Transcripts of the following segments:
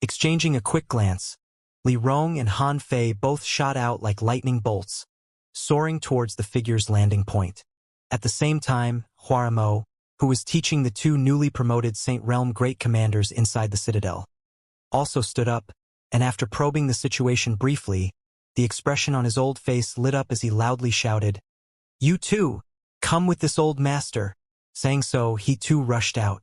Exchanging a quick glance, Li Rong and Han Fei both shot out like lightning bolts, soaring towards the figure's landing point. At the same time, Hua Mo, who was teaching the two newly promoted Saint Realm Great Commanders inside the Citadel, also stood up, and after probing the situation briefly, the expression on his old face lit up as he loudly shouted, "You too! Come with this old master!" Saying so, he too rushed out.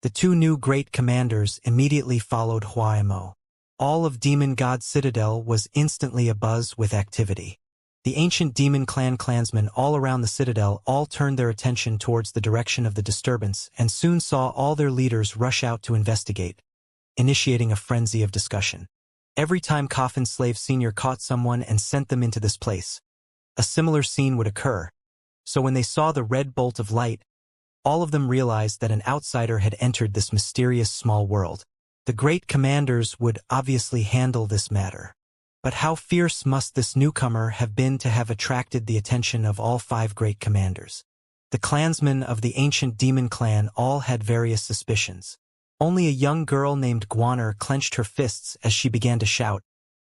The two new great commanders immediately followed Hua Mo. All of Demon God Citadel was instantly abuzz with activity. The ancient demon clan clansmen all around the Citadel all turned their attention towards the direction of the disturbance and soon saw all their leaders rush out to investigate, initiating a frenzy of discussion. Every time Coffin Slave Sr. caught someone and sent them into this place, a similar scene would occur. So when they saw the red bolt of light, all of them realized that an outsider had entered this mysterious small world. The great commanders would obviously handle this matter. But how fierce must this newcomer have been to have attracted the attention of all 5 great commanders? The clansmen of the ancient demon clan all had various suspicions. Only a young girl named Guaner clenched her fists as she began to shout,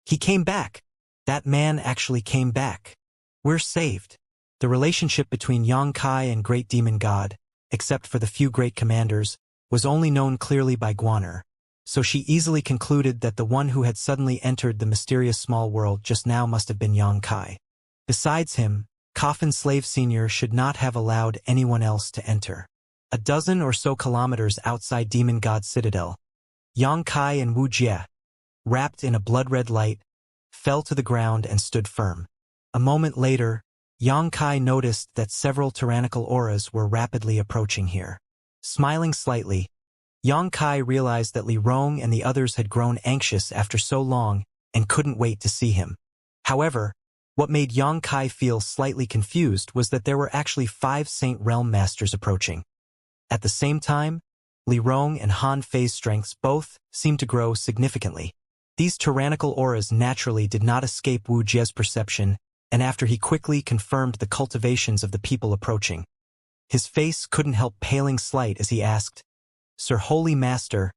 "He came back! That man actually came back! We're saved!" The relationship between Yang Kai and Great Demon God, except for the few great commanders, was only known clearly by Guaner, so she easily concluded that the one who had suddenly entered the mysterious small world just now must have been Yang Kai. Besides him, Coffin Slave Sr. should not have allowed anyone else to enter. A dozen or so kilometers outside Demon God Citadel, Yang Kai and Wuxia, wrapped in a blood-red light, fell to the ground and stood firm. A moment later, Yang Kai noticed that several tyrannical auras were rapidly approaching here. Smiling slightly, Yang Kai realized that Li Rong and the others had grown anxious after so long and couldn't wait to see him. However, what made Yang Kai feel slightly confused was that there were actually 5 Saint Realm Masters approaching. At the same time, Li Rong and Han Fei's strengths both seemed to grow significantly. These tyrannical auras naturally did not escape Wu Jie's perception, and after he quickly confirmed the cultivations of the people approaching, his face couldn't help paling slight as he asked, "Sir Holy Master,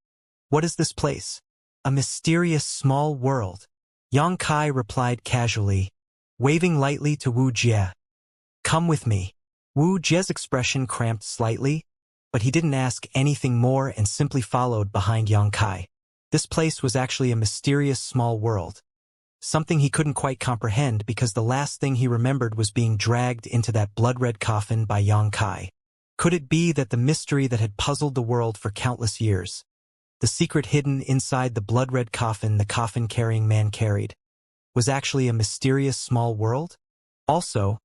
what is this place?" "A mysterious small world," Yang Kai replied casually, waving lightly to Wu Jie. "Come with me." Wu Jie's expression cramped slightly, but he didn't ask anything more and simply followed behind Yang Kai. This place was actually a mysterious small world, something he couldn't quite comprehend because the last thing he remembered was being dragged into that blood-red coffin by Yang Kai. Could it be that the mystery that had puzzled the world for countless years, the secret hidden inside the blood-red coffin the coffin-carrying man carried, was actually a mysterious small world? Also,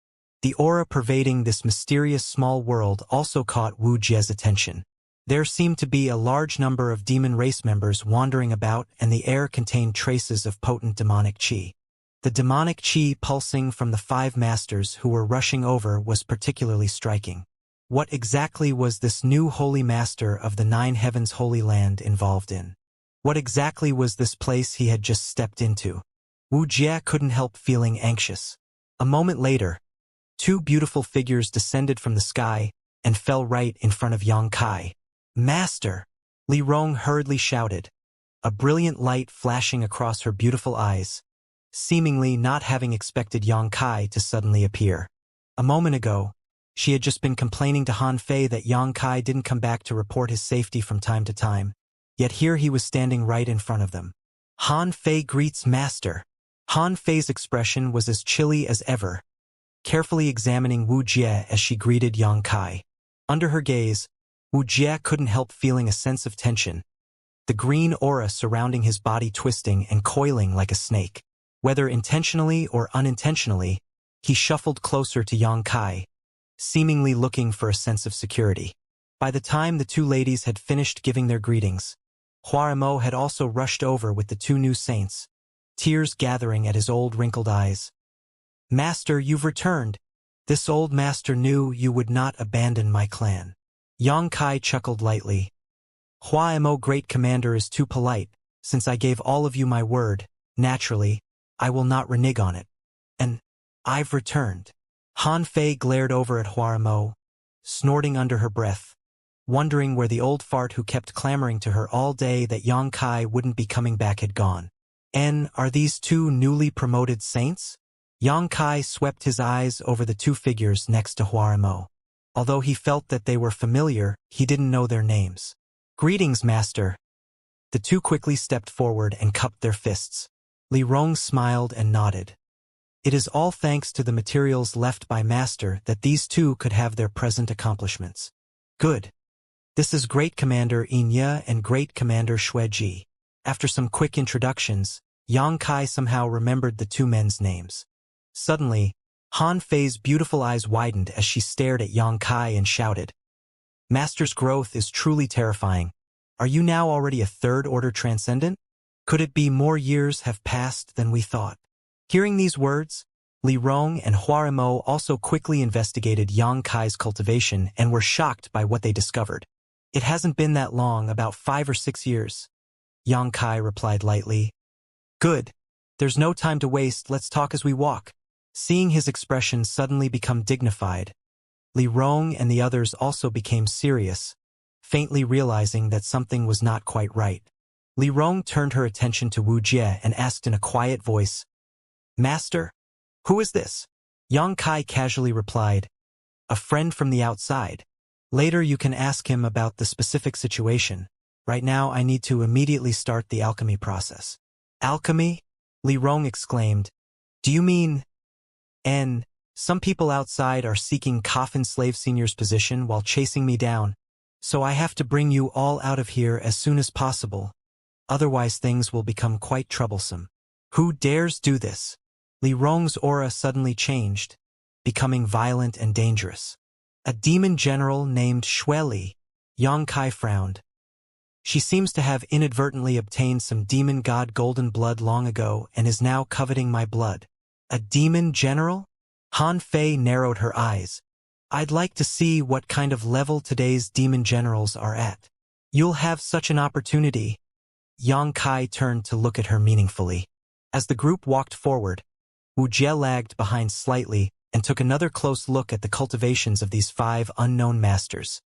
the aura pervading this mysterious small world also caught Wu Jie's attention. There seemed to be a large number of demon race members wandering about, and the air contained traces of potent demonic qi. The demonic qi pulsing from the 5 masters who were rushing over was particularly striking. What exactly was this new holy master of the 9 heavens holy land involved in? What exactly was this place he had just stepped into? Wu Jie couldn't help feeling anxious. A moment later, 2 beautiful figures descended from the sky and fell right in front of Yang Kai. "Master!" Li Rong hurriedly shouted, a brilliant light flashing across her beautiful eyes, seemingly not having expected Yang Kai to suddenly appear. A moment ago, she had just been complaining to Han Fei that Yang Kai didn't come back to report his safety from time to time, yet here he was standing right in front of them. Han Fei greets Master. Han Fei's expression was as chilly as ever, carefully examining Wu Jie as she greeted Yang Kai. Under her gaze, Wu Jie couldn't help feeling a sense of tension, the green aura surrounding his body twisting and coiling like a snake. Whether intentionally or unintentionally, he shuffled closer to Yang Kai, seemingly looking for a sense of security. By the time the 2 ladies had finished giving their greetings, Hua Mo had also rushed over with the 2 new saints, tears gathering at his old wrinkled eyes. "Master, you've returned. This old master knew you would not abandon my clan." Yang Kai chuckled lightly. "Hua Mo Great Commander is too polite. Since I gave all of you my word, naturally, I will not renege on it. And I've returned." Han Fei glared over at Hua Mo, snorting under her breath. wondering where the old fart who kept clamoring to her all day that Xianxia wouldn't be coming back had gone. Are these two newly promoted saints? Xianxia swept his eyes over the two figures next to Huaramo. Although he felt that they were familiar, he didn't know their names. "Greetings, master." The two quickly stepped forward and cupped their fists. Li Rong smiled and nodded. It is all thanks to the materials left by master that these two could have their present accomplishments. Good. This is Great Commander Inya and Great Commander Xueji. After some quick introductions, Xianxia somehow remembered the two men's names. Suddenly, Han Fei's beautiful eyes widened as she stared at Xianxia and shouted, "Master's growth is truly terrifying. Are you now already a third-order transcendent? Could it be more years have passed than we thought?" Hearing these words, Li Rong and Huaramo also quickly investigated Xianxia's cultivation and were shocked by what they discovered. "It hasn't been that long, about 5 or 6 years." Xianxia replied lightly. "Good. There's no time to waste, let's talk as we walk." Seeing his expression suddenly become dignified, Li Rong and the others also became serious, faintly realizing that something was not quite right. Li Rong turned her attention to Wuxia and asked in a quiet voice, "Master, who is this?" Xianxia casually replied, "A friend from the outside. Later you can ask him about the specific situation. Right now I need to immediately start the alchemy process." "Alchemy?" Li Rong exclaimed. "Do you mean... some people outside are seeking Coffin Slave Senior's position while chasing me down, so I have to bring you all out of here as soon as possible. Otherwise things will become quite troublesome." "Who dares do this?" Li Rong's aura suddenly changed, becoming violent and dangerous. "A demon general named Xueli." Xianxia frowned. "She seems to have inadvertently obtained some demon god golden blood long ago and is now coveting my blood." "A demon general?" Han Fei narrowed her eyes. "I'd like to see what kind of level today's demon generals are at." "You'll have such an opportunity." Xianxia turned to look at her meaningfully. As the group walked forward, Wuxia lagged behind slightly and took another close look at the cultivations of these 5 unknown masters,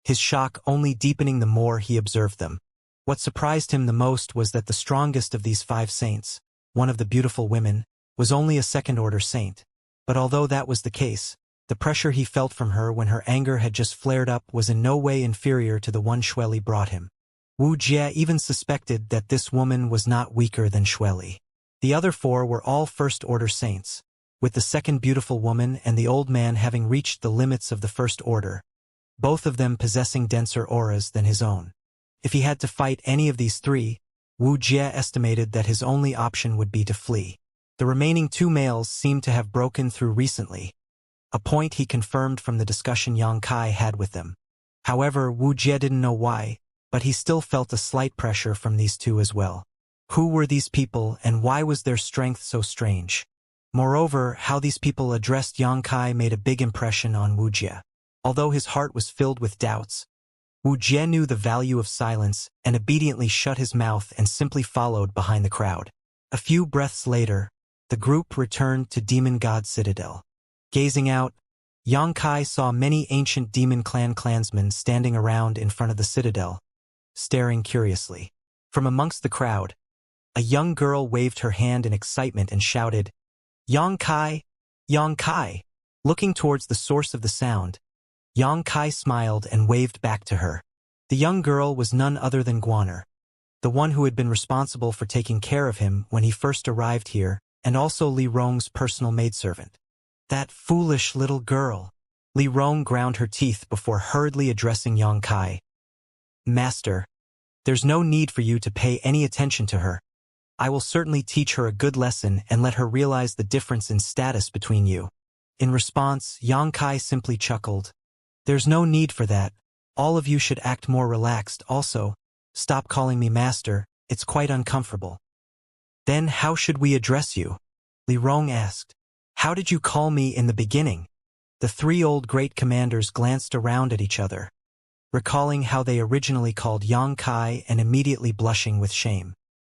his shock only deepening the more he observed them. What surprised him the most was that the strongest of these 5 saints, one of the beautiful women, was only a second-order saint. But although that was the case, the pressure he felt from her when her anger had just flared up was in no way inferior to the one Xueli brought him. Wu Jie even suspected that this woman was not weaker than Xueli. The other 4 were all first-order saints, with the second beautiful woman and the old man having reached the limits of the first order, both of them possessing denser auras than his own. If he had to fight any of these 3, Wu Jie estimated that his only option would be to flee. The remaining 2 males seemed to have broken through recently, a point he confirmed from the discussion Xianxia had with them. However, Wu Jie didn't know why, but he still felt a slight pressure from these 2 as well. Who were these people and why was their strength so strange? Moreover, how these people addressed Xianxia made a big impression on Wu Jie. Although his heart was filled with doubts, Wu Jie knew the value of silence and obediently shut his mouth and simply followed behind the crowd. A few breaths later, the group returned to Demon God Citadel. Gazing out, Xianxia saw many ancient demon clan clansmen standing around in front of the citadel, staring curiously. From amongst the crowd, a young girl waved her hand in excitement and shouted, "Xianxia! Xianxia!" Looking towards the source of the sound, Xianxia smiled and waved back to her. The young girl was none other than Guaner, the one who had been responsible for taking care of him when he first arrived here, and also Li Rong's personal maidservant. That foolish little girl. Li Rong ground her teeth before hurriedly addressing Xianxia. "Master, there's no need for you to pay any attention to her. I will certainly teach her a good lesson and let her realize the difference in status between you." In response, Xianxia simply chuckled. "There's no need for that. All of you should act more relaxed also. Stop calling me master, it's quite uncomfortable." "Then how should we address you?" Li Rong asked. "How did you call me in the beginning?" The 3 old great commanders glanced around at each other, recalling how they originally called Xianxia and immediately blushing with shame.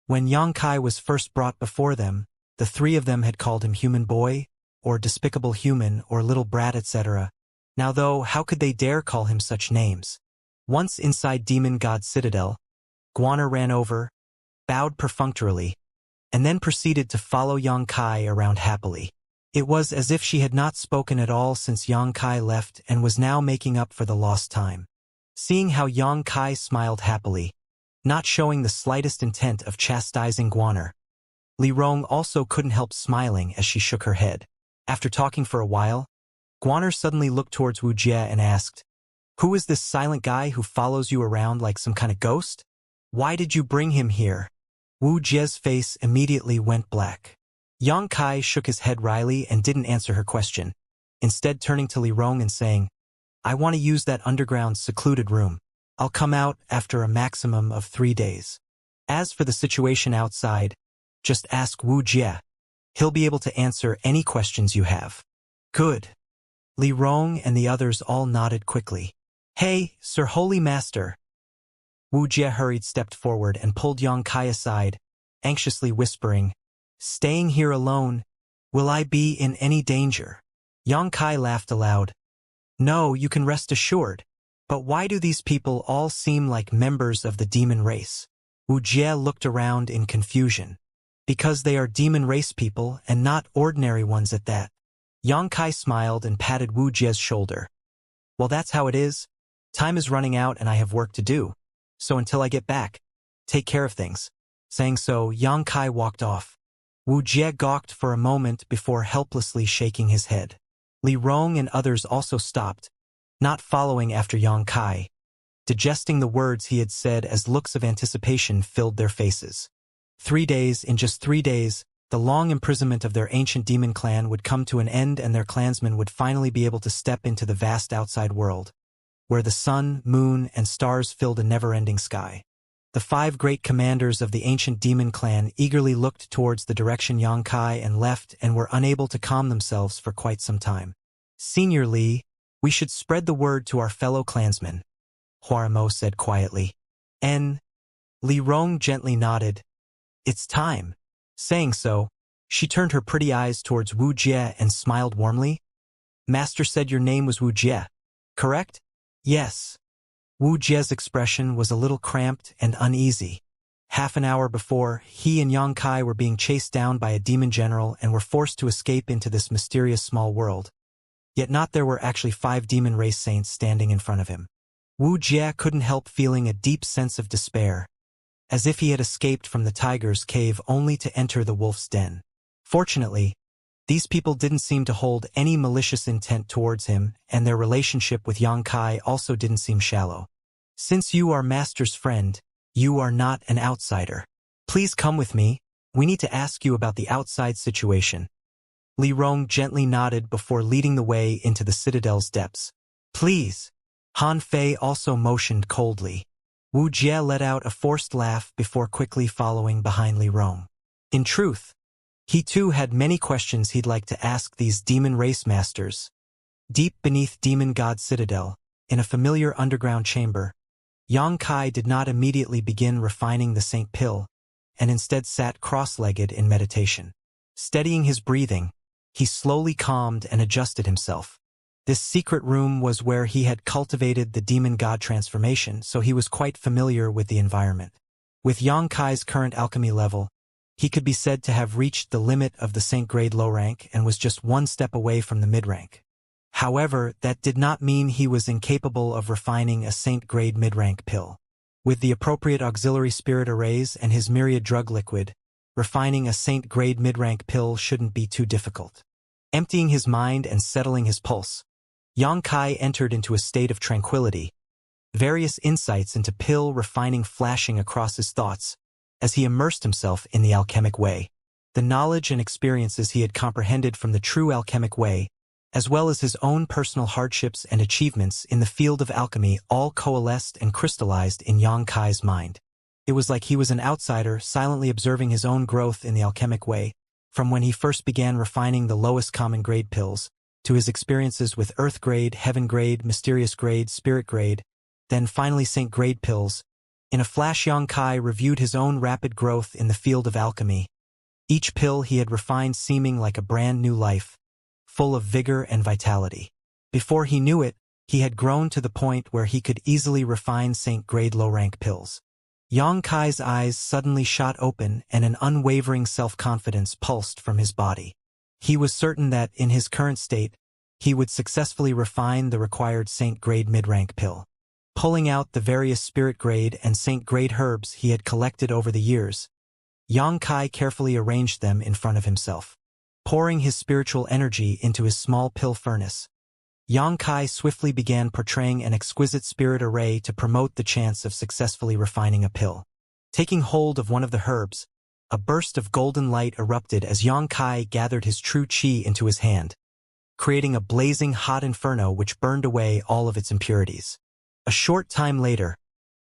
When Xianxia was first brought before them, the 3 of them had called him human boy, or despicable human, or little brat, etc. Now though, how could they dare call him such names? Once inside Demon God Citadel, Guana ran over, bowed perfunctorily, and then proceeded to follow Yang Kai around happily. It was as if she had not spoken at all since Yang Kai left and was now making up for the lost time. Seeing how Yang Kai smiled happily, not showing the slightest intent of chastising Guaner, Li Rong also couldn't help smiling as she shook her head. After talking for a while, Guaner suddenly looked towards Wuxia and asked, "Who is this silent guy who follows you around like some kind of ghost? Why did you bring him here?" Wuxia's face immediately went black. Yang Kai shook his head wryly and didn't answer her question, instead turning to Li Rong and saying, "I want to use that underground secluded room. I'll come out after a maximum of 3 days. As for the situation outside, just ask Wuxia. He'll be able to answer any questions you have." "Good." Li Rong and the others all nodded quickly. "Hey, Sir Holy Master." Wuxia stepped forward and pulled Yang Kai aside, anxiously whispering, "Staying here alone, will I be in any danger?" Yang Kai laughed aloud. "No, you can rest assured. But why do these people all seem like members of the demon race?" Wuxia looked around in confusion. "Because they are demon race people and not ordinary ones at that." Yang Kai smiled and patted Wuxia's shoulder. "Well, that's how it is. Time is running out and I have work to do. So until I get back, take care of things." Saying so, Yang Kai walked off. Wuxia gawked for a moment before helplessly shaking his head. Li Rong and others also stopped, not following after Yang Kai, digesting the words he had said as looks of anticipation filled their faces. 3 days, in just 3 days, the long imprisonment of their ancient demon clan would come to an end and their clansmen would finally be able to step into the vast outside world, where the sun, moon, and stars filled a never-ending sky. The 5 great commanders of the ancient demon clan eagerly looked towards the direction Yang Kai and left and were unable to calm themselves for quite some time. "Senior Li, we should spread the word to our fellow clansmen," Huaramo said quietly. Li Rong gently nodded. "It's time." Saying so, she turned her pretty eyes towards Wuxia and smiled warmly. "Master said your name was Wuxia, correct?" "Yes." Wuxia's expression was a little cramped and uneasy. Half an hour before, he and Yang Kai were being chased down by a demon general and were forced to escape into this mysterious small world. Yet not there were actually 5 demon race saints standing in front of him. Wuxia couldn't help feeling a deep sense of despair, as if he had escaped from the tiger's cave only to enter the wolf's den. Fortunately, these people didn't seem to hold any malicious intent towards him, and their relationship with Yang Kai also didn't seem shallow. "Since you are Master's friend, you are not an outsider. Please come with me. We need to ask you about the outside situation." Li Rong gently nodded before leading the way into the citadel's depths. "Please." Han Fei also motioned coldly. Wuxia let out a forced laugh before quickly following behind Li Rong. In truth, he too had many questions he'd like to ask these demon race masters. Deep beneath Demon God Citadel, in a familiar underground chamber, Yang Kai did not immediately begin refining the Saint Pill, and instead sat cross-legged in meditation. Steadying his breathing, he slowly calmed and adjusted himself. This secret room was where he had cultivated the demon god transformation, so he was quite familiar with the environment. With Yang Kai's current alchemy level, he could be said to have reached the limit of the Saint grade low rank and was just 1 step away from the mid-rank. However, that did not mean he was incapable of refining a Saint grade mid-rank pill. With the appropriate auxiliary spirit arrays and his myriad drug liquid, refining a Saint grade mid-rank pill shouldn't be too difficult. Emptying his mind and settling his pulse, Yang Kai entered into a state of tranquility, various insights into pill refining flashing across his thoughts, as he immersed himself in the alchemic way. The knowledge and experiences he had comprehended from the true alchemic way, as well as his own personal hardships and achievements in the field of alchemy, all coalesced and crystallized in Yang Kai's mind. It was like he was an outsider silently observing his own growth in the alchemic way, from when he first began refining the lowest common grade pills, to his experiences with earth grade, heaven grade, mysterious grade, spirit grade, then finally Saint grade pills. In a flash, Yang Kai reviewed his own rapid growth in the field of alchemy. Each pill he had refined seeming like a brand new life, full of vigor and vitality. Before he knew it, He had grown to the point where he could easily refine Saint-grade low-rank pills. Yang Kai's eyes suddenly shot open and an unwavering self-confidence pulsed from his body. He was certain that, in his current state, he would successfully refine the required Saint-grade mid-rank pill. Pulling out the various spirit-grade and Saint-grade herbs he had collected over the years, Yang Kai carefully arranged them in front of himself. Pouring his spiritual energy into his small pill furnace, Yang Kai swiftly began portraying an exquisite spirit array to promote the chance of successfully refining a pill. Taking hold of one of the herbs, a burst of golden light erupted as Yang Kai gathered his true qi into his hand, creating a blazing hot inferno which burned away all of its impurities. A short time later,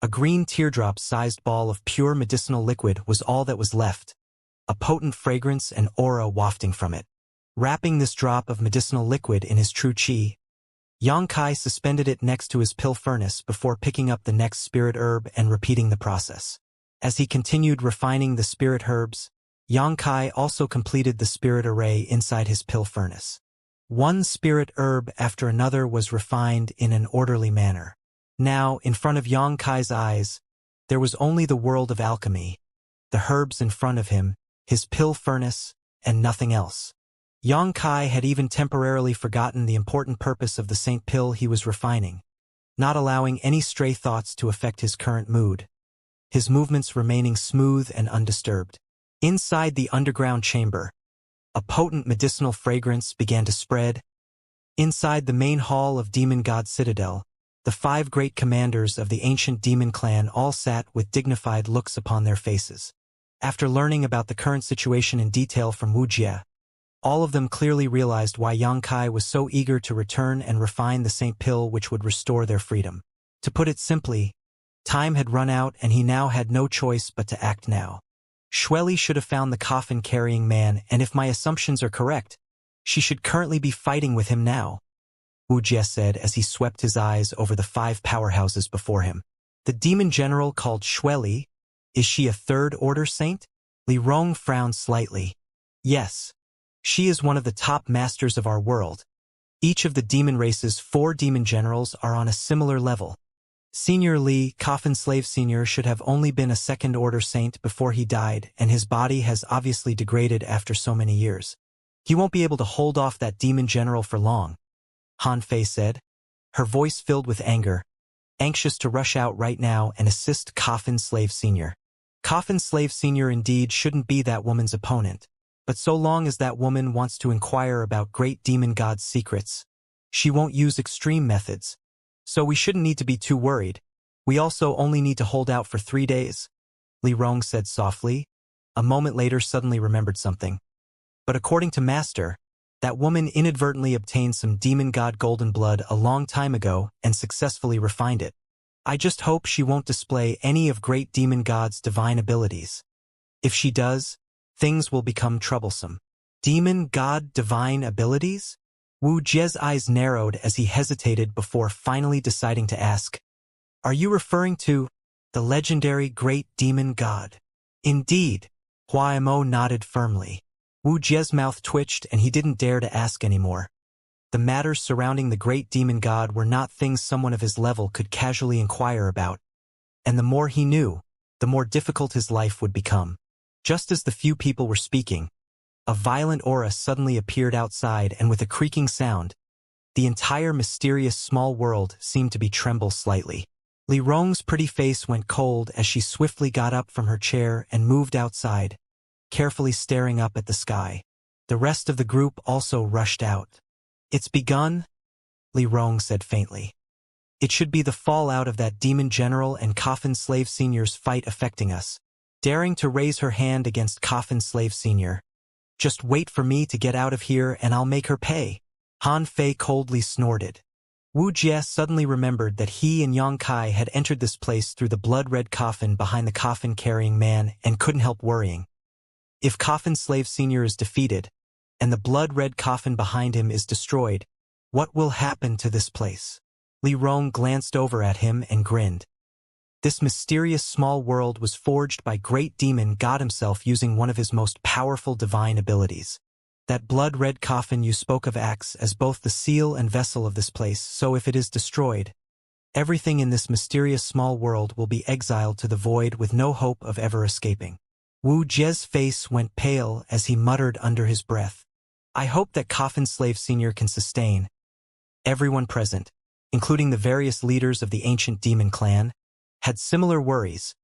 a green teardrop-sized ball of pure medicinal liquid was all that was left, a potent fragrance and aura wafting from it. Wrapping this drop of medicinal liquid in his true qi, Yang Kai suspended it next to his pill furnace before picking up the next spirit herb and repeating the process. As he continued refining the spirit herbs, Yang Kai also completed the spirit array inside his pill furnace. One spirit herb after another was refined in an orderly manner. Now, in front of Yang Kai's eyes, there was only the world of alchemy, the herbs in front of him, his pill furnace, and nothing else. Yang Kai had even temporarily forgotten the important purpose of the Saint Pill he was refining, not allowing any stray thoughts to affect his current mood, his movements remaining smooth and undisturbed. Inside the underground chamber, a potent medicinal fragrance began to spread. Inside the main hall of Demon God Citadel, the 5 great commanders of the ancient demon clan all sat with dignified looks upon their faces. After learning about the current situation in detail from Wuxia, all of them clearly realized why Yang Kai was so eager to return and refine the Saint Pill which would restore their freedom. To put it simply, time had run out and he now had no choice but to act now. Xueli should have found the coffin-carrying man, and if my assumptions are correct, she should currently be fighting with him now, Wuxia said as he swept his eyes over the 5 powerhouses before him. The demon general called Xueli, is she a third-order saint? Li Rong frowned slightly. Yes. She is one of the top masters of our world. Each of the demon race's 4 demon generals are on a similar level. Senior Li, Coffin Slave Senior, should have only been a second-order saint before he died, and his body has obviously degraded after so many years. He won't be able to hold off that demon general for long, Han Fei said, her voice filled with anger, anxious to rush out right now and assist Coffin Slave Senior. Coffin Slave Senior indeed shouldn't be that woman's opponent. But so long as that woman wants to inquire about great demon god's secrets, she won't use extreme methods. So we shouldn't need to be too worried. We also only need to hold out for 3 days, Li Rong said softly, a moment later suddenly remembered something. But according to Master, that woman inadvertently obtained some demon god golden blood a long time ago and successfully refined it. I just hope she won't display any of great demon god's divine abilities. If she does, things will become troublesome. Demon god divine abilities? Wu Jie's eyes narrowed as he hesitated before finally deciding to ask, are you referring to the legendary great demon god? Indeed, Hua Mo nodded firmly. Wu Jie's mouth twitched and he didn't dare to ask anymore. The matters surrounding the great demon god were not things someone of his level could casually inquire about, and the more he knew, the more difficult his life would become. Just as the few people were speaking, a violent aura suddenly appeared outside, and with a creaking sound, the entire mysterious small world seemed to be tremble slightly. Li Rong's pretty face went cold as she swiftly got up from her chair and moved outside, carefully staring up at the sky. The rest of the group also rushed out. It's begun, Li Rong said faintly. It should be the fallout of that demon general and Coffin Slave Senior's fight affecting us. Daring to raise her hand against Coffin Slave Senior. Just wait for me to get out of here and I'll make her pay. Han Fei coldly snorted. Wu Jie suddenly remembered that he and Yang Kai had entered this place through the blood-red coffin behind the coffin-carrying man and couldn't help worrying. If Coffin Slave Senior is defeated, and the blood-red coffin behind him is destroyed, what will happen to this place? Li Rong glanced over at him and grinned. This mysterious small world was forged by great demon God himself using one of his most powerful divine abilities. That blood-red coffin you spoke of acts as both the seal and vessel of this place, so if it is destroyed, everything in this mysterious small world will be exiled to the void with no hope of ever escaping. Wu Jie's face went pale as he muttered under his breath. I hope that Coffin Slave Senior can sustain. Everyone present, including the various leaders of the ancient demon clan, had similar worries,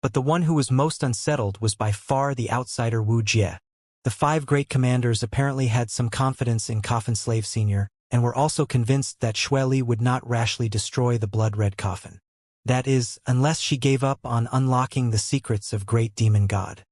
but the one who was most unsettled was by far the outsider Wu Jie. The 5 great commanders apparently had some confidence in Coffin Slave Senior, and were also convinced that Xueli would not rashly destroy the blood-red coffin. That is, unless she gave up on unlocking the secrets of Great Demon God.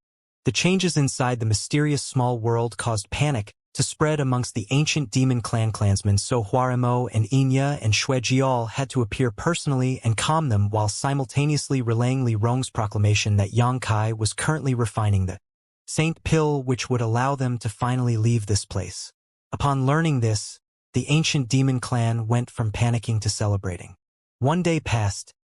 The changes inside the mysterious small world caused panic to spread amongst the ancient demon clansmen, so Huaremo and Inya and Xuejiao had to appear personally and calm them while simultaneously relaying Li Rong's proclamation that Yangkai was currently refining the Saint Pill which would allow them to finally leave this place. Upon learning this, the ancient demon clan went from panicking to celebrating. 1 day passed,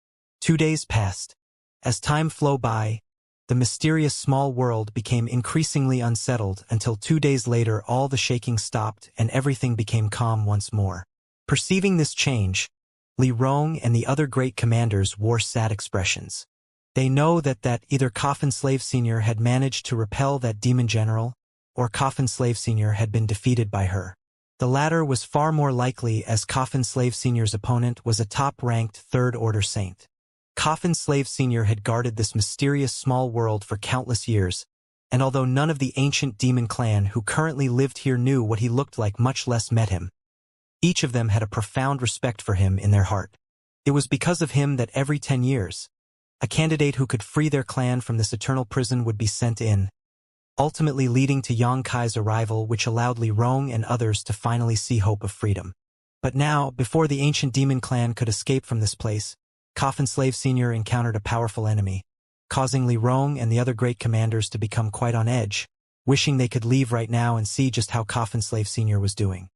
2 days passed. As time flew by, the mysterious small world became increasingly unsettled until 2 days later all the shaking stopped and everything became calm once more. Perceiving this change, Li Rong and the other great commanders wore sad expressions. They know that either Coffin Slave Senior had managed to repel that demon general, or Coffin Slave Senior had been defeated by her. The latter was far more likely as Coffin Slave Senior's opponent was a top-ranked third-order saint. Coffin Slave Senior had guarded this mysterious small world for countless years, and although none of the ancient demon clan who currently lived here knew what he looked like, much less met him, each of them had a profound respect for him in their heart. It was because of him that every 10 years, a candidate who could free their clan from this eternal prison would be sent in, ultimately leading to Yang Kai's arrival, which allowed Li Rong and others to finally see hope of freedom. But now, before the ancient demon clan could escape from this place, Coffin Slave Senior encountered a powerful enemy, causing Li Rong and the other great commanders to become quite on edge, wishing they could leave right now and see just how Coffin Slave Senior was doing.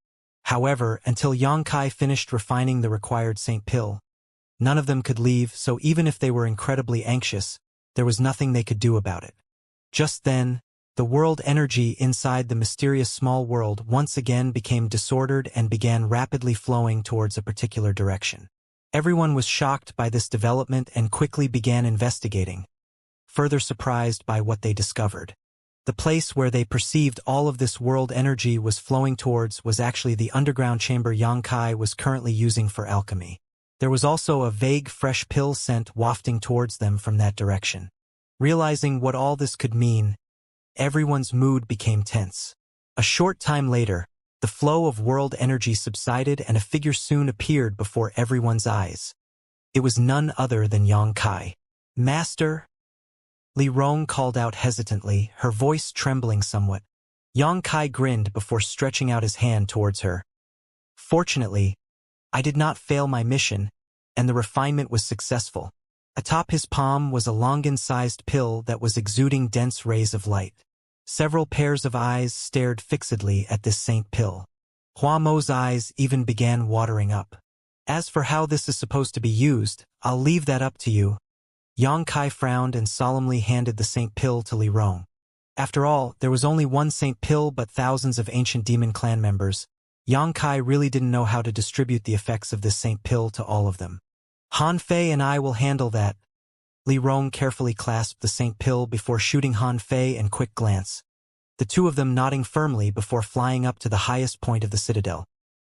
However, until Yang Kai finished refining the required Saint Pill, none of them could leave, so even if they were incredibly anxious, there was nothing they could do about it. Just then, the world energy inside the mysterious small world once again became disordered and began rapidly flowing towards a particular direction. Everyone was shocked by this development and quickly began investigating, further surprised by what they discovered. The place where they perceived all of this world energy was flowing towards was actually the underground chamber Yang Kai was currently using for alchemy. There was also a vague fresh pill scent wafting towards them from that direction. Realizing what all this could mean, everyone's mood became tense. A short time later, the flow of world energy subsided and a figure soon appeared before everyone's eyes. It was none other than Yang Kai. Master? Li Rong called out hesitantly, her voice trembling somewhat. Yang Kai grinned before stretching out his hand towards her. Fortunately, I did not fail my mission, and the refinement was successful. Atop his palm was a longan-sized pill that was exuding dense rays of light. Several pairs of eyes stared fixedly at this Saint Pill. Hua Mo's eyes even began watering up. As for how this is supposed to be used, I'll leave that up to you. Yang Kai frowned and solemnly handed the Saint Pill to Li Rong. After all, there was only one Saint Pill but thousands of ancient demon clan members. Yang Kai really didn't know how to distribute the effects of this Saint Pill to all of them. Han Fei and I will handle that. Li Rong carefully clasped the Saint Pill before shooting Han Fei a quick glance, the two of them nodding firmly before flying up to the highest point of the citadel.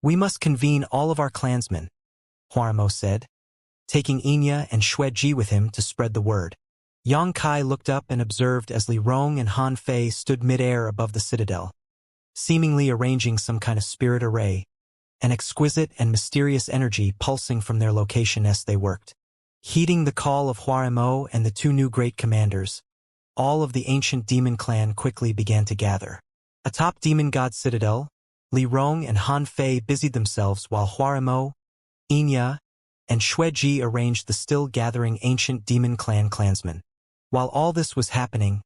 We must convene all of our clansmen, Huaremo said, taking Inya and Xueji with him to spread the word. Yang Kai looked up and observed as Li Rong and Han Fei stood mid-air above the citadel, seemingly arranging some kind of spirit array, an exquisite and mysterious energy pulsing from their location as they worked. Heeding the call of Huaremo and the two new great commanders, all of the ancient demon clan quickly began to gather. Atop Demon God Citadel, Li Rong and Han Fei busied themselves while Huaremo, Inya, and Xueji arranged the still gathering ancient demon clan clansmen. While all this was happening,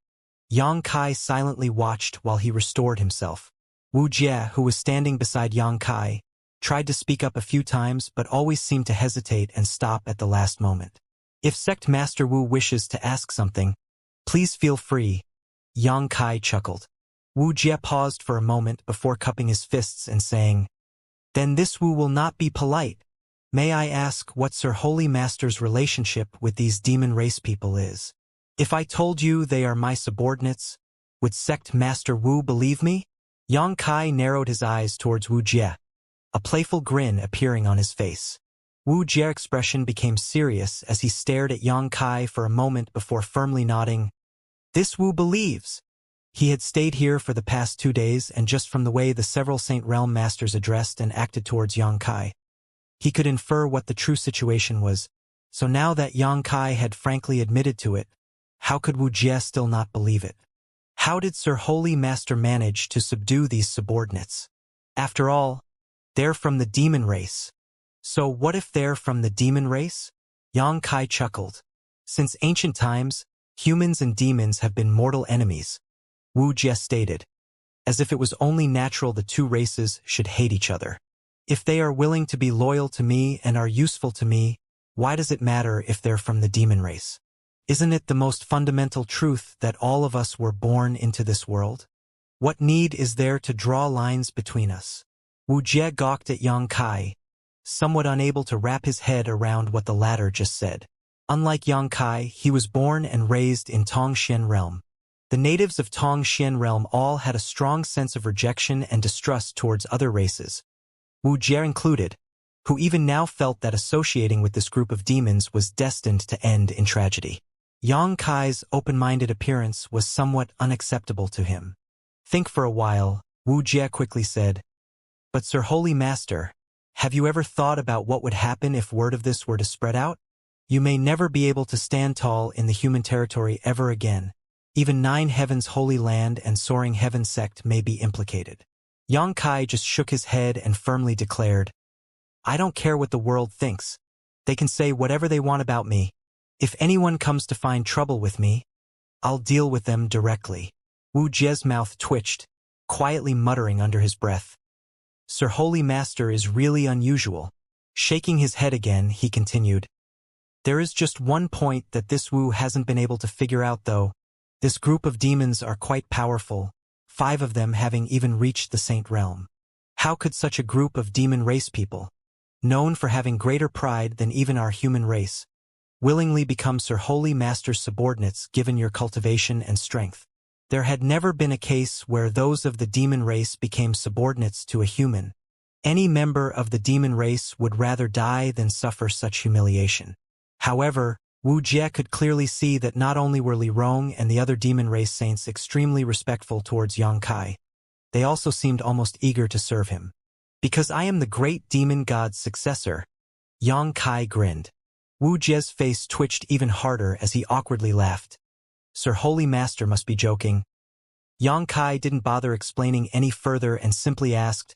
Yang Kai silently watched while he restored himself. Wu Jie, who was standing beside Yang Kai, tried to speak up a few times but always seemed to hesitate and stop at the last moment. If Sect Master Wu wishes to ask something, please feel free, Yang Kai chuckled. Wuxia paused for a moment before cupping his fists and saying, "Then this Wu will not be polite. May I ask what Sir Holy Master's relationship with these demon race people is? If I told you they are my subordinates, would Sect Master Wu believe me?" Yang Kai narrowed his eyes towards Wuxia, a playful grin appearing on his face. Wuxia's expression became serious as he stared at Yang Kai for a moment before firmly nodding. This Wu believes. He had stayed here for the past 2 days, and just from the way the several Saint Realm Masters addressed and acted towards Yang Kai, he could infer what the true situation was. So now that Yang Kai had frankly admitted to it, how could Wuxia still not believe it? How did Sir Holy Master manage to subdue these subordinates? After all, they're from the demon race. So what if they're from the demon race? Yang Kai chuckled. Since ancient times, humans and demons have been mortal enemies, Wuxia stated, as if it was only natural the two races should hate each other. If they are willing to be loyal to me and are useful to me, why does it matter if they're from the demon race? Isn't it the most fundamental truth that all of us were born into this world? What need is there to draw lines between us? Wuxia gawked at Yang Kai, somewhat unable to wrap his head around what the latter just said. Unlike Yang Kai, he was born and raised in Tongxian realm. The natives of Tongxian realm all had a strong sense of rejection and distrust towards other races, Wuxia included, who even now felt that associating with this group of demons was destined to end in tragedy. Yang Kai's open-minded appearance was somewhat unacceptable to him. Think for a while, Wuxia quickly said, "But Sir Holy Master, have you ever thought about what would happen if word of this were to spread out? You may never be able to stand tall in the human territory ever again. Even 9 Heavens Holy Land and Soaring Heaven sect may be implicated." Yang Kai just shook his head and firmly declared, "I don't care what the world thinks. They can say whatever they want about me. If anyone comes to find trouble with me, I'll deal with them directly." Wuxia's mouth twitched, quietly muttering under his breath, "Sir Holy Master is really unusual." Shaking his head again, he continued, "There is just one point that this Wu hasn't been able to figure out though. This group of demons are quite powerful, 5 of them having even reached the Saint Realm. How could such a group of demon race people, known for having greater pride than even our human race, willingly become Sir Holy Master's subordinates given your cultivation and strength? There had never been a case where those of the demon race became subordinates to a human. Any member of the demon race would rather die than suffer such humiliation. However, Wuxia could clearly see that not only were Li Rong and the other demon race saints extremely respectful towards Yang Kai, they also seemed almost eager to serve him. "Because I am the great demon god's successor," Yang Kai grinned. Wuxia's face twitched even harder as he awkwardly laughed. Sir Holy Master must be joking. Yang Kai didn't bother explaining any further and simply asked,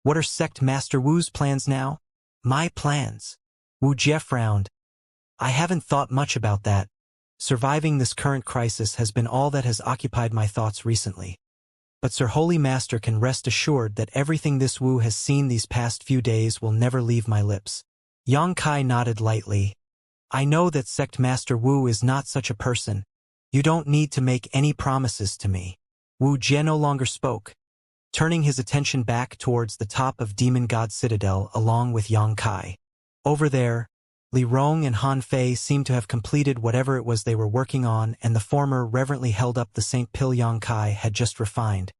"What are Sect Master Wu's plans now?" "My plans?" Wuxia frowned. "I haven't thought much about that. Surviving this current crisis has been all that has occupied my thoughts recently. But Sir Holy Master can rest assured that everything this Wu has seen these past few days will never leave my lips." Yang Kai nodded lightly. "I know that Sect Master Wu is not such a person. You don't need to make any promises to me." Wuxia no longer spoke, turning his attention back towards the top of Demon God Citadel along with Yang Kai. Over there, Li Rong and Han Fei seemed to have completed whatever it was they were working on, and the former reverently held up the Saint Pill Yang Kai had just refined,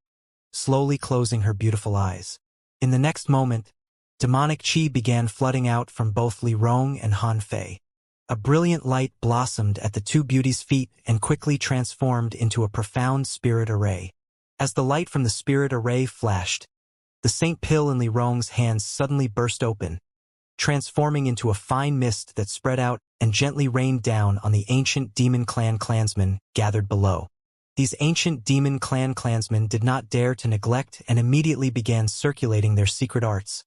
slowly closing her beautiful eyes. In the next moment, demonic chi began flooding out from both Li Rong and Han Fei. A brilliant light blossomed at the two beauties' feet and quickly transformed into a profound spirit array. As the light from the spirit array flashed, the Saint Pill in Li Rong's hands suddenly burst open, transforming into a fine mist that spread out and gently rained down on the ancient demon clan clansmen gathered below. These ancient demon clan clansmen did not dare to neglect and immediately began circulating their secret arts,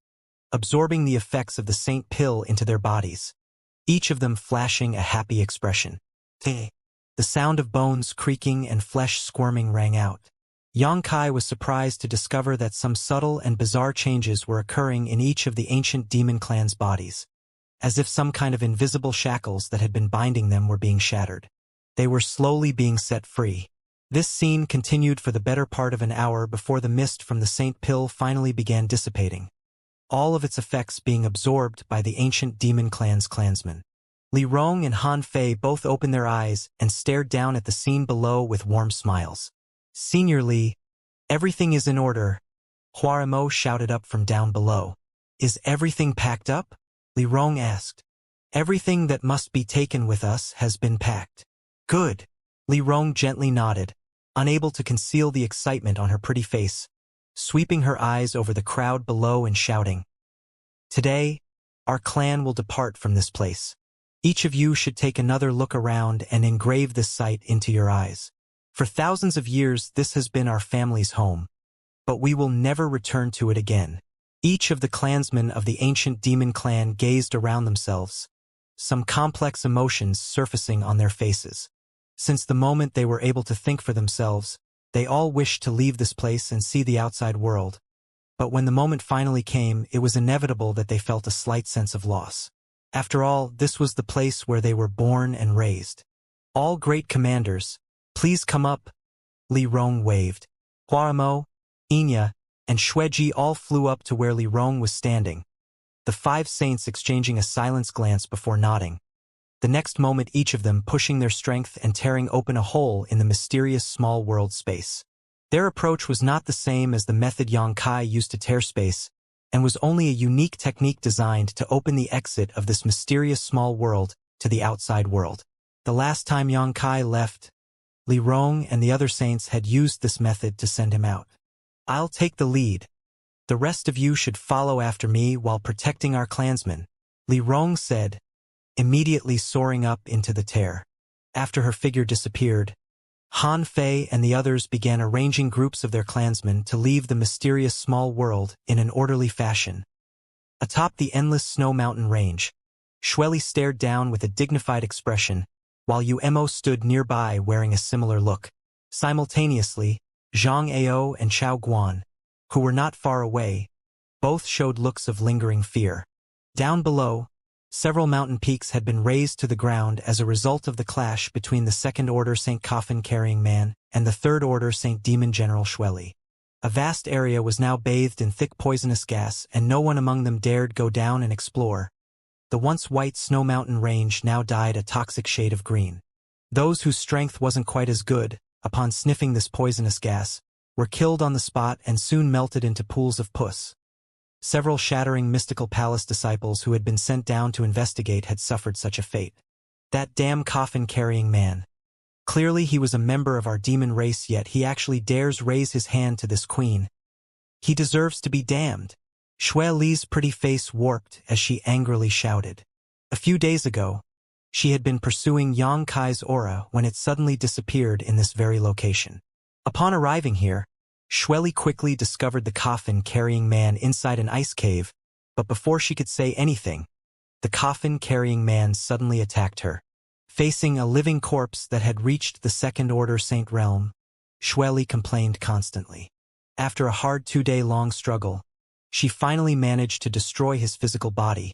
absorbing the effects of the Saint Pill into their bodies, each of them flashing a happy expression. The sound of bones creaking and flesh squirming rang out. Yang Kai was surprised to discover that some subtle and bizarre changes were occurring in each of the ancient demon clan's bodies, as if some kind of invisible shackles that had been binding them were being shattered. They were slowly being set free. This scene continued for the better part of an hour before the mist from the Saint Pill finally began dissipating, all of its effects being absorbed by the ancient demon clan's clansmen. Li Rong and Han Fei both opened their eyes and stared down at the scene below with warm smiles. "Senior Li, everything is in order," Huaramo shouted up from down below. "Is everything packed up?" Li Rong asked. "Everything that must be taken with us has been packed." "Good." Li Rong gently nodded, unable to conceal the excitement on her pretty face, sweeping her eyes over the crowd below and shouting, "Today, our clan will depart from this place. Each of you should take another look around and engrave this sight into your eyes. For thousands of years this has been our family's home, but we will never return to it again." Each of the clansmen of the ancient demon clan gazed around themselves, some complex emotions surfacing on their faces. Since the moment they were able to think for themselves, they all wished to leave this place and see the outside world. But when the moment finally came, it was inevitable that they felt a slight sense of loss. After all, this was the place where they were born and raised. "All great commanders, please come up," Li Rong waved. Huaramo, Inya, and Xueji all flew up to where Li Rong was standing, the 5 saints exchanging a silenced glance before nodding. The next moment each of them pushing their strength and tearing open a hole in the mysterious small world space. Their approach was not the same as the method Yang Kai used to tear space, and was only a unique technique designed to open the exit of this mysterious small world to the outside world. The last time Yang Kai left, Li Rong and the other saints had used this method to send him out. "I'll take the lead. The rest of you should follow after me while protecting our clansmen," Li Rong said, immediately soaring up into the tear. After her figure disappeared, Han Fei and the others began arranging groups of their clansmen to leave the mysterious small world in an orderly fashion. Atop the endless snow mountain range, Xueli stared down with a dignified expression, while Uemo stood nearby wearing a similar look. Simultaneously, Zhang Ao and Chao Guan, who were not far away, both showed looks of lingering fear. Down below, several mountain peaks had been razed to the ground as a result of the clash between the Second Order Saint Coffin-carrying man and the Third Order Saint Demon General Xueli. A vast area was now bathed in thick poisonous gas, and no one among them dared go down and explore. The once white snow mountain range now dyed a toxic shade of green. Those whose strength wasn't quite as good, upon sniffing this poisonous gas, were killed on the spot and soon melted into pools of pus. Several shattering mystical palace disciples who had been sent down to investigate had suffered such a fate. That damn coffin-carrying man. Clearly he was a member of our demon race, yet he actually dares raise his hand to this queen. He deserves to be damned. Xue Li's pretty face warped as she angrily shouted. A few days ago, she had been pursuing Yang Kai's aura when it suddenly disappeared in this very location. Upon arriving here, Xueli quickly discovered the coffin-carrying man inside an ice cave, but before she could say anything, the coffin-carrying man suddenly attacked her. Facing a living corpse that had reached the Second Order Saint realm, Xueli complained constantly. After a hard 2-day-long struggle, she finally managed to destroy his physical body.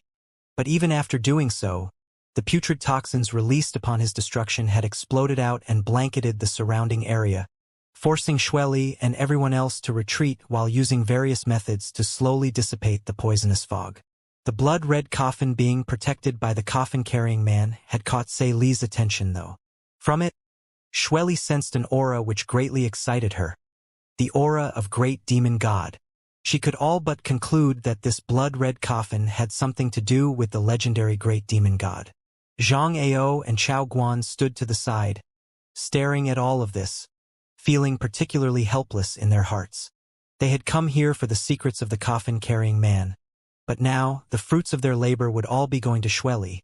But even after doing so, the putrid toxins released upon his destruction had exploded out and blanketed the surrounding area, forcing Xueli and everyone else to retreat while using various methods to slowly dissipate the poisonous fog. The blood-red coffin being protected by the coffin-carrying man had caught Sei Li's attention, though. From it, Xueli sensed an aura which greatly excited her. The aura of Great Demon God. She could all but conclude that this blood-red coffin had something to do with the legendary Great Demon God. Zhang Ao and Chao Guan stood to the side, staring at all of this, feeling particularly helpless in their hearts. They had come here for the secrets of the coffin-carrying man, but now the fruits of their labor would all be going to Xueli.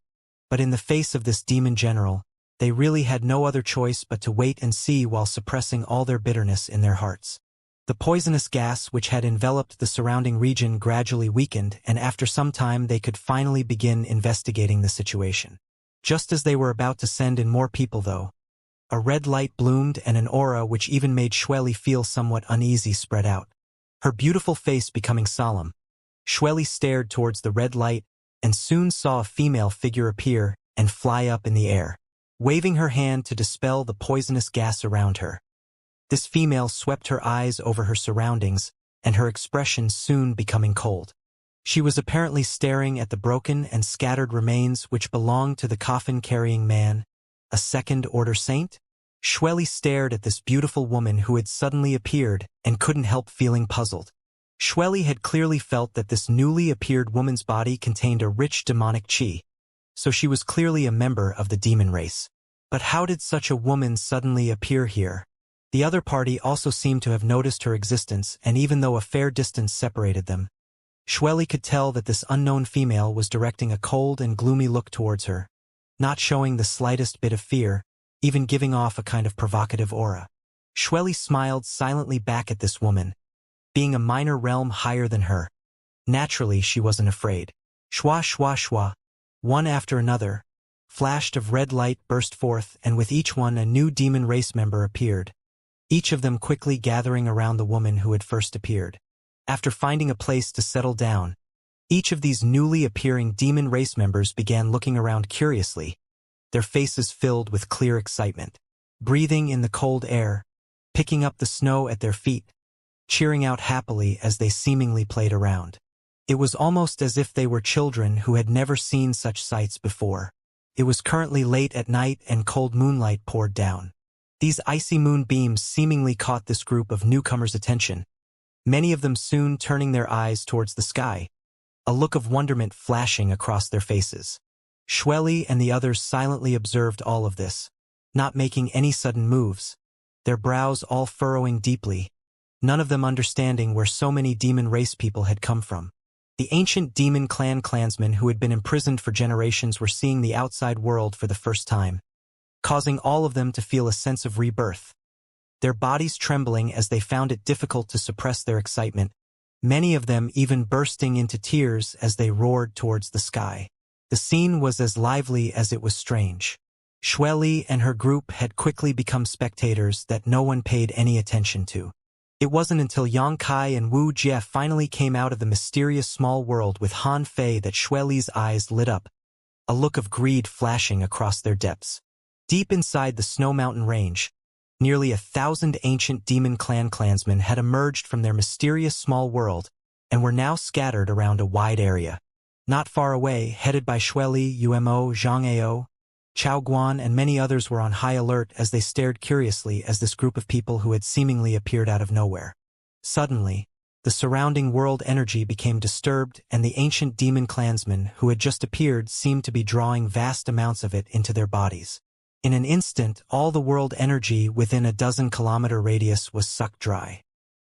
But in the face of this demon general, they really had no other choice but to wait and see while suppressing all their bitterness in their hearts. The poisonous gas which had enveloped the surrounding region gradually weakened, and after some time they could finally begin investigating the situation. Just as they were about to send in more people, though, a red light bloomed and an aura which even made Xueli feel somewhat uneasy spread out. Her beautiful face becoming solemn, Xueli stared towards the red light and soon saw a female figure appear and fly up in the air, waving her hand to dispel the poisonous gas around her. This female swept her eyes over her surroundings, and her expression soon becoming cold. She was apparently staring at the broken and scattered remains which belonged to the coffin-carrying man, a second-order saint? Shueli stared at this beautiful woman who had suddenly appeared and couldn't help feeling puzzled. Shueli had clearly felt that this newly appeared woman's body contained a rich demonic qi, so she was clearly a member of the demon race. But how did such a woman suddenly appear here? The other party also seemed to have noticed her existence, and even though a fair distance separated them, Shueli could tell that this unknown female was directing a cold and gloomy look towards her, not showing the slightest bit of fear, even giving off a kind of provocative aura. Shueli smiled silently back at this woman, being a minor realm higher than her. Naturally, she wasn't afraid. Shwa shwa shwa, one after another, flashed of red light burst forth, and with each one a new demon race member appeared, each of them quickly gathering around the woman who had first appeared. After finding a place to settle down, each of these newly appearing demon race members began looking around curiously, their faces filled with clear excitement, breathing in the cold air, picking up the snow at their feet, cheering out happily as they seemingly played around. It was almost as if they were children who had never seen such sights before. It was currently late at night and cold moonlight poured down. These icy moonbeams seemingly caught this group of newcomers' attention, many of them soon turning their eyes towards the sky, a look of wonderment flashing across their faces. Shueli and the others silently observed all of this, not making any sudden moves, their brows all furrowing deeply, none of them understanding where so many demon race people had come from. The ancient demon clansmen who had been imprisoned for generations were seeing the outside world for the first time, causing all of them to feel a sense of rebirth, their bodies trembling as they found it difficult to suppress their excitement, many of them even bursting into tears as they roared towards the sky. The scene was as lively as it was strange. Shueli and her group had quickly become spectators that no one paid any attention to. It wasn't until Xianxia and Wuxia finally came out of the mysterious small world with Han Fei that Shueli's eyes lit up, a look of greed flashing across their depths. Deep inside the Snow Mountain Range, nearly 1,000 ancient demon clansmen had emerged from their mysterious small world and were now scattered around a wide area. Not far away, headed by Shueli, Umo, Zhang Chao Guan, and many others were on high alert as they stared curiously as this group of people who had seemingly appeared out of nowhere. Suddenly, the surrounding world energy became disturbed, and the ancient demon clansmen who had just appeared seemed to be drawing vast amounts of it into their bodies. In an instant, all the world energy within a 12-kilometer radius was sucked dry.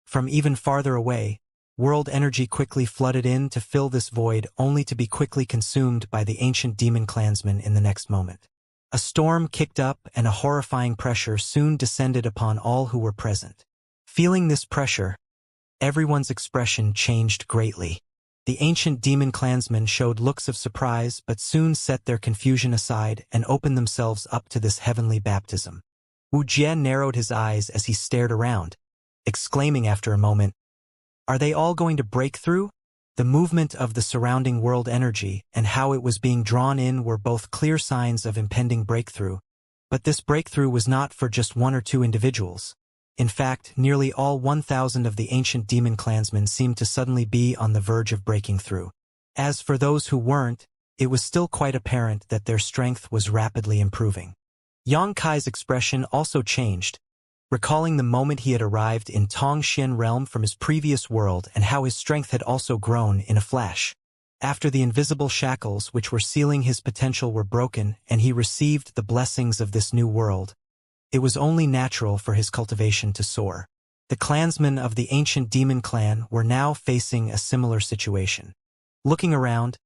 From even farther away, world energy quickly flooded in to fill this void, only to be quickly consumed by the ancient demon clansmen in the next moment. A storm kicked up, and a horrifying pressure soon descended upon all who were present. Feeling this pressure, everyone's expression changed greatly. The ancient demon clansmen showed looks of surprise but soon set their confusion aside and opened themselves up to this heavenly baptism. Wuxia narrowed his eyes as he stared around, exclaiming after a moment, "Are they all going to break through?" The movement of the surrounding world energy and how it was being drawn in were both clear signs of impending breakthrough, but this breakthrough was not for just one or two individuals. In fact, nearly all 1,000 of the ancient demon clansmen seemed to suddenly be on the verge of breaking through. As for those who weren't, it was still quite apparent that their strength was rapidly improving. Yang Kai's expression also changed, recalling the moment he had arrived in Tongxian realm from his previous world and how his strength had also grown in a flash. After the invisible shackles which were sealing his potential were broken and he received the blessings of this new world, it was only natural for his cultivation to soar. The clansmen of the ancient demon clan were now facing a similar situation. Looking around,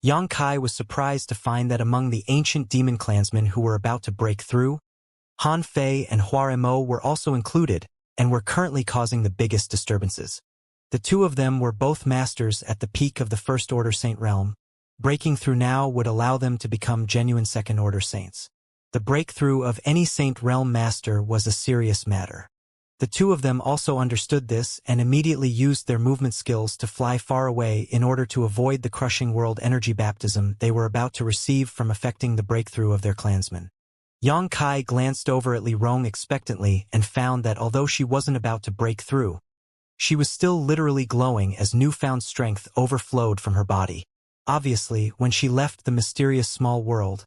Yang Kai was surprised to find that among the ancient demon clansmen who were about to break through, Han Fei and Huaremo were also included and were currently causing the biggest disturbances. The two of them were both masters at the peak of the First Order Saint realm. Breaking through now would allow them to become genuine Second Order Saints. The breakthrough of any Saint realm master was a serious matter. The two of them also understood this and immediately used their movement skills to fly far away in order to avoid the crushing world energy baptism they were about to receive from affecting the breakthrough of their clansmen. Yang Kai glanced over at Li Rong expectantly and found that although she wasn't about to break through, she was still literally glowing as newfound strength overflowed from her body. Obviously, when she left the mysterious small world,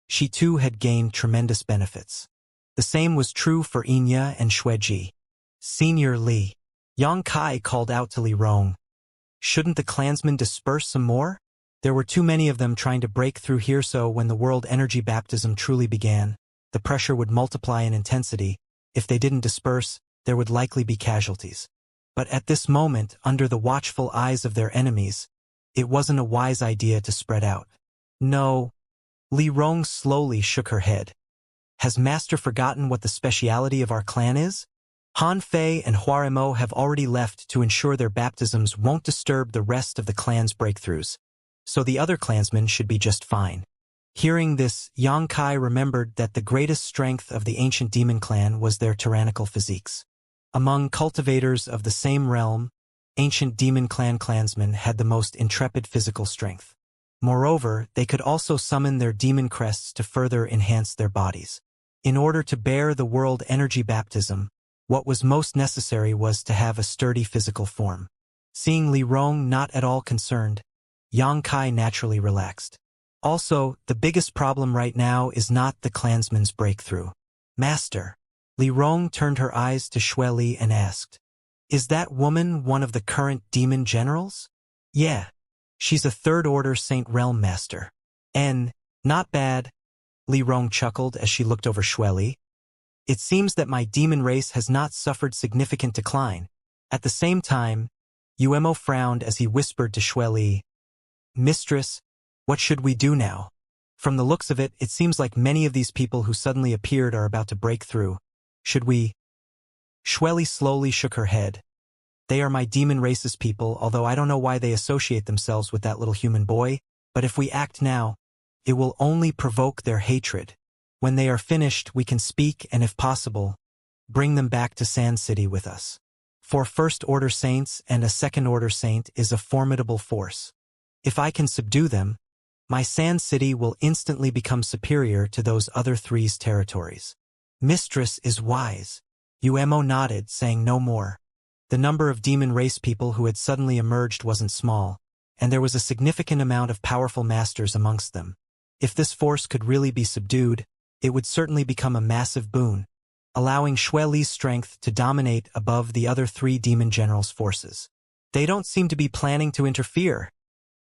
she too had gained tremendous benefits. The same was true for Inya and Xueji. Senior Li. Yang Kai called out to Li Rong. Shouldn't the clansmen disperse some more? There were too many of them trying to break through here, so when the world energy baptism truly began, the pressure would multiply in intensity. If they didn't disperse, there would likely be casualties. But at this moment, under the watchful eyes of their enemies, it wasn't a wise idea to spread out. No. Li Rong slowly shook her head. Has Master forgotten what the speciality of our clan is? Han Fei and Huaremo have already left to ensure their baptisms won't disturb the rest of the clan's breakthroughs, so the other clansmen should be just fine. Hearing this, Yang Kai remembered that the greatest strength of the ancient demon clan was their tyrannical physiques. Among cultivators of the same realm, ancient demon clan clansmen had the most intrepid physical strength. Moreover, they could also summon their demon crests to further enhance their bodies. In order to bear the world energy baptism, what was most necessary was to have a sturdy physical form. Seeing Li Rong not at all concerned, Yang Kai naturally relaxed. Also, the biggest problem right now is not the clansman's breakthrough. Master. Li Rong turned her eyes to Xue Li and asked, "Is that woman one of the current demon generals?" "Yeah. She's a third-order Saint Realm Master." Not bad," Li Rong chuckled as she looked over Xue Li. "It seems that my demon race has not suffered significant decline." At the same time, Uemo frowned as he whispered to Xue Li, "Mistress, what should we do now? From the looks of it, it seems like many of these people who suddenly appeared are about to break through. Should we?" Xue Li slowly shook her head. "They are my demon race's people, although I don't know why they associate themselves with that little human boy, but if we act now, it will only provoke their hatred. When they are finished, we can speak and, if possible, bring them back to Sand City with us. For first-order saints and a second-order saint is a formidable force. If I can subdue them, my Sand City will instantly become superior to those other three's territories." "Mistress is wise." Uemo nodded, saying no more. The number of demon race people who had suddenly emerged wasn't small, and there was a significant amount of powerful masters amongst them. If this force could really be subdued, it would certainly become a massive boon, allowing Xue Li's strength to dominate above the other three demon generals' forces. "They don't seem to be planning to interfere."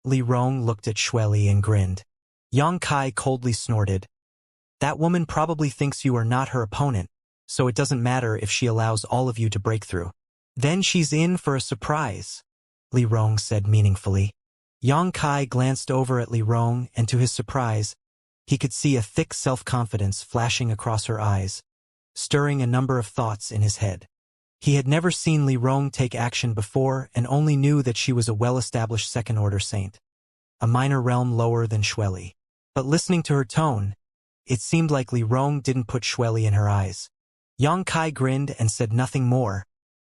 Li Rong looked at Xue Li and grinned. Yang Kai coldly snorted. "That woman probably thinks you are not her opponent, so it doesn't matter if she allows all of you to break through." "Then she's in for a surprise," Li Rong said meaningfully. Yang Kai glanced over at Li Rong, and to his surprise, he could see a thick self-confidence flashing across her eyes, stirring a number of thoughts in his head. He had never seen Li Rong take action before and only knew that she was a well-established second-order saint, a minor realm lower than Xue Li. But listening to her tone, it seemed like Li Rong didn't put Xue Li in her eyes. Yang Kai grinned and said nothing more,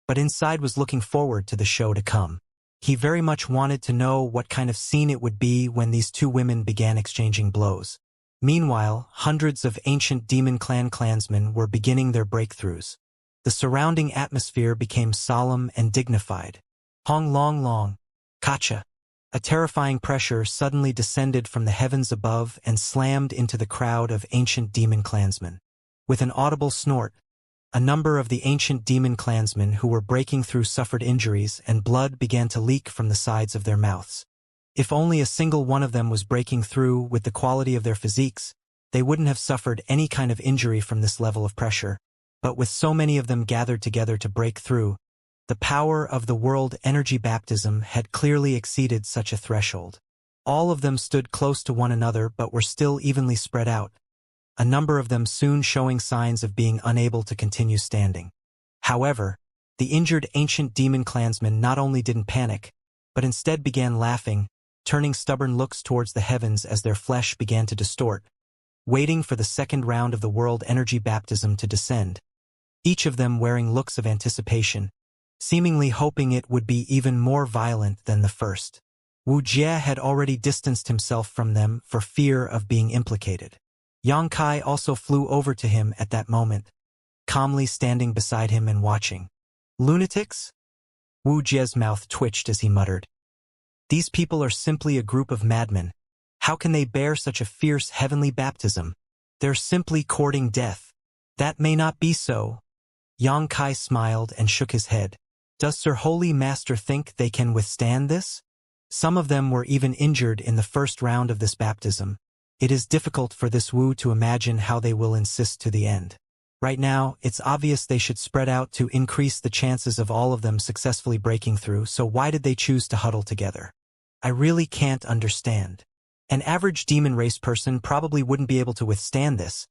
but inside was looking forward to the show to come. He very much wanted to know what kind of scene it would be when these two women began exchanging blows. Meanwhile, hundreds of ancient demon clan clansmen were beginning their breakthroughs. The surrounding atmosphere became solemn and dignified. Hong long long, Kacha. A terrifying pressure suddenly descended from the heavens above and slammed into the crowd of ancient demon clansmen. With an audible snort, a number of the ancient demon clansmen who were breaking through suffered injuries, and blood began to leak from the sides of their mouths. If only a single one of them was breaking through with the quality of their physiques, they wouldn't have suffered any kind of injury from this level of pressure. But with so many of them gathered together to break through, the power of the world energy baptism had clearly exceeded such a threshold. All of them stood close to one another but were still evenly spread out, a number of them soon showing signs of being unable to continue standing. However, the injured ancient demon clansmen not only didn't panic, but instead began laughing, turning stubborn looks towards the heavens as their flesh began to distort, waiting for the second round of the world energy baptism to descend, each of them wearing looks of anticipation, seemingly hoping it would be even more violent than the first. Wuxia had already distanced himself from them for fear of being implicated. Xianxia also flew over to him at that moment, calmly standing beside him and watching. Lunatics? Wuxia's mouth twitched as he muttered. These people are simply a group of madmen. How can they bear such a fierce heavenly baptism? They're simply courting death. That may not be so. Xianxia smiled and shook his head. Does Sir Holy Master think they can withstand this? Some of them were even injured in the first round of this baptism. It is difficult for this Wu to imagine how they will insist to the end. Right now, it's obvious they should spread out to increase the chances of all of them successfully breaking through, so why did they choose to huddle together? I really can't understand. An average demon race person probably wouldn't be able to withstand this,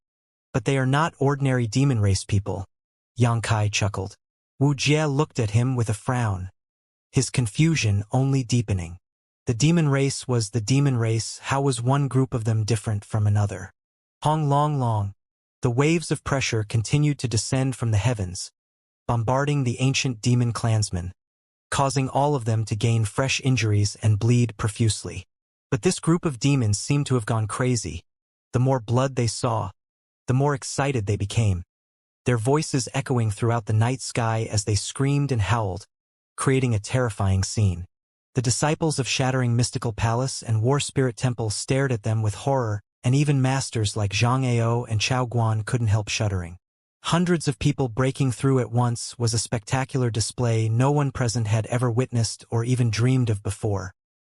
but they are not ordinary demon race people. Xianxia chuckled. Wuxia looked at him with a frown, his confusion only deepening. The demon race was the demon race. How was one group of them different from another? Hong long long. The waves of pressure continued to descend from the heavens, bombarding the ancient demon clansmen, causing all of them to gain fresh injuries and bleed profusely. But this group of demons seemed to have gone crazy. The more blood they saw, the more excited they became, their voices echoing throughout the night sky as they screamed and howled, creating a terrifying scene. The disciples of Shattering Mystical Palace and War Spirit Temple stared at them with horror, and even masters like Zhang Ao and Chao Guan couldn't help shuddering. Hundreds of people breaking through at once was a spectacular display no one present had ever witnessed or even dreamed of before.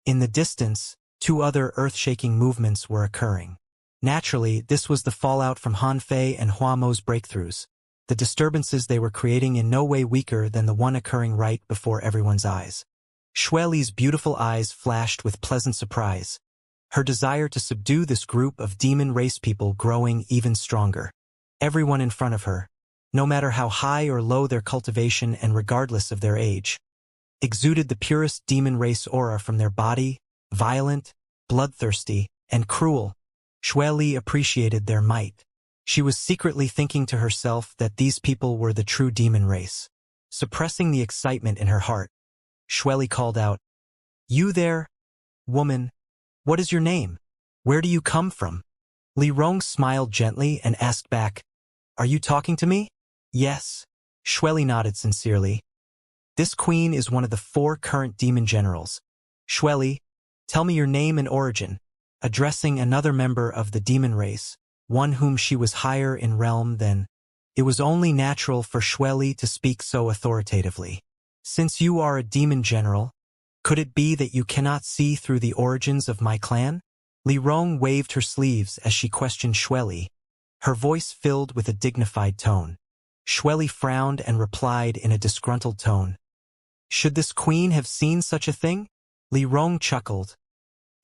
In the distance, two other earth-shaking movements were occurring. Naturally, this was the fallout from Han Fei and Hua Mo's breakthroughs, the disturbances they were creating in no way weaker than the one occurring right before everyone's eyes. Xueli's beautiful eyes flashed with pleasant surprise, her desire to subdue this group of demon race people growing even stronger. Everyone in front of her, no matter how high or low their cultivation and regardless of their age, exuded the purest demon race aura from their body, violent, bloodthirsty, and cruel. Xueli appreciated their might. She was secretly thinking to herself that these people were the true demon race. Suppressing the excitement in her heart, Xueli called out, "You there, woman, what is your name? Where do you come from?" Li Rong smiled gently and asked back, "Are you talking to me?" "Yes." Xueli nodded sincerely. "This queen is one of the 4 current demon generals. Xueli, tell me your name and origin." Addressing another member of the demon race, one whom she was higher in realm than, it was only natural for Xueli to speak so authoritatively. "Since you are a demon general, could it be that you cannot see through the origins of my clan?" Li Rong waved her sleeves as she questioned Xueli, her voice filled with a dignified tone. Xueli frowned and replied in a disgruntled tone, "Should this queen have seen such a thing?" Li Rong chuckled.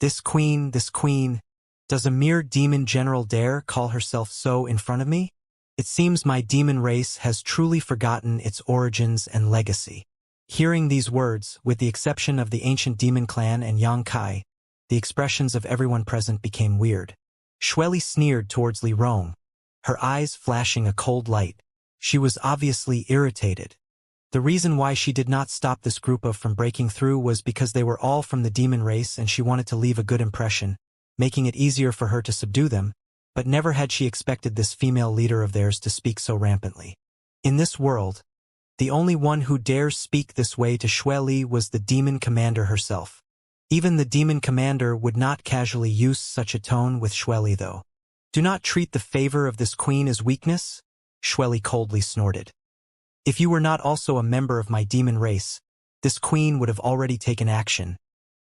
This queen, does a mere demon general dare call herself so in front of me? It seems my demon race has truly forgotten its origins and legacy." Hearing these words, with the exception of the ancient demon clan and Xianxia, the expressions of everyone present became weird. Xueli sneered towards Li Rong, her eyes flashing a cold light. She was obviously irritated. The reason why she did not stop this group from breaking through was because they were all from the demon race and she wanted to leave a good impression, making it easier for her to subdue them, but never had she expected this female leader of theirs to speak so rampantly. In this world, the only one who dares speak this way to Xueli was the demon commander herself. Even the demon commander would not casually use such a tone with Xueli though. "Do not treat the favor of this queen as weakness," Xueli coldly snorted. "If you were not also a member of my demon race, this queen would have already taken action.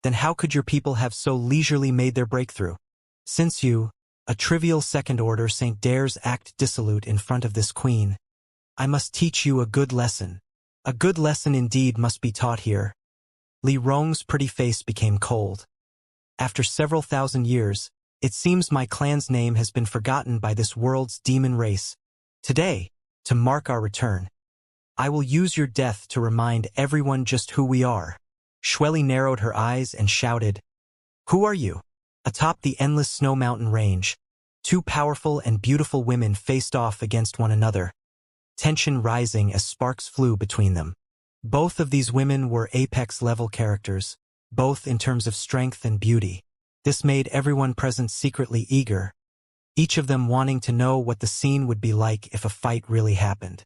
Then how could your people have so leisurely made their breakthrough? Since you, a trivial second-order saint, dares act dissolute in front of this queen, I must teach you a good lesson. A good lesson indeed must be taught here." Li Rong's pretty face became cold. "After several thousand years, it seems my clan's name has been forgotten by this world's demon race. Today, to mark our return, I will use your death to remind everyone just who we are." Xueli narrowed her eyes and shouted, "Who are you?" Atop the endless snow mountain range, 2 powerful and beautiful women faced off against one another, tension rising as sparks flew between them. Both of these women were apex-level characters, both in terms of strength and beauty. This made everyone present secretly eager. each of them wanting to know what the scene would be like if a fight really happened.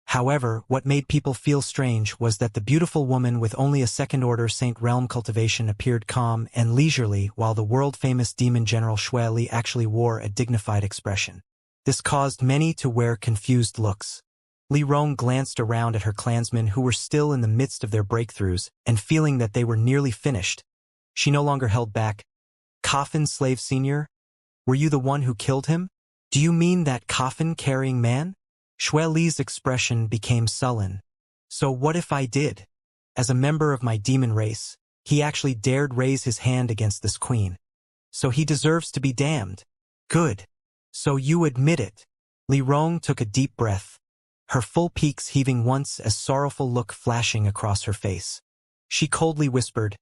However, what made people feel strange was that the beautiful woman with only a second-order Saint Realm cultivation appeared calm and leisurely, while the world-famous demon general Xue Li actually wore a dignified expression. This caused many to wear confused looks. Li Rong glanced around at her clansmen who were still in the midst of their breakthroughs, and feeling that they were nearly finished, she no longer held back. "Coffin Slave Senior? Were you the one who killed him? Do you mean that coffin-carrying man?" Xue Li's expression became sullen. "So what if I did? As a member of my demon race, he actually dared raise his hand against this queen. So he deserves to be damned." "Good. So you admit it." Li Rong took a deep breath, her full peaks heaving once, a sorrowful look flashing across her face. She coldly whispered,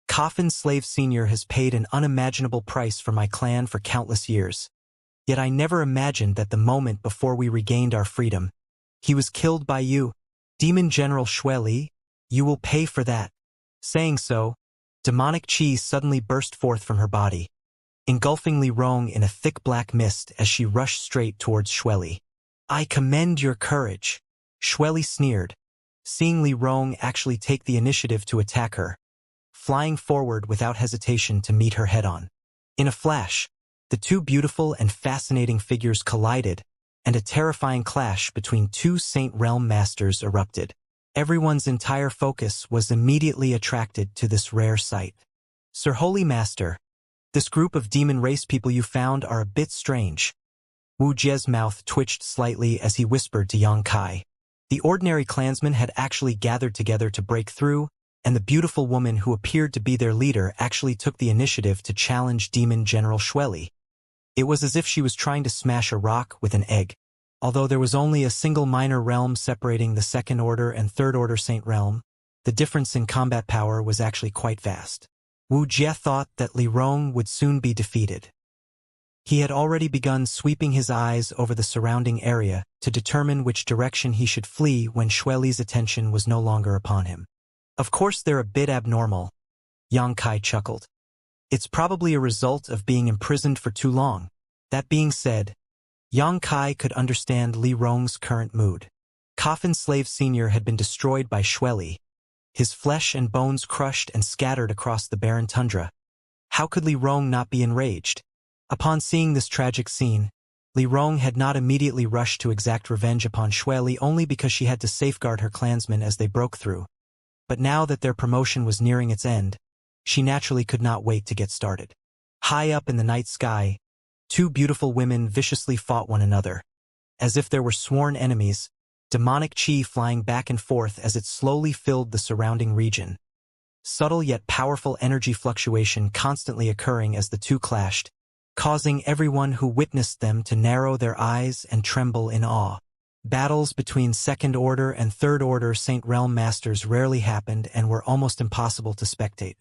"Coffin Slave Senior has paid an unimaginable price for my clan for countless years. Yet I never imagined that the moment before we regained our freedom, he was killed by you. Demon General Xue Li, you will pay for that." Saying so, demonic chi suddenly burst forth from her body, engulfing Li Rong in a thick black mist as she rushed straight towards Xue Li. "I commend your courage," Xue Li sneered, seeing Li Rong actually take the initiative to attack her, flying forward without hesitation to meet her head-on. In a flash, the two beautiful and fascinating figures collided, and a terrifying clash between two Saint Realm masters erupted. Everyone's entire focus was immediately attracted to this rare sight. "Sir Holy Master, this group of demon race people you found are a bit strange." Wu Jie's mouth twitched slightly as he whispered to Yang Kai. The ordinary clansmen had actually gathered together to break through, and the beautiful woman who appeared to be their leader actually took the initiative to challenge Demon General Xue Li. It was as if she was trying to smash a rock with an egg. Although there was only a single minor realm separating the second order and third order Saint Realm, the difference in combat power was actually quite vast. Wu Jie thought that Li Rong would soon be defeated. He had already begun sweeping his eyes over the surrounding area to determine which direction he should flee when Xue Li's attention was no longer upon him. "Of course they're a bit abnormal," Yang Kai chuckled. "It's probably a result of being imprisoned for too long." That being said, Yang Kai could understand Li Rong's current mood. Coffin Slave Senior had been destroyed by Xue Li, his flesh and bones crushed and scattered across the barren tundra. How could Li Rong not be enraged? Upon seeing this tragic scene, Li Rong had not immediately rushed to exact revenge upon Xue Li only because she had to safeguard her clansmen as they broke through. But now that their promotion was nearing its end, she naturally could not wait to get started. High up in the night sky, two beautiful women viciously fought one another. As if there were sworn enemies, demonic chi flying back and forth as it slowly filled the surrounding region. Subtle yet powerful energy fluctuation constantly occurring as the two clashed, causing everyone who witnessed them to narrow their eyes and tremble in awe. Battles between Second Order and Third Order Saint Realm Masters rarely happened and were almost impossible to spectate.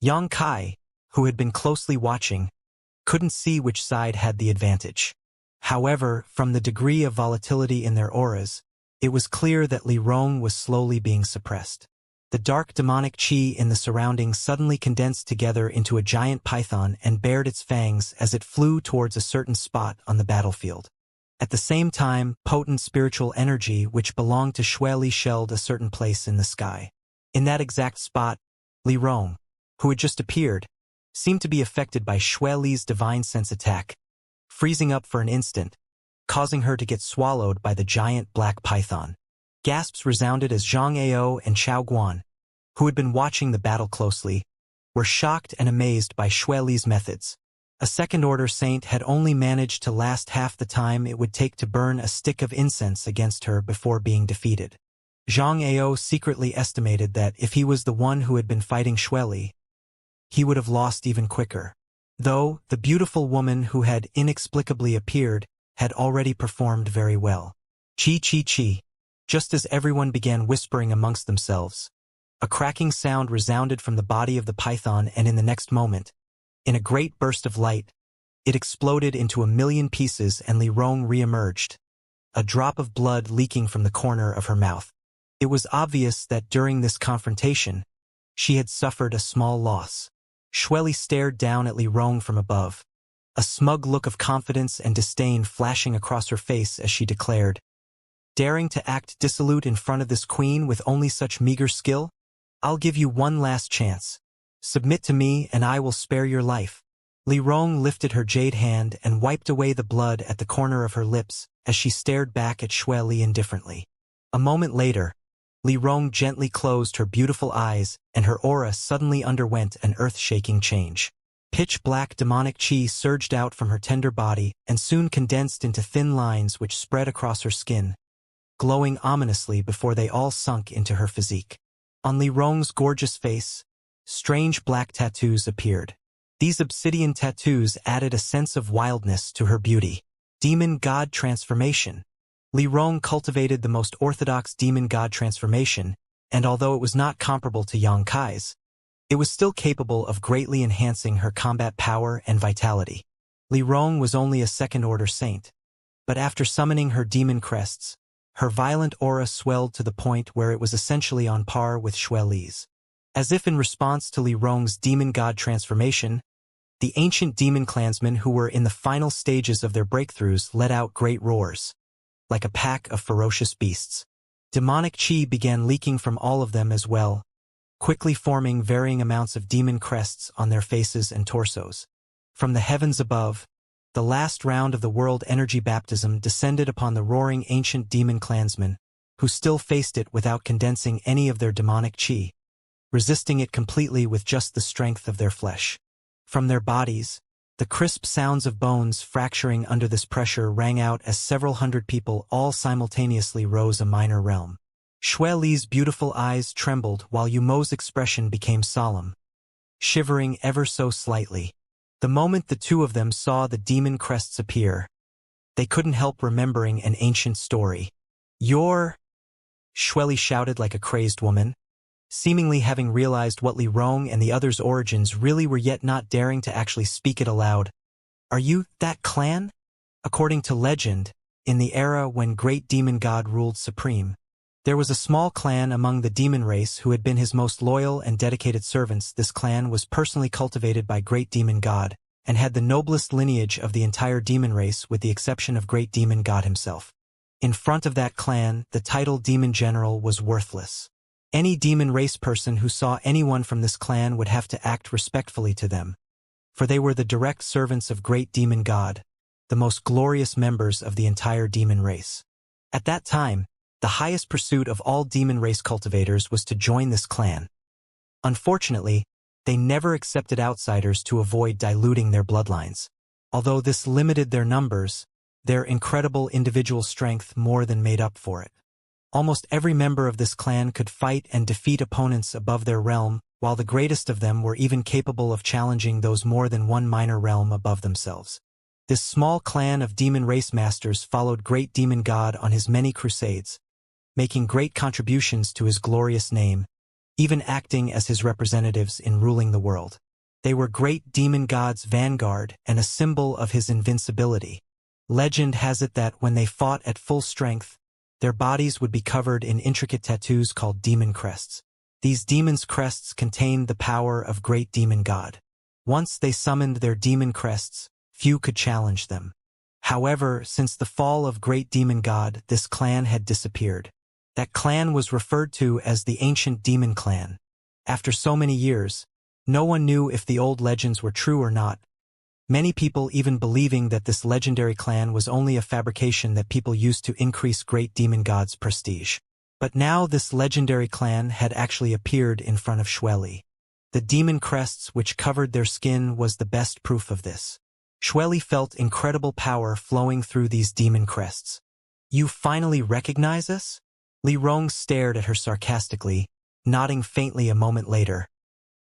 Yang Kai, who had been closely watching, couldn't see which side had the advantage. However, from the degree of volatility in their auras, it was clear that Li Rong was slowly being suppressed. The dark demonic chi in the surroundings suddenly condensed together into a giant python and bared its fangs as it flew towards a certain spot on the battlefield. At the same time, potent spiritual energy which belonged to Xue Li shelled a certain place in the sky. In that exact spot, Li Rong, who had just appeared, seemed to be affected by Xue Li's divine sense attack, freezing up for an instant, causing her to get swallowed by the giant black python. Gasps resounded as Zhang Ao and Chao Guan, who had been watching the battle closely, were shocked and amazed by Xue Li's methods. A second-order saint had only managed to last half the time it would take to burn a stick of incense against her before being defeated. Zhang Ao secretly estimated that if he was the one who had been fighting Xue Li, he would have lost even quicker. Though, the beautiful woman who had inexplicably appeared had already performed very well. Chi chi chi. Just as everyone began whispering amongst themselves, a cracking sound resounded from the body of the python, and in the next moment, in a great burst of light, it exploded into a million pieces and Li Rong re-emerged, a drop of blood leaking from the corner of her mouth. It was obvious that during this confrontation, she had suffered a small loss. Xue Li stared down at Li Rong from above, a smug look of confidence and disdain flashing across her face as she declared, "Daring to act dissolute in front of this queen with only such meager skill? I'll give you one last chance. Submit to me and I will spare your life." Li Rong lifted her jade hand and wiped away the blood at the corner of her lips as she stared back at Xue Li indifferently. A moment later, Li Rong gently closed her beautiful eyes and her aura suddenly underwent an earth-shaking change. Pitch-black demonic chi surged out from her tender body and soon condensed into thin lines which spread across her skin, glowing ominously before they all sunk into her physique. On Li Rong's gorgeous face, strange black tattoos appeared. These obsidian tattoos added a sense of wildness to her beauty. Demon God Transformation. Li Rong cultivated the most orthodox demon god transformation, and although it was not comparable to Yang Kai's, it was still capable of greatly enhancing her combat power and vitality. Li Rong was only a second-order saint, but after summoning her demon crests, her violent aura swelled to the point where it was essentially on par with Xue Li's. As if in response to Li Rong's demon god transformation, the ancient demon clansmen who were in the final stages of their breakthroughs let out great roars, like a pack of ferocious beasts. Demonic chi began leaking from all of them as well, quickly forming varying amounts of demon crests on their faces and torsos. From the heavens above, the last round of the world energy baptism descended upon the roaring ancient demon clansmen, who still faced it without condensing any of their demonic chi, resisting it completely with just the strength of their flesh. From their bodies, the crisp sounds of bones fracturing under this pressure rang out as several hundred people all simultaneously rose a minor realm. Xue Li's beautiful eyes trembled while Yumo's expression became solemn, shivering ever so slightly. The moment the two of them saw the demon crests appear, they couldn't help remembering an ancient story. "You're—" Xue Li shouted like a crazed woman, seemingly having realized what Li Rong and the others' origins really were yet not daring to actually speak it aloud. "Are you that clan?" According to legend, in the era when Great Demon God ruled supreme, there was a small clan among the demon race who had been his most loyal and dedicated servants. This clan was personally cultivated by Great Demon God, and had the noblest lineage of the entire demon race with the exception of Great Demon God himself. In front of that clan, the title Demon General was worthless. Any demon race person who saw anyone from this clan would have to act respectfully to them, for they were the direct servants of Great Demon God, the most glorious members of the entire demon race. At that time, the highest pursuit of all demon race cultivators was to join this clan. Unfortunately, they never accepted outsiders to avoid diluting their bloodlines. Although this limited their numbers, their incredible individual strength more than made up for it. Almost every member of this clan could fight and defeat opponents above their realm, while the greatest of them were even capable of challenging those more than one minor realm above themselves. This small clan of demon race masters followed Great Demon God on his many crusades, making great contributions to his glorious name, even acting as his representatives in ruling the world. They were Great Demon God's vanguard and a symbol of his invincibility. Legend has it that when they fought at full strength, their bodies would be covered in intricate tattoos called demon crests. These demons' crests contained the power of Great Demon God. Once they summoned their demon crests, few could challenge them. However, since the fall of Great Demon God, this clan had disappeared. That clan was referred to as the Ancient Demon Clan. After so many years, no one knew if the old legends were true or not, many people even believing that this legendary clan was only a fabrication that people used to increase Great Demon God's prestige. But now this legendary clan had actually appeared in front of Xue Li. The demon crests which covered their skin was the best proof of this. Xue Li felt incredible power flowing through these demon crests. "You finally recognize us?" Li Rong stared at her sarcastically, nodding faintly a moment later.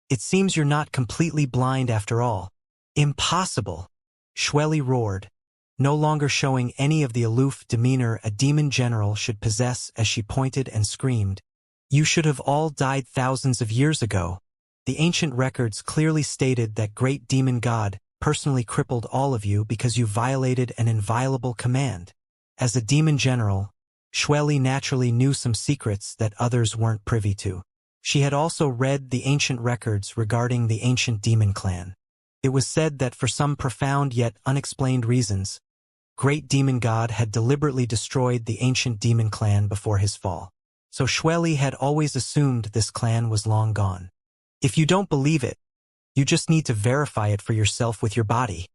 "It seems you're not completely blind after all." "Impossible!" Xue Li roared, no longer showing any of the aloof demeanor a demon general should possess as she pointed and screamed. "You should have all died thousands of years ago. The ancient records clearly stated that Great Demon God personally crippled all of you because you violated an inviolable command. As a demon general, Xue Li naturally knew some secrets that others weren't privy to. She had also read the ancient records regarding the ancient demon clan. It was said that for some profound yet unexplained reasons, Great Demon God had deliberately destroyed the ancient demon clan before his fall. So Xueli had always assumed this clan was long gone. If you don't believe it, you just need to verify it for yourself with your body.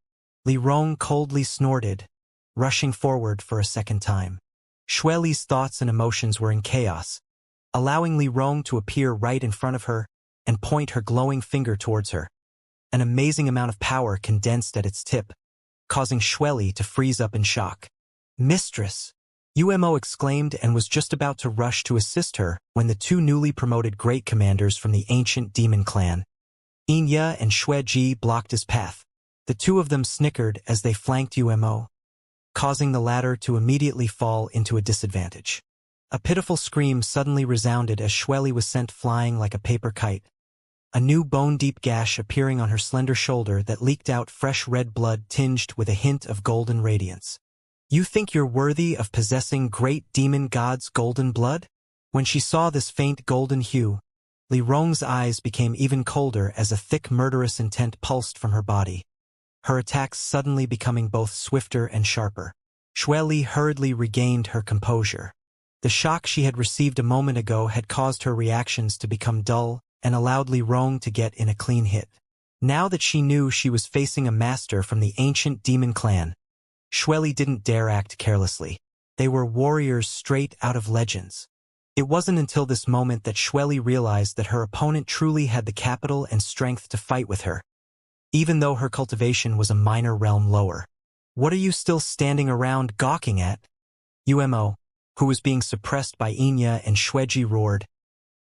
Li Rong coldly snorted, rushing forward for a second time. Xueli's thoughts and emotions were in chaos, allowing Li Rong to appear right in front of her and point her glowing finger towards her. An amazing amount of power condensed at its tip, causing Xueli to freeze up in shock. Mistress! Umo exclaimed and was just about to rush to assist her when the two newly promoted great commanders from the ancient demon clan, Inya and Xueji, blocked his path. The two of them snickered as they flanked Umo, causing the latter to immediately fall into a disadvantage. A pitiful scream suddenly resounded as Xueli was sent flying like a paper kite, a new bone-deep gash appearing on her slender shoulder that leaked out fresh red blood tinged with a hint of golden radiance. You think you're worthy of possessing Great Demon God's golden blood? When she saw this faint golden hue, Li Rong's eyes became even colder as a thick murderous intent pulsed from her body, her attacks suddenly becoming both swifter and sharper. Xueli hurriedly regained her composure. The shock she had received a moment ago had caused her reactions to become dull and allowed Li Rong to get in a clean hit. Now that she knew she was facing a master from the ancient demon clan, Xueli didn't dare act carelessly. They were warriors straight out of legends. It wasn't until this moment that Xueli realized that her opponent truly had the capital and strength to fight with her, even though her cultivation was a minor realm lower. What are you still standing around gawking at? Umo, who was being suppressed by Inya and Xueji, roared.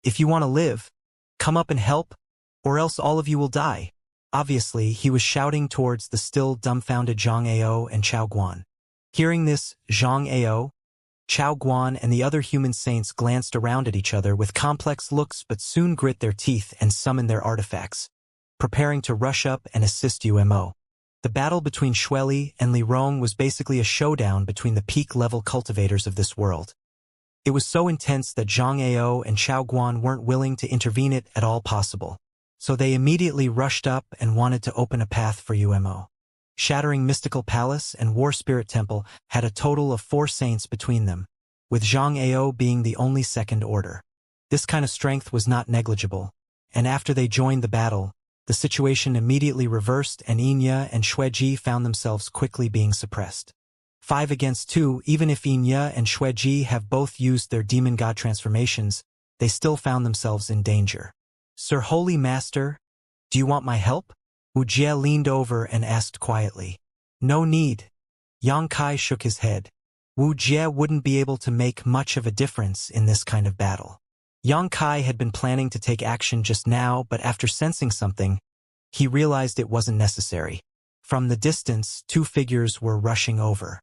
If you want to live, come up and help, or else all of you will die. Obviously, he was shouting towards the still dumbfounded Zhang Ao and Chao Guan. Hearing this, Zhang Ao, Chao Guan, and the other human saints glanced around at each other with complex looks but soon grit their teeth and summon their artifacts, preparing to rush up and assist Umo. The battle between Xueli and Li Rong was basically a showdown between the peak-level cultivators of this world. It was so intense that Zhang Ao and Chao Guan weren't willing to intervene it at all possible, so they immediately rushed up and wanted to open a path for Umo. Shattering Mystical Palace and War Spirit Temple had a total of 4 saints between them, with Zhang Ao being the only second order. This kind of strength was not negligible, and after they joined the battle, the situation immediately reversed and Inya and Xueji found themselves quickly being suppressed. 5 against 2, even if Inya and Xueji have both used their demon god transformations, they still found themselves in danger. Sir Holy Master, do you want my help? Wuxia leaned over and asked quietly. No need. Yang Kai shook his head. Wuxia wouldn't be able to make much of a difference in this kind of battle. Yang Kai had been planning to take action just now, but after sensing something, he realized it wasn't necessary. From the distance, 2 figures were rushing over.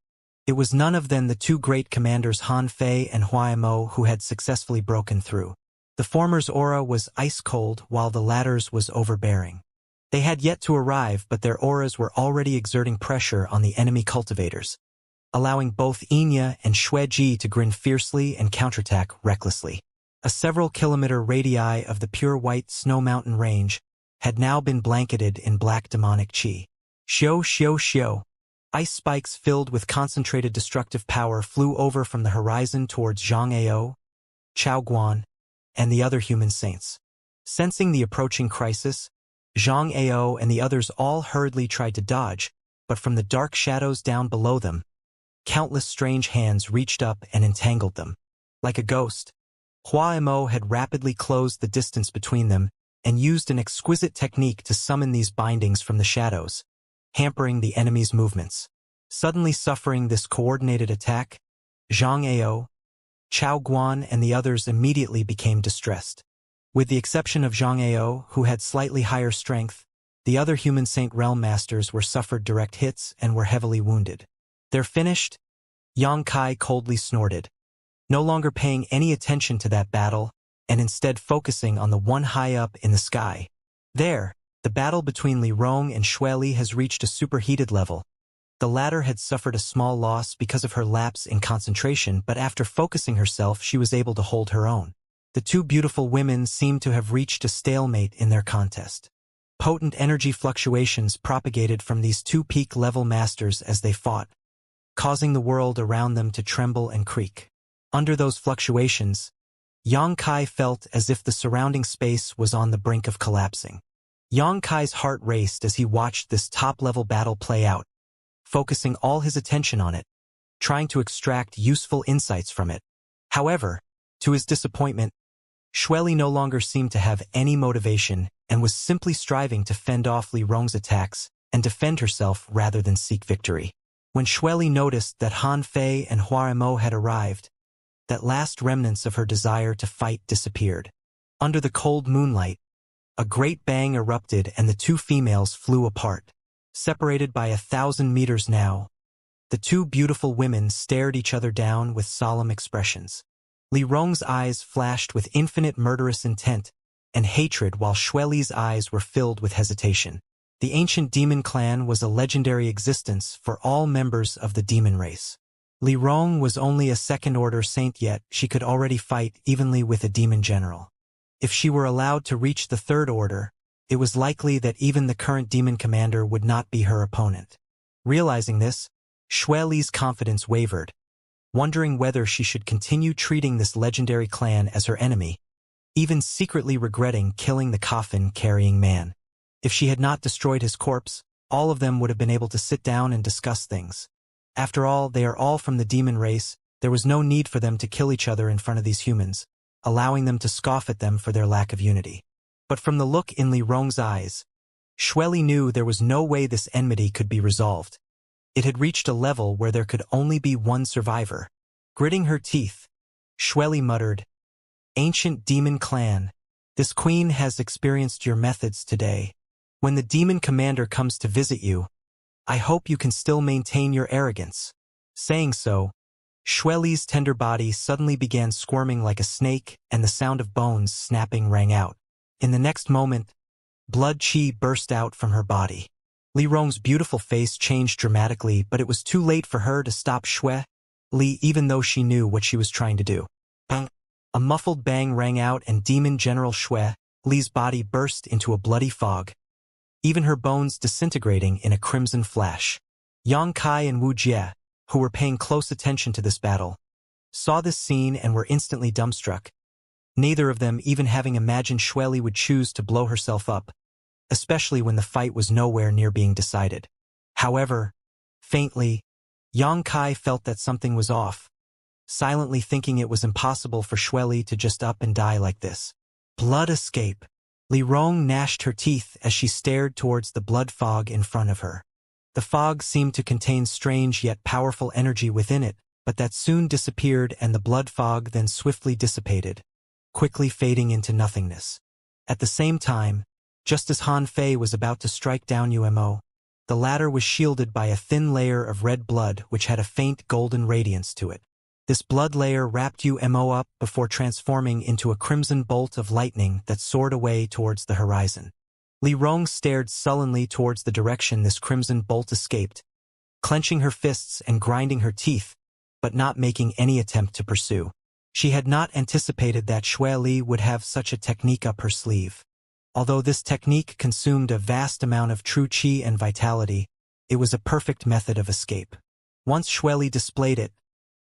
It was none other than the 2 great commanders Han Fei and Huaimo who had successfully broken through. The former's aura was ice-cold while the latter's was overbearing. They had yet to arrive, but their auras were already exerting pressure on the enemy cultivators, allowing both Inya and Xueji to grin fiercely and counterattack recklessly. A several-kilometer radii of the pure white snow mountain range had now been blanketed in black demonic chi. Xiao xiao xiao. Ice spikes filled with concentrated destructive power flew over from the horizon towards Zhang Ao, Chao Guan, and the other human saints. Sensing the approaching crisis, Zhang Ao and the others all hurriedly tried to dodge, but from the dark shadows down below them, countless strange hands reached up and entangled them. Like a ghost, Huaimo had rapidly closed the distance between them and used an exquisite technique to summon these bindings from the shadows, hampering the enemy's movements. Suddenly suffering this coordinated attack, Zhang Ao, Chao Guan, and the others immediately became distressed. With the exception of Zhang Ao, who had slightly higher strength, the other human Saint Realm Masters were suffered direct hits and were heavily wounded. They're finished? Yang Kai coldly snorted, no longer paying any attention to that battle, and instead focusing on the one high up in the sky. There, the battle between Li Rong and Xueli has reached a superheated level. The latter had suffered a small loss because of her lapse in concentration, but after focusing herself, she was able to hold her own. The 2 beautiful women seemed to have reached a stalemate in their contest. Potent energy fluctuations propagated from these two peak-level masters as they fought, causing the world around them to tremble and creak. Under those fluctuations, Yang Kai felt as if the surrounding space was on the brink of collapsing. Yang Kai's heart raced as he watched this top-level battle play out, focusing all his attention on it, trying to extract useful insights from it. However, to his disappointment, Xueli no longer seemed to have any motivation and was simply striving to fend off Li Rong's attacks and defend herself rather than seek victory. When Xueli noticed that Han Fei and Hua Mo had arrived, that last remnants of her desire to fight disappeared. Under the cold moonlight, a great bang erupted and the two females flew apart. Separated by 1,000 meters now, the two beautiful women stared each other down with solemn expressions. Li Rong's eyes flashed with infinite murderous intent and hatred while Xueli's eyes were filled with hesitation. The ancient demon clan was a legendary existence for all members of the demon race. Li Rong was only a second-order saint, yet she could already fight evenly with a demon general. If she were allowed to reach the third order, it was likely that even the current demon commander would not be her opponent. Realizing this, Xueli's confidence wavered, wondering whether she should continue treating this legendary clan as her enemy, even secretly regretting killing the coffin-carrying man. If she had not destroyed his corpse, all of them would have been able to sit down and discuss things. After all, they are all from the demon race. There was no need for them to kill each other in front of these humans, allowing them to scoff at them for their lack of unity. But from the look in Li Rong's eyes, Xueli knew there was no way this enmity could be resolved. It had reached a level where there could only be one survivor. Gritting her teeth, Xueli muttered, "Ancient demon clan, this queen has experienced your methods today. When the demon commander comes to visit you, I hope you can still maintain your arrogance." Saying so, Xueli's tender body suddenly began squirming like a snake, and the sound of bones snapping rang out. In the next moment, blood chi burst out from her body. Li Rong's beautiful face changed dramatically, but it was too late for her to stop Xueli, even though she knew what she was trying to do. Bang! A muffled bang rang out, and Demon General Xueli's body burst into a bloody fog, even her bones disintegrating in a crimson flash. Yang Kai and Wuxia, who were paying close attention to this battle, saw this scene and were instantly dumbstruck, neither of them even having imagined Xueli would choose to blow herself up, especially when the fight was nowhere near being decided. However, faintly, Yang Kai felt that something was off, silently thinking it was impossible for Xueli to just up and die like this. Blood escape. Li Rong gnashed her teeth as she stared towards the blood fog in front of her. The fog seemed to contain strange yet powerful energy within it, but that soon disappeared, and the blood fog then swiftly dissipated, quickly fading into nothingness. At the same time, just as Han Fei was about to strike down Umo, the latter was shielded by a thin layer of red blood which had a faint golden radiance to it. This blood layer wrapped Umo up before transforming into a crimson bolt of lightning that soared away towards the horizon. Li Rong stared sullenly towards the direction this crimson bolt escaped, clenching her fists and grinding her teeth, but not making any attempt to pursue. She had not anticipated that Xueli would have such a technique up her sleeve. Although this technique consumed a vast amount of true chi and vitality, it was a perfect method of escape. Once Xueli displayed it,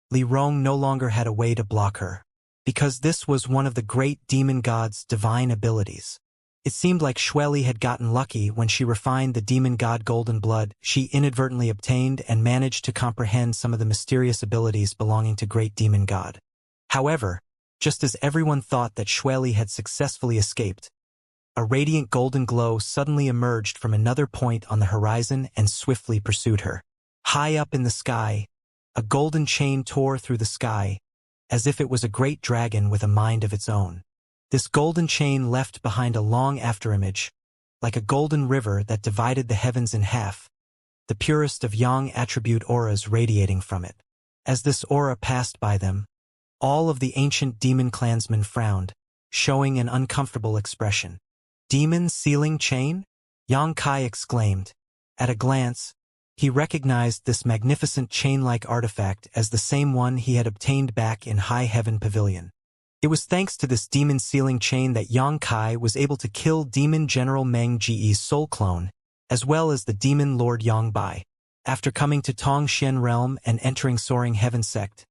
Li Rong no longer had a way to block her, because this was one of the great demon god's divine abilities. It seemed like Xueli had gotten lucky when she refined the demon god golden blood she inadvertently obtained and managed to comprehend some of the mysterious abilities belonging to great demon god. However, just as everyone thought that Xueli had successfully escaped, a radiant golden glow suddenly emerged from another point on the horizon and swiftly pursued her. High up in the sky, a golden chain tore through the sky, as if it was a great dragon with a mind of its own. This golden chain left behind a long afterimage, like a golden river that divided the heavens in half, the purest of yang attribute auras radiating from it. As this aura passed by them, all of the ancient demon clansmen frowned, showing an uncomfortable expression. "Demon sealing chain?" Yang Kai exclaimed. At a glance, he recognized this magnificent chain-like artifact as the same one he had obtained back in High Heaven Pavilion. It was thanks to this demon sealing chain that Yang Kai was able to kill Demon General Meng Ji's soul clone, as well as the Demon Lord Yang Bai. After coming to Tong Xian Realm and entering Soaring Heaven Sect,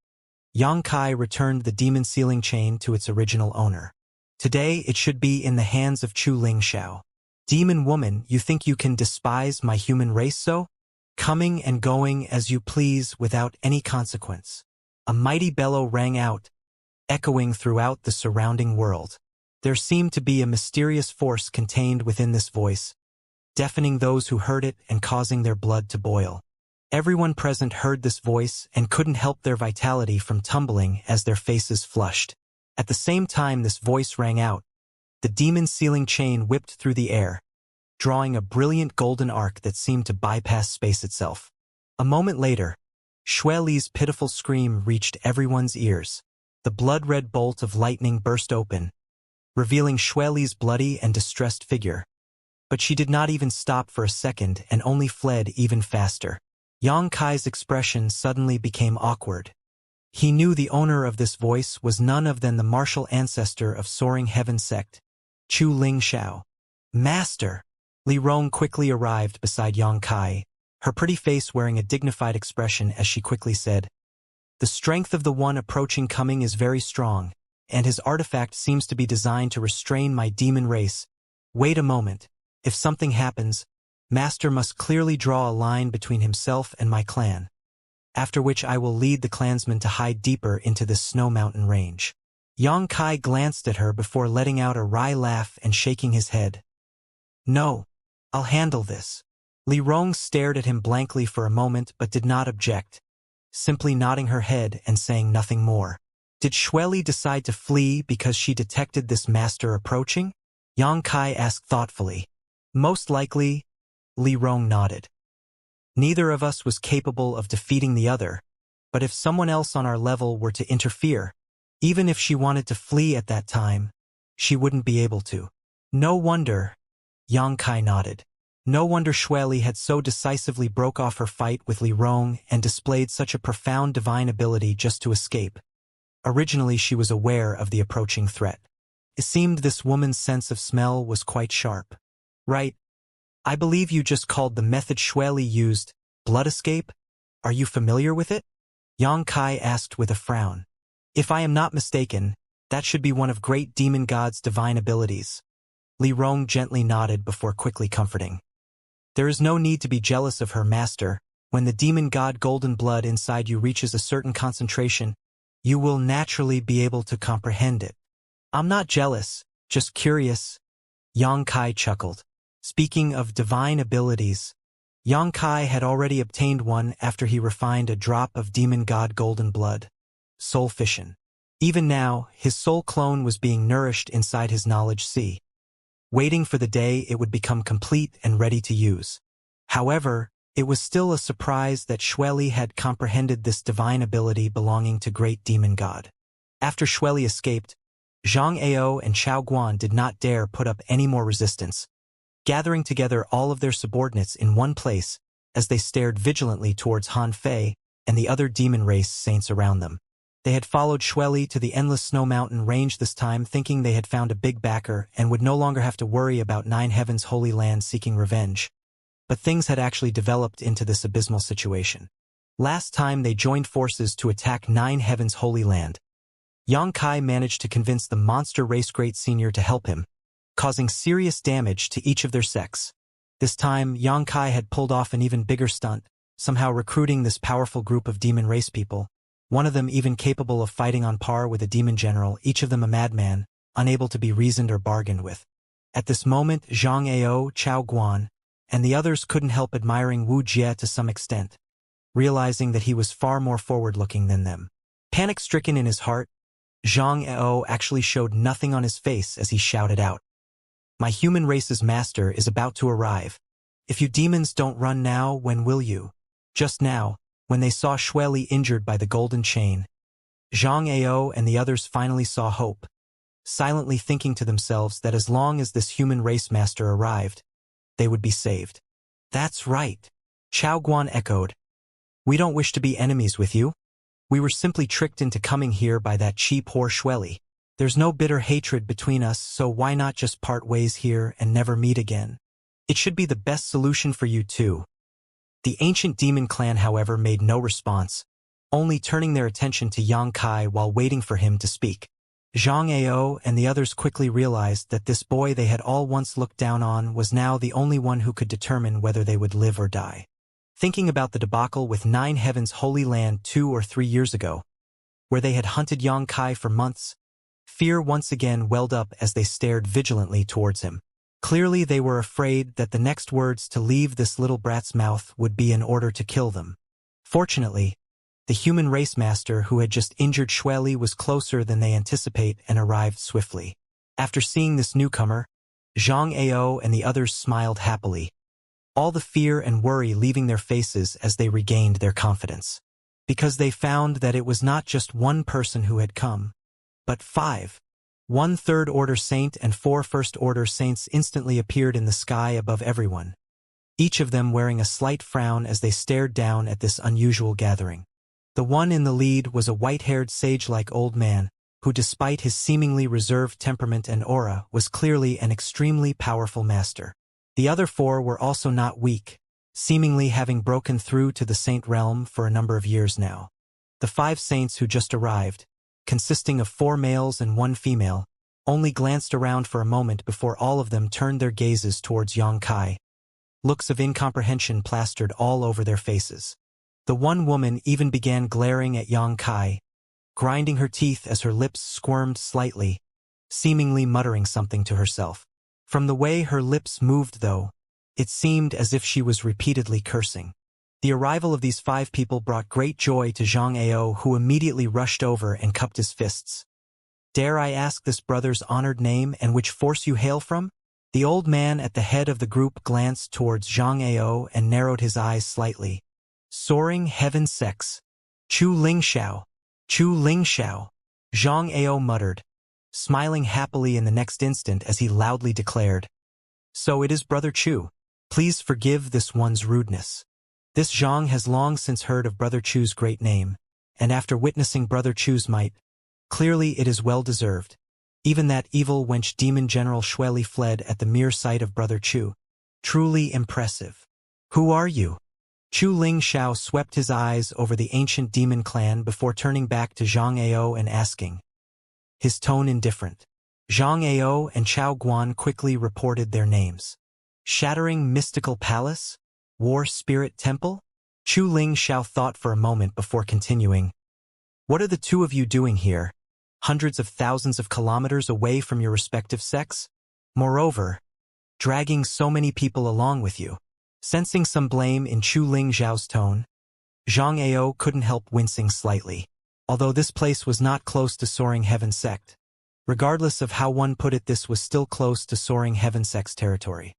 Yang Kai returned the demon sealing chain to its original owner. Today it should be in the hands of Chu Ling Xiao. Demon woman, you think you can despise my human race so? Coming and going as you please without any consequence. A mighty bellow rang out, echoing throughout the surrounding world. There seemed to be a mysterious force contained within this voice, deafening those who heard it and causing their blood to boil. Everyone present heard this voice and couldn't help their vitality from tumbling as their faces flushed. At the same time this voice rang out, the demon sealing chain whipped through the air, drawing a brilliant golden arc that seemed to bypass space itself. A moment later, Xue Li's pitiful scream reached everyone's ears. The blood-red bolt of lightning burst open, revealing Xue Li's bloody and distressed figure. But she did not even stop for a second and only fled even faster. Yang Kai's expression suddenly became awkward. He knew the owner of this voice was none other than the martial ancestor of Soaring Heaven Sect, Chu Ling Xiao. Master! Li Rong quickly arrived beside Yang Kai, her pretty face wearing a dignified expression as she quickly said, "The strength of the one approaching coming is very strong, and his artifact seems to be designed to restrain my demon race. Wait a moment. If something happens, Master must clearly draw a line between himself and my clan, after which I will lead the clansmen to hide deeper into this snow mountain range." Yang Kai glanced at her before letting out a wry laugh and shaking his head. "No, I'll handle this." Li Rong stared at him blankly for a moment but did not object, simply nodding her head and saying nothing more. Did Xue Li decide to flee because she detected this master approaching? Yang Kai asked thoughtfully. Most likely, Li Rong nodded. Neither of us was capable of defeating the other, but if someone else on our level were to interfere, even if she wanted to flee at that time, she wouldn't be able to. No wonder, Yang Kai nodded. No wonder Xue Li had so decisively broke off her fight with Li Rong and displayed such a profound divine ability just to escape. Originally she was aware of the approaching threat. It seemed this woman's sense of smell was quite sharp. Right. I believe you just called the method Xue Li used blood escape. Are you familiar with it? Yang Kai asked with a frown. If I am not mistaken, that should be one of great demon god's divine abilities. Li Rong gently nodded before quickly comforting. There is no need to be jealous of her, master. When the demon god golden blood inside you reaches a certain concentration, you will naturally be able to comprehend it. I'm not jealous, just curious. Yang Kai chuckled. Speaking of divine abilities, Yang Kai had already obtained one after he refined a drop of demon god golden blood. Soul fission. Even now, his soul clone was being nourished inside his knowledge sea, waiting for the day it would become complete and ready to use. However, it was still a surprise that Xue Li had comprehended this divine ability belonging to great demon god. After Xue Li escaped, Zhang Ao and Chao Guan did not dare put up any more resistance, gathering together all of their subordinates in one place as they stared vigilantly towards Han Fei and the other demon race saints around them. They had followed Xue Li to the endless snow mountain range this time, thinking they had found a big backer and would no longer have to worry about Nine Heavens' holy land seeking revenge. But things had actually developed into this abysmal situation. Last time they joined forces to attack Nine Heavens' holy land, Yang Kai managed to convince the monster race great senior to help him, causing serious damage to each of their sects. This time, Yang Kai had pulled off an even bigger stunt, somehow recruiting this powerful group of demon race people, one of them even capable of fighting on par with a demon general, each of them a madman, unable to be reasoned or bargained with. At this moment, Zhang Ao, Chao Guan, and the others couldn't help admiring Wuxia to some extent, realizing that he was far more forward-looking than them. Panic-stricken in his heart, Zhang Ao actually showed nothing on his face as he shouted out, "My human race's master is about to arrive. If you demons don't run now, when will you?" Just now, when they saw Xue Li injured by the golden chain, Zhang Ao and the others finally saw hope, silently thinking to themselves that as long as this human race master arrived, they would be saved. "That's right," Chao Guan echoed. "We don't wish to be enemies with you. We were simply tricked into coming here by that cheap whore Xue Li." There's no bitter hatred between us, so why not just part ways here and never meet again? It should be the best solution for you too. The ancient demon clan, however, made no response, only turning their attention to Yang Kai while waiting for him to speak. Zhang Ao and the others quickly realized that this boy they had all once looked down on was now the only one who could determine whether they would live or die. Thinking about the debacle with Nine Heavens Holy Land 2 or 3 years ago, where they had hunted Yang Kai for months, fear once again welled up as they stared vigilantly towards him. Clearly they were afraid that the next words to leave this little brat's mouth would be in order to kill them. Fortunately, the human race master who had just injured Xueli was closer than they anticipate and arrived swiftly. After seeing this newcomer, Zhang Ao and the others smiled happily, all the fear and worry leaving their faces as they regained their confidence. Because they found that it was not just one person who had come, but 5. 1 third-order saint and 4 first-order saints instantly appeared in the sky above everyone, each of them wearing a slight frown as they stared down at this unusual gathering. The one in the lead was a white-haired sage-like old man, who despite his seemingly reserved temperament and aura was clearly an extremely powerful master. The other 4 were also not weak, seemingly having broken through to the saint realm for a number of years now. The 5 saints who just arrived, consisting of 4 males and 1 female, only glanced around for a moment before all of them turned their gazes towards Yang Kai. Looks of incomprehension plastered all over their faces. The one woman even began glaring at Yang Kai, grinding her teeth as her lips squirmed slightly, seemingly muttering something to herself. From the way her lips moved, though, it seemed as if she was repeatedly cursing. The arrival of these 5 people brought great joy to Zhang Ao, who immediately rushed over and cupped his fists. "Dare I ask this brother's honored name and which force you hail from?" The old man at the head of the group glanced towards Zhang Ao and narrowed his eyes slightly. "Soaring Heaven Sex. Chu Ling Xiao. Chu Ling Xiao." Zhang Ao muttered, smiling happily in the next instant as he loudly declared, "So it is Brother Chu. Please forgive this one's rudeness." This Zhang has long since heard of Brother Chu's great name, and after witnessing Brother Chu's might, clearly it is well deserved. Even that evil wench demon General Xueli fled at the mere sight of Brother Chu. Truly impressive. "Who are you?" Chu Ling Xiao swept his eyes over the ancient demon clan before turning back to Zhang Ao and asking, his tone indifferent. Zhang Ao and Chao Guan quickly reported their names. Shattering Mystical Palace? War Spirit Temple? Chu Ling Xiao thought for a moment before continuing. "What are the 2 of you doing here? Hundreds of thousands of kilometers away from your respective sects? Moreover, dragging so many people along with you." Sensing some blame in Chu Ling Xiao's tone, Zhang Ao couldn't help wincing slightly. Although this place was not close to Soaring Heaven Sect, regardless of how one put it, this was still close to Soaring Heaven Sect's territory.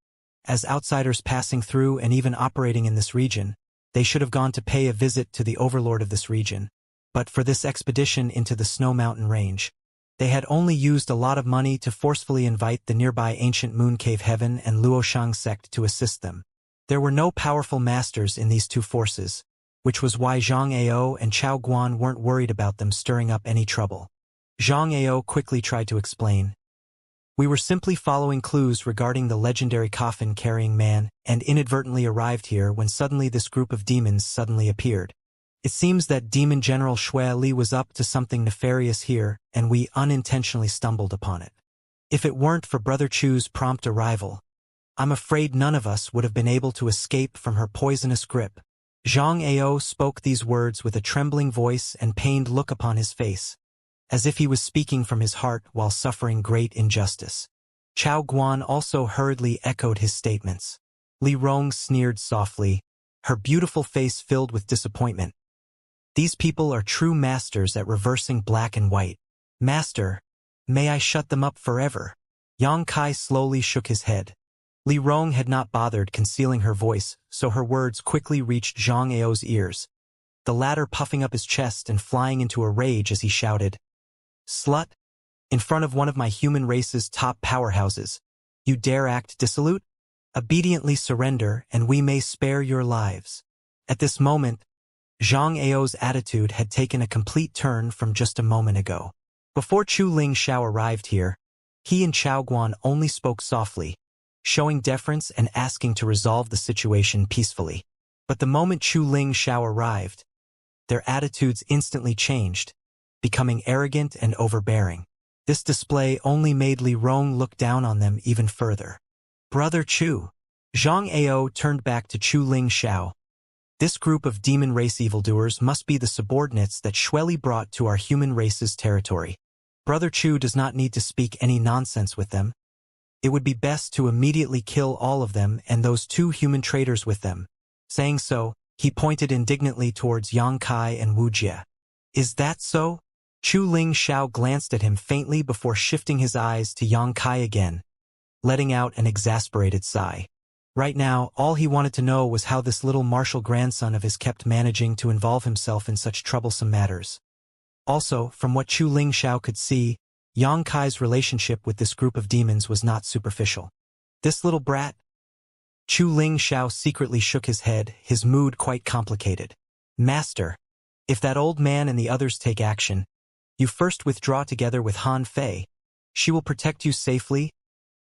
As outsiders passing through and even operating in this region, they should have gone to pay a visit to the overlord of this region. But for this expedition into the Snow Mountain Range, they had only used a lot of money to forcefully invite the nearby ancient Moon Cave Heaven and Luoshang sect to assist them. There were no powerful masters in these 2 forces, which was why Zhang Ao and Chao Guan weren't worried about them stirring up any trouble. Zhang Ao quickly tried to explain. "We were simply following clues regarding the legendary coffin-carrying man and inadvertently arrived here when suddenly this group of demons suddenly appeared. It seems that Demon General Xueli was up to something nefarious here and we unintentionally stumbled upon it. If it weren't for Brother Chu's prompt arrival, I'm afraid none of us would have been able to escape from her poisonous grip." Zhang Ao spoke these words with a trembling voice and pained look upon his face, as if he was speaking from his heart while suffering great injustice. Chao Guan also hurriedly echoed his statements. Li Rong sneered softly, her beautiful face filled with disappointment. "These people are true masters at reversing black and white. Master, may I shut them up forever?" Yang Kai slowly shook his head. Li Rong had not bothered concealing her voice, so her words quickly reached Zhang Ao's ears, the latter puffing up his chest and flying into a rage as he shouted, "Slut! In front of one of my human race's top powerhouses, you dare act dissolute? Obediently surrender and we may spare your lives." At this moment, Zhang Ao's attitude had taken a complete turn from just a moment ago. Before Chu Ling Xiao arrived here, he and Chao Guan only spoke softly, showing deference and asking to resolve the situation peacefully. But the moment Chu Ling Xiao arrived, their attitudes instantly changed, becoming arrogant and overbearing. This display only made Li Rong look down on them even further. Brother Chu. Zhang Ao turned back to Chu Ling Xiao. This group of demon race evildoers must be the subordinates that Xueli brought to our human race's territory. Brother Chu does not need to speak any nonsense with them. It would be best to immediately kill all of them and those 2 human traitors with them. Saying so, he pointed indignantly towards Yang Kai and Wuxia. Is that so? Chu Ling Xiao glanced at him faintly before shifting his eyes to Yang Kai again, letting out an exasperated sigh. Right now, all he wanted to know was how this little martial grandson of his kept managing to involve himself in such troublesome matters. Also, from what Chu Ling Xiao could see, Yang Kai's relationship with this group of demons was not superficial. This little brat? Chu Ling Xiao secretly shook his head, his mood quite complicated. Master, if that old man and the others take action, you first withdraw together with Han Fei. She will protect you safely.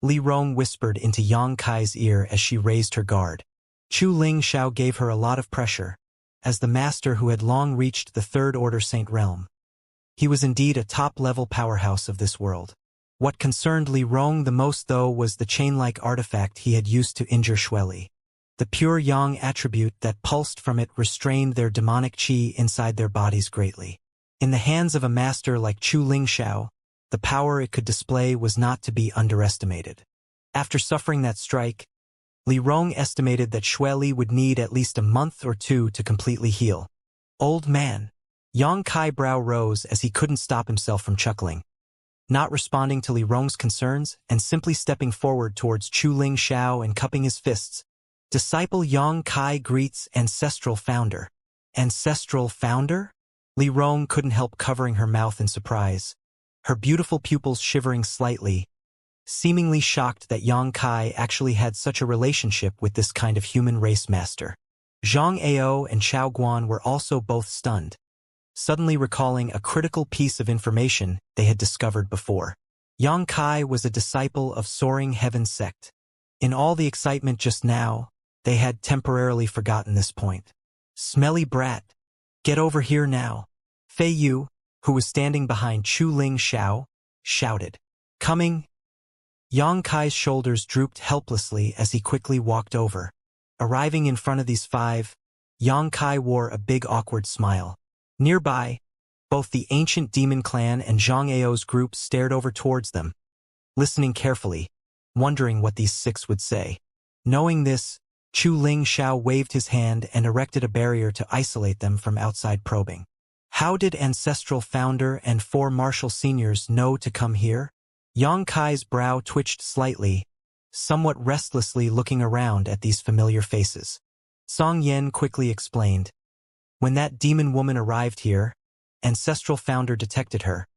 Li Rong whispered into Yang Kai's ear as she raised her guard. Chu Ling Xiao gave her a lot of pressure, as the master who had long reached the Third Order Saint Realm. He was indeed a top-level powerhouse of this world. What concerned Li Rong the most, though, was the chain-like artifact he had used to injure Xueli. The pure yang attribute that pulsed from it restrained their demonic qi inside their bodies greatly. In the hands of a master like Chu Ling Xiao, the power it could display was not to be underestimated. After suffering that strike, Li Rong estimated that Xueli would need at least a month or 2 to completely heal. Old man. Yang Kai brow rose as he couldn't stop himself from chuckling. Not responding to Li Rong's concerns and simply stepping forward towards Chu Ling Xiao and cupping his fists, Disciple Yang Kai greets Ancestral Founder. Ancestral Founder? Li Rong couldn't help covering her mouth in surprise, her beautiful pupils shivering slightly, seemingly shocked that Yang Kai actually had such a relationship with this kind of human race master. Zhang Ao and Chao Guan were also both stunned, suddenly recalling a critical piece of information they had discovered before. Yang Kai was a disciple of Soaring Heaven sect. In all the excitement just now, they had temporarily forgotten this point. Smelly brat. Get over here now. Fei Yu, who was standing behind Chu Ling Xiao, shouted. Coming. Yang Kai's shoulders drooped helplessly as he quickly walked over. Arriving in front of these 5, Yang Kai wore a big awkward smile. Nearby, both the ancient demon clan and Zhang Ao's group stared over towards them, listening carefully, wondering what these 6 would say. Knowing this, Chu Ling Xiao waved his hand and erected a barrier to isolate them from outside probing. How did Ancestral Founder and 4 martial seniors know to come here? Yang Kai's brow twitched slightly, somewhat restlessly looking around at these familiar faces. Song Yen quickly explained. When that demon woman arrived here, Ancestral Founder detected her,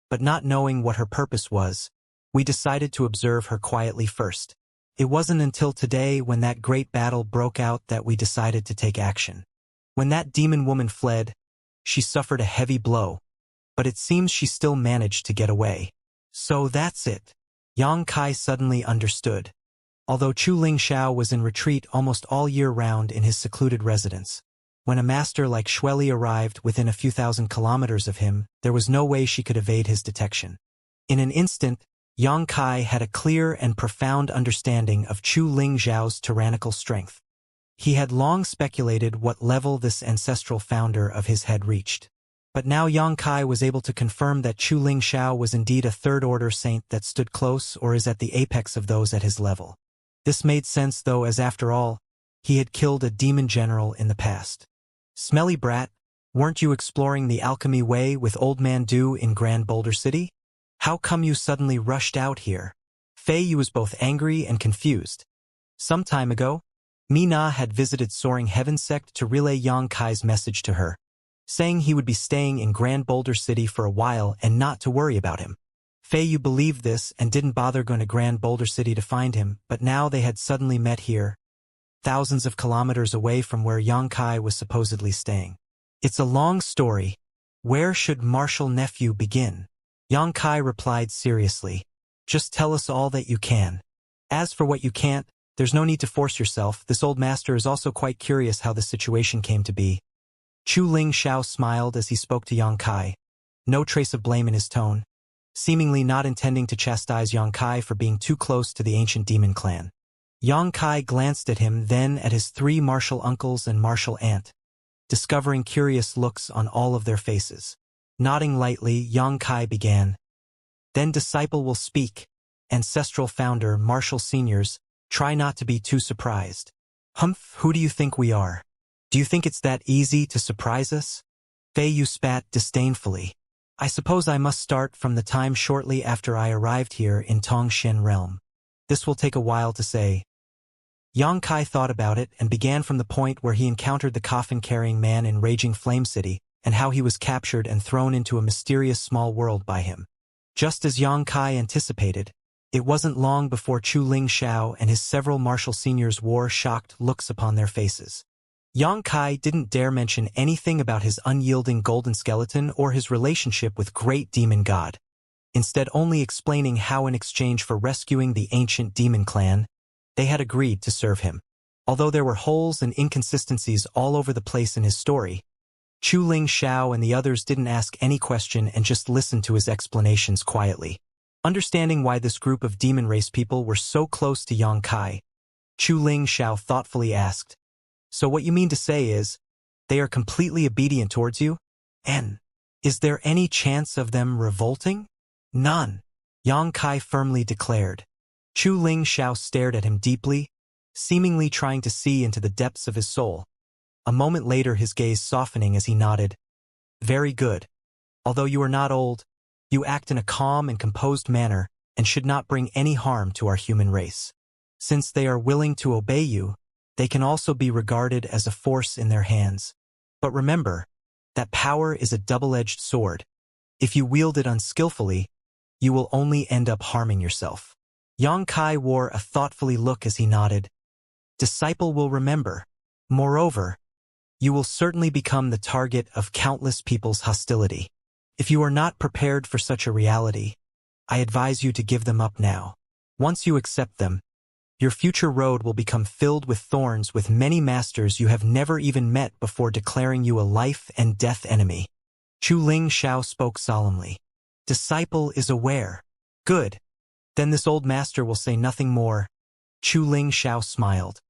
but not knowing what her purpose was, we decided to observe her quietly first. It wasn't until today when that great battle broke out that we decided to take action. When that demon woman fled, she suffered a heavy blow, but it seems she still managed to get away. So that's it. Yang Kai suddenly understood. Although Chu Ling Xiao was in retreat almost all year round in his secluded residence, when a master like Xueli arrived within a few thousand kilometers of him, there was no way she could evade his detection. In an instant, Yang Kai had a clear and profound understanding of Chu Ling Xiao's tyrannical strength. He had long speculated what level this ancestral founder of his had reached. But now Yang Kai was able to confirm that Chu Ling Xiao was indeed a third-order saint that stood close or is at the apex of those at his level. This made sense, though, as after all, he had killed a demon general in the past. Smelly brat, weren't you exploring the alchemy way with Old Man Du in Grand Boulder City? How come you suddenly rushed out here? Fei Yu was both angry and confused. Some time ago, Mina had visited Soaring Heaven sect to relay Yang Kai's message to her, saying he would be staying in Grand Boulder City for a while and not to worry about him. Fei Yu believed this and didn't bother going to Grand Boulder City to find him, but now they had suddenly met here, thousands of kilometers away from where Yang Kai was supposedly staying. It's a long story. Where should Martial Nephew begin? Yang Kai replied seriously. Just tell us all that you can. As for what you can't, there's no need to force yourself. This old master is also quite curious how the situation came to be. Chu Ling Xiao smiled as he spoke to Yang Kai. No trace of blame in his tone, seemingly not intending to chastise Yang Kai for being too close to the ancient demon clan. Yang Kai glanced at him, then at his 3 martial uncles and martial aunt, discovering curious looks on all of their faces. Nodding lightly, Yang Kai began. Then disciple will speak. Ancestral founder, martial seniors, try not to be too surprised. Humph, who do you think we are? Do you think it's that easy to surprise us? Fei Yu spat disdainfully. I suppose I must start from the time shortly after I arrived here in Tongshen realm. This will take a while to say. Yang Kai thought about it and began from the point where he encountered the coffin-carrying man in Raging Flame City and how he was captured and thrown into a mysterious small world by him. Just as Yang Kai anticipated, it wasn't long before Chu Ling Xiao and his several martial seniors wore shocked looks upon their faces. Yang Kai didn't dare mention anything about his unyielding golden skeleton or his relationship with Great Demon God, instead only explaining how in exchange for rescuing the ancient demon clan, they had agreed to serve him. Although there were holes and inconsistencies all over the place in his story, Chu Ling Xiao and the others didn't ask any question and just listened to his explanations quietly. Understanding why this group of demon race people were so close to Yang Kai, Chu Ling Xiao thoughtfully asked, "So what you mean to say is, they are completely obedient towards you? And is there any chance of them revolting?" "None," Yang Kai firmly declared. Chu Ling Xiao stared at him deeply, seemingly trying to see into the depths of his soul. A moment later, his gaze softening as he nodded. "Very good. Although you are not old, you act in a calm and composed manner and should not bring any harm to our human race. Since they are willing to obey you, they can also be regarded as a force in their hands. But remember that power is a double-edged sword. If you wield it unskillfully, you will only end up harming yourself." Yang Kai wore a thoughtful look as he nodded. "Disciple will remember. Moreover, you will certainly become the target of countless people's hostility. If you are not prepared for such a reality, I advise you to give them up now. Once you accept them, your future road will become filled with thorns, with many masters you have never even met before declaring you a life and death enemy." Chu Ling Xiao spoke solemnly. "Disciple is aware. Good. Then this old master will say nothing more." Chu Ling Xiao smiled.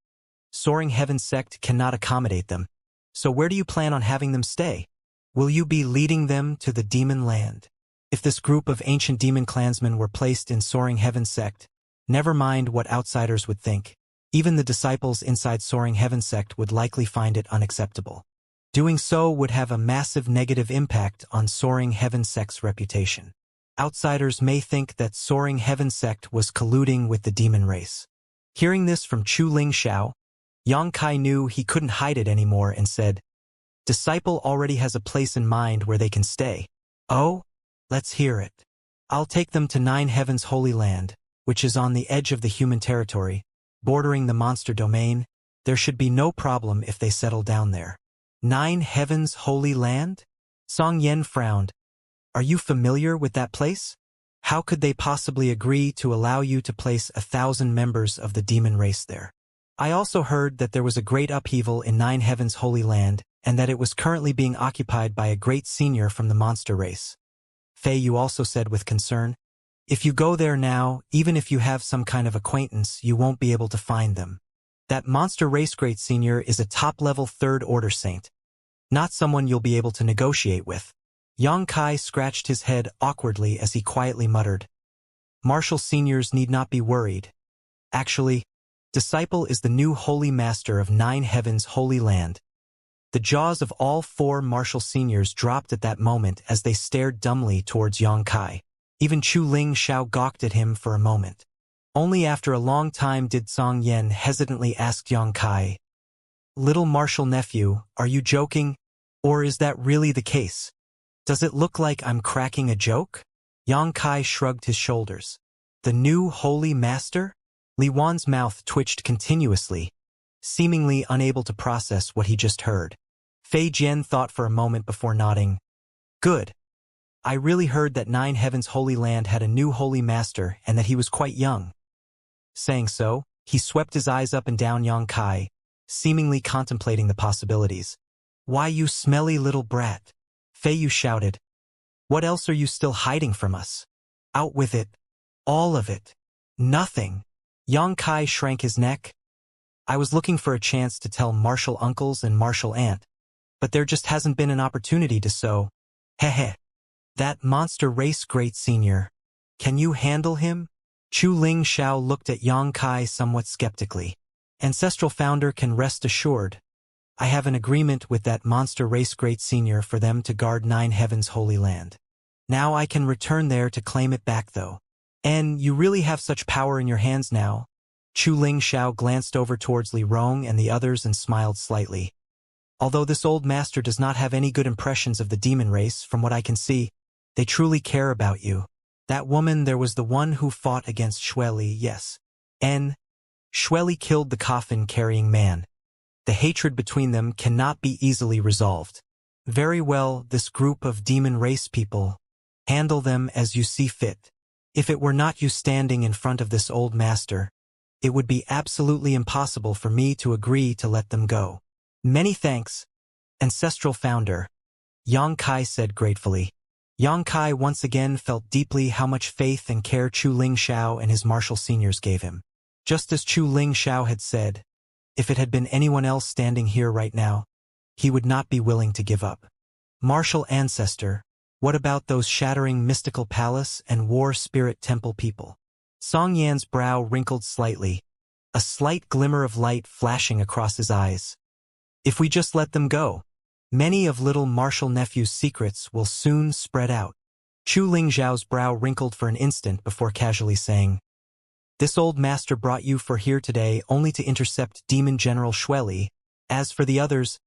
"Soaring Heaven sect cannot accommodate them. So where do you plan on having them stay? Will you be leading them to the demon land? If this group of ancient demon clansmen were placed in Soaring Heaven sect, never mind what outsiders would think. Even the disciples inside Soaring Heaven sect would likely find it unacceptable. Doing so would have a massive negative impact on Soaring Heaven sect's reputation. Outsiders may think that Soaring Heaven sect was colluding with the demon race." Hearing this from Chu Ling Xiao, Yang Kai knew he couldn't hide it anymore and said, "Disciple already has a place in mind where they can stay." "Oh? Let's hear it." "I'll take them to 9 Heavens Holy Land, which is on the edge of the human territory, bordering the monster domain. There should be no problem if they settle down there." 9 Heavens Holy Land? Song Yen frowned. "Are you familiar with that place? How could they possibly agree to allow you to place 1,000 members of the demon race there? I also heard that there was a great upheaval in 9 Heavens Holy Land and that it was currently being occupied by a great senior from the monster race." Fei Yu also said with concern, "If you go there now, even if you have some kind of acquaintance, you won't be able to find them. That monster race great senior is a top-level 3rd order saint, not someone you'll be able to negotiate with." Yang Kai scratched his head awkwardly as he quietly muttered, "Martial seniors need not be worried. Actually, Disciple is the new holy master of 9 Heavens Holy Land." The jaws of all 4 martial seniors dropped at that moment as they stared dumbly towards Yang Kai. Even Chu Ling Xiao gawked at him for a moment. Only after a long time did Song Yen hesitantly ask Yang Kai, "Little martial nephew, are you joking? Or is that really the case? Does it look like I'm cracking a joke?" Yang Kai shrugged his shoulders. "The new holy master?" Li Wan's mouth twitched continuously, seemingly unable to process what he just heard. Fei Jian thought for a moment before nodding. "Good. I really heard that Nine Heavens Holy Land had a new holy master and that he was quite young. Saying so, he swept his eyes up and down Yang Kai, seemingly contemplating the possibilities. Why, you smelly little brat! Fei Yu shouted. What else are you still hiding from us? Out with it. All of it. Nothing. Yang Kai shrank his neck. I was looking for a chance to tell martial uncles and martial aunt, but there just hasn't been an opportunity to so. Heh. That monster race great senior. Can you handle him? Chu Ling Xiao looked at Yang Kai somewhat skeptically. Ancestral founder can rest assured. I have an agreement with that monster race great senior for them to guard Nine Heavens Holy Land. Now I can return there to claim it back though. And you really have such power in your hands now? Chu Ling Xiao glanced over towards Li Rong and the others and smiled slightly. Although this old master does not have any good impressions of the demon race, from what I can see, they truly care about you. That woman there was the one who fought against Xueli, yes. Xueli killed the coffin-carrying man. The hatred between them cannot be easily resolved. Very well, this group of demon race people. Handle them as you see fit. If it were not you standing in front of this old master, it would be absolutely impossible for me to agree to let them go. Many thanks, Ancestral Founder, Yang Kai said gratefully. Yang Kai once again felt deeply how much faith and care Chu Ling Xiao and his martial seniors gave him. Just as Chu Ling Xiao had said, if it had been anyone else standing here right now, he would not be willing to give up. Martial Ancestor, what about those shattering mystical palace and war spirit temple people? Song Yan's brow wrinkled slightly, a slight glimmer of light flashing across his eyes. If we just let them go, many of little martial nephew's secrets will soon spread out. Chu Ling Zhao's brow wrinkled for an instant before casually saying, this old master brought you for here today only to intercept Demon General Xueli. As for the others,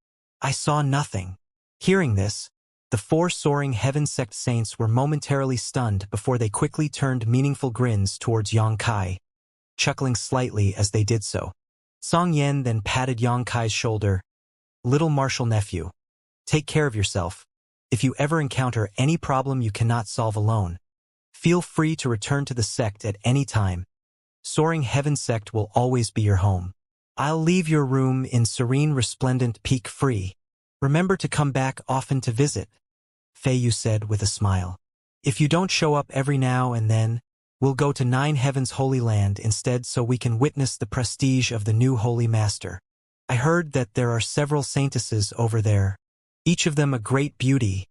I saw nothing. Hearing this, the four soaring heaven sect saints were momentarily stunned before they quickly turned meaningful grins towards Yang Kai, chuckling slightly as they did so. Song Yan then patted Yang Kai's shoulder. Little martial nephew, take care of yourself. If you ever encounter any problem you cannot solve alone, feel free to return to the sect at any time. Soaring Heaven Sect will always be your home. I'll leave your room in serene resplendent peak free. Remember to come back often to visit, Fei Yu said with a smile. If you don't show up every now and then, we'll go to Nine Heavens Holy Land instead so we can witness the prestige of the new Holy Master. I heard that there are several saintesses over there, each of them a great beauty.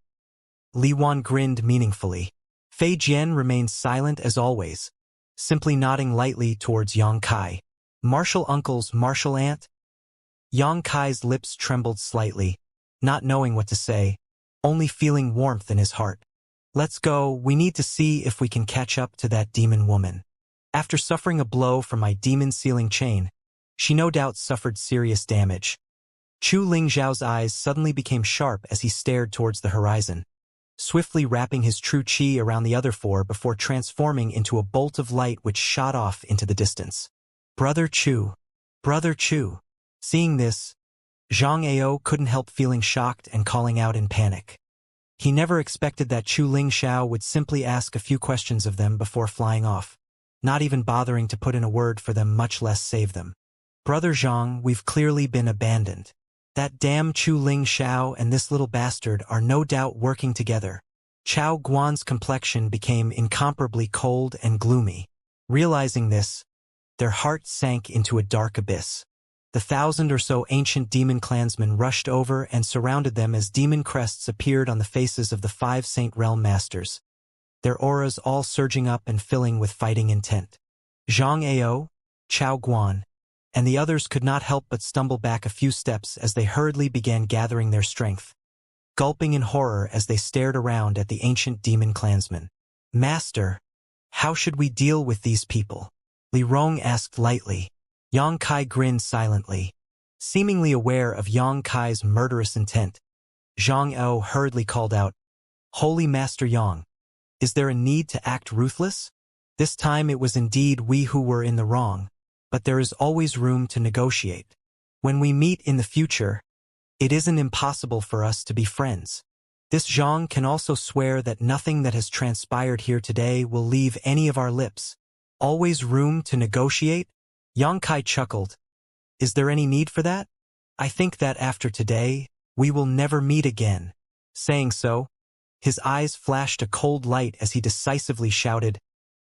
Li Wan grinned meaningfully. Fei Jian remained silent as always, simply nodding lightly towards Yang Kai. Martial uncle's martial aunt? Yang Kai's lips trembled slightly, not knowing what to say, only feeling warmth in his heart. Let's go, we need to see if we can catch up to that demon woman. After suffering a blow from my demon sealing chain, she no doubt suffered serious damage. Chu Ling Zhao's eyes suddenly became sharp as he stared towards the horizon, swiftly wrapping his true chi around the other four before transforming into a bolt of light which shot off into the distance. Brother Chu. Brother Chu. Seeing this, Zhang Ao couldn't help feeling shocked and calling out in panic. He never expected that Chu Ling Xiao would simply ask a few questions of them before flying off, not even bothering to put in a word for them, much less save them. Brother Zhang, we've clearly been abandoned. That damn Chu Ling Xiao and this little bastard are no doubt working together. Chao Guan's complexion became incomparably cold and gloomy. Realizing this, their hearts sank into a dark abyss. The 1,000 or so ancient demon clansmen rushed over and surrounded them as demon crests appeared on the faces of the 5 Saint Realm Masters, their auras all surging up and filling with fighting intent. Zhang Ao, Chao Guan, and the others could not help but stumble back a few steps as they hurriedly began gathering their strength, gulping in horror as they stared around at the ancient demon clansmen. Master, how should we deal with these people? Li Rong asked lightly. Yang Kai grinned silently, seemingly aware of Yang Kai's murderous intent. Zhang Ao hurriedly called out, Holy Master Yang, is there a need to act ruthless? This time it was indeed we who were in the wrong, but there is always room to negotiate. When we meet in the future, it isn't impossible for us to be friends. This Zhang can also swear that nothing that has transpired here today will leave any of our lips. Always room to negotiate? Yang Kai chuckled. Is there any need for that? I think that after today, we will never meet again. Saying so, his eyes flashed a cold light as he decisively shouted,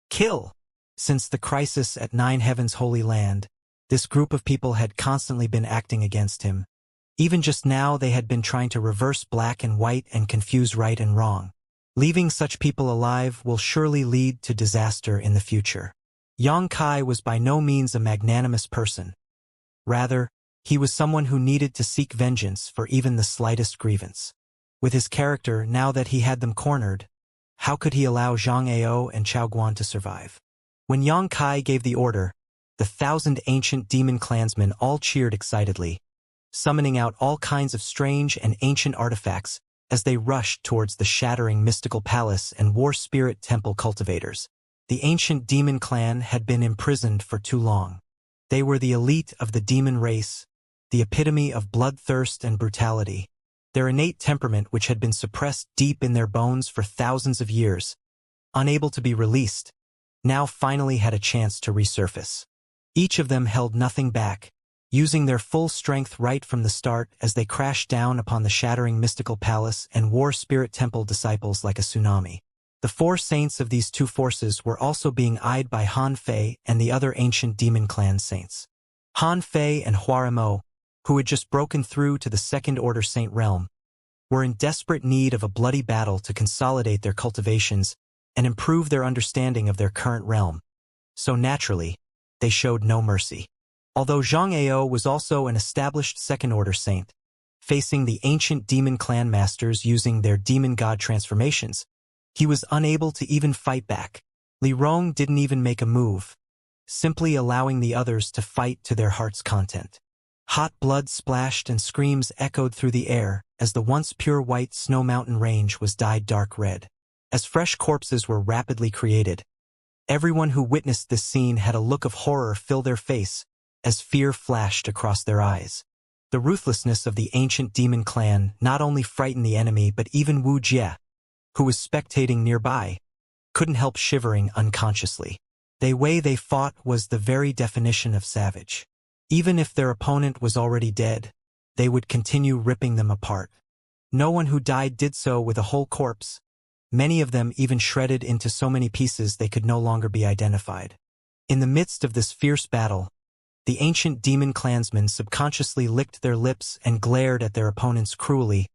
Kill! Since the crisis at Nine Heaven's Holy Land, this group of people had constantly been acting against him. Even just now they had been trying to reverse black and white and confuse right and wrong. Leaving such people alive will surely lead to disaster in the future. Yang Kai was by no means a magnanimous person. Rather, he was someone who needed to seek vengeance for even the slightest grievance. With his character, now that he had them cornered, how could he allow Zhang Ao and Chao Guan to survive? When Yang Kai gave the order, the 1,000 ancient demon clansmen all cheered excitedly, summoning out all kinds of strange and ancient artifacts as they rushed towards the shattering mystical palace and war spirit temple cultivators. The ancient demon clan had been imprisoned for too long. They were the elite of the demon race, the epitome of bloodthirst and brutality. Their innate temperament, which had been suppressed deep in their bones for thousands of years, unable to be released, now finally had a chance to resurface. Each of them held nothing back, using their full strength right from the start as they crashed down upon the shattering mystical palace and war spirit temple disciples like a tsunami. The four saints of these two forces were also being eyed by Han Fei and the other ancient demon clan saints. Han Fei and Huaramo, who had just broken through to the second-order saint realm, were in desperate need of a bloody battle to consolidate their cultivations and improve their understanding of their current realm. So naturally, they showed no mercy. Although Zhang Ao was also an established second-order saint, facing the ancient demon clan masters using their demon god transformations, he was unable to even fight back. Li Rong didn't even make a move, simply allowing the others to fight to their heart's content. Hot blood splashed and screams echoed through the air as the once pure white snow mountain range was dyed dark red. As fresh corpses were rapidly created, everyone who witnessed this scene had a look of horror fill their face as fear flashed across their eyes. The ruthlessness of the ancient demon clan not only frightened the enemy but even Wuxia, who was spectating nearby, couldn't help shivering unconsciously. The way they fought was the very definition of savage. Even if their opponent was already dead, they would continue ripping them apart. No one who died did so with a whole corpse, many of them even shredded into so many pieces they could no longer be identified. In the midst of this fierce battle, the ancient demon clansmen subconsciously licked their lips and glared at their opponents cruelly,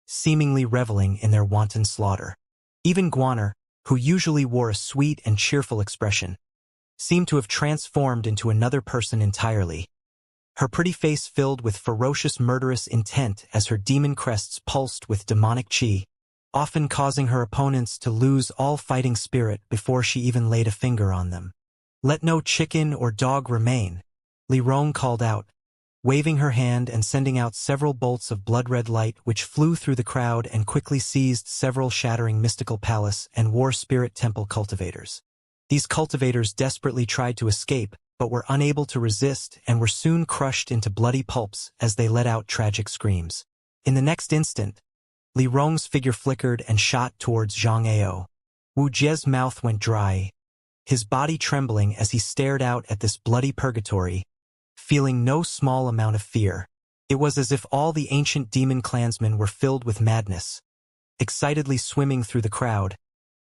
seemingly reveling in their wanton slaughter. Even Guaner, who usually wore a sweet and cheerful expression, seemed to have transformed into another person entirely. Her pretty face filled with ferocious murderous intent as her demon crests pulsed with demonic qi, often causing her opponents to lose all fighting spirit before she even laid a finger on them. Let no chicken or dog remain, Li Rong called out, waving her hand and sending out several bolts of blood-red light which flew through the crowd and quickly seized several shattering mystical palace and war spirit temple cultivators. These cultivators desperately tried to escape, but were unable to resist and were soon crushed into bloody pulps as they let out tragic screams. In the next instant, Li Rong's figure flickered and shot towards Zhang Ao. Wu Jie's mouth went dry, his body trembling as he stared out at this bloody purgatory, feeling no small amount of fear. It was as if all the ancient demon clansmen were filled with madness, excitedly swimming through the crowd,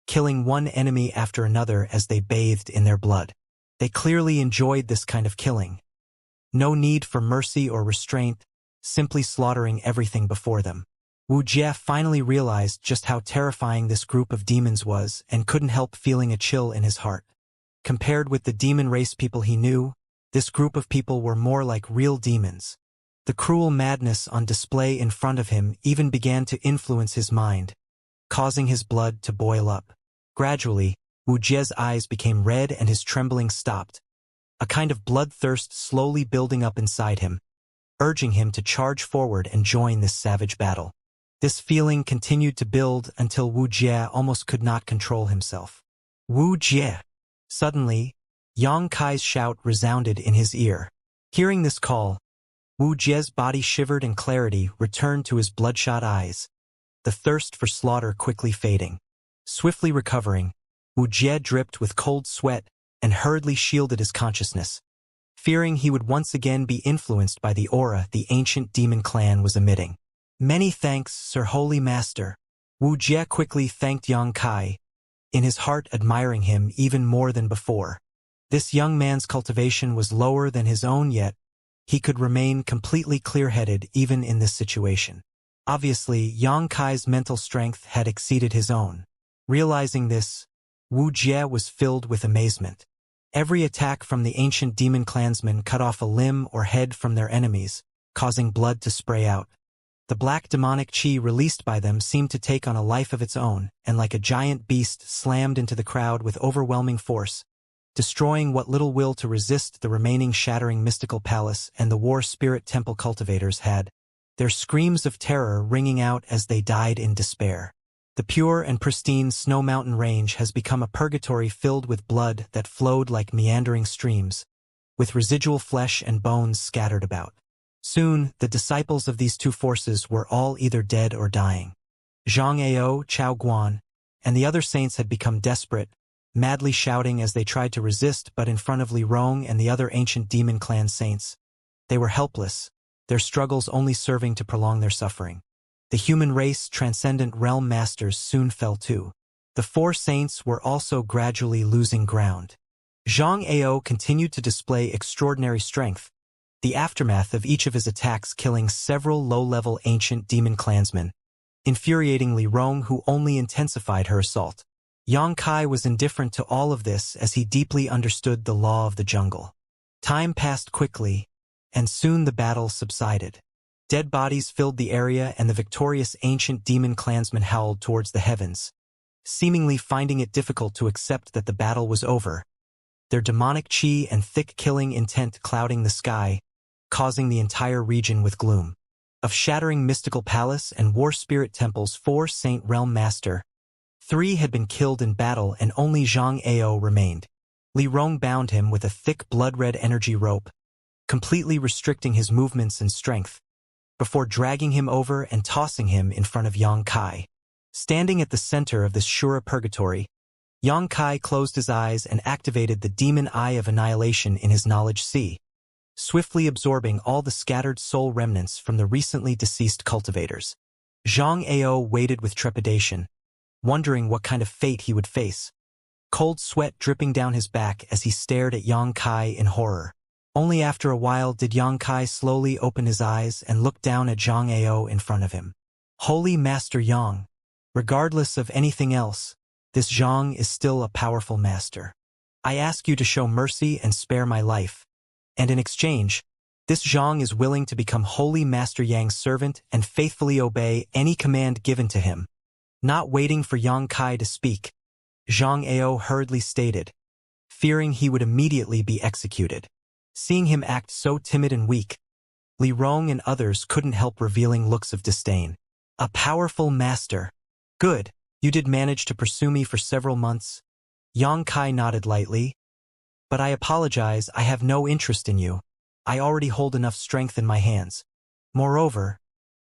killing one enemy after another as they bathed in their blood. They clearly enjoyed this kind of killing. No need for mercy or restraint, simply slaughtering everything before them. Wu Jie finally realized just how terrifying this group of demons was and couldn't help feeling a chill in his heart. Compared with the demon race people he knew, this group of people were more like real demons. The cruel madness on display in front of him even began to influence his mind, causing his blood to boil up. Gradually, Wu Jie's eyes became red and his trembling stopped, a kind of bloodthirst slowly building up inside him, urging him to charge forward and join this savage battle. This feeling continued to build until Wu Jie almost could not control himself. Wu Jie! Suddenly, Yang Kai's shout resounded in his ear. Hearing this call, Wu Jie's body shivered and clarity returned to his bloodshot eyes. the thirst for slaughter quickly fading. Swiftly recovering, Wuxia dripped with cold sweat and hurriedly shielded his consciousness, fearing he would once again be influenced by the aura the ancient demon clan was emitting. "Many thanks, Sir Holy Master." Wuxia quickly thanked Yang Kai, in his heart admiring him even more than before. This young man's cultivation was lower than his own, yet he could remain completely clear-headed even in this situation. Obviously, Yang Kai's mental strength had exceeded his own. Realizing this, Wuxia was filled with amazement. Every attack from the ancient demon clansmen cut off a limb or head from their enemies, causing blood to spray out. The black demonic chi released by them seemed to take on a life of its own, and like a giant beast slammed into the crowd with overwhelming force, destroying what little will to resist the remaining shattering mystical palace and the war spirit temple cultivators had, their screams of terror ringing out as they died in despair. The pure and pristine Snow Mountain Range has become a purgatory filled with blood that flowed like meandering streams, with residual flesh and bones scattered about. Soon, the disciples of these two forces were all either dead or dying. Zhang Ao, Chao Guan, and the other saints had become desperate, madly shouting as they tried to resist, but in front of Li Rong and the other ancient demon clan saints, they were helpless, their struggles only serving to prolong their suffering. The human race transcendent realm masters soon fell too. The four saints were also gradually losing ground. Zhang Ao continued to display extraordinary strength, the aftermath of each of his attacks killing several low-level ancient demon clansmen, infuriating Li Rong, who only intensified her assault. Yang Kai was indifferent to all of this as he deeply understood the law of the jungle. Time passed quickly, and soon the battle subsided. Dead bodies filled the area and the victorious ancient demon clansmen howled towards the heavens, seemingly finding it difficult to accept that the battle was over, their demonic chi and thick killing intent clouding the sky, causing the entire region with gloom. Of shattering mystical palace and war spirit temples, 4 saint realm master, 3 had been killed in battle and only Zhang Ao remained. Li Rong bound him with a thick blood-red energy rope, completely restricting his movements and strength, before dragging him over and tossing him in front of Yang Kai. Standing at the center of this Shura purgatory, Yang Kai closed his eyes and activated the demon eye of annihilation in his knowledge sea, swiftly absorbing all the scattered soul remnants from the recently deceased cultivators. Zhang Ao waited with trepidation, wondering what kind of fate he would face, cold sweat dripping down his back as he stared at Yang Kai in horror. Only after a while did Yang Kai slowly open his eyes and look down at Zhang Ao in front of him. "Holy Master Yang, regardless of anything else, this Zhang is still a powerful master. I ask you to show mercy and spare my life. And in exchange, this Zhang is willing to become Holy Master Yang's servant and faithfully obey any command given to him." Not waiting for Yang Kai to speak, Zhang Ao hurriedly stated, fearing he would immediately be executed. Seeing him act so timid and weak, Li Rong and others couldn't help revealing looks of disdain. "A powerful master. Good, you did manage to pursue me for several months." Yang Kai nodded lightly. "But I apologize, I have no interest in you. I already hold enough strength in my hands. Moreover,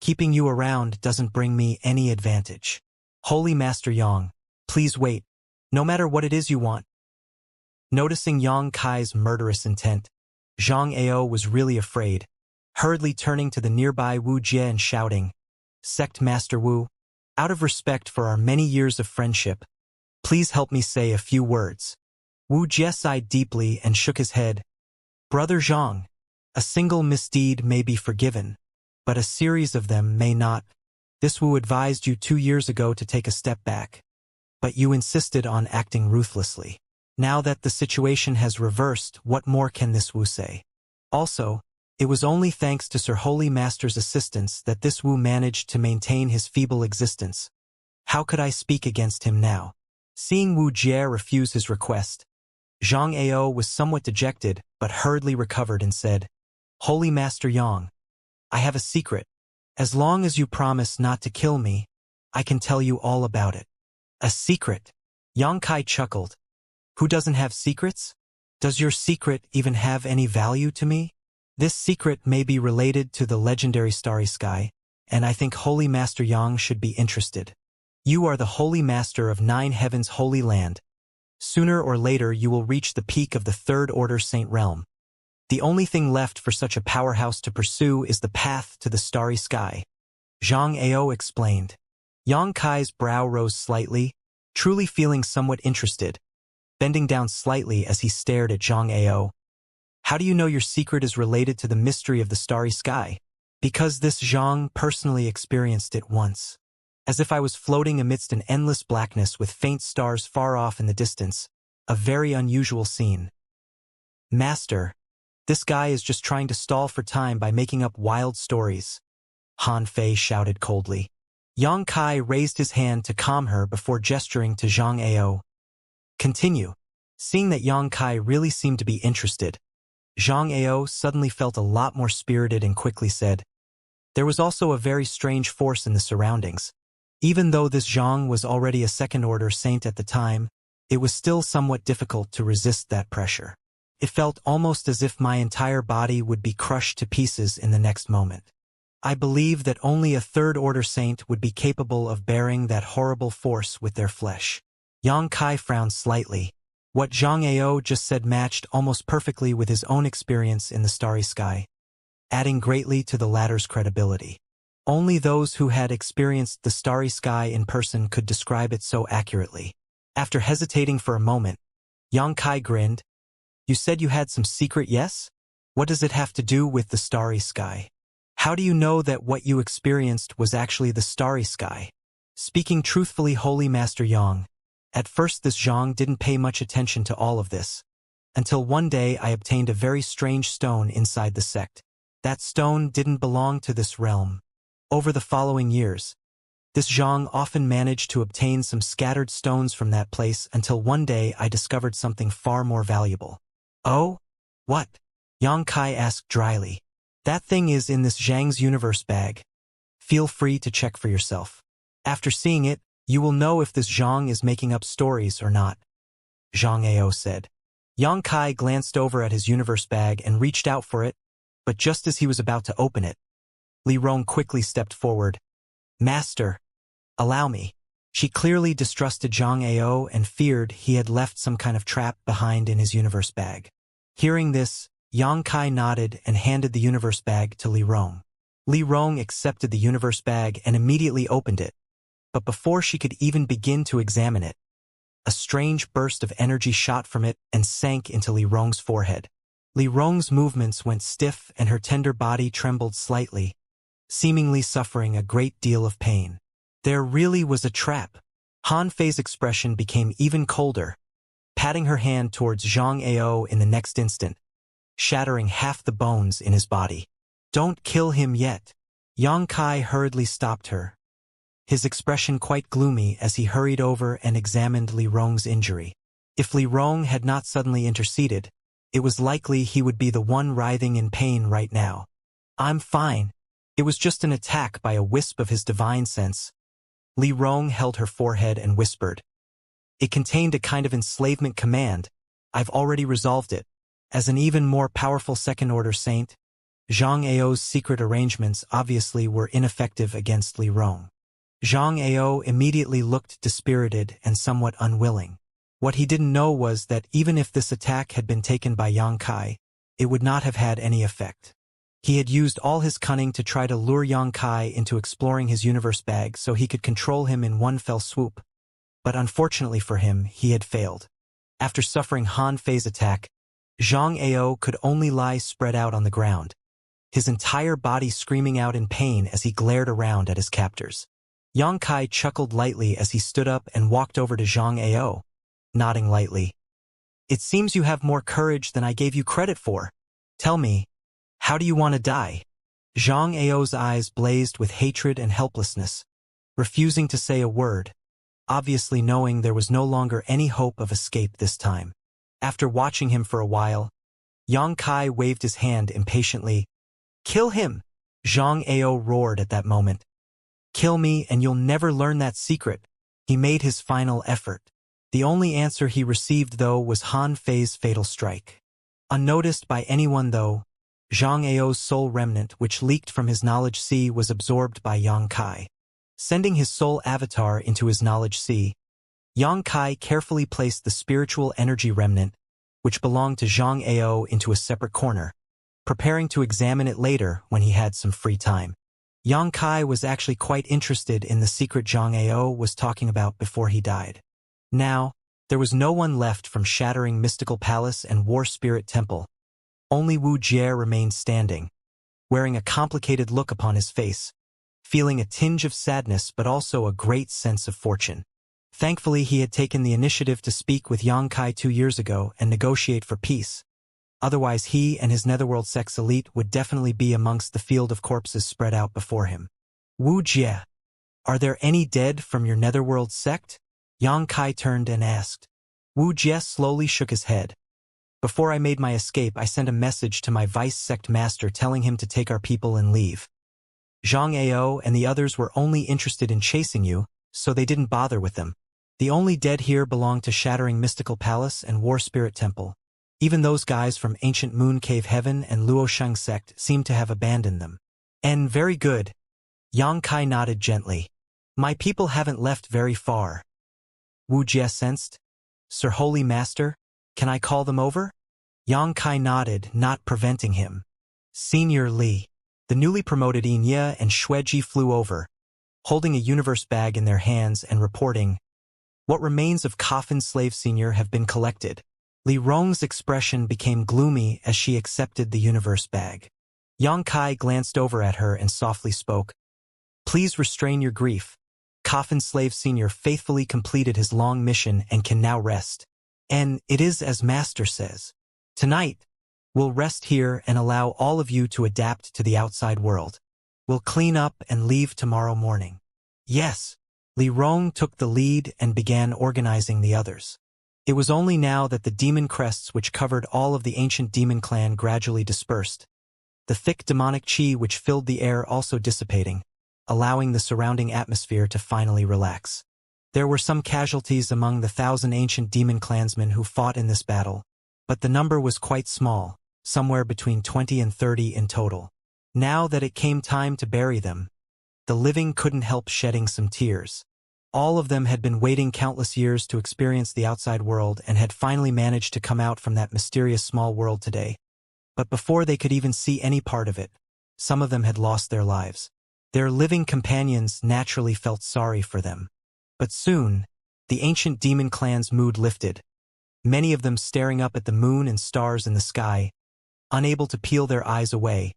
keeping you around doesn't bring me any advantage. Holy Master Yang, please wait, no matter what it is you want." Noticing Yang Kai's murderous intent, Zhang Ao was really afraid, hurriedly turning to the nearby Wu Jie and shouting, "Sect Master Wu, out of respect for our many years of friendship, please help me say a few words." Wu Jie sighed deeply and shook his head. "Brother Zhang, a single misdeed may be forgiven, but a series of them may not. This Wu advised you 2 years ago to take a step back, but you insisted on acting ruthlessly. Now that the situation has reversed, what more can this Wu say? Also, it was only thanks to Sir Holy Master's assistance that this Wu managed to maintain his feeble existence. How could I speak against him now?" Seeing Wu Jie refuse his request, Zhang Ao was somewhat dejected but hurriedly recovered and said, "Holy Master Yang, I have a secret. As long as you promise not to kill me, I can tell you all about it." "A secret?" Yang Kai chuckled. "Who doesn't have secrets? Does your secret even have any value to me? This secret may be related to the legendary Starry Sky, and I think Holy Master Yang should be interested. You are the Holy Master of 9 Heavens' Holy Land. Sooner or later you will reach the peak of the Third Order Saint Realm. The only thing left for such a powerhouse to pursue is the path to the starry sky. Zhang Ao explained. Yang Kai's brow rose slightly, truly feeling somewhat interested, bending down slightly as he stared at Zhang Ao. How do you know your secret is related to the mystery of the starry sky? Because this Zhang personally experienced it once. As if I was floating amidst an endless blackness with faint stars far off in the distance, a very unusual scene. Master, this guy is just trying to stall for time by making up wild stories. Han Fei shouted coldly. Yang Kai raised his hand to calm her before gesturing to Zhang Ao. Continue. Seeing that Yang Kai really seemed to be interested, Zhang Ao suddenly felt a lot more spirited and quickly said, there was also a very strange force in the surroundings. Even though this Zhang was already a second-order saint at the time, it was still somewhat difficult to resist that pressure. It felt almost as if my entire body would be crushed to pieces in the next moment. I believe that only a third-order saint would be capable of bearing that horrible force with their flesh. Yang Kai frowned slightly. What Zhang Ao just said matched almost perfectly with his own experience in the starry sky, adding greatly to the latter's credibility. Only those who had experienced the starry sky in person could describe it so accurately. After hesitating for a moment, Yang Kai grinned. You said you had some secret, yes? What does it have to do with the starry sky? How do you know that what you experienced was actually the starry sky? Speaking truthfully, Holy Master Yang, at first this Zhang didn't pay much attention to all of this, until one day I obtained a very strange stone inside the sect. That stone didn't belong to this realm. Over the following years, this Zhang often managed to obtain some scattered stones from that place until one day I discovered something far more valuable. Oh? What? Yang Kai asked dryly. That thing is in this Zhang's universe bag. Feel free to check for yourself. After seeing it, you will know if this Zhang is making up stories or not. Zhang Ao said. Yang Kai glanced over at his universe bag and reached out for it, but just as he was about to open it, Li Rong quickly stepped forward. Master, allow me. She clearly distrusted Zhang Ao and feared he had left some kind of trap behind in his universe bag. Hearing this, Yang Kai nodded and handed the universe bag to Li Rong. Li Rong accepted the universe bag and immediately opened it. But before she could even begin to examine it, a strange burst of energy shot from it and sank into Li Rong's forehead. Li Rong's movements went stiff and her tender body trembled slightly, seemingly suffering a great deal of pain. There really was a trap. Han Fei's expression became even colder, patting her hand towards Zhang Ao in the next instant, shattering half the bones in his body. Don't kill him yet. Yang Kai hurriedly stopped her, his expression quite gloomy as he hurried over and examined Li Rong's injury. If Li Rong had not suddenly interceded, it was likely he would be the one writhing in pain right now. I'm fine. It was just an attack by a wisp of his divine sense. Li Rong held her forehead and whispered. It contained a kind of enslavement command. I've already resolved it. As an even more powerful second-order saint, Zhang Ao's secret arrangements obviously were ineffective against Li Rong. Zhang Ao immediately looked dispirited and somewhat unwilling. What he didn't know was that even if this attack had been taken by Yang Kai, it would not have had any effect. He had used all his cunning to try to lure Yang Kai into exploring his universe bag so he could control him in one fell swoop. But unfortunately for him, he had failed. After suffering Han Fei's attack, Zhang Ao could only lie spread out on the ground, his entire body screaming out in pain as he glared around at his captors. Yang Kai chuckled lightly as he stood up and walked over to Zhang Ao, nodding lightly. It seems you have more courage than I gave you credit for. Tell me, how do you want to die? Zhang Ao's eyes blazed with hatred and helplessness, refusing to say a word, obviously knowing there was no longer any hope of escape this time. After watching him for a while, Yang Kai waved his hand impatiently. Kill him! Zhang Ao roared at that moment. Kill me and you'll never learn that secret. He made his final effort. The only answer he received, though, was Han Fei's fatal strike. Unnoticed by anyone, though, Xianxia's soul remnant which leaked from his knowledge sea was absorbed by Yang Kai. Sending his soul avatar into his knowledge sea, Yang Kai carefully placed the spiritual energy remnant, which belonged to Xianxia, into a separate corner, preparing to examine it later when he had some free time. Yang Kai was actually quite interested in the secret Xianxia was talking about before he died. Now, there was no one left from shattering Mystical Palace and War Spirit Temple. Only Wuxia remained standing, wearing a complicated look upon his face, feeling a tinge of sadness but also a great sense of fortune. Thankfully, he had taken the initiative to speak with Yang Kai 2 years ago and negotiate for peace. Otherwise, he and his Netherworld sex elite would definitely be amongst the field of corpses spread out before him. Wuxia, are there any dead from your Netherworld sect? Yang Kai turned and asked. Wuxia slowly shook his head. Before I made my escape, I sent a message to my vice sect master telling him to take our people and leave. Xianxia and the others were only interested in chasing you, so they didn't bother with them. The only dead here belong to Shattering Mystical Palace and War Spirit Temple. Even those guys from Ancient Moon Cave Heaven and Luosheng sect seem to have abandoned them. And very good. Yang Kai nodded gently. My people haven't left very far. Wuxia sensed. Sir Holy Master, can I call them over? Yang Kai nodded, not preventing him. Senior Li. The newly promoted Inya and Xueji flew over, holding a universe bag in their hands and reporting, what remains of Coffin Slave Senior have been collected. Li Rong's expression became gloomy as she accepted the universe bag. Yang Kai glanced over at her and softly spoke. Please restrain your grief. Coffin Slave Senior faithfully completed his long mission and can now rest. And it is as Master says. Tonight, we'll rest here and allow all of you to adapt to the outside world. We'll clean up and leave tomorrow morning. Yes. Li Rong took the lead and began organizing the others. It was only now that the demon crests which covered all of the ancient demon clan gradually dispersed, the thick demonic chi which filled the air also dissipating, allowing the surrounding atmosphere to finally relax. There were some casualties among the 1,000 ancient demon clansmen who fought in this battle, but the number was quite small, somewhere between 20 and 30 in total. Now that it came time to bury them, the living couldn't help shedding some tears. All of them had been waiting countless years to experience the outside world and had finally managed to come out from that mysterious small world today. But before they could even see any part of it, some of them had lost their lives. Their living companions naturally felt sorry for them. But soon, the ancient demon clan's mood lifted, many of them staring up at the moon and stars in the sky, unable to peel their eyes away,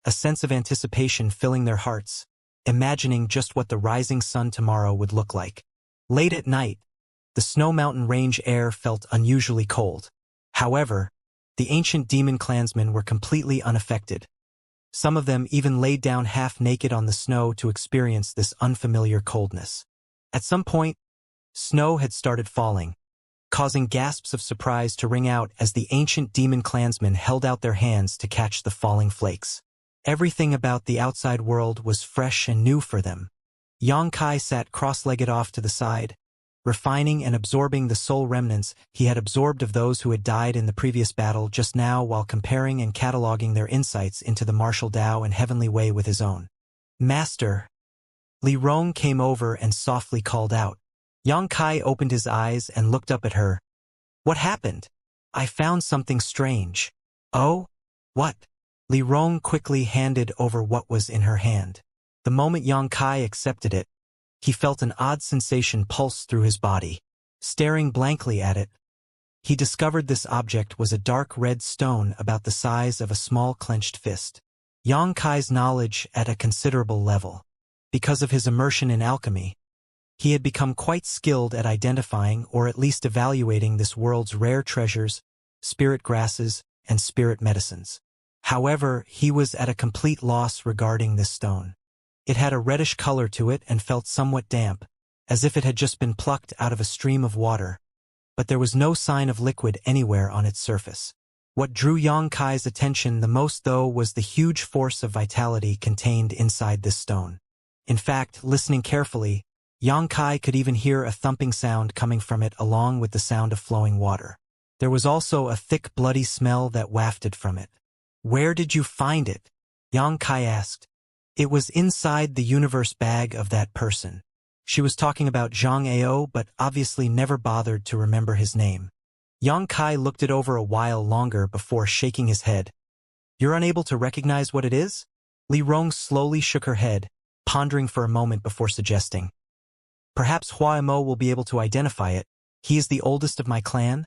a sense of anticipation filling their hearts, imagining just what the rising sun tomorrow would look like. Late at night, the Snow Mountain Range air felt unusually cold. However, the ancient demon clansmen were completely unaffected. Some of them even laid down half-naked on the snow to experience this unfamiliar coldness. At some point, snow had started falling, causing gasps of surprise to ring out as the ancient demon clansmen held out their hands to catch the falling flakes. Everything about the outside world was fresh and new for them. Yang Kai sat cross-legged off to the side, refining and absorbing the soul remnants he had absorbed of those who had died in the previous battle just now while comparing and cataloging their insights into the martial Tao and heavenly way with his own. Master. Li Rong came over and softly called out. Yang Kai opened his eyes and looked up at her. What happened? I found something strange. Oh? What? Li Rong quickly handed over what was in her hand. The moment Yang Kai accepted it, he felt an odd sensation pulse through his body. Staring blankly at it, he discovered this object was a dark red stone about the size of a small clenched fist. Yang Kai's knowledge at a considerable level. Because of his immersion in alchemy, he had become quite skilled at identifying or at least evaluating this world's rare treasures, spirit grasses, and spirit medicines. However, he was at a complete loss regarding this stone. It had a reddish color to it and felt somewhat damp, as if it had just been plucked out of a stream of water, but there was no sign of liquid anywhere on its surface. What drew Yang Kai's attention the most, though, was the huge force of vitality contained inside this stone. In fact, listening carefully, Yang Kai could even hear a thumping sound coming from it along with the sound of flowing water. There was also a thick bloody smell that wafted from it. Where did you find it? Xianxia asked. It was inside the universe bag of that person. She was talking about Zhang Ao, but obviously never bothered to remember his name. Xianxia looked it over a while longer before shaking his head. You're unable to recognize what it is? Li Rong slowly shook her head, pondering for a moment before suggesting. Perhaps Hua Mo will be able to identify it. He is the oldest of my clan?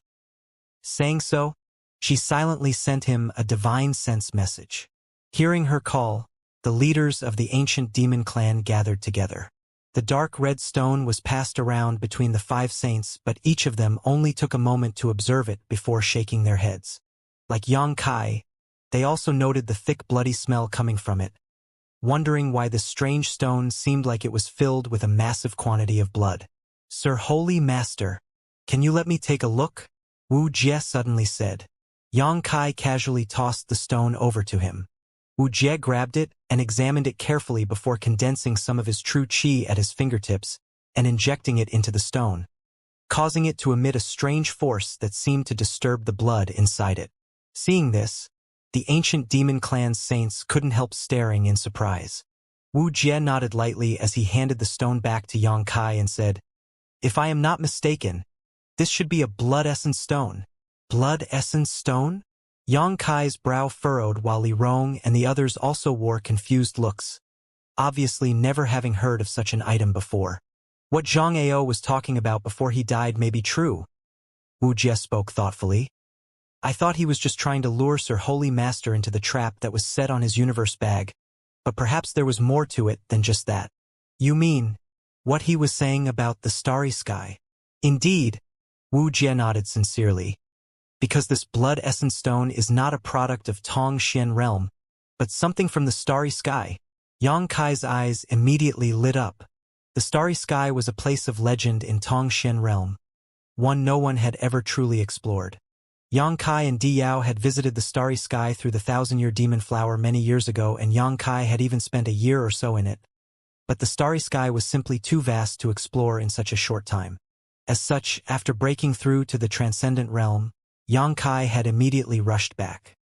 Saying so, she silently sent him a divine sense message. Hearing her call, the leaders of the ancient demon clan gathered together. The dark red stone was passed around between the 5 saints, but each of them only took a moment to observe it before shaking their heads. Like Xianxia, they also noted the thick bloody smell coming from it, wondering why this strange stone seemed like it was filled with a massive quantity of blood. Sir Holy Master, can you let me take a look? Wuxia suddenly said. Xianxia casually tossed the stone over to him. Wuxia grabbed it and examined it carefully before condensing some of his true qi at his fingertips and injecting it into the stone, causing it to emit a strange force that seemed to disturb the blood inside it. Seeing this, the ancient demon clan's saints couldn't help staring in surprise. Wuxia nodded lightly as he handed the stone back to Xianxia and said, If I am not mistaken, this should be a blood essence stone. Blood essence stone? Xianxia's brow furrowed while Li Rong and the others also wore confused looks, obviously never having heard of such an item before. What Zhang Ao was talking about before he died may be true. Wuxia spoke thoughtfully. I thought he was just trying to lure Sir Holy Master into the trap that was set on his universe bag, but perhaps there was more to it than just that. You mean, what he was saying about the starry sky? Indeed, Wuxia nodded sincerely. Because this blood essence stone is not a product of Tongxian realm, but something from the starry sky. Xianxia's eyes immediately lit up. The starry sky was a place of legend in Tongxian realm, one no one had ever truly explored. Xianxia and Di Yao had visited the starry sky through the 1,000-year demon flower many years ago, and Xianxia had even spent a year or so in it. But the starry sky was simply too vast to explore in such a short time. As such, after breaking through to the transcendent realm, Xianxia had immediately rushed back.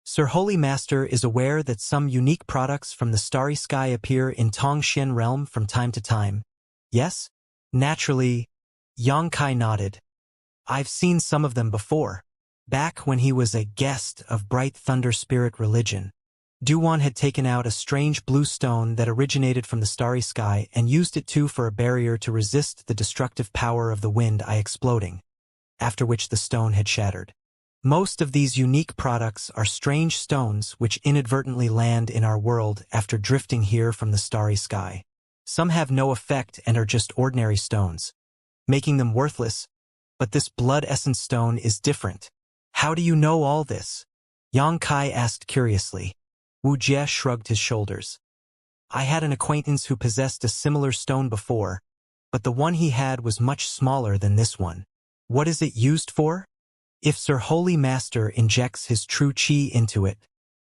Sir Holy Master is aware that some unique products from the starry sky appear in Tongxian realm from time to time. Yes? Naturally, Xianxia nodded. I've seen some of them before. Back when he was a guest of Bright Thunder Spirit religion, Duwan had taken out a strange blue stone that originated from the starry sky and used it too for a barrier to resist the destructive power of the wind exploding, after which the stone had shattered. Most of these unique products are strange stones which inadvertently land in our world after drifting here from the starry sky. Some have no effect and are just ordinary stones, making them worthless, but this blood essence stone is different. How do you know all this? Xianxia asked curiously. Wuxia shrugged his shoulders. I had an acquaintance who possessed a similar stone before, but the one he had was much smaller than this one. What is it used for? If Sir Holy Master injects his true qi into it,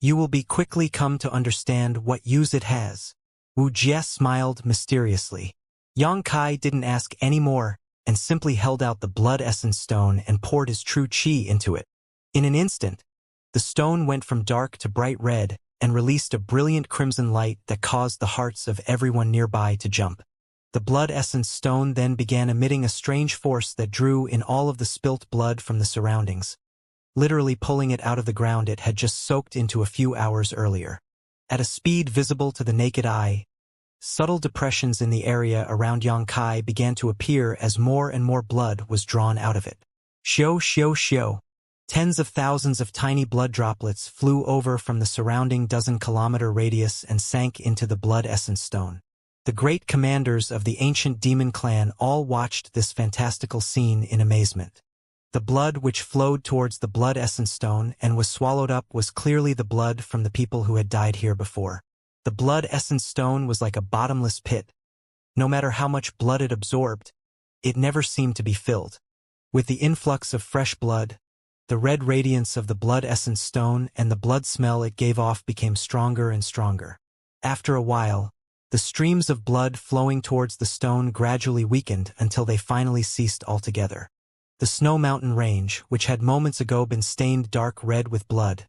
you will be quickly come to understand what use it has. Wuxia smiled mysteriously. Xianxia didn't ask any more and simply held out the blood essence stone and poured his true qi into it. In an instant, the stone went from dark to bright red and released a brilliant crimson light that caused the hearts of everyone nearby to jump. The blood essence stone then began emitting a strange force that drew in all of the spilt blood from the surroundings, literally pulling it out of the ground it had just soaked into a few hours earlier. At a speed visible to the naked eye, subtle depressions in the area around Xianxia began to appear as more and more blood was drawn out of it. Xiao xiao xiao. Tens of thousands of tiny blood droplets flew over from the surrounding dozen-kilometer radius and sank into the blood essence stone. The great commanders of the ancient demon clan all watched this fantastical scene in amazement. The blood which flowed towards the blood essence stone and was swallowed up was clearly the blood from the people who had died here before. The blood essence stone was like a bottomless pit. No matter how much blood it absorbed, it never seemed to be filled. With the influx of fresh blood, the red radiance of the blood essence stone and the blood smell it gave off became stronger and stronger. After a while, the streams of blood flowing towards the stone gradually weakened until they finally ceased altogether. The Snow Mountain Range, which had moments ago been stained dark red with blood,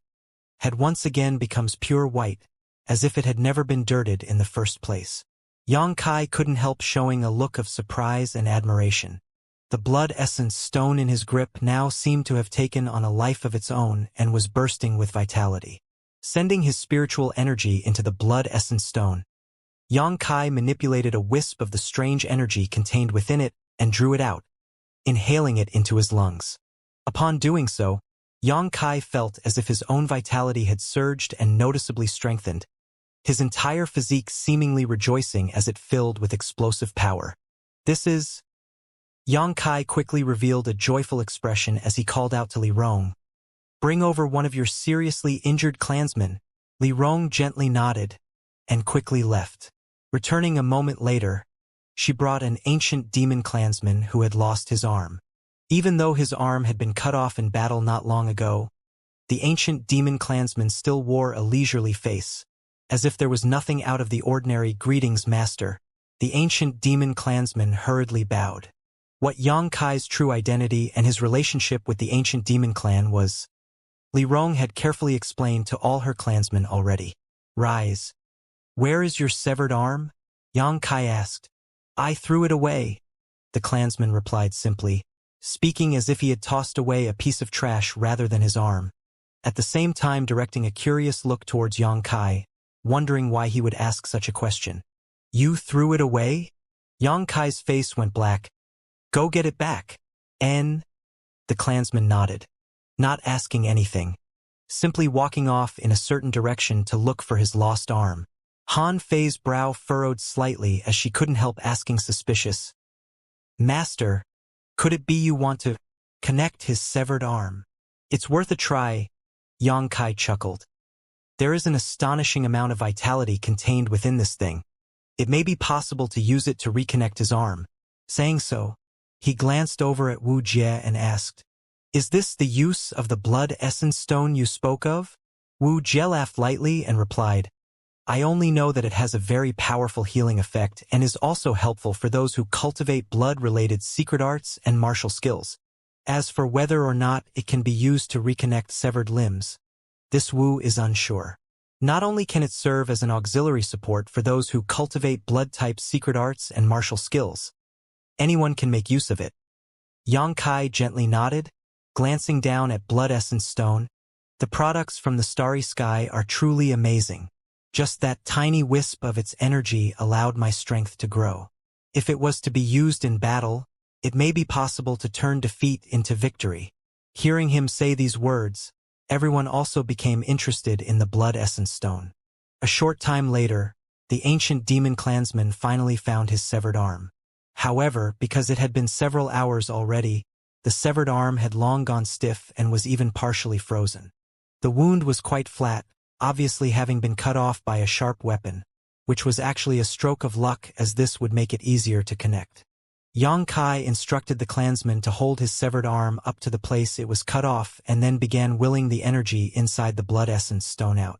had once again become pure white, as if it had never been dirted in the first place. Yang Kai couldn't help showing a look of surprise and admiration. The blood essence stone in his grip now seemed to have taken on a life of its own and was bursting with vitality. Sending his spiritual energy into the blood essence stone, Yang Kai manipulated a wisp of the strange energy contained within it and drew it out, inhaling it into his lungs. Upon doing so, Yang Kai felt as if his own vitality had surged and noticeably strengthened, his entire physique seemingly rejoicing as it filled with explosive power. "This is—" Yang Kai quickly revealed a joyful expression as he called out to Li Rong. "Bring over one of your seriously injured clansmen." Li Rong gently nodded and quickly left. Returning a moment later, she brought an ancient demon clansman who had lost his arm. Even though his arm had been cut off in battle not long ago, the ancient demon clansman still wore a leisurely face, as if there was nothing out of the ordinary. "Greetings, master." The ancient demon clansman hurriedly bowed. What Yang Kai's true identity and his relationship with the ancient demon clan was, Li Rong had carefully explained to all her clansmen already. "Rise. Where is your severed arm?" Yang Kai asked. "I threw it away," the clansman replied simply, speaking as if he had tossed away a piece of trash rather than his arm, at the same time directing a curious look towards Yang Kai, wondering why he would ask such a question. "You threw it away?" Yang Kai's face went black. "Go get it back." "The clansman nodded, not asking anything, simply walking off in a certain direction to look for his lost arm. Han Fei's brow furrowed slightly as she couldn't help asking suspicious, "Master, could it be you want to connect his severed arm?" "It's worth a try," Yang Kai chuckled. "There is an astonishing amount of vitality contained within this thing. It may be possible to use it to reconnect his arm." Saying so, he glanced over at Wuxia and asked, "Is this the use of the blood essence stone you spoke of?" Wuxia laughed lightly and replied, "I only know that it has a very powerful healing effect and is also helpful for those who cultivate blood-related secret arts and martial skills. As for whether or not it can be used to reconnect severed limbs, this Wu is unsure. Not only can it serve as an auxiliary support for those who cultivate blood-type secret arts and martial skills, anyone can make use of it." Yang Kai gently nodded, glancing down at blood essence stone. "The products from the starry sky are truly amazing. Just that tiny wisp of its energy allowed my strength to grow. If it was to be used in battle, it may be possible to turn defeat into victory." Hearing him say these words, everyone also became interested in the blood essence stone. A short time later, the ancient demon clansman finally found his severed arm. However, because it had been several hours already, the severed arm had long gone stiff and was even partially frozen. The wound was quite flat, obviously having been cut off by a sharp weapon, which was actually a stroke of luck as this would make it easier to connect. Yang Kai instructed the clansman to hold his severed arm up to the place it was cut off and then began willing the energy inside the blood essence stone out.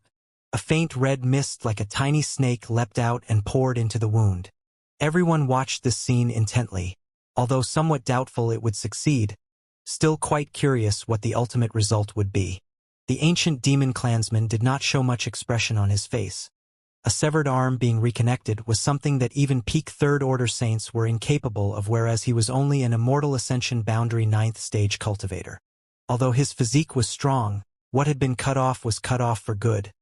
A faint red mist like a tiny snake leapt out and poured into the wound. Everyone watched this scene intently, although somewhat doubtful it would succeed, still quite curious what the ultimate result would be. The ancient demon clansman did not show much expression on his face. A severed arm being reconnected was something that even peak third-order saints were incapable of, whereas he was only an immortal Ascension boundary 9th stage cultivator. Although his physique was strong, what had been cut off was cut off for good.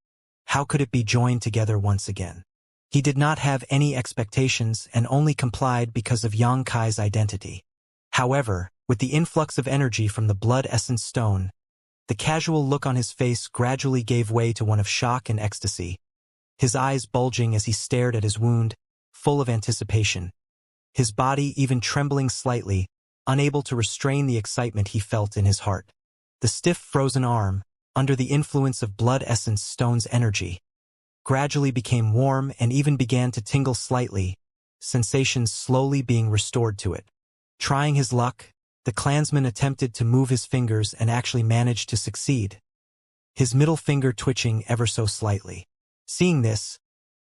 How could it be joined together once again? He did not have any expectations and only complied because of Yang Kai's identity. However, with the influx of energy from the blood essence stone, the casual look on his face gradually gave way to one of shock and ecstasy, his eyes bulging as he stared at his wound, full of anticipation, his body even trembling slightly, unable to restrain the excitement he felt in his heart. The stiff frozen arm, under the influence of blood essence stone's energy, gradually became warm and even began to tingle slightly, sensations slowly being restored to it. Trying his luck, the clansman attempted to move his fingers and actually managed to succeed, his middle finger twitching ever so slightly. Seeing this,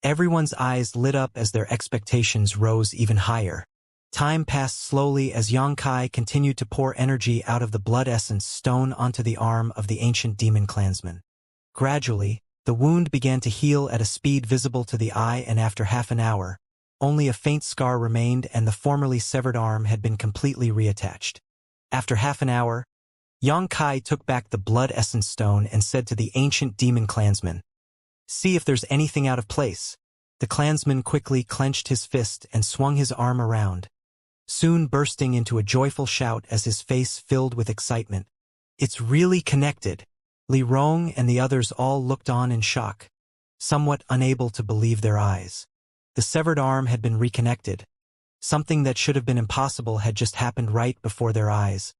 everyone's eyes lit up as their expectations rose even higher. Time passed slowly as Yang Kai continued to pour energy out of the blood essence stone onto the arm of the ancient demon clansman. Gradually, the wound began to heal at a speed visible to the eye, and after half an hour, only a faint scar remained and the formerly severed arm had been completely reattached. After half an hour, Xianxia took back the blood essence stone and said to the ancient demon clansman, "See if there's anything out of place." The clansman quickly clenched his fist and swung his arm around, soon bursting into a joyful shout as his face filled with excitement. "It's really connected." Li Rong and the others all looked on in shock, somewhat unable to believe their eyes. The severed arm had been reconnected. Something that should have been impossible had just happened right before their eyes,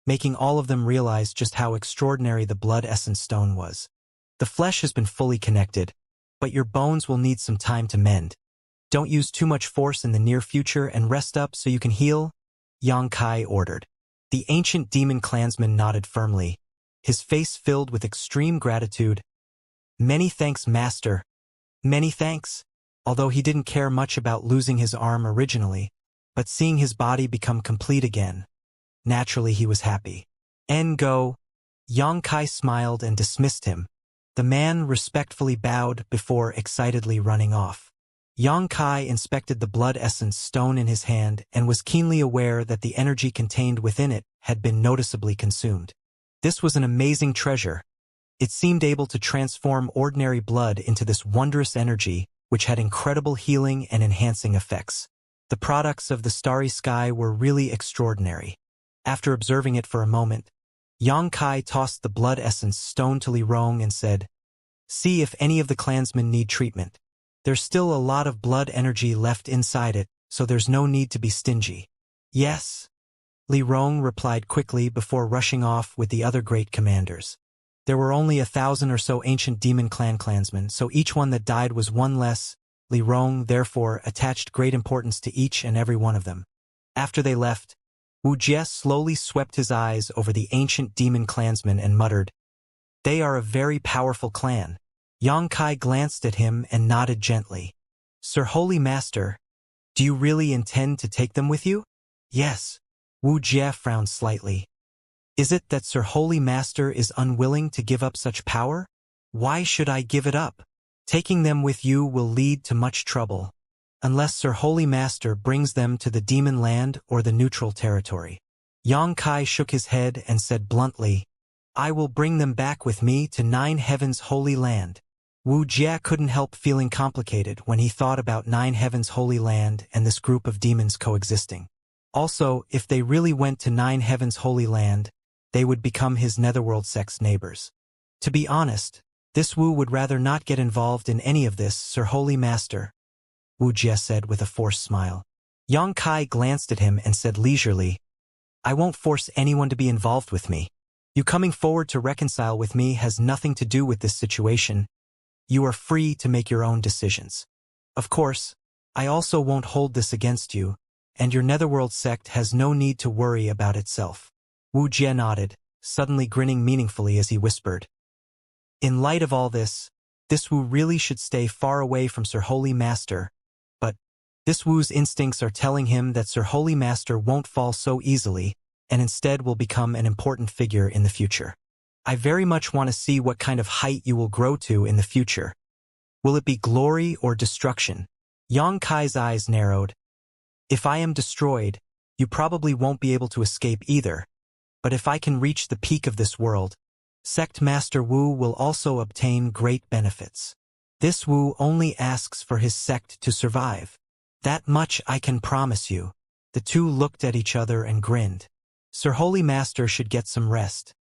making all of them realize just how extraordinary the blood essence stone was. "The flesh has been fully connected, but your bones will need some time to mend. Don't use too much force in the near future and rest up so you can heal," Xianxia ordered. The ancient demon clansman nodded firmly, his face filled with extreme gratitude. "Many thanks, Master. Many thanks." Although he didn't care much about losing his arm originally, but seeing his body become complete again, naturally he was happy. "Go." Xianxia smiled and dismissed him. The man respectfully bowed before excitedly running off. Xianxia inspected the blood essence stone in his hand and was keenly aware that the energy contained within it had been noticeably consumed. This was an amazing treasure. It seemed able to transform ordinary blood into this wondrous energy, which had incredible healing and enhancing effects. The products of the starry sky were really extraordinary. After observing it for a moment, Xianxia tossed the blood essence stone to Li Rong and said, "See if any of the clansmen need treatment. There's still a lot of blood energy left inside it, so there's no need to be stingy." "Yes," Li Rong replied quickly before rushing off with the other great commanders. There were only 1,000 or so ancient demon clansmen, so each one that died was one less. Li Rong, therefore, attached great importance to each and every one of them. After they left, Wuxia slowly swept his eyes over the ancient demon clansmen and muttered, "They are a very powerful clan." Xianxia glanced at him and nodded gently. "Sir Holy Master, do you really intend to take them with you?" "Yes." Wuxia frowned slightly. "Is it that Sir Holy Master is unwilling to give up such power? Why should I give it up? Taking them with you will lead to much trouble, unless Sir Holy Master brings them to the demon land or the neutral territory." Xianxia shook his head and said bluntly, "I will bring them back with me to Nine Heavens' Holy Land." Wuxia couldn't help feeling complicated when he thought about Nine Heavens' Holy Land and this group of demons coexisting. Also, if they really went to Nine Heavens' Holy Land, they would become his netherworld sex neighbors. To be honest, this Wu would rather not get involved in any of this, Sir Holy Master, Wuxia said with a forced smile. Xianxia glanced at him and said leisurely, "I won't force anyone to be involved with me. You coming forward to reconcile with me has nothing to do with this situation. You are free to make your own decisions. Of course, I also won't hold this against you, and your netherworld sect has no need to worry about itself." Wuxia nodded, suddenly grinning meaningfully as he whispered, "In light of all this Wu really should stay far away from Sir Holy Master, but this Wu's instincts are telling him that Sir Holy Master won't fall so easily, and instead will become an important figure in the future. I very much want to see what kind of height you will grow to in the future. Will it be glory or destruction?" Xianxia's eyes narrowed. "If I am destroyed, you probably won't be able to escape either. But if I can reach the peak of this world, Sect Master Wu will also obtain great benefits. This Wu only asks for his sect to survive. That much I can promise you." The two looked at each other and grinned. "Sir Holy Master should get some rest.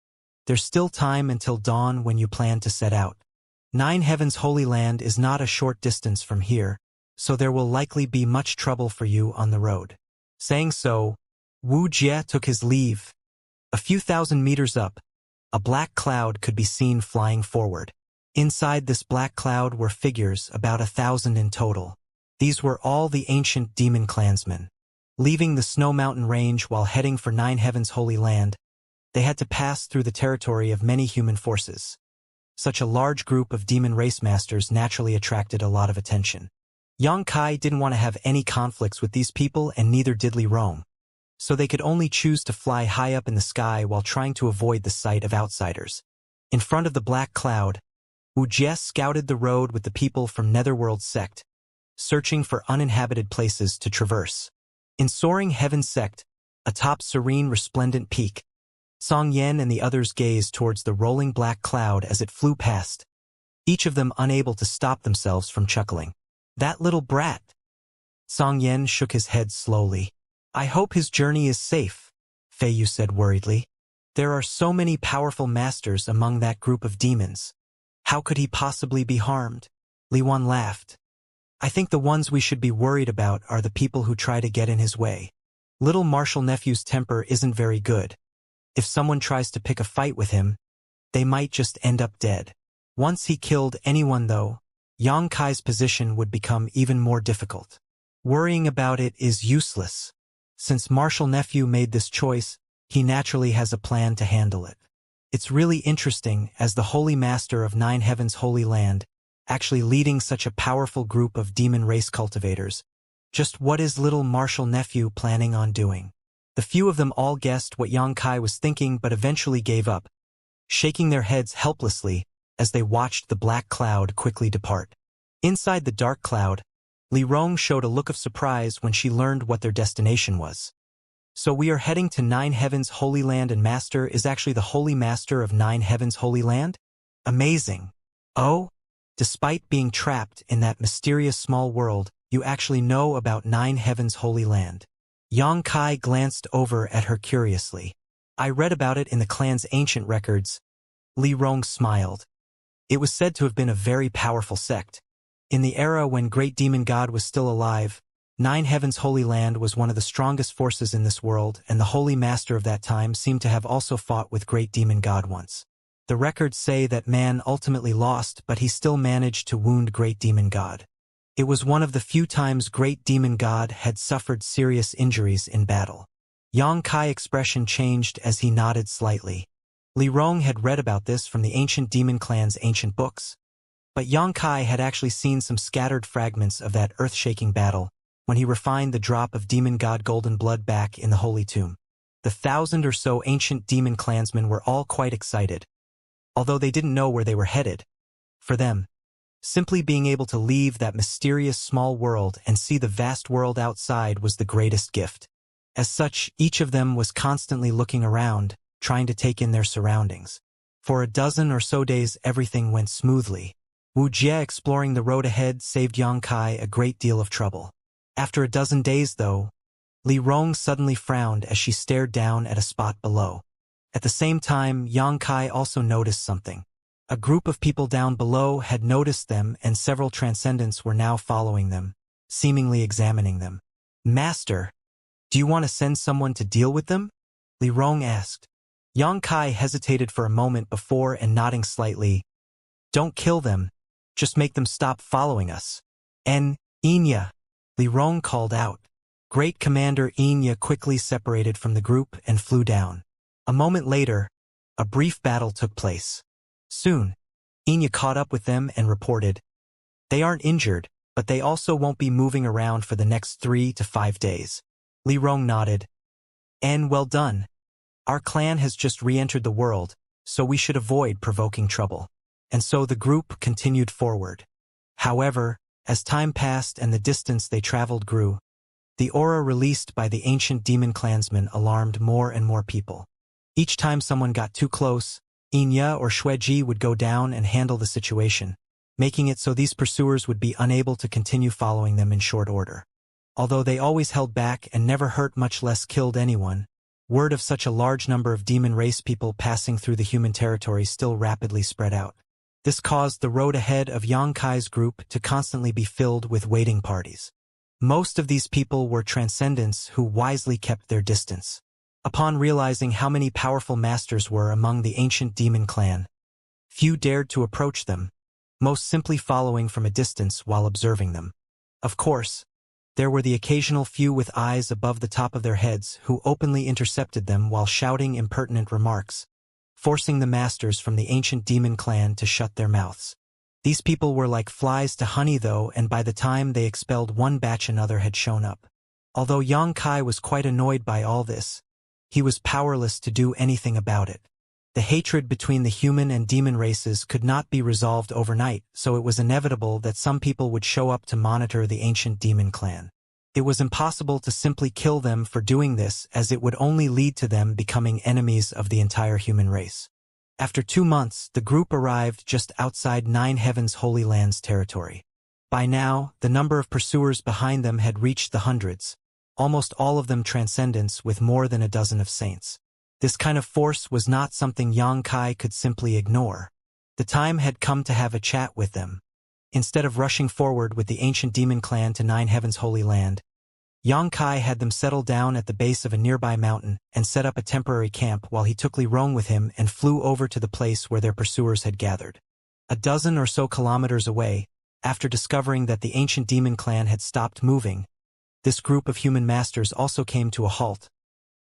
There's still time until dawn when you plan to set out. Nine Heavens' Holy Land is not a short distance from here, so there will likely be much trouble for you on the road." Saying so, Wuxia took his leave. A few thousand meters up, a black cloud could be seen flying forward. Inside this black cloud were figures, about 1,000 in total. These were all the ancient demon clansmen. Leaving the Snow Mountain Range while heading for Nine Heavens' Holy Land, they had to pass through the territory of many human forces. Such a large group of demon race masters naturally attracted a lot of attention. Xianxia didn't want to have any conflicts with these people, and neither did Li Rong, so they could only choose to fly high up in the sky while trying to avoid the sight of outsiders. In front of the black cloud, Wuxia scouted the road with the people from Netherworld sect, searching for uninhabited places to traverse. In soaring heaven sect, atop serene resplendent peak, Song Yen and the others gazed towards the rolling black cloud as it flew past, each of them unable to stop themselves from chuckling. That little brat. Song Yen shook his head slowly. I hope his journey is safe, Fei Yu said worriedly. There are so many powerful masters among that group of demons. How could he possibly be harmed? Li Wan laughed. I think the ones we should be worried about are the people who try to get in his way. Little martial nephew's temper isn't very good. If someone tries to pick a fight with him, they might just end up dead. Once he killed anyone though, Yang Kai's position would become even more difficult. Worrying about it is useless. Since martial nephew made this choice, he naturally has a plan to handle it. It's really interesting as the Holy Master of Nine Heavens' Holy Land, actually leading such a powerful group of demon race cultivators. Just what is little martial nephew planning on doing? The few of them all guessed what Yang Kai was thinking but eventually gave up, shaking their heads helplessly as they watched the black cloud quickly depart. Inside the dark cloud, Li Rong showed a look of surprise when she learned what their destination was. So we are heading to Nine Heavens' Holy Land and Master is actually the Holy Master of Nine Heavens' Holy Land? Amazing. Oh? Despite being trapped in that mysterious small world, you actually know about Nine Heavens' Holy Land. Yang Kai glanced over at her curiously. I read about it in the clan's ancient records. Li Rong smiled. It was said to have been a very powerful sect. In the era when Great Demon God was still alive, Nine Heavens' Holy Land was one of the strongest forces in this world, and the Holy Master of that time seemed to have also fought with Great Demon God once. The records say that man ultimately lost, but he still managed to wound Great Demon God. It was one of the few times Great Demon God had suffered serious injuries in battle. Yang Kai expression changed as he nodded slightly. Li Rong had read about this from the ancient demon clan's ancient books. But Yang Kai had actually seen some scattered fragments of that earth-shaking battle when he refined the drop of demon god golden blood back in the holy tomb. The 1,000 or so ancient demon clansmen were all quite excited, although they didn't know where they were headed. For them, simply being able to leave that mysterious small world and see the vast world outside was the greatest gift. As such, each of them was constantly looking around, trying to take in their surroundings. For a dozen or so days everything went smoothly. Wuxia exploring the road ahead saved Yang Kai a great deal of trouble. After a dozen days though, Li Rong suddenly frowned as she stared down at a spot below. At the same time, Yang Kai also noticed something. A group of people down below had noticed them and several transcendents were now following them, seemingly examining them. Master, do you want to send someone to deal with them? Li Rong asked. Yang Kai hesitated for a moment before and nodding slightly. Don't kill them. Just make them stop following us. Inya, Li Rong called out. Great Commander Inya quickly separated from the group and flew down. A moment later, a brief battle took place. Soon, Inya caught up with them and reported. They aren't injured, but they also won't be moving around for the next 3 to 5 days. Li Rong nodded. Well done. Our clan has just re-entered the world, so we should avoid provoking trouble. And so the group continued forward. However, as time passed and the distance they traveled grew, the aura released by the ancient demon clansmen alarmed more and more people. Each time someone got too close, Inya or Xueji would go down and handle the situation, making it so these pursuers would be unable to continue following them in short order. Although they always held back and never hurt much less killed anyone, word of such a large number of demon race people passing through the human territory still rapidly spread out. This caused the road ahead of Yang Kai's group to constantly be filled with waiting parties. Most of these people were transcendents who wisely kept their distance. Upon realizing how many powerful masters were among the ancient demon clan, few dared to approach them, most simply following from a distance while observing them. Of course, there were the occasional few with eyes above the top of their heads who openly intercepted them while shouting impertinent remarks, forcing the masters from the ancient demon clan to shut their mouths. These people were like flies to honey though, and by the time they expelled one batch another had shown up. Although Yang Kai was quite annoyed by all this, he was powerless to do anything about it. The hatred between the human and demon races could not be resolved overnight, so it was inevitable that some people would show up to monitor the ancient demon clan. It was impossible to simply kill them for doing this, as it would only lead to them becoming enemies of the entire human race. After 2 months, the group arrived just outside Nine Heavens Holy Land's territory. By now, the number of pursuers behind them had reached the hundreds, almost all of them transcendents with more than a dozen of saints. This kind of force was not something Xianxia could simply ignore. The time had come to have a chat with them. Instead of rushing forward with the ancient demon clan to Nine Heavens Holy Land, Xianxia had them settle down at the base of a nearby mountain and set up a temporary camp while he took Li Rong with him and flew over to the place where their pursuers had gathered. A dozen or so kilometers away, after discovering that the ancient demon clan had stopped moving, this group of human masters also came to a halt,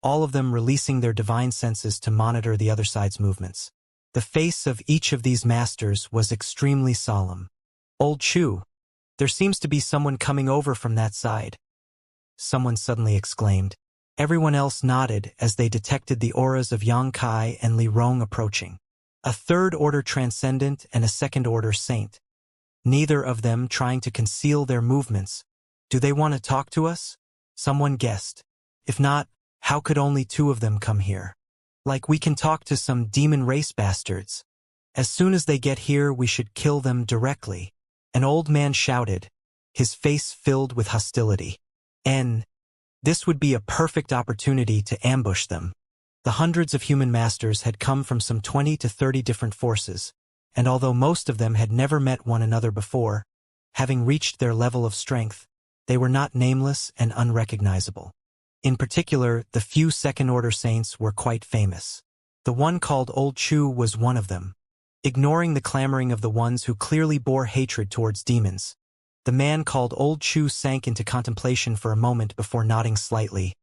all of them releasing their divine senses to monitor the other side's movements. The face of each of these masters was extremely solemn. "Old Chu, there seems to be someone coming over from that side," someone suddenly exclaimed. Everyone else nodded as they detected the auras of Xianxia and Li Rong approaching. A third-order transcendent and a second-order saint. Neither of them trying to conceal their movements. "Do they want to talk to us?" someone guessed. "If not, how could only 2 of them come here? Like we can talk to some demon race bastards. As soon as they get here, we should kill them directly," an old man shouted, his face filled with hostility. This would be a perfect opportunity to ambush them. The hundreds of human masters had come from some 20 to 30 different forces, and although most of them had never met one another before, having reached their level of strength, they were not nameless and unrecognizable. In particular, the few second-order saints were quite famous. The one called Old Chu was one of them. Ignoring the clamoring of the ones who clearly bore hatred towards demons, the man called Old Chu sank into contemplation for a moment before nodding slightly.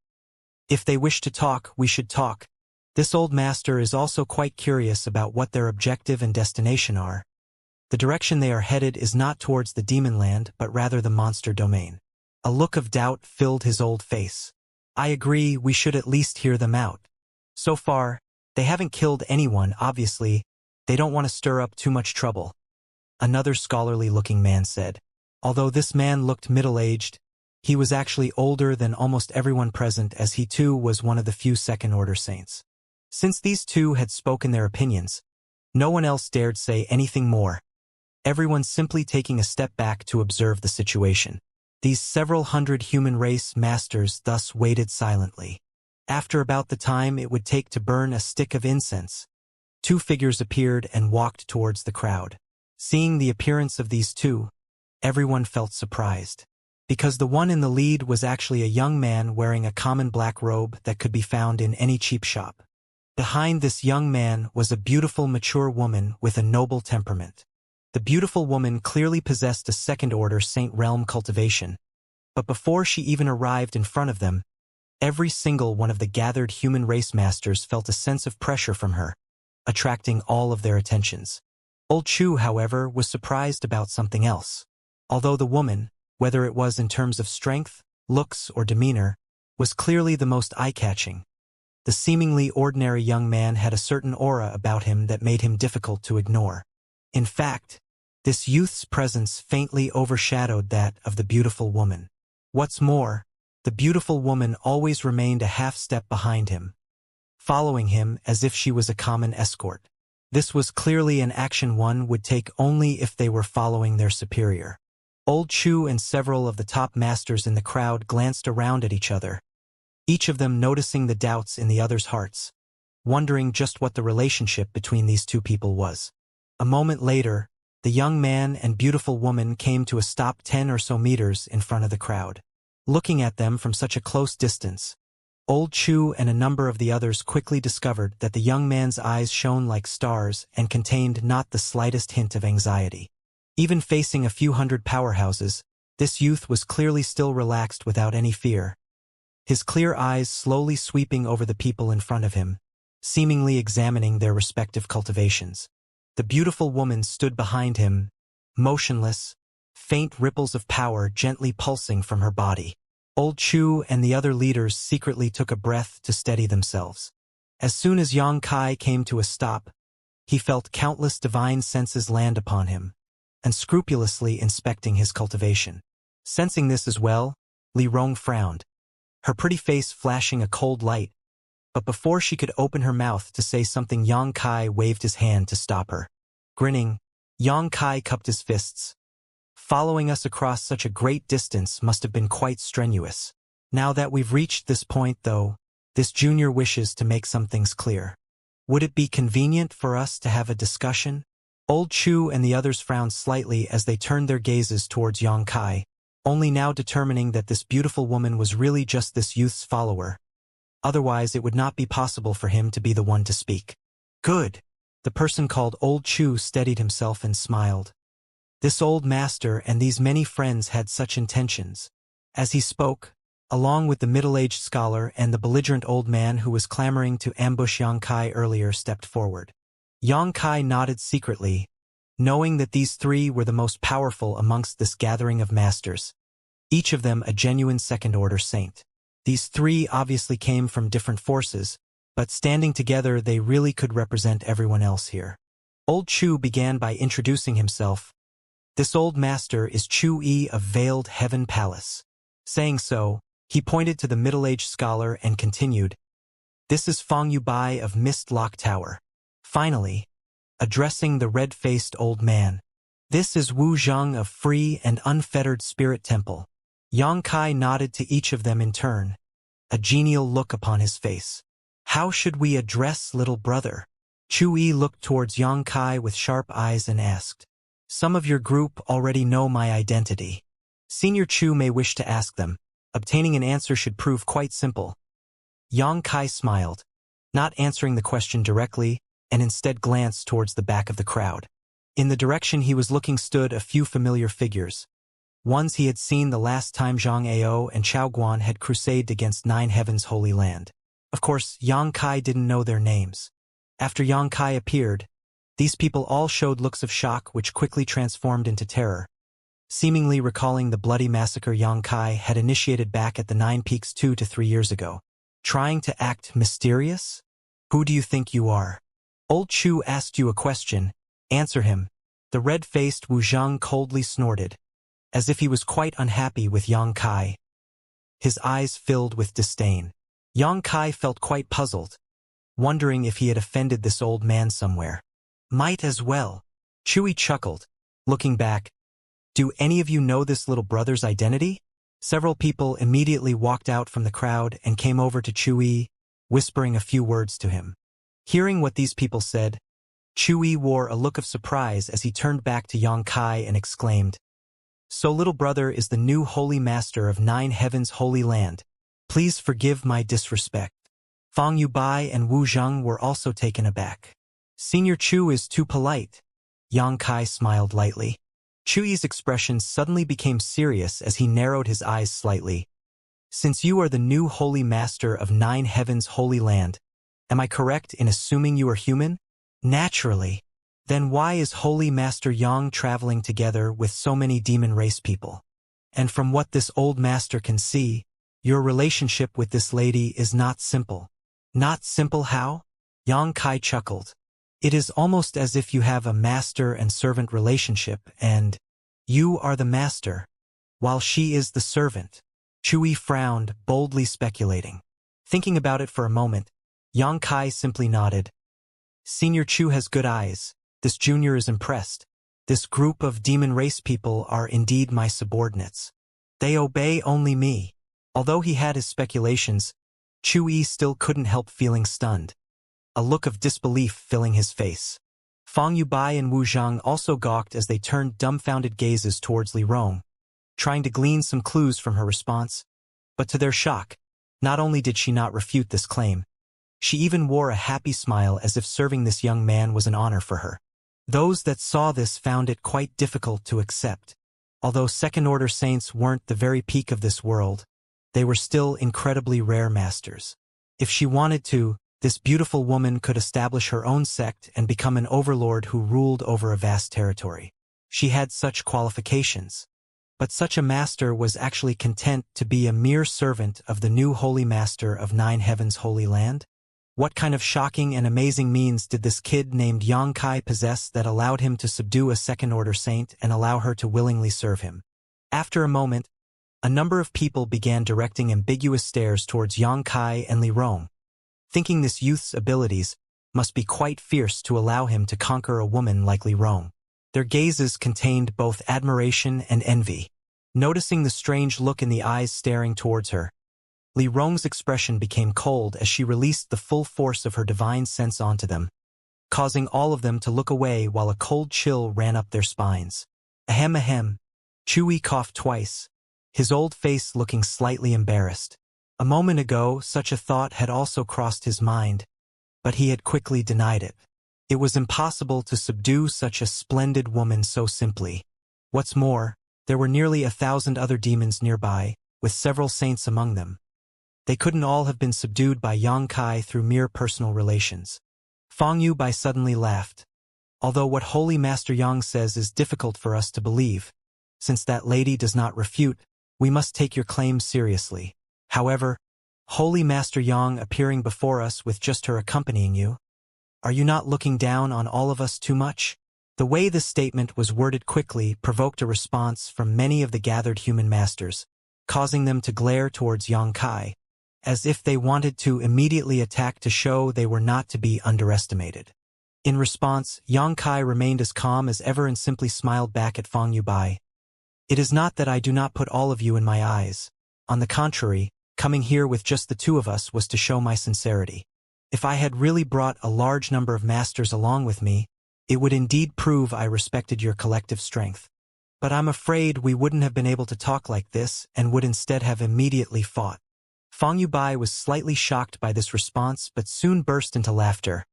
"If they wish to talk, we should talk. This old master is also quite curious about what their objective and destination are. The direction they are headed is not towards the demon land, but rather the monster domain." A look of doubt filled his old face. "I agree, we should at least hear them out. So far, they haven't killed anyone, obviously. They don't want to stir up too much trouble," another scholarly-looking man said. Although this man looked middle-aged, he was actually older than almost everyone present, as he too was one of the few second-order saints. Since these 2 had spoken their opinions, no one else dared say anything more, everyone simply taking a step back to observe the situation. These several hundred human race masters thus waited silently. After about the time it would take to burn a stick of incense, 2 figures appeared and walked towards the crowd. Seeing the appearance of these 2, everyone felt surprised, because the one in the lead was actually a young man wearing a common black robe that could be found in any cheap shop. Behind this young man was a beautiful, mature woman with a noble temperament. The beautiful woman clearly possessed a second-order Saint realm cultivation, but before she even arrived in front of them, every single one of the gathered human race masters felt a sense of pressure from her, attracting all of their attentions. Old Chu, however, was surprised about something else. Although the woman, whether it was in terms of strength, looks, or demeanor, was clearly the most eye-catching, the seemingly ordinary young man had a certain aura about him that made him difficult to ignore. In fact, this youth's presence faintly overshadowed that of the beautiful woman. What's more, the beautiful woman always remained a half-step behind him, following him as if she was a common escort. This was clearly an action one would take only if they were following their superior. Old Chu and several of the top masters in the crowd glanced around at each other, each of them noticing the doubts in the other's hearts, wondering just what the relationship between these 2 people was. A moment later, the young man and beautiful woman came to a stop 10 or so meters in front of the crowd. Looking at them from such a close distance, Old Chu and a number of the others quickly discovered that the young man's eyes shone like stars and contained not the slightest hint of anxiety. Even facing a few hundred powerhouses, this youth was clearly still relaxed without any fear, his clear eyes slowly sweeping over the people in front of him, seemingly examining their respective cultivations. The beautiful woman stood behind him, motionless, faint ripples of power gently pulsing from her body. Old Chu and the other leaders secretly took a breath to steady themselves. As soon as Yang Kai came to a stop, he felt countless divine senses land upon him, and scrupulously inspecting his cultivation. Sensing this as well, Li Rong frowned, her pretty face flashing a cold light, but before she could open her mouth to say something, Yang Kai waved his hand to stop her. Grinning, Yang Kai cupped his fists. Following us across such a great distance must have been quite strenuous. Now that we've reached this point, though, this junior wishes to make some things clear. Would it be convenient for us to have a discussion? Old Chu and the others frowned slightly as they turned their gazes towards Yang Kai, only now determining that this beautiful woman was really just this youth's follower. Otherwise, it would not be possible for him to be the one to speak. Good. The person called Old Chu steadied himself and smiled. This old master and these many friends had such intentions. As he spoke, along with the middle-aged scholar and the belligerent old man who was clamoring to ambush Yang Kai earlier, stepped forward. Yang Kai nodded secretly, knowing that these three were the most powerful amongst this gathering of masters, each of them a genuine second-order saint. These three obviously came from different forces, but standing together they really could represent everyone else here. Old Chu began by introducing himself. This old master is Chu Yi of Veiled Heaven Palace. Saying so, he pointed to the middle-aged scholar and continued, "This is Fang Yubai of Mist Lock Tower." Finally, addressing the red-faced old man, "This is Wu Zhang of Free and Unfettered Spirit Temple." Yang Kai nodded to each of them in turn, a genial look upon his face. "How should we address little brother?" Chu Yi looked towards Yang Kai with sharp eyes and asked, "Some of your group already know my identity. Senior Chu may wish to ask them. Obtaining an answer should prove quite simple." Yang Kai smiled, not answering the question directly, and instead glanced towards the back of the crowd. In the direction he was looking stood a few familiar figures, ones he had seen the last time Zhang Ao and Chao Guan had crusaded against Nine Heavens' Holy Land. Of course, Yang Kai didn't know their names. After Yang Kai appeared, these people all showed looks of shock which quickly transformed into terror, seemingly recalling the bloody massacre Yang Kai had initiated back at the Nine Peaks 2 to 3 years ago. Trying to act mysterious? Who do you think you are? Old Chu asked you a question. Answer him. The red-faced Wu Zhang coldly snorted, as if he was quite unhappy with Yang Kai. His eyes filled with disdain. Yang Kai felt quite puzzled, wondering if he had offended this old man somewhere. Might as well. Chewie chuckled, looking back. Do any of you know this little brother's identity? Several people immediately walked out from the crowd and came over to Chewie, whispering a few words to him. Hearing what these people said, Chewie wore a look of surprise as he turned back to Yang Kai and exclaimed, "So little brother is the new holy master of Nine Heavens' Holy Land. Please forgive my disrespect." Fang Yubai and Wu Zhang were also taken aback. "Senior Chu is too polite." Yang Kai smiled lightly. Chuyi's expression suddenly became serious as he narrowed his eyes slightly. "Since you are the new holy master of Nine Heavens' Holy Land, am I correct in assuming you are human?" "Naturally. Then why is Holy Master Yang traveling together with so many demon race people? And from what this old master can see, your relationship with this lady is not simple." "Not simple how?" Yang Kai chuckled. "It is almost as if you have a master and servant relationship and you are the master, while she is the servant." Chewie frowned, boldly speculating. Thinking about it for a moment, Yang Kai simply nodded. "Senior Chu has good eyes. This junior is impressed. This group of demon race people are indeed my subordinates. They obey only me." Although he had his speculations, Chewie still couldn't help feeling stunned, a look of disbelief filling his face. Fang Yubai and Wu Zhang also gawked as they turned dumbfounded gazes towards Li Rong, trying to glean some clues from her response. But to their shock, not only did she not refute this claim, she even wore a happy smile as if serving this young man was an honor for her. Those that saw this found it quite difficult to accept. Although second-order saints weren't the very peak of this world, they were still incredibly rare masters. If she wanted to, this beautiful woman could establish her own sect and become an overlord who ruled over a vast territory. She had such qualifications. But such a master was actually content to be a mere servant of the new holy master of Nine Heavens' Holy Land? What kind of shocking and amazing means did this kid named Xianxia possess that allowed him to subdue a second-order saint and allow her to willingly serve him? After a moment, a number of people began directing ambiguous stares towards Xianxia and Li Rong, thinking this youth's abilities must be quite fierce to allow him to conquer a woman like Li Rong. Their gazes contained both admiration and envy. Noticing the strange look in the eyes staring towards her, Li Rong's expression became cold as she released the full force of her divine sense onto them, causing all of them to look away while a cold chill ran up their spines. Ahem ahem. Chewy coughed twice, his old face looking slightly embarrassed. A moment ago, such a thought had also crossed his mind, but he had quickly denied it. It was impossible to subdue such a splendid woman so simply. What's more, there were nearly 1,000 other demons nearby, with several saints among them. They couldn't all have been subdued by Xianxia through mere personal relations. Fang Yubai suddenly laughed. Although what Holy Master Yang says is difficult for us to believe, since that lady does not refute, we must take your claims seriously. However, Holy Master Yang appearing before us with just her accompanying you, are you not looking down on all of us too much? The way this statement was worded quickly provoked a response from many of the gathered human masters, causing them to glare towards Xianxia, as if they wanted to immediately attack to show they were not to be underestimated. In response, Xianxia remained as calm as ever and simply smiled back at Fang Yubai. It is not that I do not put all of you in my eyes. On the contrary, coming here with just the two of us was to show my sincerity. If I had really brought a large number of masters along with me, it would indeed prove I respected your collective strength. But I'm afraid we wouldn't have been able to talk like this and would instead have immediately fought. Fang Yubai was slightly shocked by this response but soon burst into laughter.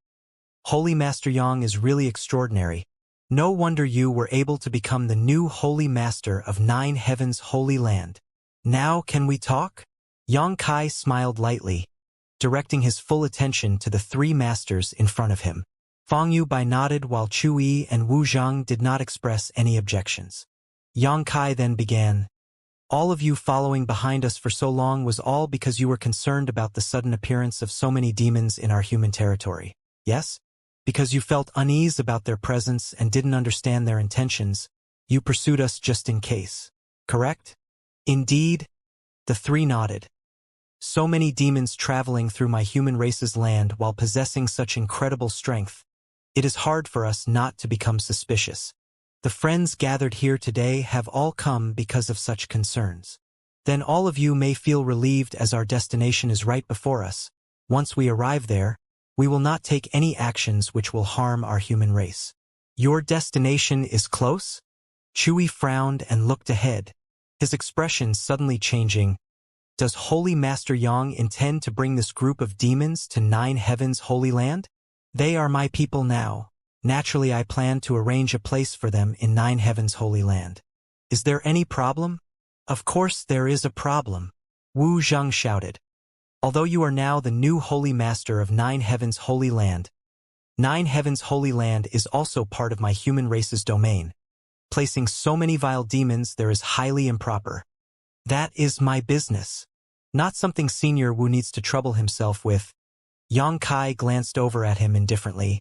Holy Master Yang is really extraordinary. No wonder you were able to become the new Holy Master of 9 Heavens' Holy Land. Now can we talk? Xianxia smiled lightly, directing his full attention to the 3 masters in front of him. Fang Yubai nodded while Chu Yi and Wu Zhang did not express any objections. Xianxia then began. All of you following behind us for so long was all because you were concerned about the sudden appearance of so many demons in our human territory. Yes? Because you felt unease about their presence and didn't understand their intentions, you pursued us just in case. Correct? Indeed. The 3 nodded. So many demons traveling through my human race's land while possessing such incredible strength. It is hard for us not to become suspicious. The friends gathered here today have all come because of such concerns. Then all of you may feel relieved as our destination is right before us. Once we arrive there, we will not take any actions which will harm our human race. Your destination is close? Chewy frowned and looked ahead, his expression suddenly changing. Does Holy Master Yang intend to bring this group of demons to 9 Heavens' Holy Land? They are my people now. Naturally, I plan to arrange a place for them in 9 Heavens' Holy Land. Is there any problem? Of course there is a problem. Wu Zhang shouted. Although you are now the new Holy Master of 9 Heavens' Holy Land, 9 Heavens' Holy Land is also part of my human race's domain. Placing so many vile demons there is highly improper. That is my business. Not something Senior Wu needs to trouble himself with. Xianxia glanced over at him indifferently.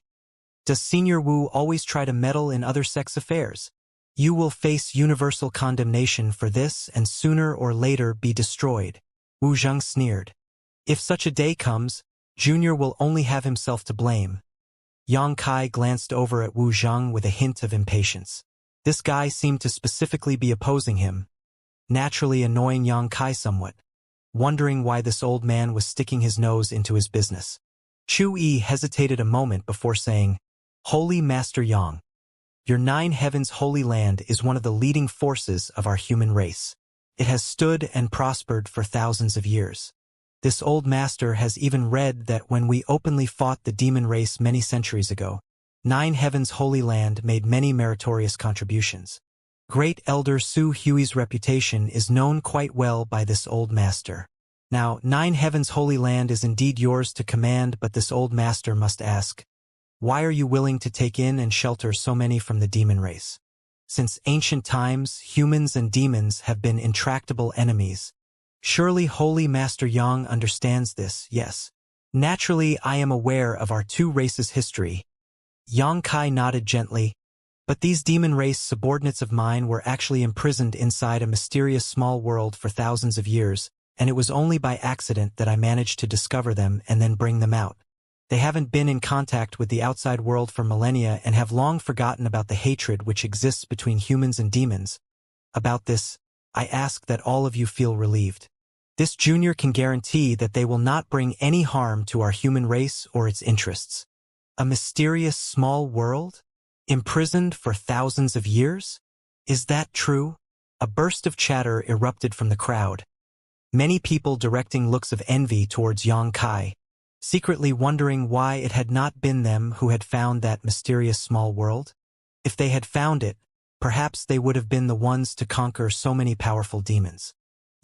Does Senior Wu always try to meddle in other sex affairs? You will face universal condemnation for this and sooner or later be destroyed. Wu Zhang sneered. If such a day comes, Junior will only have himself to blame. Xianxia glanced over at Wu Zhang with a hint of impatience. This guy seemed to specifically be opposing him, naturally annoying Xianxia somewhat, wondering why this old man was sticking his nose into his business. Chu Yi hesitated a moment before saying, Holy Master Yang, your 9 Heavens' Holy Land is one of the leading forces of our human race. It has stood and prospered for thousands of years. This old master has even read that when we openly fought the demon race many centuries ago, 9 Heavens' Holy Land made many meritorious contributions. Great Elder Su Hui's reputation is known quite well by this old master. Now, 9 Heavens' Holy Land is indeed yours to command, but this old master must ask, why are you willing to take in and shelter so many from the demon race? Since ancient times, humans and demons have been intractable enemies. Surely Holy Master Yang understands this, yes. Naturally, I am aware of our two races' history. Xianxia nodded gently, but these demon race subordinates of mine were actually imprisoned inside a mysterious small world for thousands of years, and it was only by accident that I managed to discover them and then bring them out. They haven't been in contact with the outside world for millennia and have long forgotten about the hatred which exists between humans and demons. About this, I ask that all of you feel relieved. This junior can guarantee that they will not bring any harm to our human race or its interests. A mysterious small world? Imprisoned for thousands of years? Is that true? A burst of chatter erupted from the crowd. Many people directing looks of envy towards Xianxia, secretly wondering why it had not been them who had found that mysterious small world. If they had found it, perhaps they would have been the ones to conquer so many powerful demons.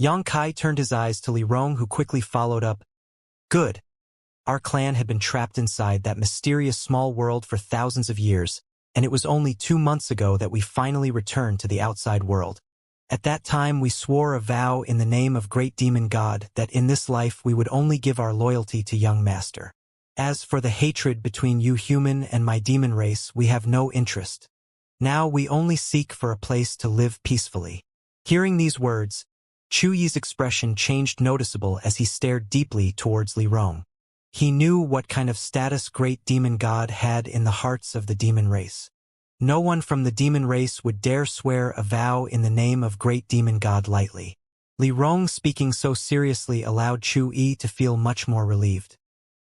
Xianxia turned his eyes to Li Rong, who quickly followed up. Good. Our clan had been trapped inside that mysterious small world for thousands of years, and it was only 2 months ago that we finally returned to the outside world. At that time we swore a vow in the name of Great Demon God that in this life we would only give our loyalty to young master. As for the hatred between you human and my demon race, we have no interest. Now we only seek for a place to live peacefully. Hearing these words, Chu Yi's expression changed noticeable as he stared deeply towards Li Rong. He knew what kind of status Great Demon God had in the hearts of the demon race. No one from the demon race would dare swear a vow in the name of Great Demon God lightly. Li Rong speaking so seriously allowed Chu Yi to feel much more relieved.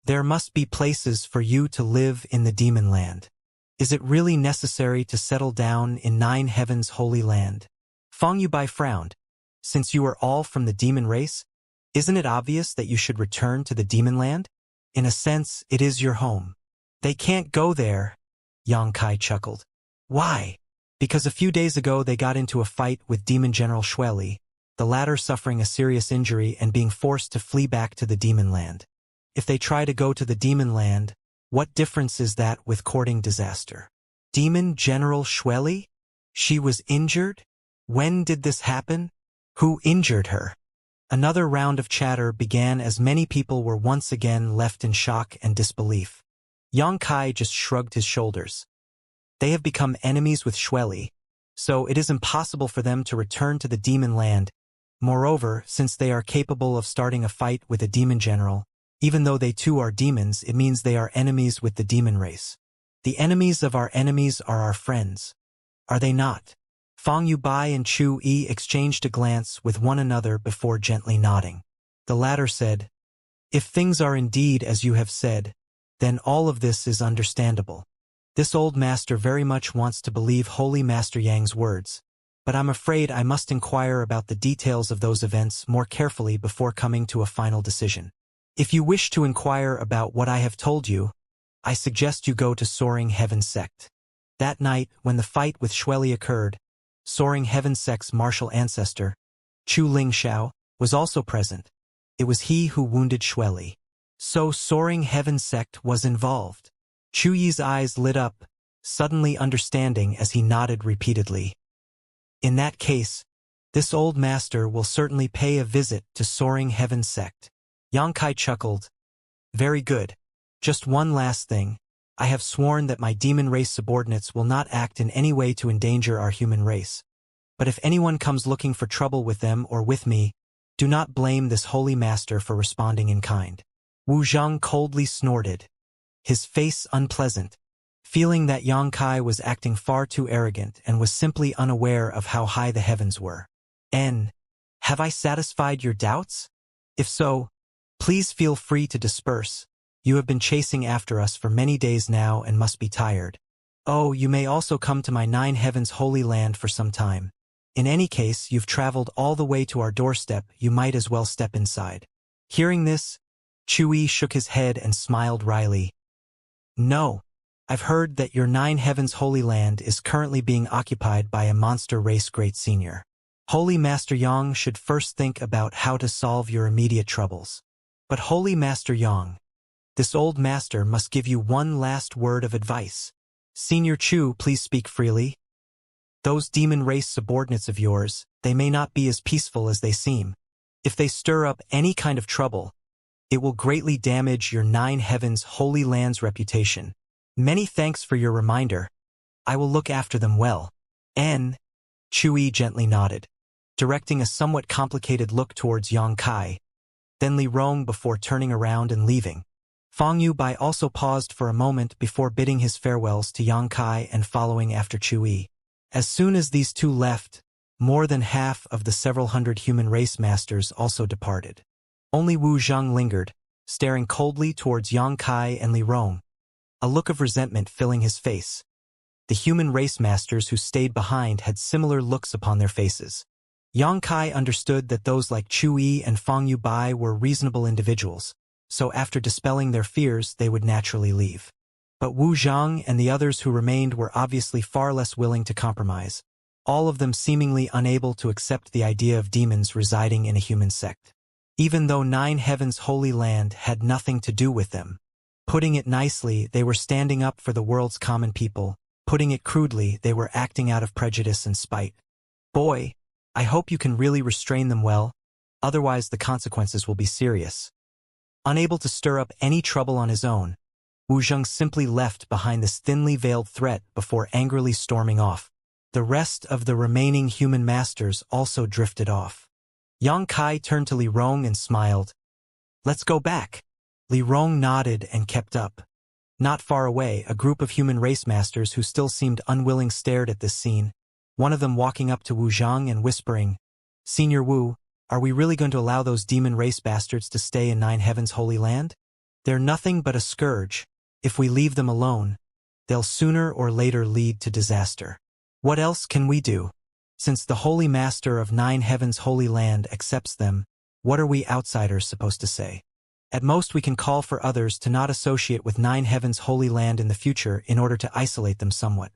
There must be places for you to live in the demon land. Is it really necessary to settle down in 9 Heavens' holy land? Feng Yubai frowned. Since you are all from the demon race, isn't it obvious that you should return to the demon land? In a sense, it is your home. They can't go there, Xianxia chuckled. Why? Because a few days ago they got into a fight with Demon General Shueli, the latter suffering a serious injury and being forced to flee back to the demon land. If they try to go to the demon land, what difference is that with courting disaster? Demon General Shueli? She was injured? When did this happen? Who injured her? Another round of chatter began as many people were once again left in shock and disbelief. Xianxia just shrugged his shoulders. They have become enemies with Shueli, so it is impossible for them to return to the demon land. Moreover, since they are capable of starting a fight with a demon general, even though they too are demons, it means they are enemies with the demon race. The enemies of our enemies are our friends. Are they not? Feng Yubai and Chu Yi exchanged a glance with one another before gently nodding. The latter said, If things are indeed as you have said, then all of this is understandable. This old master very much wants to believe Holy Master Yang's words, but I'm afraid I must inquire about the details of those events more carefully before coming to a final decision. If you wish to inquire about what I have told you, I suggest you go to Soaring Heaven Sect. That night, when the fight with Shueli occurred, Soaring Heaven Sect's martial ancestor, Chu Lingxiao, was also present. It was he who wounded Shueli. So Soaring Heaven Sect was involved. Chu Yi's eyes lit up, suddenly understanding as he nodded repeatedly. In that case, this old master will certainly pay a visit to Soaring Heaven Sect. Xianxia chuckled. Very good. Just one last thing. I have sworn that my demon race subordinates will not act in any way to endanger our human race. But if anyone comes looking for trouble with them or with me, do not blame this holy master for responding in kind. Wu Zhang coldly snorted, his face unpleasant, feeling that Xianxia was acting far too arrogant and was simply unaware of how high the heavens were. Have I satisfied your doubts? If so, please feel free to disperse. You have been chasing after us for many days now and must be tired. Oh, you may also come to my 9 Heavens holy land for some time. In any case, you've traveled all the way to our doorstep, you might as well step inside. Hearing this, Chu Yi shook his head and smiled wryly. No, I've heard that your 9 Heavens holy land is currently being occupied by a monster race great senior. Holy Master Yang should first think about how to solve your immediate troubles. But Holy Master Yang, this old master must give you one last word of advice. Senior Chu, please speak freely. Those demon race subordinates of yours, they may not be as peaceful as they seem. If they stir up any kind of trouble, It will greatly damage your 9 Heavens Holy Land's reputation. Many thanks for your reminder. I will look after them well. N. Chui gently nodded, directing a somewhat complicated look towards Yang Kai, then Li Rong before turning around and leaving. Fang Yubai also paused for a moment before bidding his farewells to Yang Kai and following after Chui. As soon as these two left, more than half of the several hundred human race masters also departed. Only Wu Zhang lingered, staring coldly towards Yang Kai and Li Rong, a look of resentment filling his face. The human race masters who stayed behind had similar looks upon their faces. Yang Kai understood that those like Chui and Fang Yubai were reasonable individuals, so after dispelling their fears they would naturally leave. But Wu Zhang and the others who remained were obviously far less willing to compromise, all of them seemingly unable to accept the idea of demons residing in a human sect. Even though 9 Heavens Holy Land had nothing to do with them. Putting it nicely, they were standing up for the world's common people. Putting it crudely, they were acting out of prejudice and spite. Boy, I hope you can really restrain them well, otherwise the consequences will be serious. Unable to stir up any trouble on his own, Wu Zheng simply left behind this thinly veiled threat before angrily storming off. The rest of the remaining human masters also drifted off. Yang Kai turned to Li Rong and smiled. Let's go back. Li Rong nodded and kept up. Not far away, a group of human race masters who still seemed unwilling stared at this scene, one of them walking up to Wu Zhang and whispering, Senior Wu, are we really going to allow those demon race bastards to stay in 9 Heavens Holy Land? They're nothing but a scourge. If we leave them alone, they'll sooner or later lead to disaster. What else can we do? Since the Holy Master of 9 Heavens Holy Land accepts them, what are we outsiders supposed to say? At most we can call for others to not associate with 9 Heavens Holy Land in the future in order to isolate them somewhat.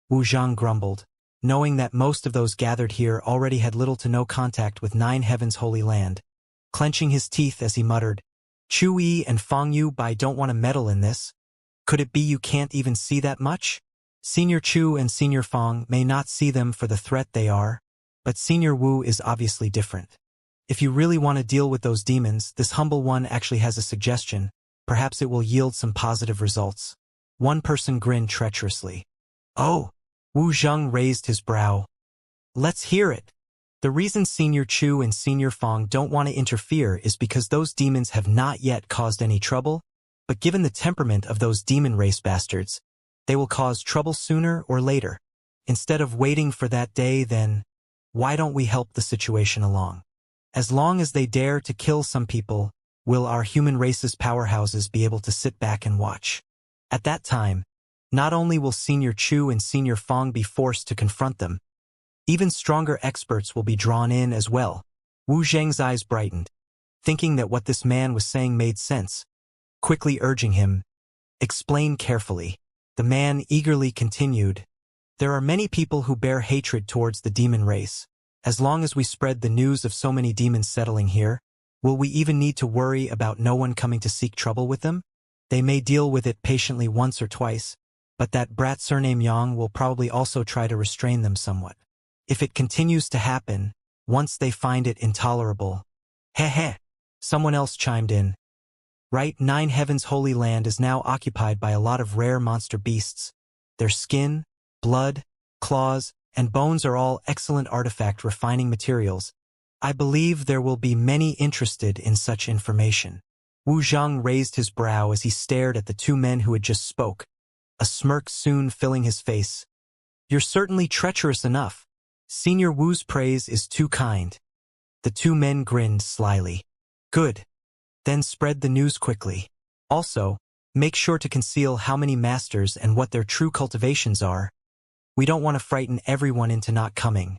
Wu Zhang grumbled, knowing that most of those gathered here already had little to no contact with 9 Heavens Holy Land. Clenching his teeth as he muttered, Chui and Fang Yubai don't want to meddle in this. Could it be you can't even see that much? Senior Chu and Senior Fang may not see them for the threat they are, but Senior Wu is obviously different. If you really want to deal with those demons, this humble one actually has a suggestion. Perhaps it will yield some positive results. One person grinned treacherously. Oh! Wu Zheng raised his brow. Let's hear it. The reason Senior Chu and Senior Fang don't want to interfere is because those demons have not yet caused any trouble, but given the temperament of those demon race bastards, they will cause trouble sooner or later. Instead of waiting for that day, then, why don't we help the situation along? As long as they dare to kill some people, will our human race's powerhouses be able to sit back and watch? At that time, not only will Senior Chu and Senior Fang be forced to confront them, even stronger experts will be drawn in as well. Wu Zheng's eyes brightened, thinking that what this man was saying made sense, quickly urging him, explain carefully. The man eagerly continued, there are many people who bear hatred towards the demon race. As long as we spread the news of so many demons settling here, will we even need to worry about no one coming to seek trouble with them? They may deal with it patiently once or twice, but that brat surname Yang will probably also try to restrain them somewhat. If it continues to happen, once they find it intolerable. Heh. Someone else chimed in. Right, 9 Heavens Holy Land is now occupied by a lot of rare monster beasts. Their skin, blood, claws, and bones are all excellent artifact refining materials. I believe there will be many interested in such information. Wu Zhang raised his brow as he stared at the two men who had just spoke, a smirk soon filling his face. You're certainly treacherous enough. Senior Wu's praise is too kind. The two men grinned slyly. Good. Then spread the news quickly. Also, make sure to conceal how many masters and what their true cultivations are. We don't want to frighten everyone into not coming.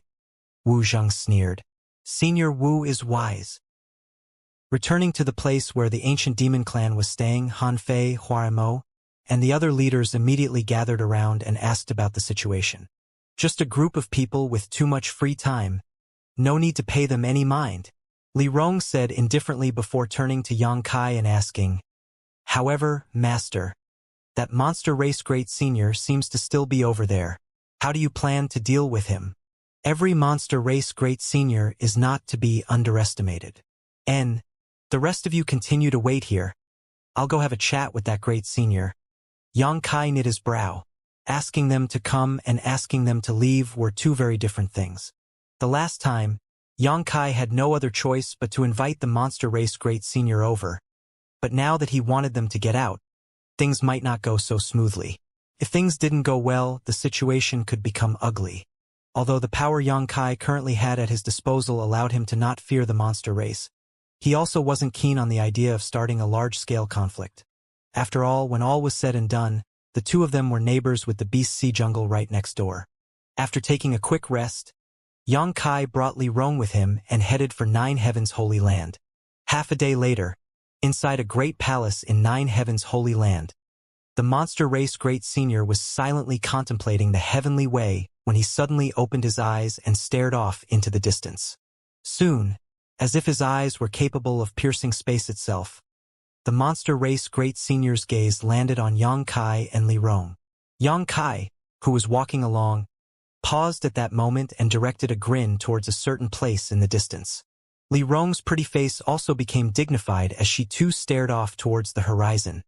Wu Zheng sneered. Senior Wu is wise. Returning to the place where the ancient demon clan was staying, Han Fei, Huaremo, and the other leaders immediately gathered around and asked about the situation. Just a group of people with too much free time. No need to pay them any mind. Li Rong said indifferently before turning to Yang Kai and asking, however, Master, that monster race great senior seems to still be over there. How do you plan to deal with him? Every monster race great senior is not to be underestimated. The rest of you continue to wait here. I'll go have a chat with that great senior. Xianxia knit his brow. Asking them to come and asking them to leave were two very different things. The last time, Xianxia had no other choice but to invite the monster race great senior over. But now that he wanted them to get out, things might not go so smoothly. If things didn't go well, the situation could become ugly. Although the power Xianxia currently had at his disposal allowed him to not fear the monster race, he also wasn't keen on the idea of starting a large-scale conflict. After all, when all was said and done, the two of them were neighbors with the beast sea jungle right next door. After taking a quick rest, Xianxia brought Li Rong with him and headed for Nine Heavens' Holy Land. Half a day later, inside a great palace in Nine Heavens' Holy Land, the monster race great senior was silently contemplating the heavenly way when he suddenly opened his eyes and stared off into the distance. Soon, as if his eyes were capable of piercing space itself, the monster race great senior's gaze landed on Xianxia and Li Rong. Xianxia, who was walking along, paused at that moment and directed a grin towards a certain place in the distance. Li Rong's pretty face also became dignified as she too stared off towards the horizon,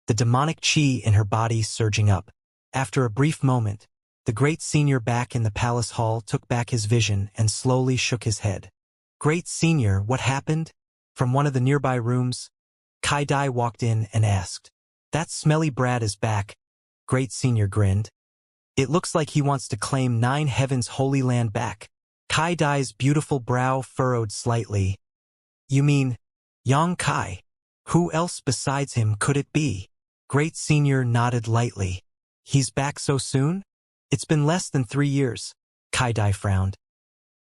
the demonic qi in her body surging up. After a brief moment, the great senior back in the palace hall took back his vision and slowly shook his head. Great senior, what happened? From one of the nearby rooms, Kai Dai walked in and asked. That smelly brat is back. Great senior grinned. It looks like he wants to claim Nine Heavens' Holy Land back. Kai Dai's beautiful brow furrowed slightly. You mean, Xianxia? Who else besides him could it be? Great senior nodded lightly. He's back so soon? It's been less than 3 years. Kai Dai frowned.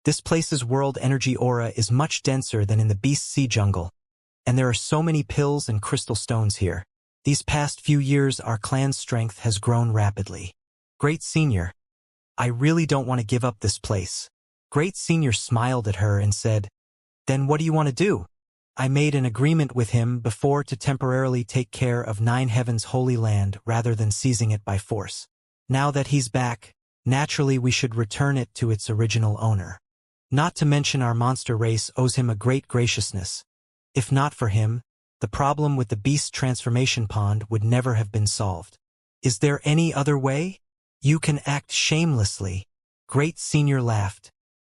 This place's world energy aura is much denser than in the beast sea jungle, and there are so many pills and crystal stones here. These past few years our clan's strength has grown rapidly. Great senior, I really don't want to give up this place. Great senior smiled at her and said, Then what do you want to do? I made an agreement with him before to temporarily take care of Nine Heavens' Holy Land rather than seizing it by force. Now that he's back, naturally we should return it to its original owner. Not to mention our monster race owes him a great graciousness. If not for him, the problem with the beast transformation pond would never have been solved. Is there any other way? You can act shamelessly. Great senior laughed,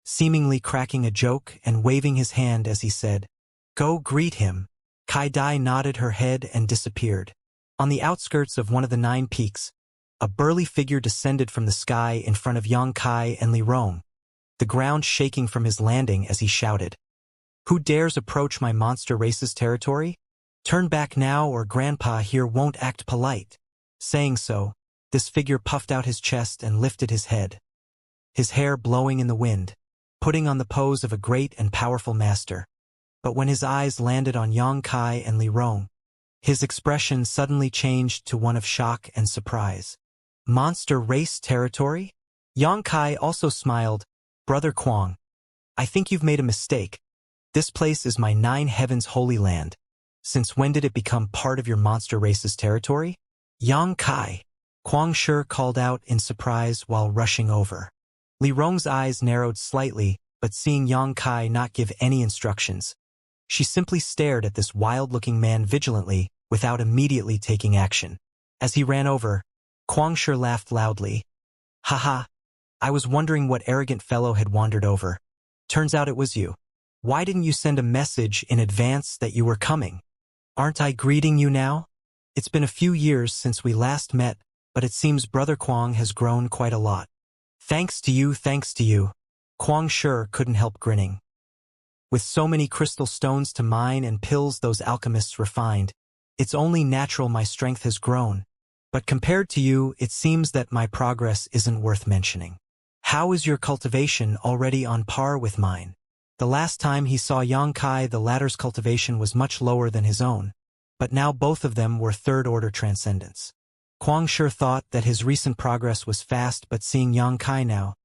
seemingly cracking a joke and waving his hand as he said, Go greet him. Kai Dai nodded her head and disappeared. On the outskirts of one of the 9 peaks, a burly figure descended from the sky in front of Xianxia and Li Rong, the ground shaking from his landing as he shouted, Who dares approach my monster race's territory? Turn back now or Grandpa here won't act polite. Saying so, this figure puffed out his chest and lifted his head, his hair blowing in the wind, putting on the pose of a great and powerful master. But when his eyes landed on Xianxia and Li Rong, his expression suddenly changed to one of shock and surprise. Monster race territory? Xianxia also smiled. Brother Kuang, I think you've made a mistake. This place is my Nine Heavens' Holy Land. Since when did it become part of your monster race's territory? Xianxia, Kuang Shi called out in surprise while rushing over. Li Rong's eyes narrowed slightly, but seeing Xianxia not give any instructions, she simply stared at this wild-looking man vigilantly without immediately taking action. As he ran over, Kuang Shi laughed loudly. Haha, I was wondering what arrogant fellow had wandered over. Turns out it was you. Why didn't you send a message in advance that you were coming? Aren't I greeting you now? It's been a few years since we last met, but it seems Brother Kuang has grown quite a lot. Thanks to you, thanks to you. Kuang Shi couldn't help grinning. With so many crystal stones to mine and pills those alchemists refined, it's only natural my strength has grown. But compared to you, it seems that my progress isn't worth mentioning. How is your cultivation already on par with mine? The last time he saw Xianxia, the latter's cultivation was much lower than his own, but now both of them were third-order transcendents. Kuang Shi thought that his recent progress was fast, but seeing Xianxia now,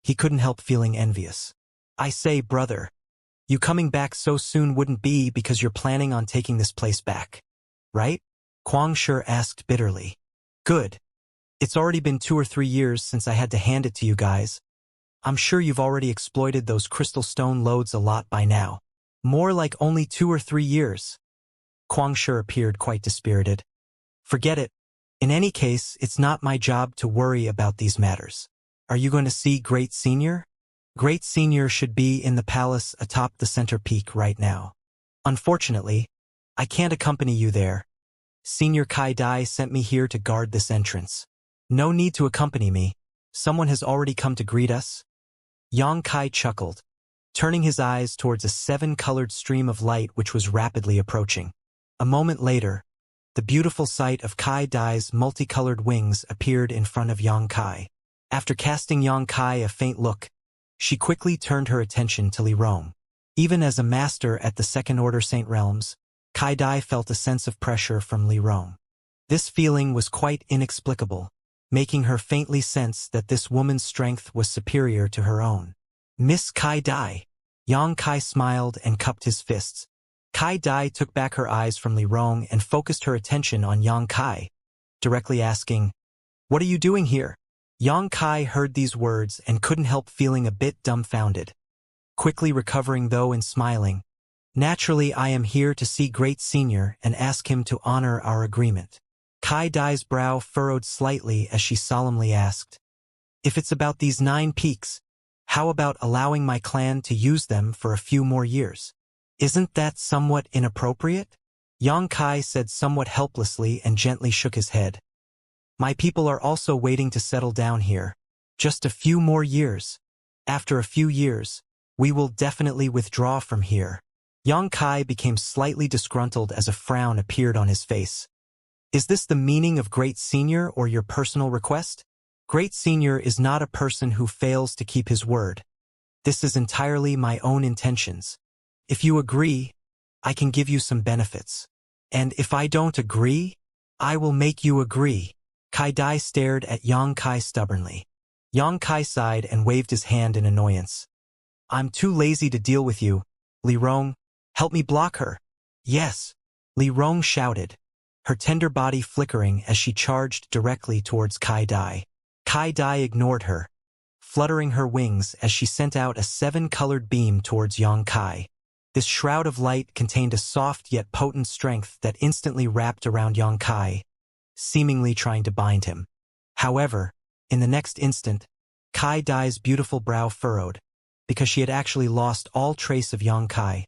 he couldn't help feeling envious. I say, brother, you coming back so soon wouldn't be because you're planning on taking this place back, right? Kuang Shi asked bitterly. Good. It's already been 2 or 3 years since I had to hand it to you guys. I'm sure you've already exploited those crystal stone loads a lot by now. More like only 2 or 3 years. Guangshi appeared quite dispirited. Forget it. In any case, it's not my job to worry about these matters. Are you going to see Great Senior? Great Senior should be in the palace atop the center peak right now. Unfortunately, I can't accompany you there. Senior Kai Dai sent me here to guard this entrance. No need to accompany me. Someone has already come to greet us. Yang Kai chuckled, turning his eyes towards a 7-colored stream of light which was rapidly approaching. A moment later, the beautiful sight of Kai Dai's multicolored wings appeared in front of Yang Kai. After casting Yang Kai a faint look, she quickly turned her attention to Li Rong. Even as a master at the Second-Order Saint Realms, Kai Dai felt a sense of pressure from Li Rong. This feeling was quite inexplicable, making her faintly sense that this woman's strength was superior to her own. Miss Kai Dai. Yang Kai smiled and cupped his fists. Kai Dai took back her eyes from Li Rong and focused her attention on Yang Kai, directly asking, "What are you doing here?" Yang Kai heard these words and couldn't help feeling a bit dumbfounded. Quickly recovering though and smiling, "Naturally, I am here to see Great Senior and ask him to honor our agreement." Kai Dai's brow furrowed slightly as she solemnly asked, "If it's about these 9 peaks, how about allowing my clan to use them for a few more years? Isn't that somewhat inappropriate?" Yang Kai said somewhat helplessly and gently shook his head. "My people are also waiting to settle down here. Just a few more years. After a few years, we will definitely withdraw from here." Yang Kai became slightly disgruntled as a frown appeared on his face. "Is this the meaning of Great Senior or your personal request?" Great Senior is not a person who fails to keep his word. This is entirely my own intentions. If you agree, I can give you some benefits. And if I don't agree, I will make you agree. Kai Dai stared at Yang Kai stubbornly. Yang Kai sighed and waved his hand in annoyance. "I'm too lazy to deal with you. Li Rong, help me block her." "Yes," Li Rong shouted, her tender body flickering as she charged directly towards Kai Dai. Kai Dai ignored her, fluttering her wings as she sent out a 7-colored beam towards Yang Kai. This shroud of light contained a soft yet potent strength that instantly wrapped around Yang Kai, seemingly trying to bind him. However, in the next instant, Kai Dai's beautiful brow furrowed, because she had actually lost all trace of Yang Kai,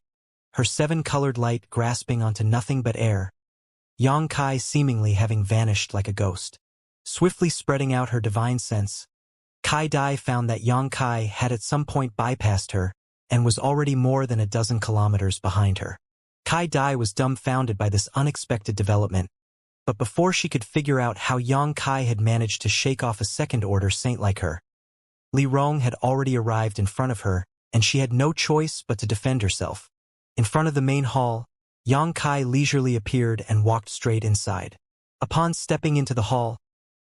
her 7-colored light grasping onto nothing but air, Yang Kai seemingly having vanished like a ghost. Swiftly spreading out her divine sense, Kai Dai found that Yang Kai had at some point bypassed her and was already more than a dozen kilometers behind her. Kai Dai was dumbfounded by this unexpected development, but before she could figure out how Yang Kai had managed to shake off a second-order saint like her, Li Rong had already arrived in front of her, and she had no choice but to defend herself. In front of the main hall, Yang Kai leisurely appeared and walked straight inside. Upon stepping into the hall,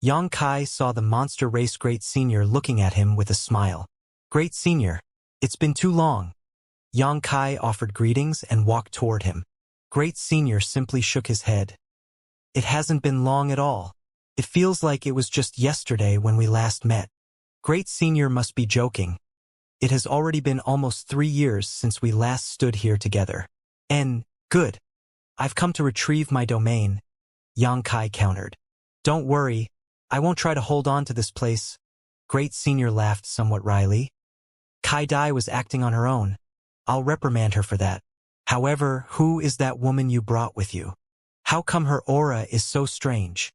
Yang Kai saw the monster race Great Senior looking at him with a smile. "Great Senior, it's been too long." Yang Kai offered greetings and walked toward him. Great Senior simply shook his head. "It hasn't been long at all. It feels like it was just yesterday when we last met." Great Senior must be joking. "It has already been almost 3 years since we last stood here together." "And, good. I've come to retrieve my domain," Yang Kai countered. "Don't worry, I won't try to hold on to this place." Great Senior laughed somewhat wryly. "Kai Dai was acting on her own. I'll reprimand her for that. However, who is that woman you brought with you? How come her aura is so strange?"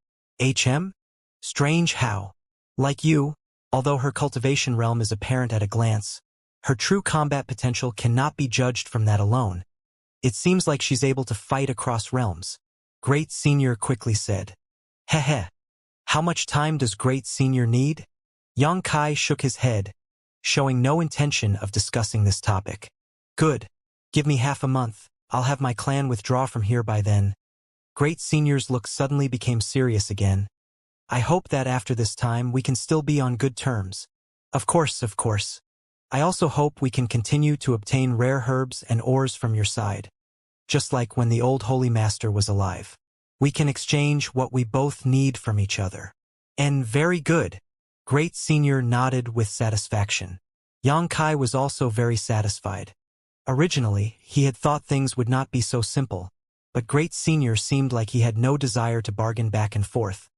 Strange how? Like you, although her cultivation realm is apparent at a glance, her true combat potential cannot be judged from that alone. It seems like she's able to fight across realms," Great Senior quickly said. "Heh. How much time does Great Senior need?" Yang Kai shook his head, showing no intention of discussing this topic. "Good. Give me half a month. I'll have my clan withdraw from here by then." Great Senior's look suddenly became serious again. "I hope that after this time we can still be on good terms." Of course. I also hope we can continue to obtain rare herbs and ores from your side, just like when the old Holy Master was alive. We can exchange what we both need from each other." "And very good." Great Senior nodded with satisfaction. Yang Kai was also very satisfied. Originally, he had thought things would not be so simple, but Great Senior seemed like he had no desire to bargain back and forth.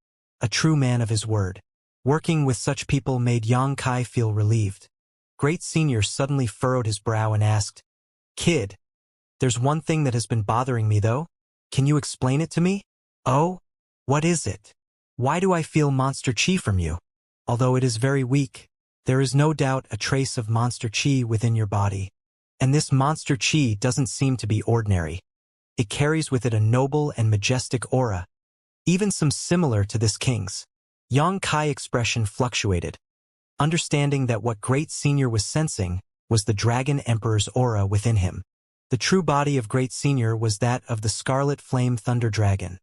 A true man of his word. Working with such people made Yang Kai feel relieved. Great Senior suddenly furrowed his brow and asked, "Kid, there's one thing that has been bothering me though. Can you explain it to me?" "Oh? What is it?" "Why do I feel monster chi from you? Although it is very weak, there is no doubt a trace of monster chi within your body. And this monster chi doesn't seem to be ordinary. It carries with it a noble and majestic aura, even some similar to this king's." Yang Kai expression fluctuated, understanding that what Great Senior was sensing was the Dragon Emperor's aura within him. The true body of Great Senior was that of the Scarlet Flame Thunder Dragon,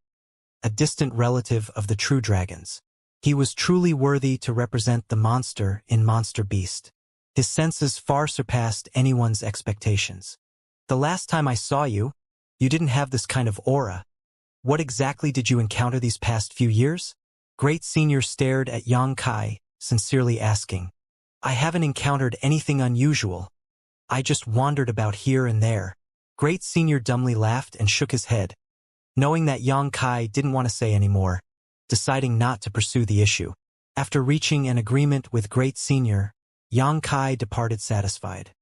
a distant relative of the true dragons. He was truly worthy to represent the monster in Monster Beast. His senses far surpassed anyone's expectations. "The last time I saw you, you didn't have this kind of aura. What exactly did you encounter these past few years?" Great Senior stared at Yang Kai, sincerely asking. "I haven't encountered anything unusual. I just wandered about here and there." Great Senior dumbly laughed and shook his head, knowing that Yang Kai didn't want to say any more, deciding not to pursue the issue. After reaching an agreement with Great Senior, Yang Kai departed satisfied.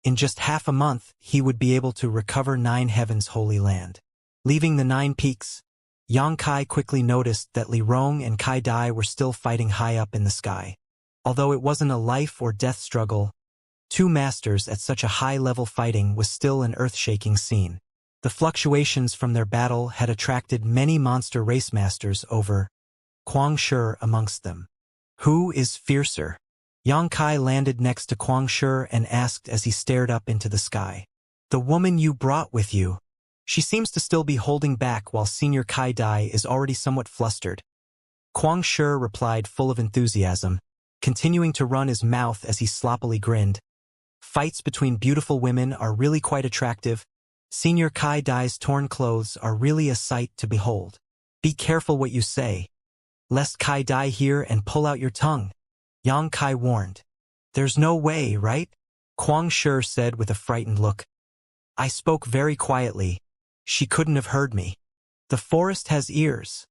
In just half a month, he would be able to recover 9 Heavens' Holy Land. Leaving the 9 peaks, Yang Kai quickly noticed that Li Rong and Kai Dai were still fighting high up in the sky. Although it wasn't a life or death struggle, 2 masters at such a high-level fighting was still an earth-shaking scene. The fluctuations from their battle had attracted many monster race masters over, Kuang Shi amongst them. "Who is fiercer?" Yang Kai landed next to Kuang Shi and asked as he stared up into the sky. "The woman you brought with you. She seems to still be holding back while Senior Kai Dai is already somewhat flustered." Kuang Shi replied full of enthusiasm, continuing to run his mouth as he sloppily grinned. "Fights between beautiful women are really quite attractive. Senior Kai Dai's torn clothes are really a sight to behold. Be careful what you say, lest Kai Dai hear and pull out your tongue," Yang Kai warned. "There's no way, right?" Kuang Shi said with a frightened look. "I spoke very quietly. She couldn't have heard me. The forest has ears."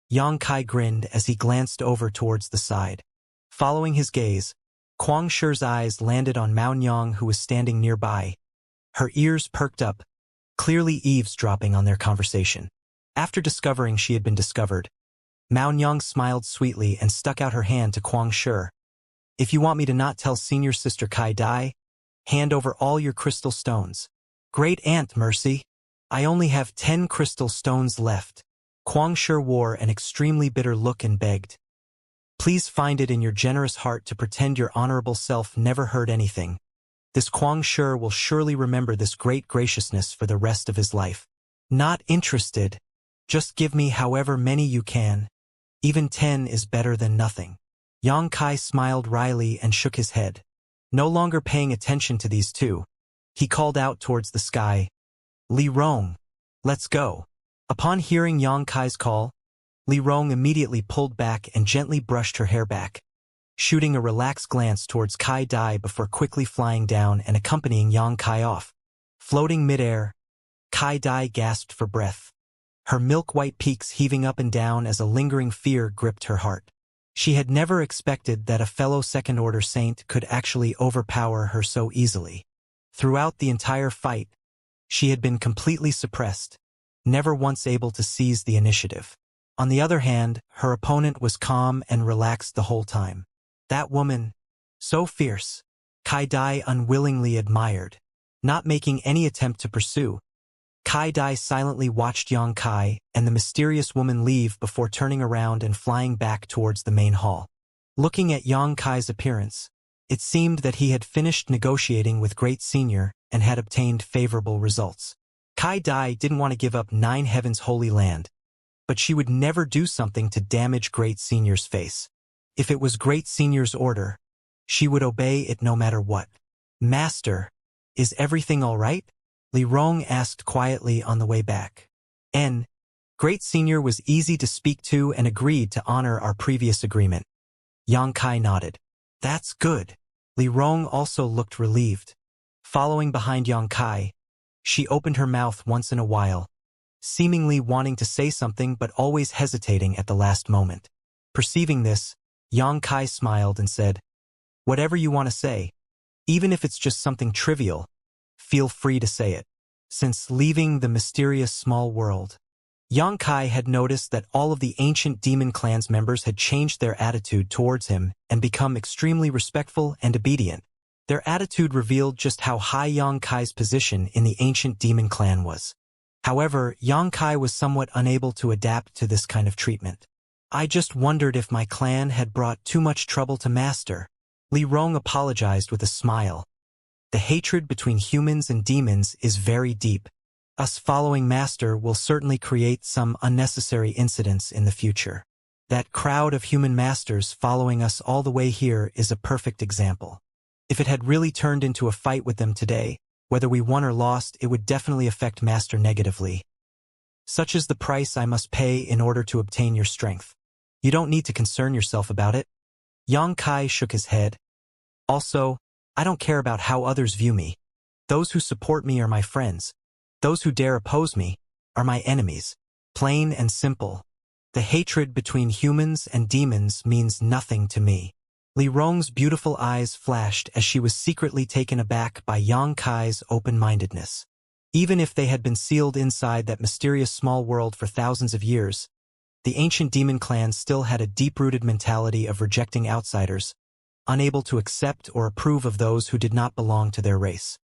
Yang Kai grinned as he glanced over towards the side. Following his gaze, Kuang Shi's eyes landed on Mao Nyang, who was standing nearby. Her ears perked up, clearly eavesdropping on their conversation. After discovering she had been discovered, Mao Nyang smiled sweetly and stuck out her hand to Kuang Shi. "If you want me to not tell Senior Sister Kai Dai, hand over all your crystal stones." "Great Aunt Mercy, I only have 10 crystal stones left." Kuang Shi wore an extremely bitter look and begged, "Please find it in your generous heart to pretend your honorable self never heard anything. This Kuang Shi will surely remember this great graciousness for the rest of his life." "Not interested. Just give me however many you can. Even 10 is better than nothing." Yang Kai smiled wryly and shook his head. No longer paying attention to these two, he called out towards the sky, "Li Rong, let's go." Upon hearing Yang Kai's call, Li Rong immediately pulled back and gently brushed her hair back, shooting a relaxed glance towards Kai Dai before quickly flying down and accompanying Yang Kai off. Floating midair, Kai Dai gasped for breath, her milk-white peaks heaving up and down as a lingering fear gripped her heart. She had never expected that a fellow second-order saint could actually overpower her so easily. Throughout the entire fight, she had been completely suppressed, never once able to seize the initiative. On the other hand, her opponent was calm and relaxed the whole time. That woman, so fierce, Kai Dai unwillingly admired. Not making any attempt to pursue, Kai Dai silently watched Yang Kai and the mysterious woman leave before turning around and flying back towards the main hall. Looking at Yang Kai's appearance, it seemed that he had finished negotiating with Great Senior and had obtained favorable results. Kai Dai didn't want to give up 9 Heavens' Holy Land, but she would never do something to damage Great Senior's face. If it was Great Senior's order, she would obey it no matter what. "Master, is everything all right?" Li Rong asked quietly on the way back. Great Senior was easy to speak to and agreed to honor our previous agreement. Yang Kai nodded. "That's good." Li Rong also looked relieved. Following behind Yang Kai, she opened her mouth once in a while, seemingly wanting to say something but always hesitating at the last moment. Perceiving this, Yang Kai smiled and said, "Whatever you want to say, even if it's just something trivial, feel free to say it." Since leaving the mysterious small world, Yang Kai had noticed that all of the ancient demon clan's members had changed their attitude towards him and become extremely respectful and obedient. Their attitude revealed just how high Yang Kai's position in the ancient demon clan was. However, Yang Kai was somewhat unable to adapt to this kind of treatment. "I just wondered if my clan had brought too much trouble to Master." Li Rong apologized with a smile. "The hatred between humans and demons is very deep. Us following Master will certainly create some unnecessary incidents in the future. That crowd of human masters following us all the way here is a perfect example. If it had really turned into a fight with them today, whether we won or lost, it would definitely affect Master negatively. Such is the price I must pay in order to obtain your strength. You don't need to concern yourself about it." Yang Kai shook his head. "Also, I don't care about how others view me. Those who support me are my friends. Those who dare oppose me are my enemies. Plain and simple. The hatred between humans and demons means nothing to me." Li Rong's beautiful eyes flashed as she was secretly taken aback by Yang Kai's open-mindedness. Even if they had been sealed inside that mysterious small world for thousands of years, the ancient demon clan still had a deep-rooted mentality of rejecting outsiders, unable to accept or approve of those who did not belong to their race.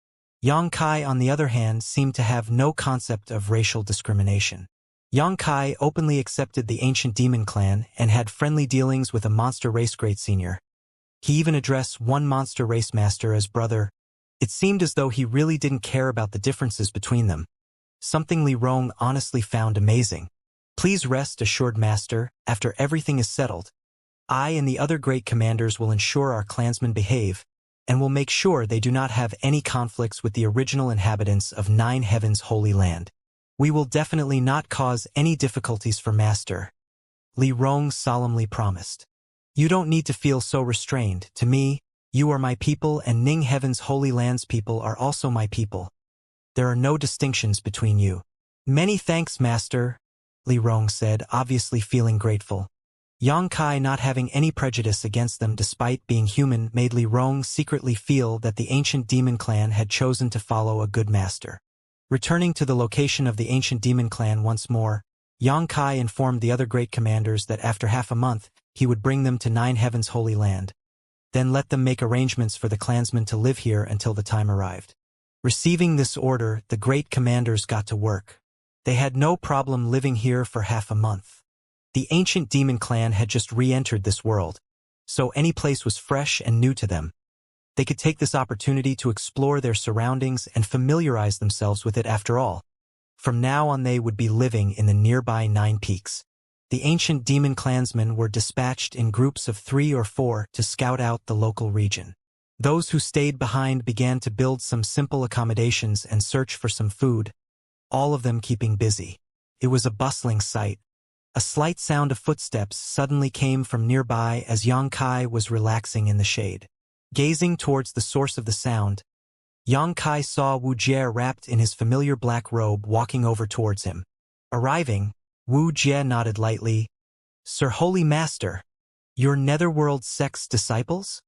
Yang Kai, on the other hand, seemed to have no concept of racial discrimination. Yang Kai openly accepted the ancient demon clan and had friendly dealings with a monster race great senior. He even addressed one monster race master as brother. It seemed as though he really didn't care about the differences between them, something Li Rong honestly found amazing. "Please rest assured, Master, after everything is settled, I and the other great commanders will ensure our clansmen behave, and will make sure they do not have any conflicts with the original inhabitants of Nine Heavens' Holy Land. We will definitely not cause any difficulties for Master," Li Rong solemnly promised. "You don't need to feel so restrained. To me, you are my people and Ning Heaven's Holy Land's people are also my people. There are no distinctions between you." "Many thanks, Master," Li Rong said, obviously feeling grateful. Yang Kai not having any prejudice against them despite being human made Li Rong secretly feel that the ancient demon clan had chosen to follow a good master. Returning to the location of the ancient demon clan once more, Yang Kai informed the other great commanders that after half a month, he would bring them to Nine Heavens' Holy Land. Then let them make arrangements for the clansmen to live here until the time arrived. Receiving this order, the great commanders got to work. They had no problem living here for half a month. The ancient demon clan had just re-entered this world, so any place was fresh and new to them. They could take this opportunity to explore their surroundings and familiarize themselves with it after all. From now on they would be living in the nearby Nine Peaks. The ancient demon clansmen were dispatched in groups of 3 or 4 to scout out the local region. Those who stayed behind began to build some simple accommodations and search for some food, all of them keeping busy. It was a bustling sight. A slight sound of footsteps suddenly came from nearby as Yang Kai was relaxing in the shade. Gazing towards the source of the sound, Yang Kai saw Wuxia wrapped in his familiar black robe walking over towards him. Arriving, Wuxia nodded lightly. "Sir Holy Master, your Netherworld sect's disciples?"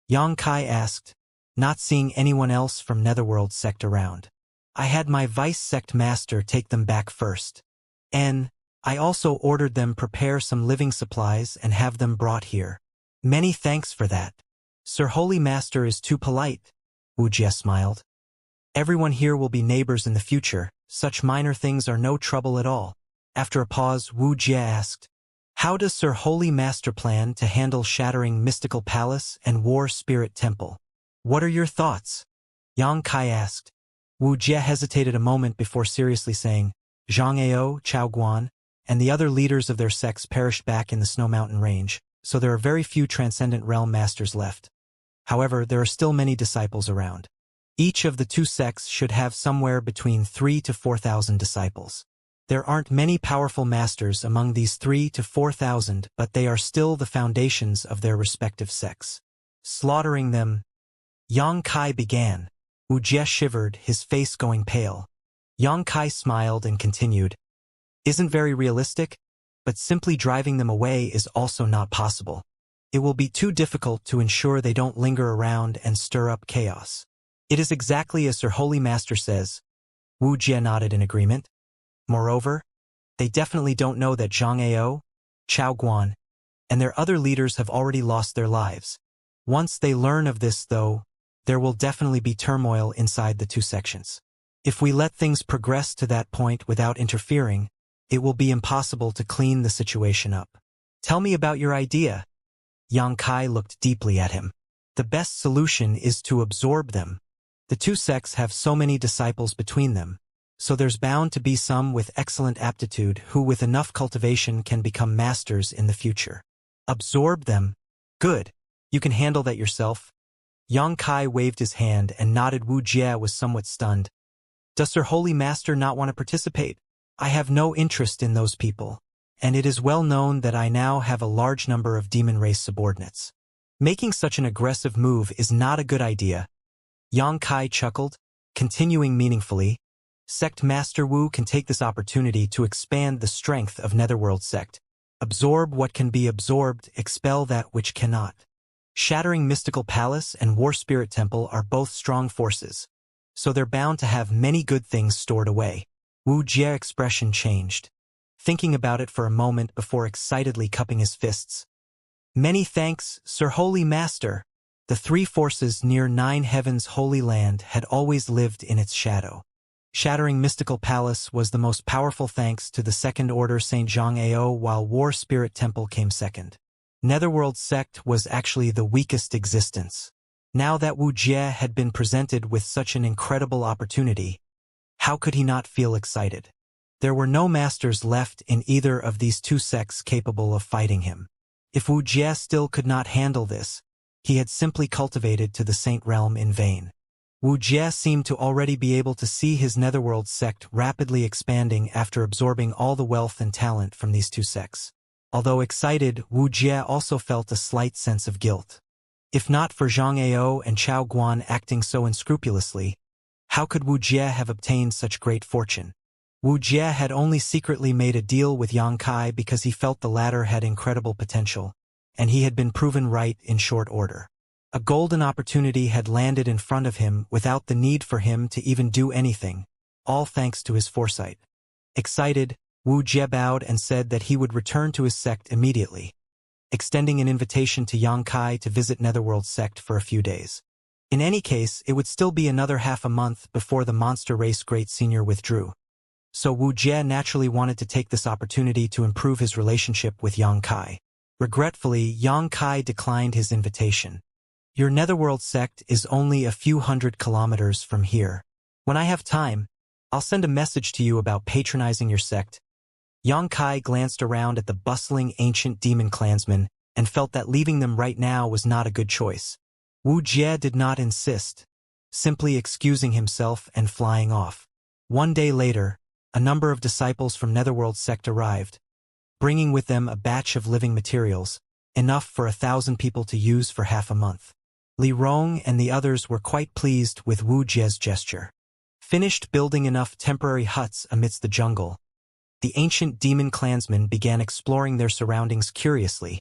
Yang Kai asked, not seeing anyone else from Netherworld sect around. "I had my vice sect master take them back first. And I also ordered them prepare some living supplies and have them brought here. Many thanks for that. Sir Holy Master is too polite," Wuxia smiled. "Everyone here will be neighbors in the future. Such minor things are no trouble at all." After a pause, Wuxia asked, "How does Sir Holy Master plan to handle shattering Mystical Palace and War Spirit Temple? What are your thoughts?" Yang Kai asked. Wuxia hesitated a moment before seriously saying, "Zhang Ao, Chao Guan, and the other leaders of their sects perished back in the Snow Mountain Range, so there are very few Transcendent Realm Masters left. However, there are still many disciples around. Each of the 2 sects should have somewhere between 3,000 to 4,000 disciples. There aren't many powerful masters among these 3,000 to 4,000, but they are still the foundations of their respective sects. Slaughtering them," Yang Kai began. Wuxia shivered, his face going pale. Yang Kai smiled and continued, "Isn't very realistic, but simply driving them away is also not possible. It will be too difficult to ensure they don't linger around and stir up chaos." "It is exactly as Sir Holy Master says." Wuxia nodded in agreement. "Moreover, they definitely don't know that Zhang Ao, Chao Guan, and their other leaders have already lost their lives. Once they learn of this, though, there will definitely be turmoil inside the two sections. If we let things progress to that point without interfering, it will be impossible to clean the situation up." "Tell me about your idea." Yang Kai looked deeply at him. "The best solution is to absorb them. The two sects have so many disciples between them, so there's bound to be some with excellent aptitude who with enough cultivation can become masters in the future." "Absorb them? Good. You can handle that yourself." Yang Kai waved his hand and nodded. Wuxia was somewhat stunned. "Does Sir Holy Master not want to participate?" "I have no interest in those people, and it is well known that I now have a large number of demon race subordinates. Making such an aggressive move is not a good idea." Yang Kai chuckled, continuing meaningfully, "Sect Master Wu can take this opportunity to expand the strength of Netherworld Sect. Absorb what can be absorbed, expel that which cannot. Shattering Mystical Palace and War Spirit Temple are both strong forces, so they're bound to have many good things stored away." Wu Jie's expression changed, thinking about it for a moment before excitedly cupping his fists. "Many thanks, Sir Holy Master." The three forces near Nine Heavens' Holy Land had always lived in its shadow. Shattering Mystical Palace was the most powerful thanks to the Second Order St. Zhang Ao, while War Spirit Temple came second. Netherworld Sect was actually the weakest existence. Now that Wu Jie had been presented with such an incredible opportunity, how could he not feel excited? There were no masters left in either of these two sects capable of fighting him. If Wu Jie still could not handle this, he had simply cultivated to the Saint Realm in vain. Wu Jie seemed to already be able to see his Netherworld sect rapidly expanding after absorbing all the wealth and talent from these two sects. Although excited, Wu Jie also felt a slight sense of guilt. If not for Zhang Ao and Chao Guan acting so unscrupulously, how could Wu Jie have obtained such great fortune? Wu Jie had only secretly made a deal with Yang Kai because he felt the latter had incredible potential, and he had been proven right in short order. A golden opportunity had landed in front of him without the need for him to even do anything, all thanks to his foresight. Excited, Wu Jie bowed and said that he would return to his sect immediately, extending an invitation to Yang Kai to visit Netherworld sect for a few days. In any case, it would still be another half a month before the monster race Great Senior withdrew. So Wu Jie naturally wanted to take this opportunity to improve his relationship with Yang Kai. Regretfully, Yang Kai declined his invitation. "Your Netherworld sect is only a few hundred kilometers from here. When I have time, I'll send a message to you about patronizing your sect." Yang Kai glanced around at the bustling ancient demon clansmen and felt that leaving them right now was not a good choice. Wu Jie did not insist, simply excusing himself and flying off. One day later, a number of disciples from Netherworld sect arrived, bringing with them a batch of living materials, enough for 1,000 people to use for half a month. Li Rong and the others were quite pleased with Wu Jie's gesture. Finished building enough temporary huts amidst the jungle, the ancient demon clansmen began exploring their surroundings curiously,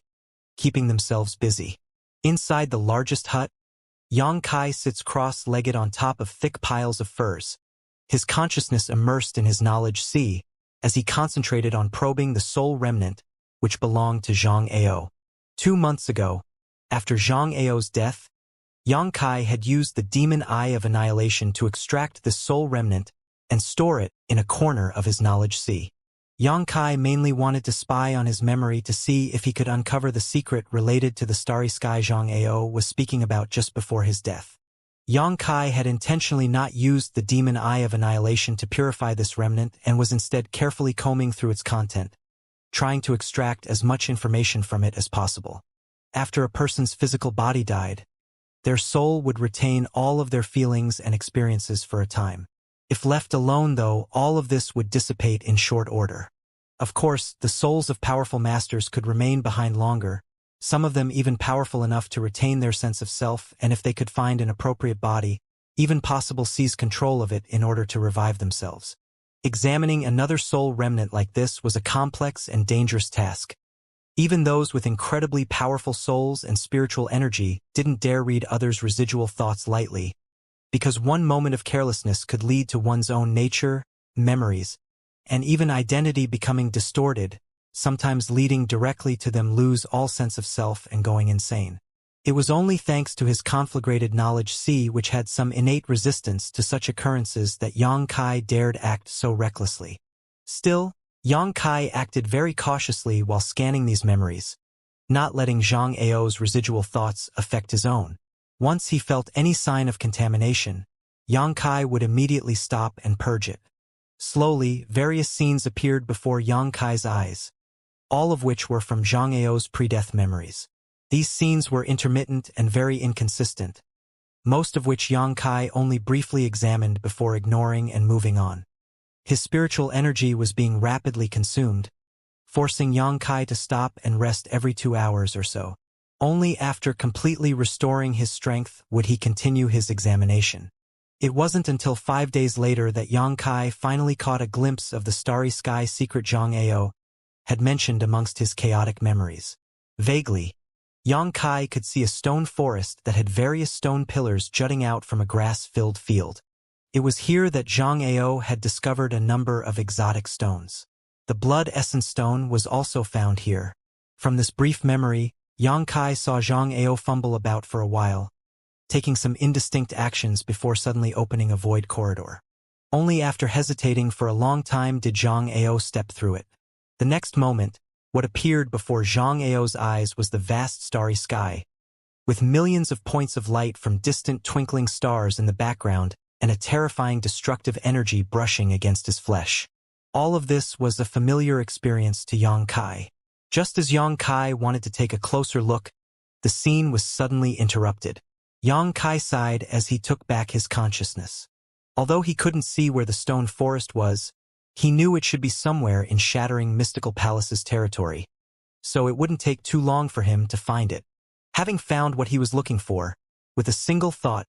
keeping themselves busy. Inside the largest hut, Yang Kai sits cross-legged on top of thick piles of furs, his consciousness immersed in his knowledge sea, as he concentrated on probing the soul remnant which belonged to Zhang Ao. 2 months ago, after Zhang Ao's death, Yang Kai had used the demon eye of annihilation to extract this soul remnant and store it in a corner of his knowledge sea. Yang Kai mainly wanted to spy on his memory to see if he could uncover the secret related to the starry sky Zhang Ao was speaking about just before his death. Yang Kai had intentionally not used the demon eye of annihilation to purify this remnant and was instead carefully combing through its content, trying to extract as much information from it as possible. After a person's physical body died, their soul would retain all of their feelings and experiences for a time. If left alone, though, all of this would dissipate in short order. Of course, the souls of powerful masters could remain behind longer, some of them even powerful enough to retain their sense of self, and if they could find an appropriate body, even possible seize control of it in order to revive themselves. Examining another soul remnant like this was a complex and dangerous task. Even those with incredibly powerful souls and spiritual energy didn't dare read others' residual thoughts lightly, because one moment of carelessness could lead to one's own nature, memories, and even identity becoming distorted, sometimes leading directly to them lose all sense of self and going insane. It was only thanks to his conflagrated knowledge C, which had some innate resistance to such occurrences, that Yang Kai dared act so recklessly. Still, Yang Kai acted very cautiously while scanning these memories, not letting Zhang Ao's residual thoughts affect his own. Once he felt any sign of contamination, Yang Kai would immediately stop and purge it. Slowly, various scenes appeared before Yang Kai's eyes, all of which were from Zhang Ao's pre-death memories. These scenes were intermittent and very inconsistent, most of which Yang Kai only briefly examined before ignoring and moving on. His spiritual energy was being rapidly consumed, forcing Yang Kai to stop and rest every 2 hours or so. Only after completely restoring his strength would he continue his examination. It wasn't until 5 days later that Yang Kai finally caught a glimpse of the starry sky secret Zhang Ao had mentioned amongst his chaotic memories. Vaguely, Yang Kai could see a stone forest that had various stone pillars jutting out from a grass-filled field. It was here that Zhang Ao had discovered a number of exotic stones. The blood essence stone was also found here. From this brief memory, Yang Kai saw Zhang Ao fumble about for a while, taking some indistinct actions before suddenly opening a void corridor. Only after hesitating for a long time did Zhang Ao step through it. The next moment, what appeared before Zhang Ao's eyes was the vast starry sky, with millions of points of light from distant twinkling stars in the background and a terrifying destructive energy brushing against his flesh. All of this was a familiar experience to Yang Kai. Just as Yang Kai wanted to take a closer look, the scene was suddenly interrupted. Yang Kai sighed as he took back his consciousness. Although he couldn't see where the stone forest was, he knew it should be somewhere in Shattering Mystical Palace's territory, so it wouldn't take too long for him to find it. Having found what he was looking for, with a single thought,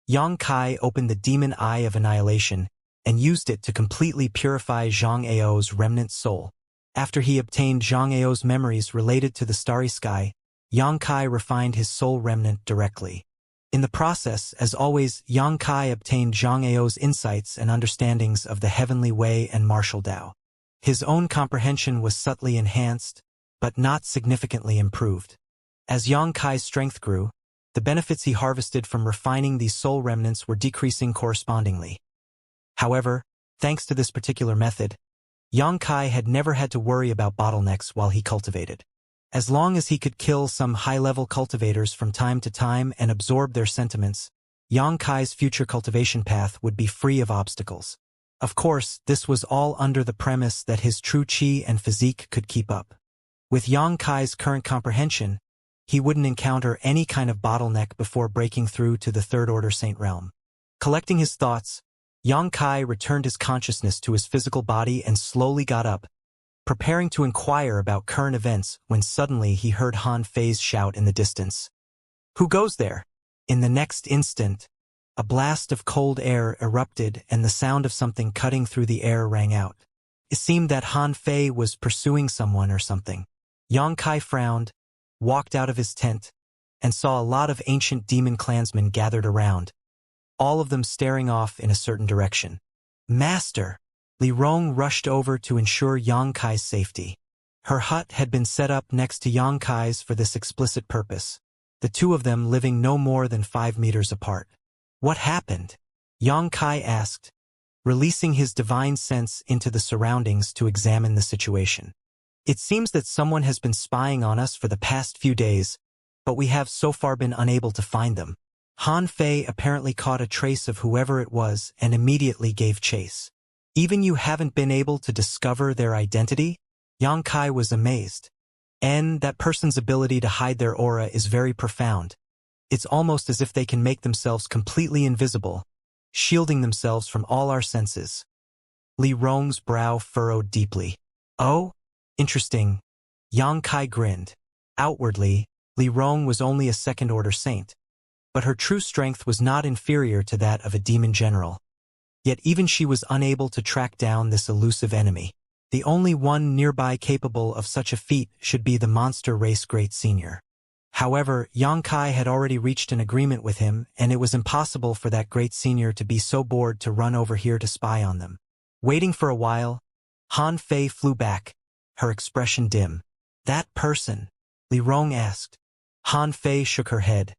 Yang Kai opened the Demon Eye of Annihilation and used it to completely purify Zhang Ao's remnant soul. After he obtained Zhang Ao's memories related to the starry sky, Yang Kai refined his soul remnant directly. In the process, as always, Yang Kai obtained Zhang Ao's insights and understandings of the heavenly way and martial Tao. His own comprehension was subtly enhanced, but not significantly improved. As Yang Kai's strength grew, the benefits he harvested from refining these soul remnants were decreasing correspondingly. However, thanks to this particular method, Yang Kai had never had to worry about bottlenecks while he cultivated. As long as he could kill some high-level cultivators from time to time and absorb their sentiments, Yang Kai's future cultivation path would be free of obstacles. Of course, this was all under the premise that his true chi and physique could keep up. With Yang Kai's current comprehension, he wouldn't encounter any kind of bottleneck before breaking through to the third-order saint realm. Collecting his thoughts, Yang Kai returned his consciousness to his physical body and slowly got up, preparing to inquire about current events when suddenly he heard Han Fei's shout in the distance. "Who goes there?" In the next instant, a blast of cold air erupted and the sound of something cutting through the air rang out. It seemed that Han Fei was pursuing someone or something. Yang Kai frowned, walked out of his tent, and saw a lot of ancient demon clansmen gathered around, all of them staring off in a certain direction. "Master!" Li Rong rushed over to ensure Yang Kai's safety. Her hut had been set up next to Yang Kai's for this explicit purpose, the two of them living no more than 5 meters apart. "What happened?" Yang Kai asked, releasing his divine sense into the surroundings to examine the situation. "It seems that someone has been spying on us for the past few days, but we have so far been unable to find them." Han Fei apparently caught a trace of whoever it was and immediately gave chase. "Even you haven't been able to discover their identity?" Yang Kai was amazed. "And that person's ability to hide their aura is very profound. It's almost as if they can make themselves completely invisible, shielding themselves from all our senses." Li Rong's brow furrowed deeply. "Oh? Interesting." Yang Kai grinned. Outwardly, Li Rong was only a second-order saint, but her true strength was not inferior to that of a demon general. Yet even she was unable to track down this elusive enemy. The only one nearby capable of such a feat should be the monster race Great Senior. However, Xianxia had already reached an agreement with him, and it was impossible for that Great Senior to be so bored to run over here to spy on them. Waiting for a while, Han Fei flew back, her expression dim. "That person?" Li Rong asked. Han Fei shook her head.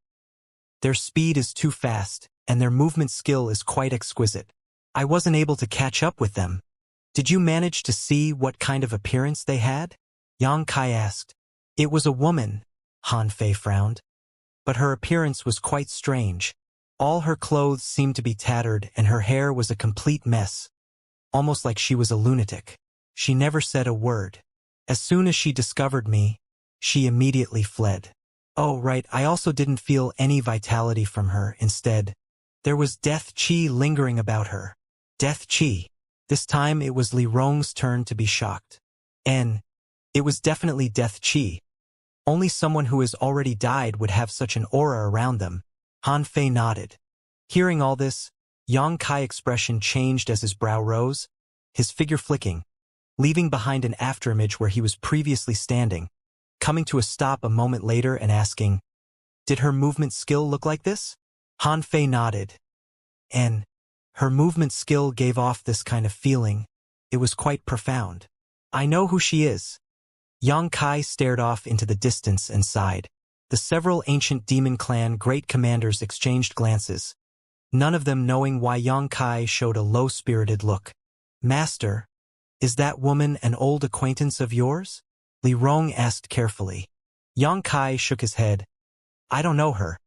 "Their speed is too fast, and their movement skill is quite exquisite. I wasn't able to catch up with them." "Did you manage to see what kind of appearance they had?" Xianxia asked. "It was a woman," Han Fei frowned. "But her appearance was quite strange. All her clothes seemed to be tattered and her hair was a complete mess. Almost like she was a lunatic. She never said a word. As soon as she discovered me, she immediately fled. Oh, right, I also didn't feel any vitality from her. Instead, there was death qi lingering about her." Death qi. This time it was Li Rong's turn to be shocked. And it was definitely death qi. Only someone who has already died would have such an aura around them. Han Fei nodded. Hearing all this, Xianxia's expression changed as his brow rose, his figure flicking, leaving behind an afterimage where he was previously standing, coming to a stop a moment later and asking, "Did her movement skill look like this?" Han Fei nodded. And her movement skill gave off this kind of feeling. It was quite profound. "I know who she is." Xianxia stared off into the distance and sighed. The several ancient demon clan great commanders exchanged glances, none of them knowing why Xianxia showed a low-spirited look. "Master, is that woman an old acquaintance of yours?" Li Rong asked carefully. Xianxia shook his head. "I don't know her,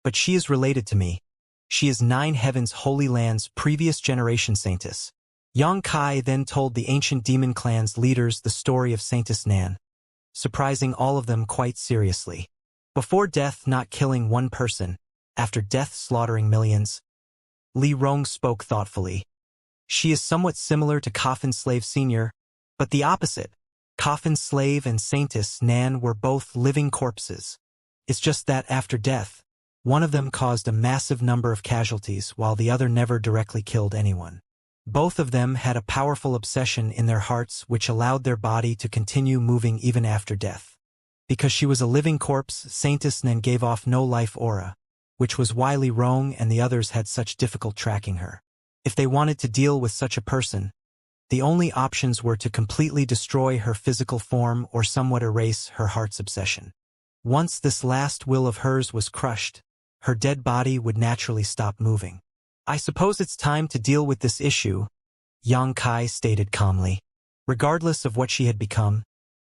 but she is related to me. She is Nine Heavens Holy Land's previous generation saintess." Xianxia then told the ancient demon clan's leaders the story of Saintess Nan, surprising all of them quite seriously. Before death not killing one person, after death slaughtering millions, Li Rong spoke thoughtfully. "She is somewhat similar to Coffin Slave Senior, but the opposite. Coffin Slave and Saintess Nan were both living corpses. It's just that after death, one of them caused a massive number of casualties while the other never directly killed anyone. Both of them had a powerful obsession in their hearts which allowed their body to continue moving even after death. Because she was a living corpse, Saintess Nan gave off no life aura, which was why Li Rong and the others had such difficult tracking her. If they wanted to deal with such a person, the only options were to completely destroy her physical form or somewhat erase her heart's obsession. Once this last will of hers was crushed, her dead body would naturally stop moving. "I suppose it's time to deal with this issue," Xianxia stated calmly. Regardless of what she had become,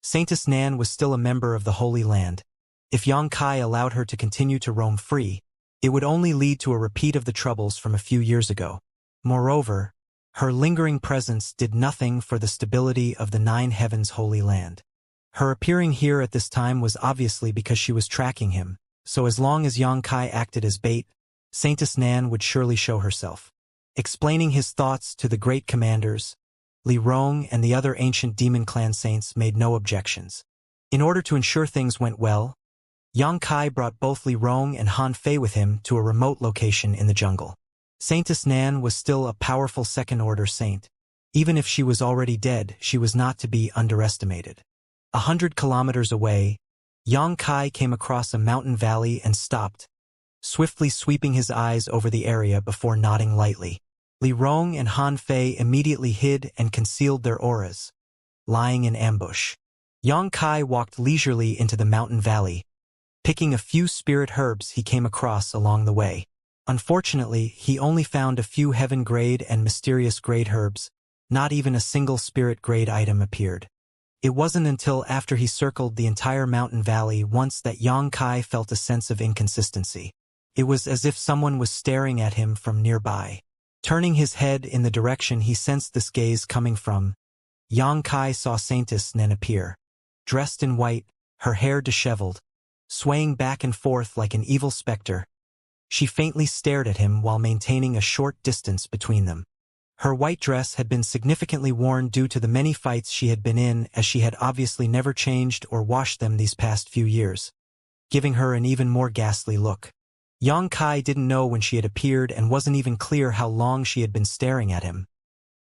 Saintess Nan was still a member of the Holy Land. If Xianxia allowed her to continue to roam free, it would only lead to a repeat of the troubles from a few years ago. Moreover, her lingering presence did nothing for the stability of the Nine Heavens Holy Land. Her appearing here at this time was obviously because she was tracking him, so as long as Xianxia acted as bait, Saintess Nan would surely show herself. Explaining his thoughts to the great commanders, Li Rong and the other ancient demon clan saints made no objections. In order to ensure things went well, Xianxia brought both Li Rong and Han Fei with him to a remote location in the jungle. Saintess Nan was still a powerful second-order saint. Even if she was already dead, she was not to be underestimated. 100 kilometers away, Xianxia came across a mountain valley and stopped, swiftly sweeping his eyes over the area before nodding lightly. Li Rong and Han Fei immediately hid and concealed their auras, lying in ambush. Xianxia walked leisurely into the mountain valley, picking a few spirit herbs he came across along the way. Unfortunately, he only found a few heaven-grade and mysterious-grade herbs. Not even a single spirit-grade item appeared. It wasn't until after he circled the entire mountain valley once that Xianxia felt a sense of inconsistency. It was as if someone was staring at him from nearby. Turning his head in the direction he sensed this gaze coming from, Xianxia saw Saintess Nan appear. Dressed in white, her hair disheveled, swaying back and forth like an evil specter, she faintly stared at him while maintaining a short distance between them. Her white dress had been significantly worn due to the many fights she had been in, as she had obviously never changed or washed them these past few years, giving her an even more ghastly look. Yang Kai didn't know when she had appeared and wasn't even clear how long she had been staring at him.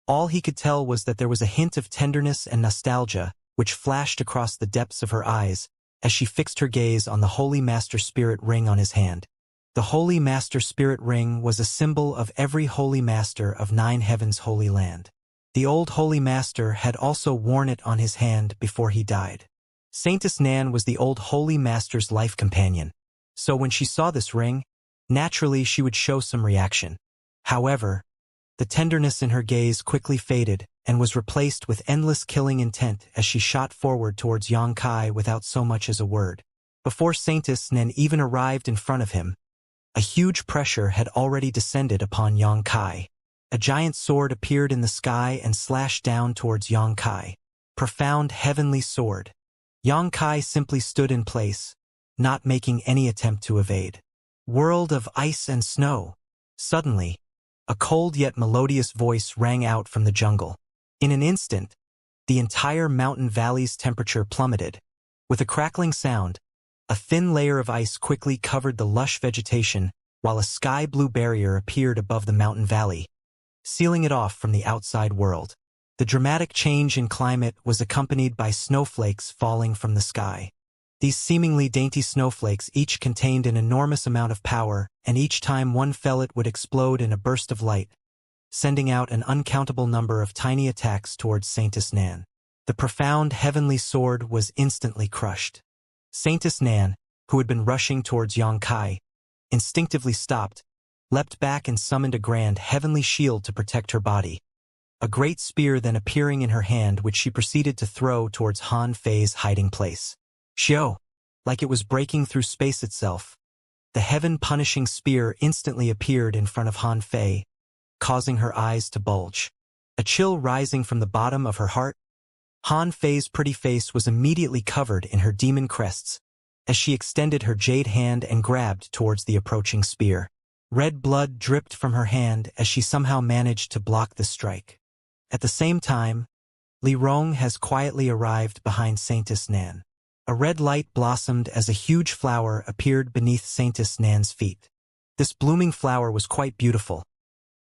All he could tell was that there was a hint of tenderness and nostalgia, which flashed across the depths of her eyes, as she fixed her gaze on the Holy Master Spirit ring on his hand. The Holy Master Spirit ring was a symbol of every Holy Master of 9 Heavens' Holy Land. The old Holy Master had also worn it on his hand before he died. Saintess Nan was the old Holy Master's life companion, so when she saw this ring, naturally she would show some reaction. However, the tenderness in her gaze quickly faded and was replaced with endless killing intent as she shot forward towards Yang Kai without so much as a word. Before Saintess Nan even arrived in front of him, a huge pressure had already descended upon Yang Kai. A giant sword appeared in the sky and slashed down towards Yang Kai. Profound heavenly sword. Yang Kai simply stood in place, not making any attempt to evade. World of ice and snow. Suddenly, a cold yet melodious voice rang out from the jungle. In an instant, the entire mountain valley's temperature plummeted. With a crackling sound, a thin layer of ice quickly covered the lush vegetation, while a sky-blue barrier appeared above the mountain valley, sealing it off from the outside world. The dramatic change in climate was accompanied by snowflakes falling from the sky. These seemingly dainty snowflakes each contained an enormous amount of power, and each time one fell it would explode in a burst of light, sending out an uncountable number of tiny attacks towards Saintess Nan. The profound heavenly sword was instantly crushed. Saintess Nan, who had been rushing towards Yang Kai, instinctively stopped, leapt back and summoned a grand heavenly shield to protect her body. A great spear then appearing in her hand which she proceeded to throw towards Han Fei's hiding place. Xiao! Like it was breaking through space itself, the heaven-punishing spear instantly appeared in front of Han Fei, causing her eyes to bulge. A chill rising from the bottom of her heart, Han Fei's pretty face was immediately covered in her demon crests, as she extended her jade hand and grabbed towards the approaching spear. Red blood dripped from her hand as she somehow managed to block the strike. At the same time, Li Rong has quietly arrived behind Saintess Nan. A red light blossomed as a huge flower appeared beneath Saintess Nan's feet. This blooming flower was quite beautiful,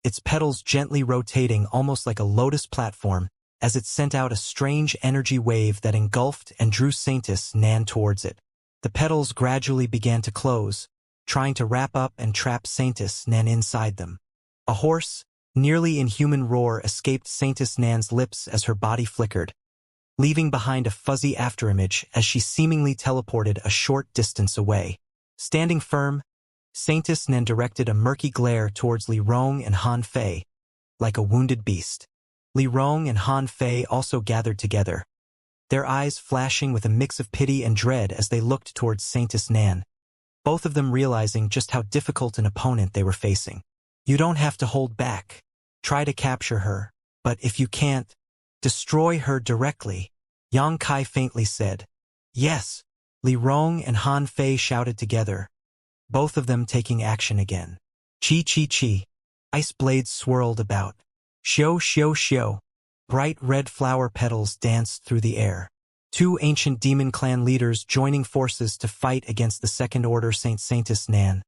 its petals gently rotating almost like a lotus platform as it sent out a strange energy wave that engulfed and drew Saintess Nan towards it. The petals gradually began to close, trying to wrap up and trap Saintess Nan inside them. A hoarse, nearly inhuman roar escaped Saintess Nan's lips as her body flickered, leaving behind a fuzzy afterimage as she seemingly teleported a short distance away. Standing firm, Saintess Nan directed a murky glare towards Li Rong and Han Fei, like a wounded beast. Li Rong and Han Fei also gathered together, their eyes flashing with a mix of pity and dread as they looked towards Saintess Nan, both of them realizing just how difficult an opponent they were facing. You don't have to hold back. Try to capture her, but if you can't, destroy her directly, Yang Kai faintly said. Yes, Li Rong and Han Fei shouted together, both of them taking action again. Chi chi chi. Ice blades swirled about. Xiao xiao xiao. Bright red flower petals danced through the air. 2 ancient demon clan leaders joining forces to fight against the Second Order Saintess Nan.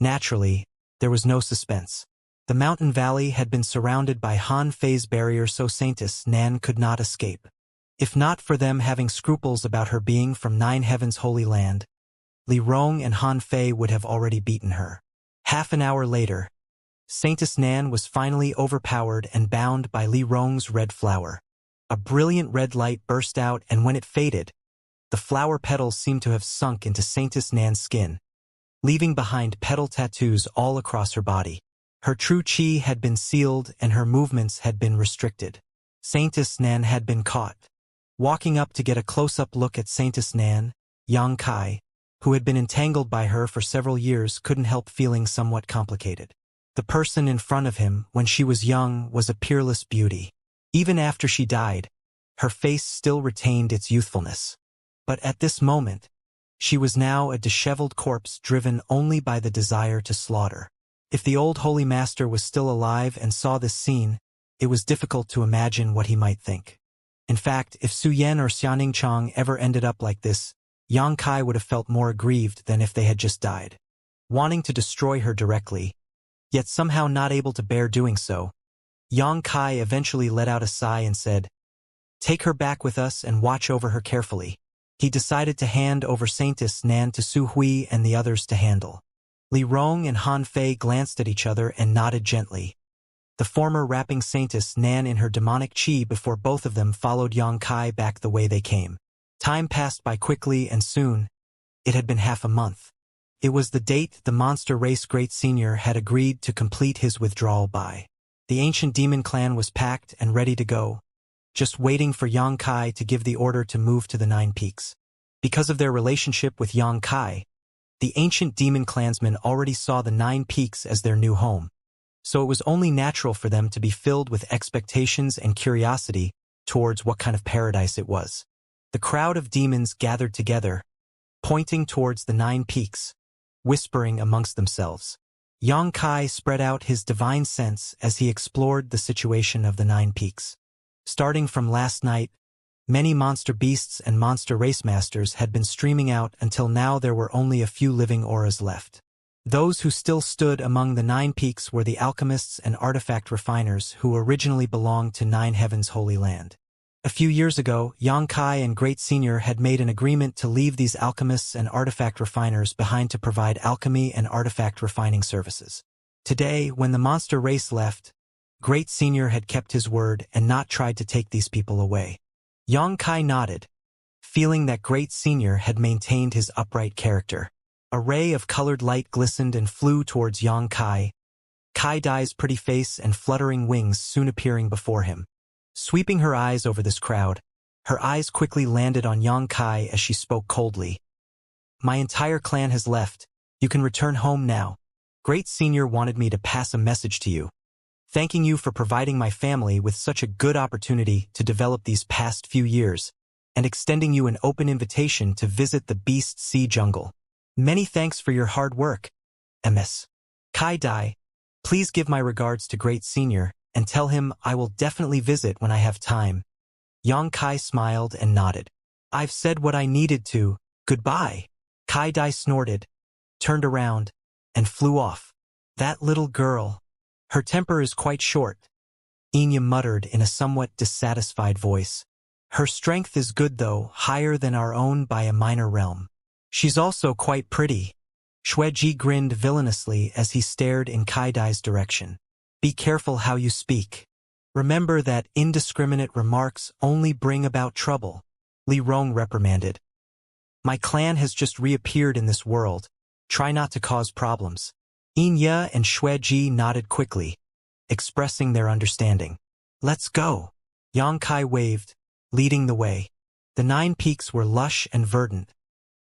Naturally, there was no suspense. The mountain valley had been surrounded by Han Fei's barrier so Saintess Nan could not escape. If not for them having scruples about her being from 9 Heavens' Holy Land, Li Rong and Han Fei would have already beaten her. Half an hour later, Saintess Nan was finally overpowered and bound by Li Rong's red flower. A brilliant red light burst out, and when it faded, the flower petals seemed to have sunk into Saintess Nan's skin, leaving behind petal tattoos all across her body. Her true chi had been sealed and her movements had been restricted. Saintess Nan had been caught. Walking up to get a close-up look at Saintess Nan, Yang Kai, who had been entangled by her for several years, couldn't help feeling somewhat complicated. The person in front of him, when she was young, was a peerless beauty. Even after she died, her face still retained its youthfulness. But at this moment, she was now a disheveled corpse driven only by the desire to slaughter. If the old Holy Master was still alive and saw this scene, it was difficult to imagine what he might think. In fact, if Su Yan or Xianxia ever ended up like this, Yang Kai would have felt more aggrieved than if they had just died. wanting to destroy her directly, yet somehow not able to bear doing so. Yang Kai eventually let out a sigh and said, "Take her back with us and watch over her carefully." He decided to hand over Saintess Nan to Su Hui and the others to handle. Li Rong and Han Fei glanced at each other and nodded gently, the former wrapping Saintess Nan in her demonic chi before both of them followed Yang Kai back the way they came. Time passed by quickly and soon, it had been half a month. It was the date the monster race Great Senior had agreed to complete his withdrawal by. The ancient demon clan was packed and ready to go, just waiting for Yang Kai to give the order to move to the Nine Peaks. Because of their relationship with Yang Kai, the ancient demon clansmen already saw the Nine Peaks as their new home, so it was only natural for them to be filled with expectations and curiosity towards what kind of paradise it was. The crowd of demons gathered together, pointing towards the Nine Peaks, whispering amongst themselves. Yang Kai spread out his divine sense as he explored the situation of the Nine Peaks. Starting from last night, many monster beasts and monster race masters had been streaming out until now there were only a few living auras left. Those who still stood among the Nine Peaks were the alchemists and artifact refiners who originally belonged to Nine Heaven's Holy Land. A few years ago, Yang Kai and Great Senior had made an agreement to leave these alchemists and artifact refiners behind to provide alchemy and artifact refining services. Today, when the monster race left, Great Senior had kept his word and not tried to take these people away. Yang Kai nodded, feeling that Great Senior had maintained his upright character. A ray of colored light glistened and flew towards Yang Kai, Kai Dai's pretty face and fluttering wings soon appearing before him. Sweeping her eyes over this crowd, her eyes quickly landed on Yang Kai as she spoke coldly. "My entire clan has left. You can return home now. Great Senior wanted me to pass a message to you, thanking you for providing my family with such a good opportunity to develop these past few years, and extending you an open invitation to visit the Beast Sea Jungle. Many thanks for your hard work, MS. Kai Dai. Please give my regards to Great Senior, and tell him I will definitely visit when I have time." Yang Kai smiled and nodded. "I've said what I needed to. Goodbye." Kai Dai snorted, turned around, and flew off. "That little girl. Her temper is quite short," Inya muttered in a somewhat dissatisfied voice. "Her strength is good though, higher than our own by a minor realm. She's also quite pretty." Xueji grinned villainously as he stared in Kai Dai's direction. "Be careful how you speak. Remember that indiscriminate remarks only bring about trouble," Li Rong reprimanded. "My clan has just reappeared in this world. Try not to cause problems." Inya and Xueji nodded quickly, expressing their understanding. "Let's go." Yang Kai waved, leading the way. The Nine Peaks were lush and verdant,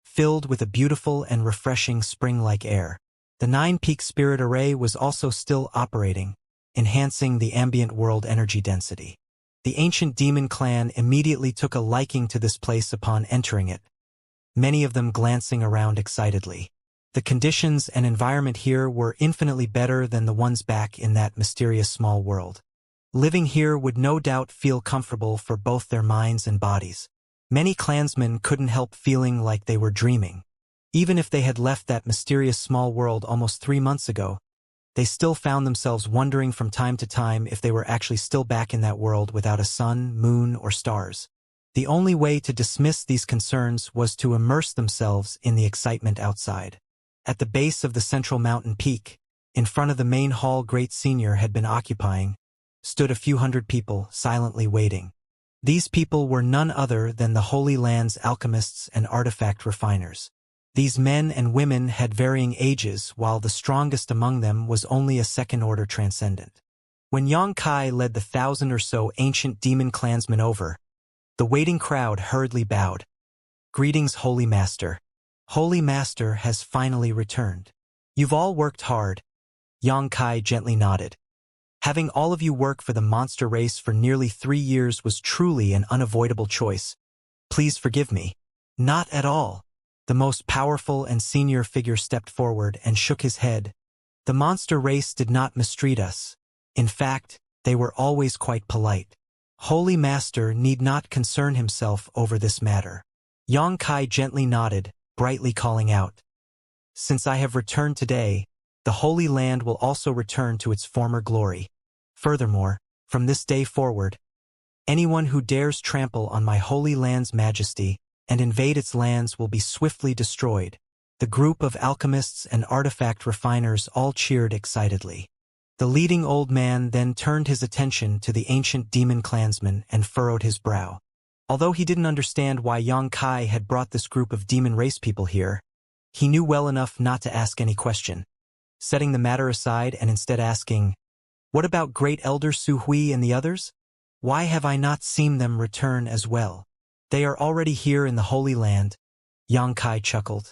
filled with a beautiful and refreshing spring-like air. The Nine Peak Spirit Array was also still operating, enhancing the ambient world energy density. The ancient demon clan immediately took a liking to this place upon entering it, many of them glancing around excitedly. The conditions and environment here were infinitely better than the ones back in that mysterious small world. Living here would no doubt feel comfortable for both their minds and bodies. Many clansmen couldn't help feeling like they were dreaming. Even if they had left that mysterious small world almost 3 months ago, they still found themselves wondering from time to time if they were actually still back in that world without a sun, moon, or stars. The only way to dismiss these concerns was to immerse themselves in the excitement outside. At the base of the central mountain peak, in front of the main hall Great Senior had been occupying, stood a few hundred people silently waiting. These people were none other than the Holy Land's alchemists and artifact refiners. These men and women had varying ages, while the strongest among them was only a second-order transcendent. When Yang Kai led the 1,000 or so ancient demon clansmen over, the waiting crowd hurriedly bowed. "Greetings, Holy Master. Holy Master has finally returned. You've all worked hard." Yang Kai gently nodded. "Having all of you work for the monster race for nearly 3 years was truly an unavoidable choice. Please forgive me." "Not at all." The most powerful and senior figure stepped forward and shook his head. "The monster race did not mistreat us. In fact, they were always quite polite. Holy Master need not concern himself over this matter." Yang Kai gently nodded, brightly calling out, Since I have returned today, the Holy Land will also return to its former glory. Furthermore, from this day forward, anyone who dares trample on my Holy Land's majesty and invade its lands will be swiftly destroyed." The group of alchemists and artifact refiners all cheered excitedly. The leading old man then turned his attention to the ancient demon clansman and furrowed his brow. Although he didn't understand why Yang Kai had brought this group of demon race people here, he knew well enough not to ask any question. Setting the matter aside and instead asking, "What about Great Elder Su Hui and the others? Why have I not seen them return as well? They are already here in the Holy Land." Yang Kai chuckled.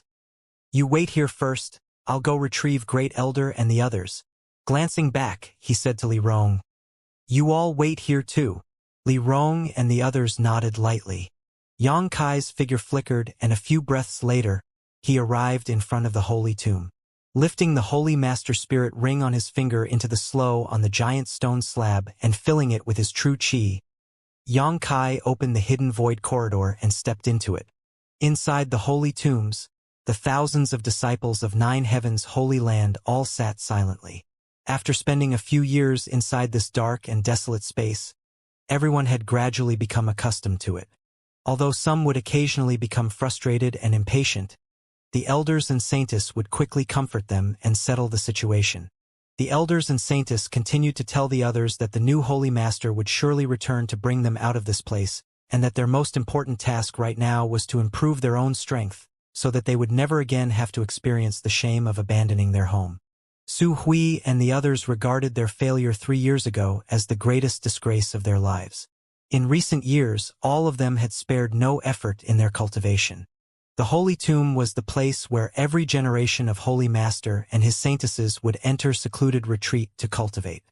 "You wait here first, I'll go retrieve Great Elder and the others." Glancing back, he said to Li Rong, "You all wait here too." Li Rong and the others nodded lightly. Yang Kai's figure flickered, and a few breaths later, he arrived in front of the holy tomb. Lifting the Holy Master Spirit ring on his finger into the slow on the giant stone slab and filling it with his true chi, Yang Kai opened the hidden void corridor and stepped into it. Inside the holy tombs, the thousands of disciples of Nine Heavens' Holy Land all sat silently. After spending a few years inside this dark and desolate space, everyone had gradually become accustomed to it. Although some would occasionally become frustrated and impatient, the elders and saintess would quickly comfort them and settle the situation. The elders and saintess continued to tell the others that the new Holy Master would surely return to bring them out of this place, and that their most important task right now was to improve their own strength, so that they would never again have to experience the shame of abandoning their home. Su Hui and the others regarded their failure 3 years ago as the greatest disgrace of their lives. In recent years, all of them had spared no effort in their cultivation. The Holy Tomb was the place where every generation of Holy Master and his saintesses would enter secluded retreat to cultivate.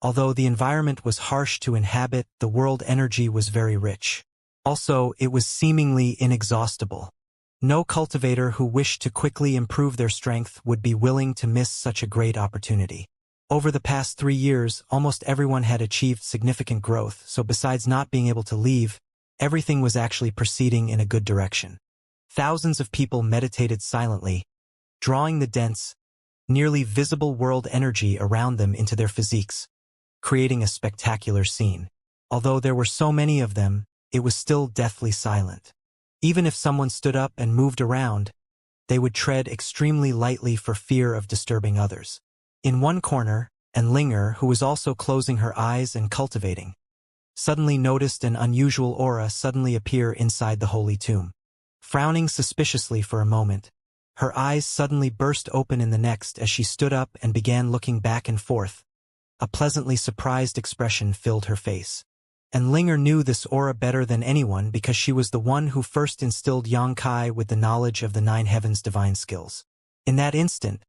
Although the environment was harsh to inhabit, the world energy was very rich. Also, it was seemingly inexhaustible. No cultivator who wished to quickly improve their strength would be willing to miss such a great opportunity. Over the past 3 years, almost everyone had achieved significant growth, so besides not being able to leave, everything was actually proceeding in a good direction. Thousands of people meditated silently, drawing the dense, nearly visible world energy around them into their physiques, creating a spectacular scene. Although there were so many of them, it was still deathly silent. Even if someone stood up and moved around, they would tread extremely lightly for fear of disturbing others. In one corner, Linger, who was also closing her eyes and cultivating, suddenly noticed an unusual aura suddenly appear inside the holy tomb. Frowning suspiciously for a moment, her eyes suddenly burst open in the next as she stood up and began looking back and forth. A pleasantly surprised expression filled her face. And Linger knew this aura better than anyone because she was the one who first instilled Yang Kai with the knowledge of the Nine Heavens' divine skills. In that instant,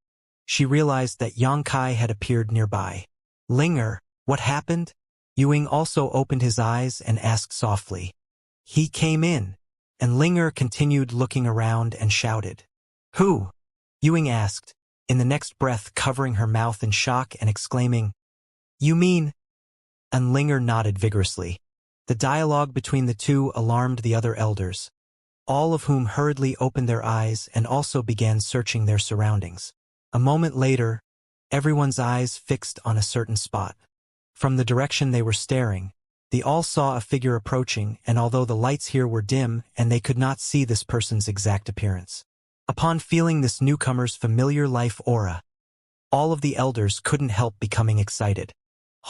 she realized that Yang Kai had appeared nearby. "Linger, what happened?" Ewing also opened his eyes and asked softly. "He came in." And Linger continued looking around and shouted. "Who?" Ewing asked, in the next breath covering her mouth in shock and exclaiming, "You mean?" And Linger nodded vigorously. The dialogue between the two alarmed the other elders, all of whom hurriedly opened their eyes and also began searching their surroundings. A moment later, everyone's eyes fixed on a certain spot. From the direction they were staring, they all saw a figure approaching, and although the lights here were dim and they could not see this person's exact appearance. Upon feeling this newcomer's familiar life aura, all of the elders couldn't help becoming excited.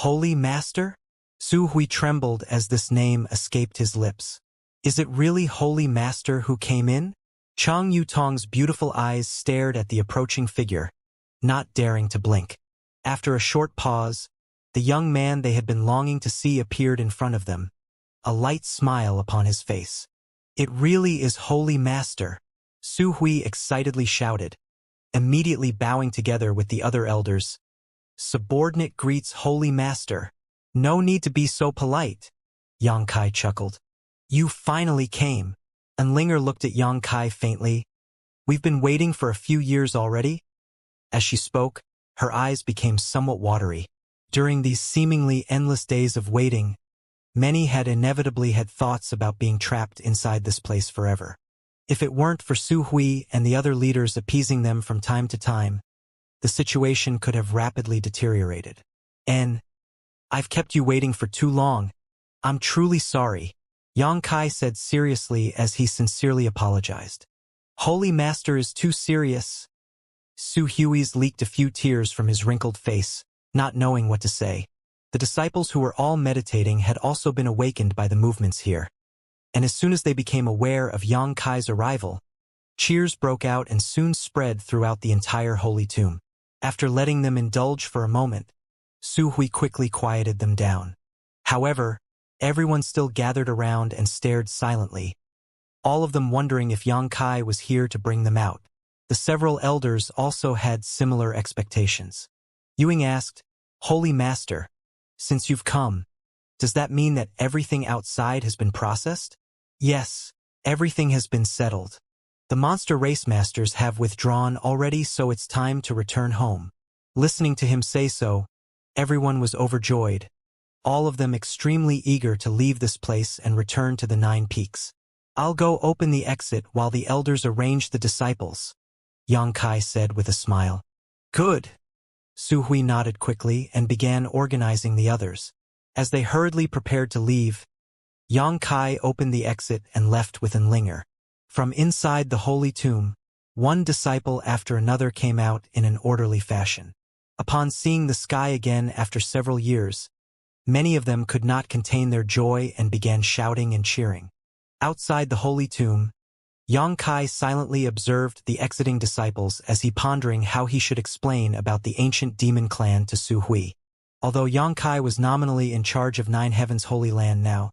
"Holy Master?" Su Hui trembled as this name escaped his lips. "Is it really Holy Master who came in?" Chang Yutong's beautiful eyes stared at the approaching figure, not daring to blink. After a short pause, the young man they had been longing to see appeared in front of them, a light smile upon his face. "It really is Holy Master," Su Hui excitedly shouted, immediately bowing together with the other elders. "Subordinate greets Holy Master. No need to be so polite." Yang Kai chuckled. "You finally came." And Linger looked at Yang Kai faintly. "We've been waiting for a few years already?" As she spoke, her eyes became somewhat watery. During these seemingly endless days of waiting, many had inevitably had thoughts about being trapped inside this place forever. If it weren't for Su Hui and the other leaders appeasing them from time to time, the situation could have rapidly deteriorated. And I've kept you waiting for too long. I'm truly sorry, Yang Kai said seriously as he sincerely apologized. Holy Master is too serious. Su Hui's leaked a few tears from his wrinkled face, not knowing what to say. The disciples who were all meditating had also been awakened by the movements here. And as soon as they became aware of Yang Kai's arrival, cheers broke out and soon spread throughout the entire holy tomb. After letting them indulge for a moment, Su Hui quickly quieted them down. However, everyone still gathered around and stared silently, all of them wondering if Yang Kai was here to bring them out. The several elders also had similar expectations. Yuing asked, Holy Master, since you've come, does that mean that everything outside has been processed? Yes, everything has been settled. The monster race masters have withdrawn already, so it's time to return home. Listening to him say so, everyone was overjoyed, all of them extremely eager to leave this place and return to the 9 Peaks. I'll go open the exit while the elders arrange the disciples, Yang Kai said with a smile. Good. Su Hui nodded quickly and began organizing the others. As they hurriedly prepared to leave, Yang Kai opened the exit and left with Enlinger. From inside the holy tomb, one disciple after another came out in an orderly fashion. Upon seeing the sky again after several years, many of them could not contain their joy and began shouting and cheering. Outside the holy tomb, Yang Kai silently observed the exiting disciples as he pondering how he should explain about the ancient demon clan to Su Hui. Although Yang Kai was nominally in charge of 9 Heavens Holy Land now,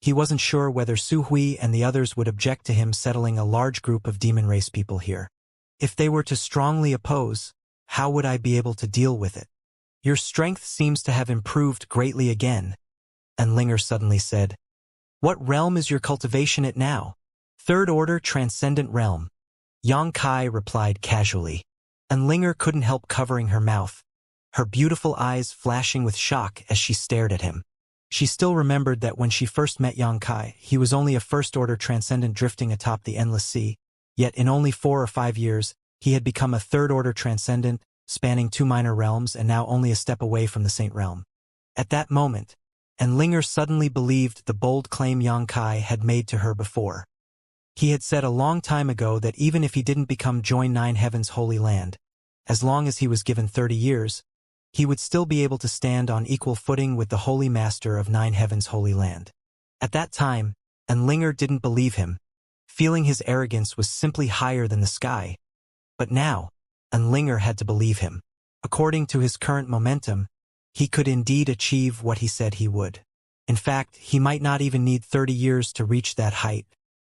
he wasn't sure whether Su Hui and the others would object to him settling a large group of demon race people here. If they were to strongly oppose, how would I be able to deal with it? Your strength seems to have improved greatly again, Enlinger suddenly said. What realm is your cultivation at now? 3rd Order Transcendent Realm, Yang Kai replied casually. Enlinger couldn't help covering her mouth, her beautiful eyes flashing with shock as she stared at him. She still remembered that when she first met Yang Kai, he was only a 1st Order Transcendent drifting atop the endless sea, yet in only 4 or 5 years, he had become a 3rd Order Transcendent, spanning 2 minor realms and now only a step away from the Saint Realm. At that moment, Enlinger suddenly believed the bold claim Yang Kai had made to her before. He had said a long time ago that even if he didn't become join 9 Heavens Holy Land, as long as he was given 30 years, he would still be able to stand on equal footing with the Holy Master of 9 Heavens Holy Land. At that time, Enlinger didn't believe him, feeling his arrogance was simply higher than the sky. But now, Enlinger had to believe him. According to his current momentum, he could indeed achieve what he said he would. In fact, he might not even need 30 years to reach that height.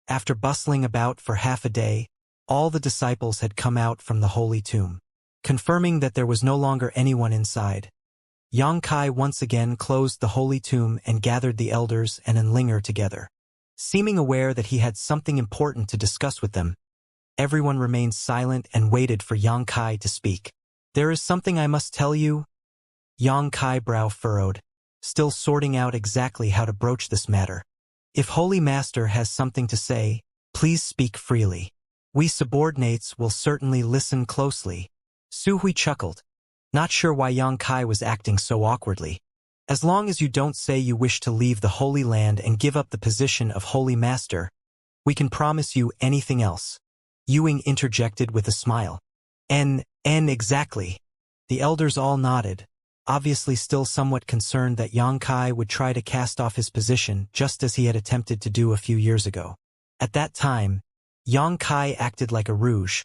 After bustling about for half a day, all the disciples had come out from the holy tomb. Confirming that there was no longer anyone inside, Yang Kai once again closed the holy tomb and gathered the elders and Enlinger together. Seeming aware that he had something important to discuss with them, everyone remained silent and waited for Yang Kai to speak. There is something I must tell you. Yang Kai brow furrowed, still sorting out exactly how to broach this matter. If Holy Master has something to say, please speak freely. We subordinates will certainly listen closely. Su Hui chuckled, not sure why Yang Kai was acting so awkwardly. As long as you don't say you wish to leave the Holy Land and give up the position of Holy Master, we can promise you anything else. Yuing interjected with a smile. Exactly. The elders all nodded, obviously still somewhat concerned that Yang Kai would try to cast off his position just as he had attempted to do a few years ago. At that time, Yang Kai acted like a rouge,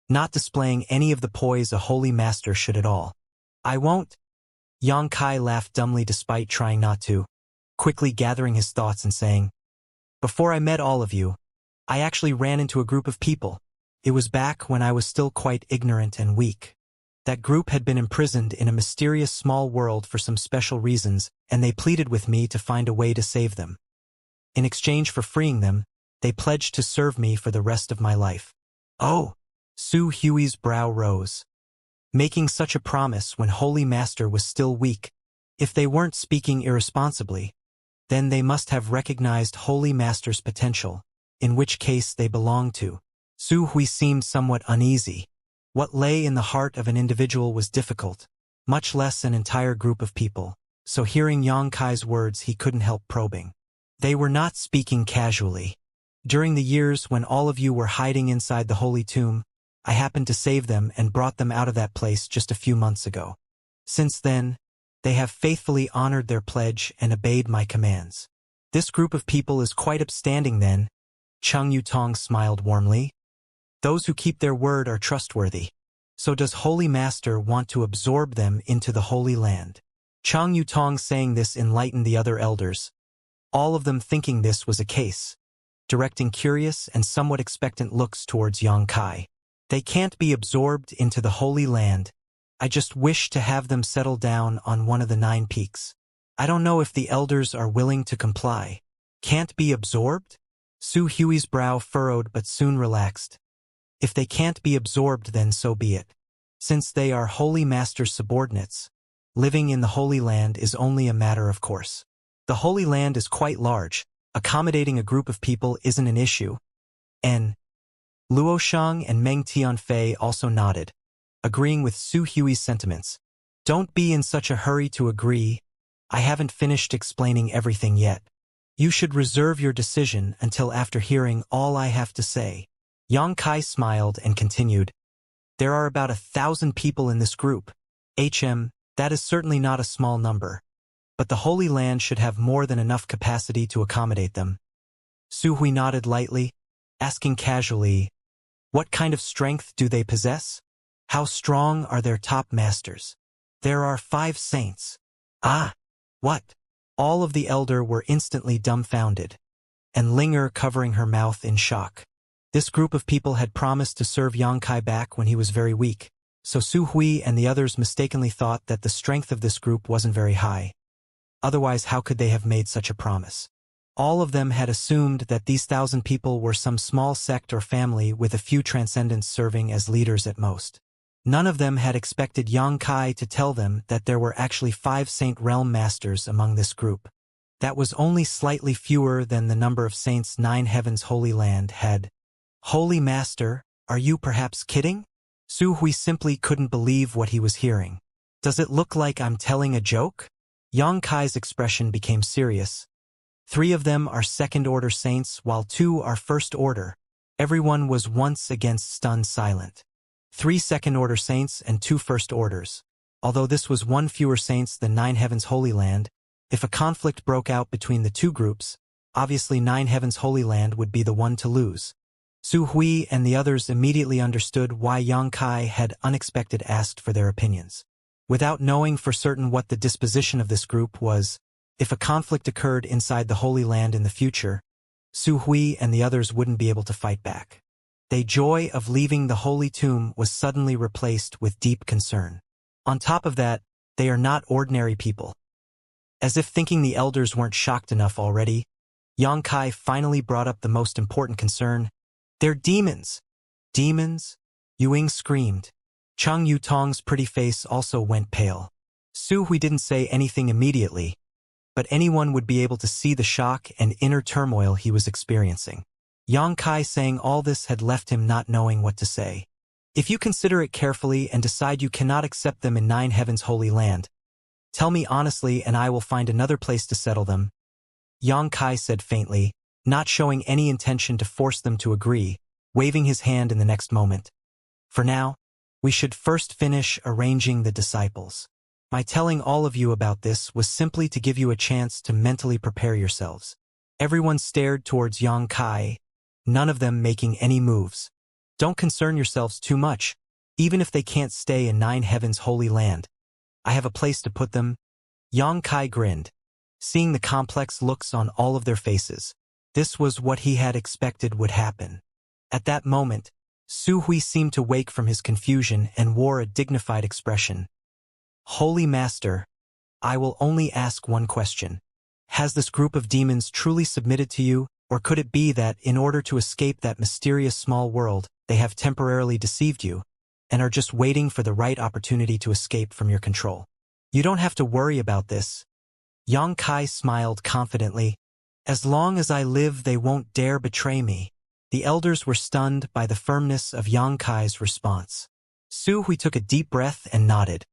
not displaying any of the poise a holy master should at all. I won't. Yang Kai laughed dumbly despite trying not to, quickly gathering his thoughts and saying, Before I met all of you, I actually ran into a group of people. It was back when I was still quite ignorant and weak. That group had been imprisoned in a mysterious small world for some special reasons, and they pleaded with me to find a way to save them. In exchange for freeing them, they pledged to serve me for the rest of my life. Oh! Su Hui's brow rose. Making such a promise when Holy Master was still weak, if they weren't speaking irresponsibly, then they must have recognized Holy Master's potential. in which case they belong to. Su Hui seemed somewhat uneasy. What lay in the heart of an individual was difficult, much less an entire group of people, so hearing Yang Kai's words he couldn't help probing. They were not speaking casually. During the years when all of you were hiding inside the holy tomb, I happened to save them and brought them out of that place just a few months ago. Since then, they have faithfully honored their pledge and obeyed my commands. This group of people is quite upstanding then. Cheng Yutong smiled warmly. Those who keep their word are trustworthy. So does Holy Master want to absorb them into the Holy Land? Cheng Yutong saying this enlightened the other elders, all of them thinking this was a case, directing curious and somewhat expectant looks towards Yang Kai. They can't be absorbed into the Holy Land. I just wish to have them settle down on one of the 9 peaks. I don't know if the elders are willing to comply. Can't be absorbed? Su Hui's brow furrowed but soon relaxed. If they can't be absorbed, then so be it. Since they are Holy Master's subordinates, living in the Holy Land is only a matter of course. The Holy Land is quite large. Accommodating a group of people isn't an issue. And Luoshang and Meng Tianfei also nodded, agreeing with Su Hui's sentiments. Don't be in such a hurry to agree. I haven't finished explaining everything yet. You should reserve your decision until after hearing all I have to say. Yang Kai smiled and continued. There are about 1,000 people in this group. That is certainly not a small number. But the Holy Land should have more than enough capacity to accommodate them. Su Hui nodded lightly, asking casually, what kind of strength do they possess? How strong are their top masters? There are 5 saints. Ah! What? All of the elder were instantly dumbfounded, and Linger covering her mouth in shock. This group of people had promised to serve Yang Kai back when he was very weak, so Su Hui and the others mistakenly thought that the strength of this group wasn't very high. Otherwise, how could they have made such a promise? All of them had assumed that these 1,000 people were some small sect or family with a few transcendents serving as leaders at most. None of them had expected Yang Kai to tell them that there were actually 5 Saint Realm Masters among this group. That was only slightly fewer than the number of saints 9 Heavens Holy Land had. Holy Master, are you perhaps kidding? Su Hui simply couldn't believe what he was hearing. Does it look like I'm telling a joke? Yang Kai's expression became serious. 3 of them are second-order saints, while 2 are first-order. Everyone was once again stunned silent. 3 second-order saints and 2 first-orders. Although this was 1 fewer saints than 9 Heavens Holy Land, if a conflict broke out between the 2 groups, obviously 9 Heavens Holy Land would be the one to lose. Su Hui and the others immediately understood why Yang Kai had unexpected asked for their opinions. Without knowing for certain what the disposition of this group was, if a conflict occurred inside the Holy Land in the future, Su Hui and the others wouldn't be able to fight back. The joy of leaving the Holy Tomb was suddenly replaced with deep concern. On top of that, they are not ordinary people. As if thinking the elders weren't shocked enough already, Yang Kai finally brought up the most important concern. They're demons. Demons? Yuing screamed. Cheng Yutong's pretty face also went pale. Su Hui didn't say anything immediately, but anyone would be able to see the shock and inner turmoil he was experiencing. Yang Kai saying all this had left him not knowing what to say. If you consider it carefully and decide you cannot accept them in 9 Heavens Holy Land, tell me honestly and I will find another place to settle them. Yang Kai said faintly, not showing any intention to force them to agree, waving his hand in the next moment. For now, we should first finish arranging the disciples. My telling all of you about this was simply to give you a chance to mentally prepare yourselves. Everyone stared towards Yang Kai, none of them making any moves. Don't concern yourselves too much, even if they can't stay in 9 Heavens Holy Land. I have a place to put them. Yang Kai grinned, seeing the complex looks on all of their faces. This was what he had expected would happen. At that moment, Su Hui seemed to wake from his confusion and wore a dignified expression. Holy Master, I will only ask one question. Has this group of demons truly submitted to you, or could it be that, in order to escape that mysterious small world, they have temporarily deceived you, and are just waiting for the right opportunity to escape from your control? You don't have to worry about this. Yang Kai smiled confidently. As long as I live, they won't dare betray me. The elders were stunned by the firmness of Yang Kai's response. Su Hui took a deep breath and nodded.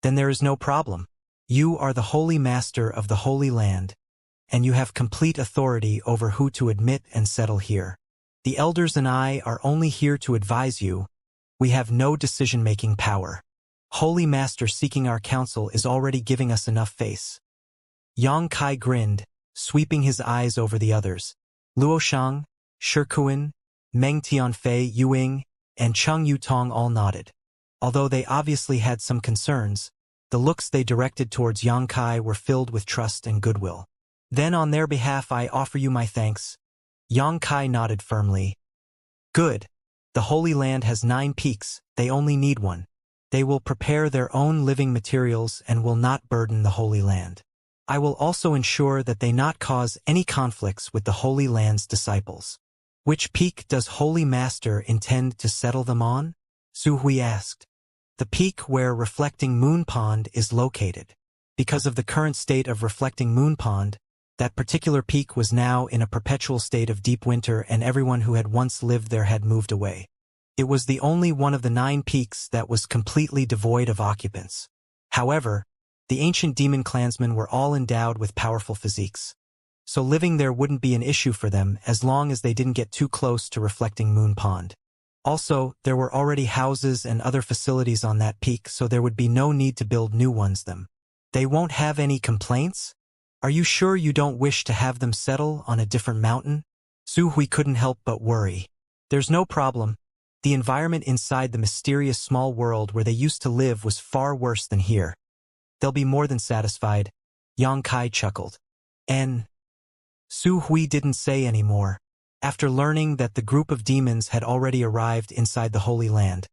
Then there is no problem. You are the holy master of the Holy Land, and you have complete authority over who to admit and settle here. The elders and I are only here to advise you. We have no decision-making power. Holy Master seeking our counsel is already giving us enough face. Yang Kai grinned, sweeping his eyes over the others. Luo Shang, Shikuan, Meng Tianfei, Yuing, and Cheng Yutong all nodded. Although they obviously had some concerns, the looks they directed towards Yang Kai were filled with trust and goodwill. Then on their behalf I offer you my thanks. Yang Kai nodded firmly. Good. The Holy Land has 9 peaks, they only need one. They will prepare their own living materials and will not burden the Holy Land. I will also ensure that they not cause any conflicts with the Holy Land's disciples. Which peak does Holy Master intend to settle them on? Su Hui asked. The peak where Reflecting Moon Pond is located. Because of the current state of Reflecting Moon Pond, that particular peak was now in a perpetual state of deep winter and everyone who had once lived there had moved away. It was the only one of the 9 peaks that was completely devoid of occupants. However, the ancient demon clansmen were all endowed with powerful physiques. So living there wouldn't be an issue for them as long as they didn't get too close to Reflecting Moon Pond. Also, there were already houses and other facilities on that peak, so there would be no need to build new ones them. They won't have any complaints? Are you sure you don't wish to have them settle on a different mountain? Su Hui couldn't help but worry. There's no problem. The environment inside the mysterious small world where they used to live was far worse than here. They'll be more than satisfied. Yang Kai chuckled. And Su Hui didn't say any more. After learning that the group of demons had already arrived inside the Holy Land,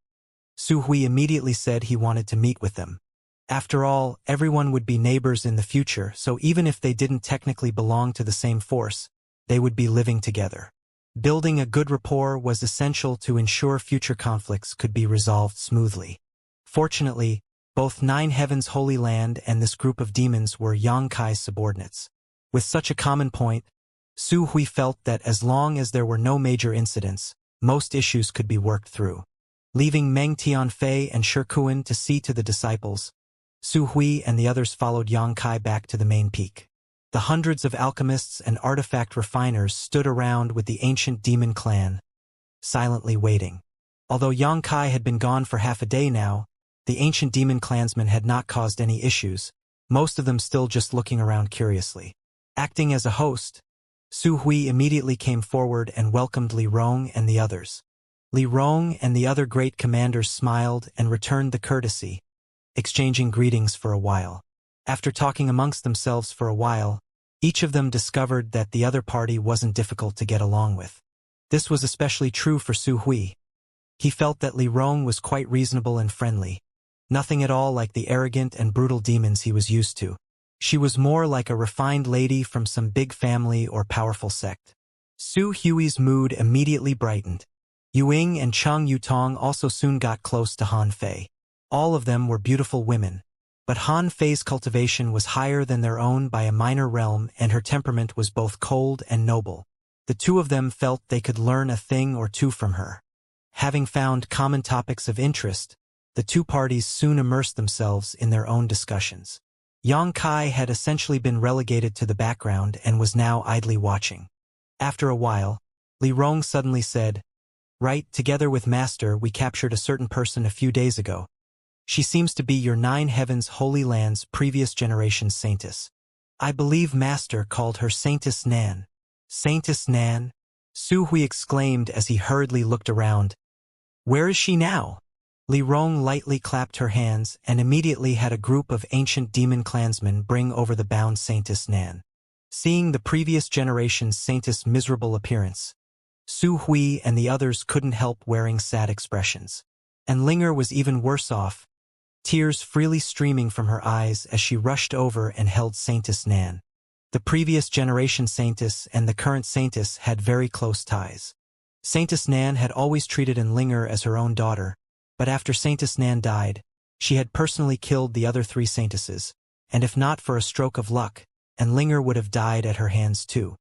Su Hui immediately said he wanted to meet with them. After all, everyone would be neighbors in the future, so even if they didn't technically belong to the same force, they would be living together. Building a good rapport was essential to ensure future conflicts could be resolved smoothly. Fortunately, both 9 Heavens Holy Land and this group of demons were Yang Kai's subordinates. With such a common point, Su Hui felt that as long as there were no major incidents, most issues could be worked through. Leaving Meng Tianfei and Shikuan to see to the disciples, Su Hui and the others followed Yang Kai back to the main peak. The hundreds of alchemists and artifact refiners stood around with the ancient demon clan, silently waiting. Although Yang Kai had been gone for half a day now, the ancient demon clansmen had not caused any issues, most of them still just looking around curiously. Acting as a host, Su Hui immediately came forward and welcomed Li Rong and the others. Li Rong and the other great commanders smiled and returned the courtesy, exchanging greetings for a while. After talking amongst themselves for a while, each of them discovered that the other party wasn't difficult to get along with. This was especially true for Su Hui. He felt that Li Rong was quite reasonable and friendly. Nothing at all like the arrogant and brutal demons he was used to. She was more like a refined lady from some big family or powerful sect. Su Hui's mood immediately brightened. Yuing and Cheng Yutong also soon got close to Han Fei. All of them were beautiful women, but Han Fei's cultivation was higher than their own by a minor realm and her temperament was both cold and noble. The two of them felt they could learn a thing or two from her. Having found common topics of interest, the two parties soon immersed themselves in their own discussions. Yang Kai had essentially been relegated to the background and was now idly watching. After a while, Li Rong suddenly said, "Right, together with Master we captured a certain person a few days ago. She seems to be your 9 Heavens Holy Land's previous generation's Saintess. I believe Master called her Saintess Nan." Saintess Nan? Su Hui exclaimed as he hurriedly looked around. Where is she now? Li Rong lightly clapped her hands and immediately had a group of ancient demon clansmen bring over the bound Saintess Nan. Seeing the previous generation's Saintess' miserable appearance, Su Hui and the others couldn't help wearing sad expressions. And Linger was even worse off, tears freely streaming from her eyes as she rushed over and held Saintess Nan. The previous generation Saintess and the current Saintess had very close ties. Saintess Nan had always treated Linger as her own daughter, but after Saintess Nan died, she had personally killed the other 3 Saintesses, and if not for a stroke of luck, Linger would have died at her hands too.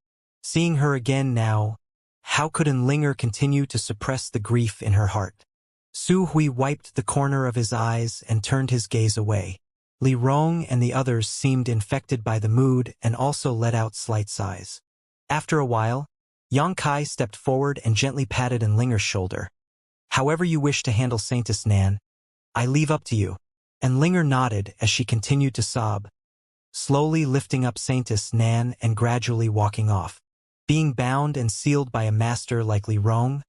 Seeing her again now, how could Enlinger continue to suppress the grief in her heart? Su Hui wiped the corner of his eyes and turned his gaze away. Li Rong and the others seemed infected by the mood and also let out slight sighs. After a while, Yang Kai stepped forward and gently patted Enlinger's shoulder. However you wish to handle Saintess Nan, I leave up to you. Enlinger nodded as she continued to sob, slowly lifting up Saintess Nan and gradually walking off. Being bound and sealed by a master like Li Rong,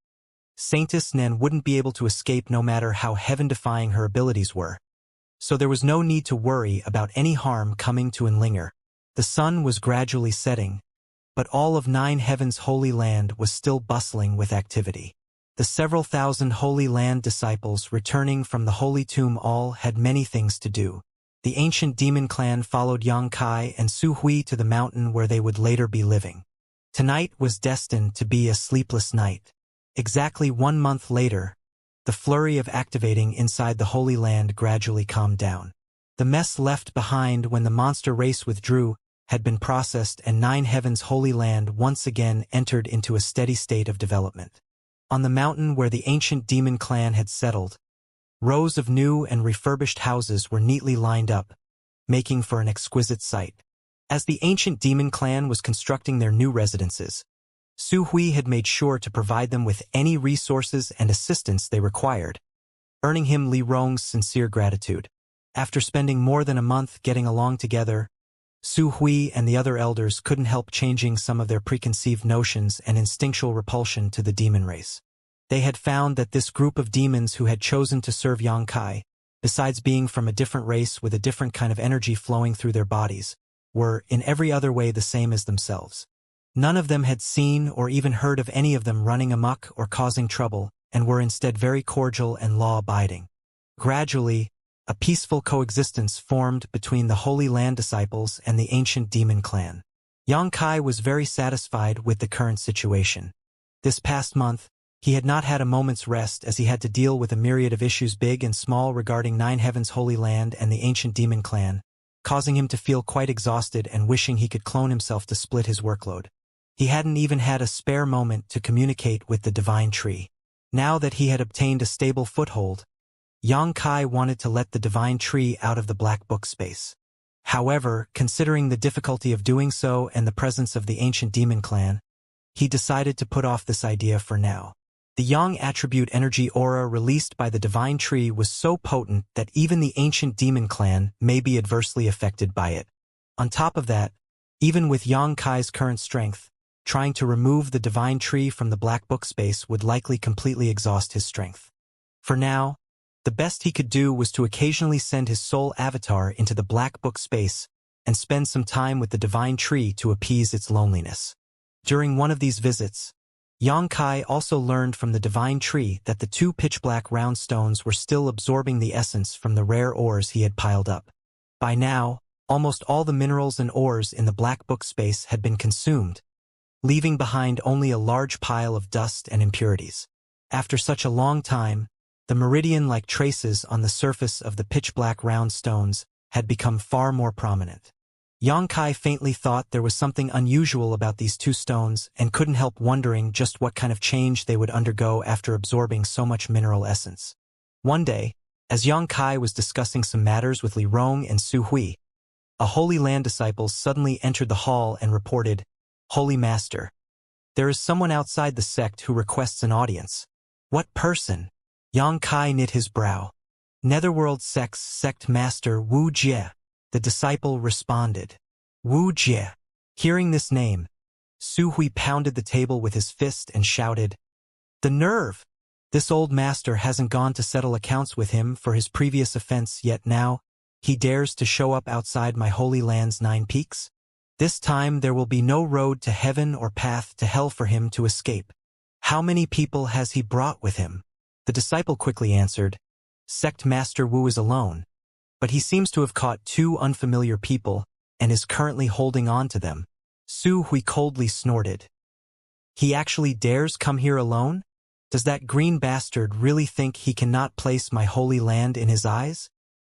Saintess Nan wouldn't be able to escape no matter how heaven-defying her abilities were. So there was no need to worry about any harm coming to Enlinger. The sun was gradually setting, but all of 9 Heavens' Holy Land was still bustling with activity. The several thousand Holy Land disciples returning from the Holy Tomb all had many things to do. The ancient demon clan followed Yang Kai and Su Hui to the mountain where they would later be living. Tonight was destined to be a sleepless night. Exactly 1 month later, the flurry of activating inside the Holy Land gradually calmed down. The mess left behind when the monster race withdrew had been processed and 9 Heavens' Holy Land once again entered into a steady state of development. On the mountain where the ancient demon clan had settled, rows of new and refurbished houses were neatly lined up, making for an exquisite sight. As the ancient demon clan was constructing their new residences, Su Hui had made sure to provide them with any resources and assistance they required, earning him Li Rong's sincere gratitude. After spending more than a month getting along together, Su Hui and the other elders couldn't help changing some of their preconceived notions and instinctual repulsion to the demon race. They had found that this group of demons who had chosen to serve Yang Kai, besides being from a different race with a different kind of energy flowing through their bodies, were in every other way the same as themselves. None of them had seen or even heard of any of them running amok or causing trouble, and were instead very cordial and law-abiding. Gradually, a peaceful coexistence formed between the Holy Land disciples and the ancient demon clan. Yang Kai was very satisfied with the current situation. This past month, he had not had a moment's rest as he had to deal with a myriad of issues big and small regarding 9 Heavens' Holy Land and the ancient demon clan, causing him to feel quite exhausted and wishing he could clone himself to split his workload. He hadn't even had a spare moment to communicate with the divine tree. Now that he had obtained a stable foothold, Yang Kai wanted to let the divine tree out of the black book space. However, considering the difficulty of doing so and the presence of the ancient demon clan, he decided to put off this idea for now. The Yang attribute energy aura released by the divine tree was so potent that even the ancient demon clan may be adversely affected by it. On top of that, even with Yang Kai's current strength, trying to remove the divine tree from the black book space would likely completely exhaust his strength. For now, the best he could do was to occasionally send his soul avatar into the black book space and spend some time with the divine tree to appease its loneliness. During one of these visits, Yang Kai also learned from the divine tree that the 2 pitch-black round stones were still absorbing the essence from the rare ores he had piled up. By now, almost all the minerals and ores in the black book space had been consumed, leaving behind only a large pile of dust and impurities. After such a long time, the meridian-like traces on the surface of the pitch-black round stones had become far more prominent. Yang Kai faintly thought there was something unusual about these 2 stones and couldn't help wondering just what kind of change they would undergo after absorbing so much mineral essence. One day, as Yang Kai was discussing some matters with Li Rong and Su Hui, a Holy Land disciple suddenly entered the hall and reported, "Holy Master, there is someone outside the sect who requests an audience." "What person?" Yang Kai knit his brow. "Netherworld Sect's sect master Wuxia," the disciple responded. Wuxia. Hearing this name, Su Hui pounded the table with his fist and shouted, "The nerve! This old master hasn't gone to settle accounts with him for his previous offense yet now he dares to show up outside my Holy Land's 9 peaks? This time there will be no road to heaven or path to hell for him to escape. How many people has he brought with him?" The disciple quickly answered, "Sect Master Wu is alone, but he seems to have caught 2 unfamiliar people and is currently holding on to them." Su Hui coldly snorted. "He actually dares come here alone? Does that green bastard really think he cannot place my Holy Land in his eyes?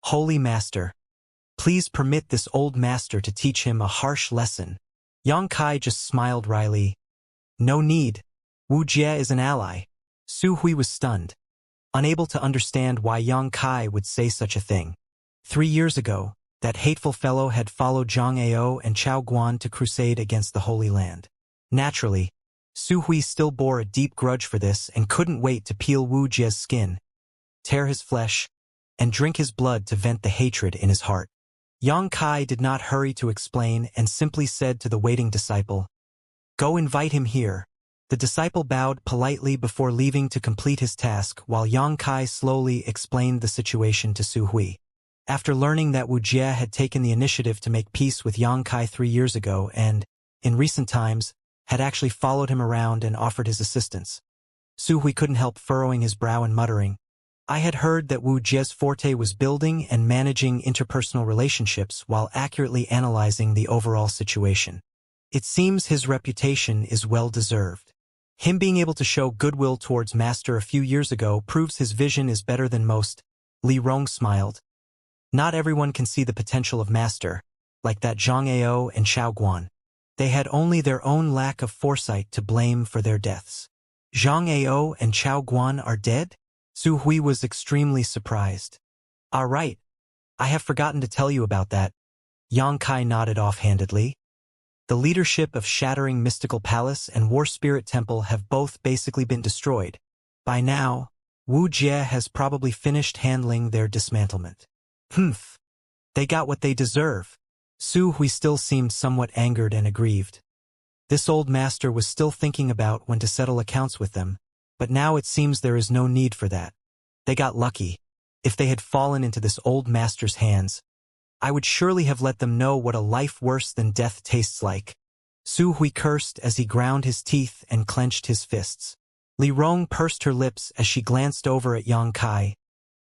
Holy Master, please permit this old master to teach him a harsh lesson." Yang Kai just smiled wryly. No need. Wu Jie is an ally. Su Hui was stunned, unable to understand why Yang Kai would say such a thing. 3 years ago, that hateful fellow had followed Zhang Ao and Chao Guan to crusade against the Holy Land. Naturally, Su Hui still bore a deep grudge for this and couldn't wait to peel Wu Jie's skin, tear his flesh, and drink his blood to vent the hatred in his heart. Yang Kai did not hurry to explain and simply said to the waiting disciple, "Go invite him here." The disciple bowed politely before leaving to complete his task while Yang Kai slowly explained the situation to Su Hui. After learning that Wu Jie had taken the initiative to make peace with Yang Kai 3 years ago and, in recent times, had actually followed him around and offered his assistance, Su Hui couldn't help furrowing his brow and muttering, "I had heard that Wu Jie's forte was building and managing interpersonal relationships while accurately analyzing the overall situation. It seems his reputation is well-deserved. Him being able to show goodwill towards Master a few years ago proves his vision is better than most." Li Rong smiled. Not everyone can see the potential of Master, like that Zhang Ao and Chao Guan. They had only their own lack of foresight to blame for their deaths. Zhang Ao and Chao Guan are dead? Su Hui was extremely surprised. "Ah, right. I have forgotten to tell you about that." Yang Kai nodded offhandedly. The leadership of Shattering Mystical Palace and War Spirit Temple have both basically been destroyed. By now, Wu Jie has probably finished handling their dismantlement. Humph. They got what they deserve. Su Hui still seemed somewhat angered and aggrieved. This old master was still thinking about when to settle accounts with them, but now it seems there is no need for that. They got lucky. If they had fallen into this old master's hands, I would surely have let them know what a life worse than death tastes like. Su Hui cursed as he ground his teeth and clenched his fists. Li Rong pursed her lips as she glanced over at Yang Kai,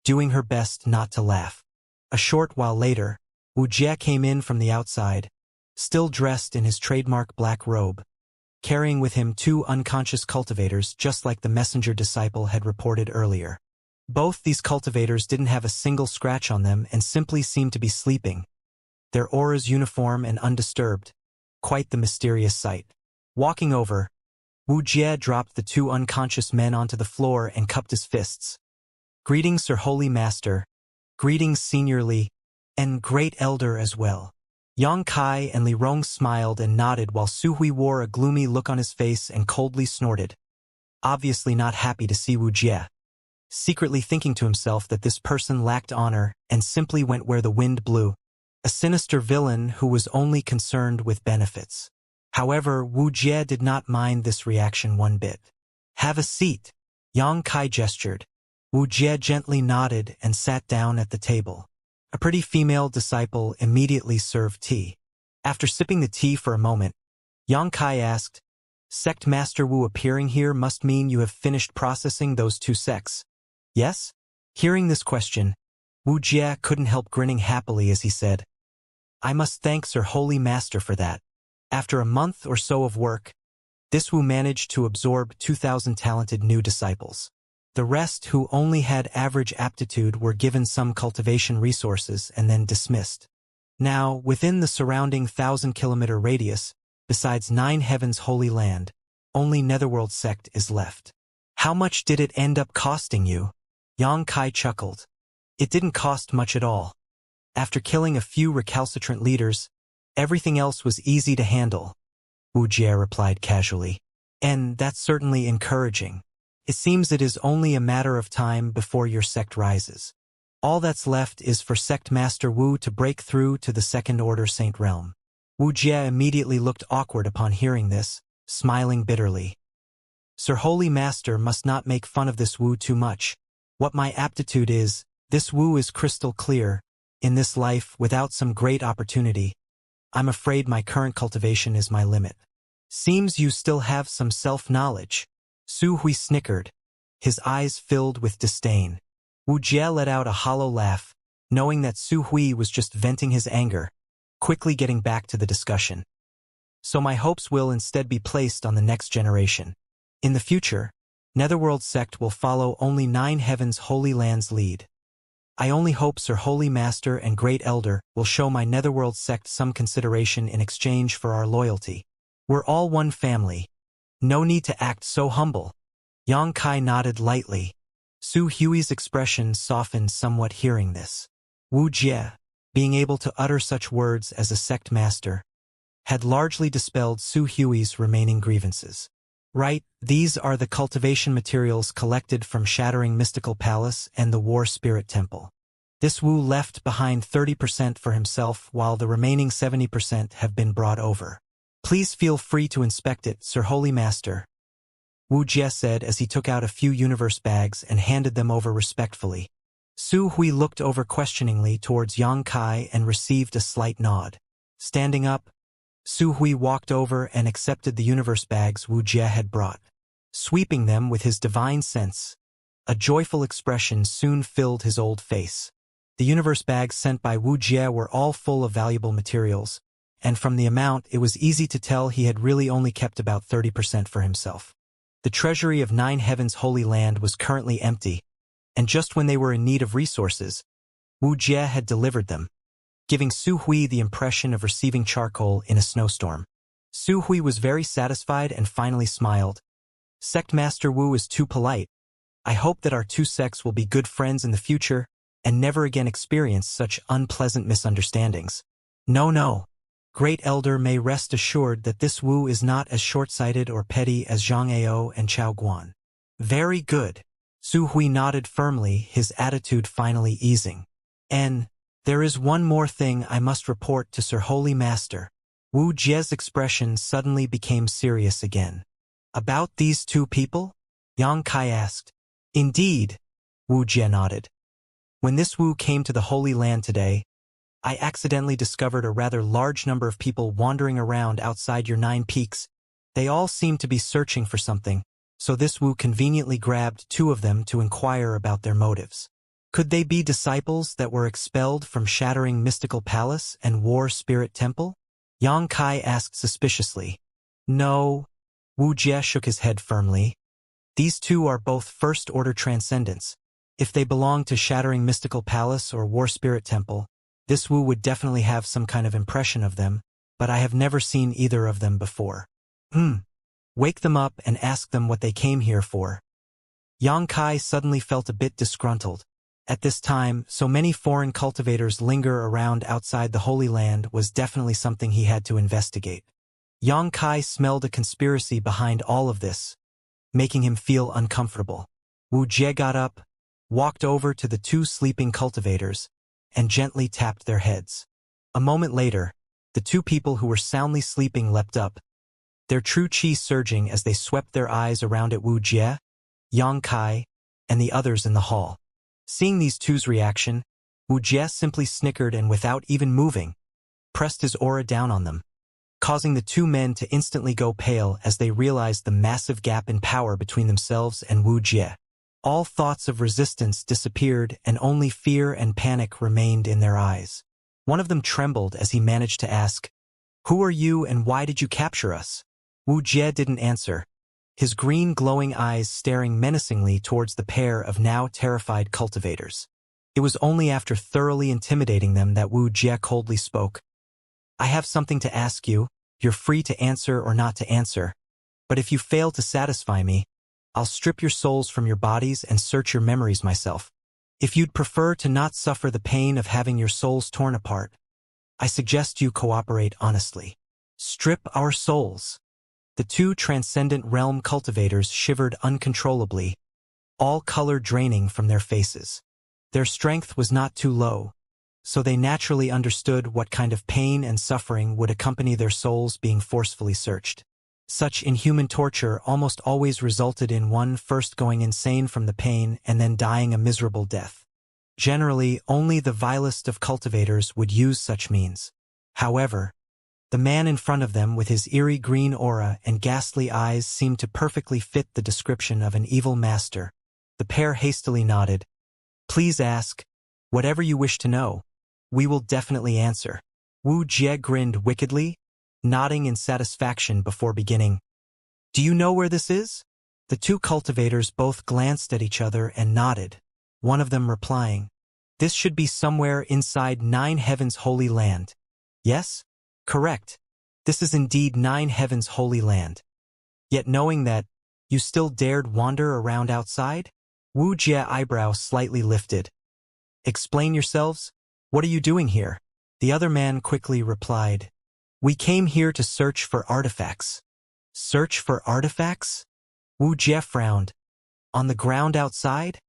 doing her best not to laugh. A short while later, Wu Jie came in from the outside, still dressed in his trademark black robe, carrying with him 2 unconscious cultivators just like the messenger disciple had reported earlier. Both these cultivators didn't have a single scratch on them and simply seemed to be sleeping, their auras uniform and undisturbed. Quite the mysterious sight. Walking over, Wu Jie dropped the 2 unconscious men onto the floor and cupped his fists. "Greetings, Sir Holy Master. Greetings, Senior Li, and Great Elder as well." Yang Kai and Li Rong smiled and nodded while Su Hui wore a gloomy look on his face and coldly snorted, obviously not happy to see Wu Jie, secretly thinking to himself that this person lacked honor and simply went where the wind blew, a sinister villain who was only concerned with benefits. However, Wu Jie did not mind this reaction one bit. "Have a seat." Yang Kai gestured. Wu Jie gently nodded and sat down at the table. A pretty female disciple immediately served tea. After sipping the tea for a moment, Yang Kai asked, "Sect Master Wu appearing here must mean you have finished processing those 2 sects, yes?" Hearing this question, Wu Jie couldn't help grinning happily as he said, "I must thank Sir Holy Master for that. After a month or so of work, this Wu managed to absorb 2,000 talented new disciples. The rest, who only had average aptitude, were given some cultivation resources and then dismissed. Now, within the surrounding 1,000-kilometer radius, besides 9 Heavens Holy Land, only Netherworld sect is left." "How much did it end up costing you?" Yang Kai chuckled. "It didn't cost much at all. After killing a few recalcitrant leaders, everything else was easy to handle," Wu Jie replied casually. "And that's certainly encouraging. It seems it is only a matter of time before your sect rises. All that's left is for Sect Master Wu to break through to the Second Order Saint Realm." Wu Jie immediately looked awkward upon hearing this, smiling bitterly. "Sir Holy Master must not make fun of this Wu too much. What my aptitude is, this Wu is crystal clear. In this life, without some great opportunity, I'm afraid my current cultivation is my limit." "Seems you still have some self-knowledge." Su Hui snickered, his eyes filled with disdain. Wu Jie let out a hollow laugh, knowing that Su Hui was just venting his anger, quickly getting back to the discussion. "So my hopes will instead be placed on the next generation. In the future, Netherworld sect will follow only 9 Heavens Holy Land's lead. I only hope Sir Holy Master and Great Elder will show my Netherworld sect some consideration in exchange for our loyalty. We're all one family. No need to act so humble. Yang Kai nodded lightly. Su Hui's expression softened somewhat hearing this. Wu Jie, being able to utter such words as a sect master, had largely dispelled Su Hui's remaining grievances. Right, these are the cultivation materials collected from Shattering Mystical Palace and the War Spirit Temple. This Wu left behind 30% for himself while the remaining 70% have been brought over. Please feel free to inspect it, Sir Holy Master, Wu Jie said as he took out a few universe bags and handed them over respectfully. Su Hui looked over questioningly towards Yang Kai and received a slight nod. Standing up, Su Hui walked over and accepted the universe bags Wu Jie had brought. Sweeping them with his divine sense, a joyful expression soon filled his old face. The universe bags sent by Wu Jie were all full of valuable materials, and from the amount it was easy to tell he had really only kept about 30% for himself. The treasury of 9 Heavens Holy Land was currently empty, and just when they were in need of resources, Wu Jie had delivered them, giving Su Hui the impression of receiving charcoal in a snowstorm. Su Hui was very satisfied and finally smiled. Sect Master Wu is too polite. I hope that our two sects will be good friends in the future and never again experience such unpleasant misunderstandings. No. Great Elder may rest assured that this Wu is not as short-sighted or petty as Zhang Ao and Chao Guan. Very good. Su Hui nodded firmly, his attitude finally easing. There is one more thing I must report to Sir Holy Master. Wu Jie's expression suddenly became serious again. About these two people? Yang Kai asked. Indeed, Wu Jie nodded. When this Wu came to the Holy Land today, I accidentally discovered a rather large number of people wandering around outside your 9 peaks. They all seemed to be searching for something, so this Wu conveniently grabbed 2 of them to inquire about their motives. Could they be disciples that were expelled from Shattering Mystical Palace and War Spirit Temple? Yang Kai asked suspiciously. No. Wu Jie shook his head firmly. These 2 are both first-order transcendents. If they belong to Shattering Mystical Palace or War Spirit Temple, this Wu would definitely have some kind of impression of them, but I have never seen either of them before. Wake them up and ask them what they came here for. Yang Kai suddenly felt a bit disgruntled. At this time, so many foreign cultivators linger around outside the Holy Land was definitely something he had to investigate. Yang Kai smelled a conspiracy behind all of this, making him feel uncomfortable. Wu Jie got up, walked over to the 2 sleeping cultivators, and gently tapped their heads. A moment later, the 2 people who were soundly sleeping leapt up, their true chi surging as they swept their eyes around at Wu Jie, Yang Kai, and the others in the hall. Seeing these 2's reaction, Wu Jie simply snickered and without even moving, pressed his aura down on them, causing the 2 men to instantly go pale as they realized the massive gap in power between themselves and Wu Jie. All thoughts of resistance disappeared and only fear and panic remained in their eyes. One of them trembled as he managed to ask, "Who are you and why did you capture us?" Wu Jie didn't answer, his green glowing eyes staring menacingly towards the pair of now terrified cultivators. It was only after thoroughly intimidating them that Wu Jie coldly spoke. "I have something to ask you. You're free to answer or not to answer. But if you fail to satisfy me, I'll strip your souls from your bodies and search your memories myself. If you'd prefer to not suffer the pain of having your souls torn apart, I suggest you cooperate honestly." Strip our souls. The 2 transcendent realm cultivators shivered uncontrollably, all color draining from their faces. Their strength was not too low, so they naturally understood what kind of pain and suffering would accompany their souls being forcefully searched. Such inhuman torture almost always resulted in one first going insane from the pain and then dying a miserable death. Generally, only the vilest of cultivators would use such means. However, the man in front of them with his eerie green aura and ghastly eyes seemed to perfectly fit the description of an evil master. The pair hastily nodded. "Please ask. Whatever you wish to know, we will definitely answer." Wu Jie grinned wickedly, nodding in satisfaction before beginning. "Do you know where this is?" The 2 cultivators both glanced at each other and nodded, one of them replying, This should be somewhere inside Nine Heavens' Holy Land. Yes? Correct. This is indeed Nine Heavens' Holy Land. Yet knowing that, you still dared wander around outside? Wuxia eyebrow slightly lifted. Explain yourselves? What are you doing here? The other man quickly replied. We came here to search for artifacts. Search for artifacts? Wuxia frowned. On the ground outside?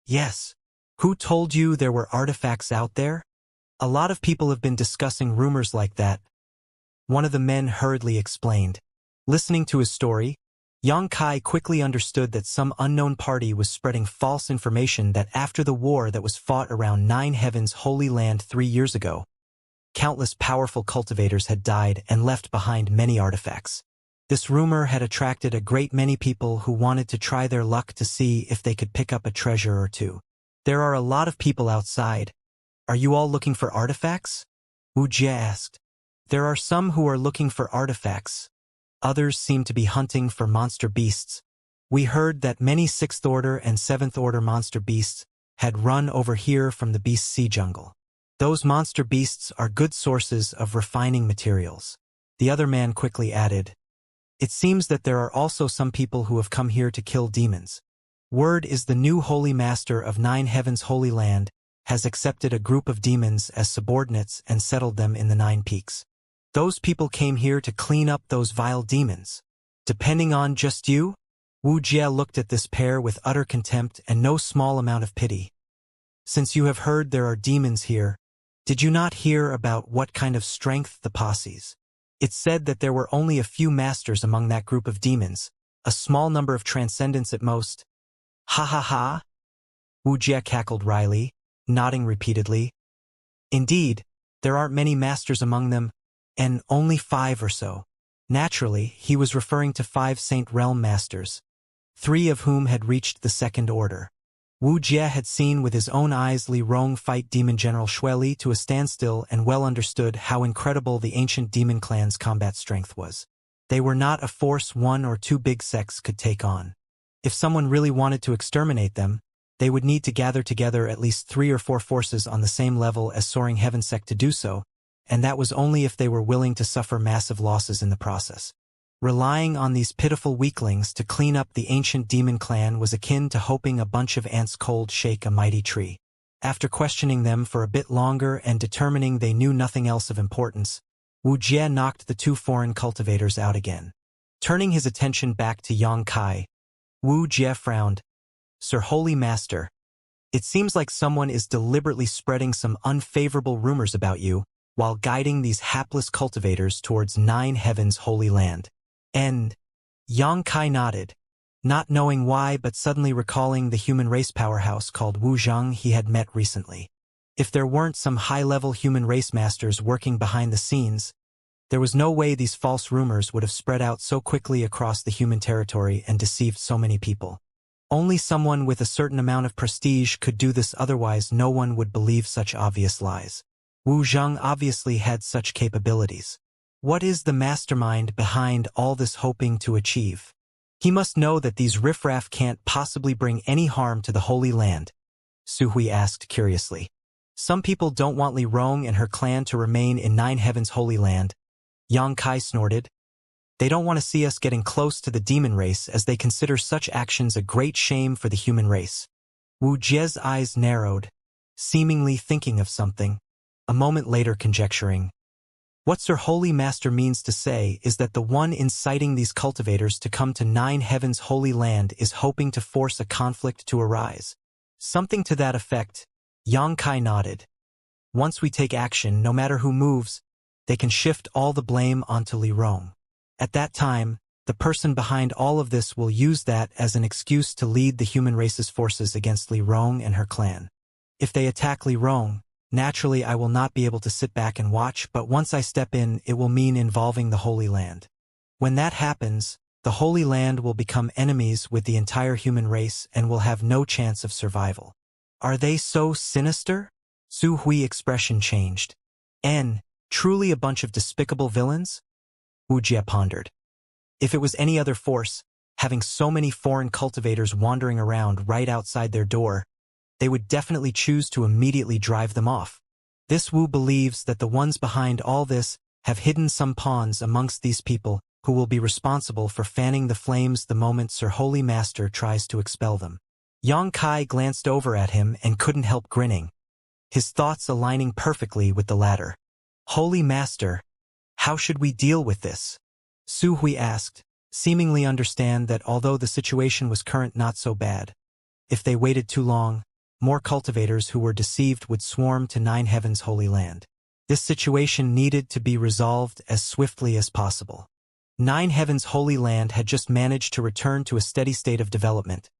Yes. Who told you there were artifacts out there? A lot of people have been discussing rumors like that. One of the men hurriedly explained. Listening to his story, Xianxia quickly understood that some unknown party was spreading false information that after the war that was fought around Nine Heavens' Holy Land 3 years ago, countless powerful cultivators had died and left behind many artifacts. This rumor had attracted a great many people who wanted to try their luck to see if they could pick up a treasure or two. There are a lot of people outside. Are you all looking for artifacts? Wuxia asked. There are some who are looking for artifacts. Others seem to be hunting for monster beasts. We heard that many 6th Order and 7th Order monster beasts had run over here from the Beast Sea Jungle. Those monster beasts are good sources of refining materials. The other man quickly added. It seems that there are also some people who have come here to kill demons. Word is the new Holy Master of Nine Heavens' Holy Land has accepted a group of demons as subordinates and settled them in the Nine Peaks. Those people came here to clean up those vile demons. Depending on just you? Wuxia looked at this pair with utter contempt and no small amount of pity. Since you have heard there are demons here, did you not hear about what kind of strength the posse's? It said that there were only a few masters among that group of demons, a small number of transcendents at most. Ha ha ha! Wuxia cackled wryly, nodding repeatedly. Indeed, there aren't many masters among them, and only 5 or so. Naturally, he was referring to 5 Saint Realm Masters, 3 of whom had reached the 2nd Order. Wuxia had seen with his own eyes Li Rong fight Demon General Shueli to a standstill and well understood how incredible the ancient demon clan's combat strength was. They were not a force 1 or 2 big sects could take on. If someone really wanted to exterminate them, they would need to gather together at least 3 or 4 forces on the same level as Soaring Heaven Sect to do so, and that was only if they were willing to suffer massive losses in the process. Relying on these pitiful weaklings to clean up the ancient demon clan was akin to hoping a bunch of ants cold shake a mighty tree. After questioning them for a bit longer and determining they knew nothing else of importance, Wuxia knocked the 2 foreign cultivators out again. Turning his attention back to Xianxia, Wuxia frowned. Sir Holy Master, it seems like someone is deliberately spreading some unfavorable rumors about you, while guiding these hapless cultivators towards Nine Heavens' Holy Land. And Xianxia nodded, not knowing why but suddenly recalling the human race powerhouse called Wu Zhang he had met recently. If there weren't some high-level human race masters working behind the scenes, there was no way these false rumors would have spread out so quickly across the human territory and deceived so many people. Only someone with a certain amount of prestige could do this, otherwise no one would believe such obvious lies. Wu Zhang obviously had such capabilities. What is the mastermind behind all this hoping to achieve? He must know that these riffraff can't possibly bring any harm to the Holy Land, Su Hui asked curiously. Some people don't want Li Rong and her clan to remain in Nine Heavens' Holy Land, Xianxia snorted. They don't want to see us getting close to the demon race as they consider such actions a great shame for the human race. Wu Jie's eyes narrowed, seemingly thinking of something. A moment later conjecturing. What Sir Holy Master means to say is that the one inciting these cultivators to come to Nine Heavens' Holy Land is hoping to force a conflict to arise. Something to that effect, Xianxia nodded. Once we take action, no matter who moves, they can shift all the blame onto Li Rong. At that time, the person behind all of this will use that as an excuse to lead the human race's forces against Li Rong and her clan. If they attack Li Rong, naturally I will not be able to sit back and watch, but once I step in, it will mean involving the Holy Land. When that happens, the Holy Land will become enemies with the entire human race and will have no chance of survival. Are they so sinister? Su Hui expression changed. Truly a bunch of despicable villains? Wuxia pondered. If it was any other force, having so many foreign cultivators wandering around right outside their door, they would definitely choose to immediately drive them off. This Wu believes that the ones behind all this have hidden some pawns amongst these people who will be responsible for fanning the flames the moment Sir Holy Master tries to expel them. Yang Kai glanced over at him and couldn't help grinning, his thoughts aligning perfectly with the latter. Holy Master, how should we deal with this? Su Hui asked, seemingly understand that although the situation was current not so bad, if they waited too long, more cultivators who were deceived would swarm to Nine Heavens' Holy Land. This situation needed to be resolved as swiftly as possible. Nine Heavens' Holy Land had just managed to return to a steady state of development.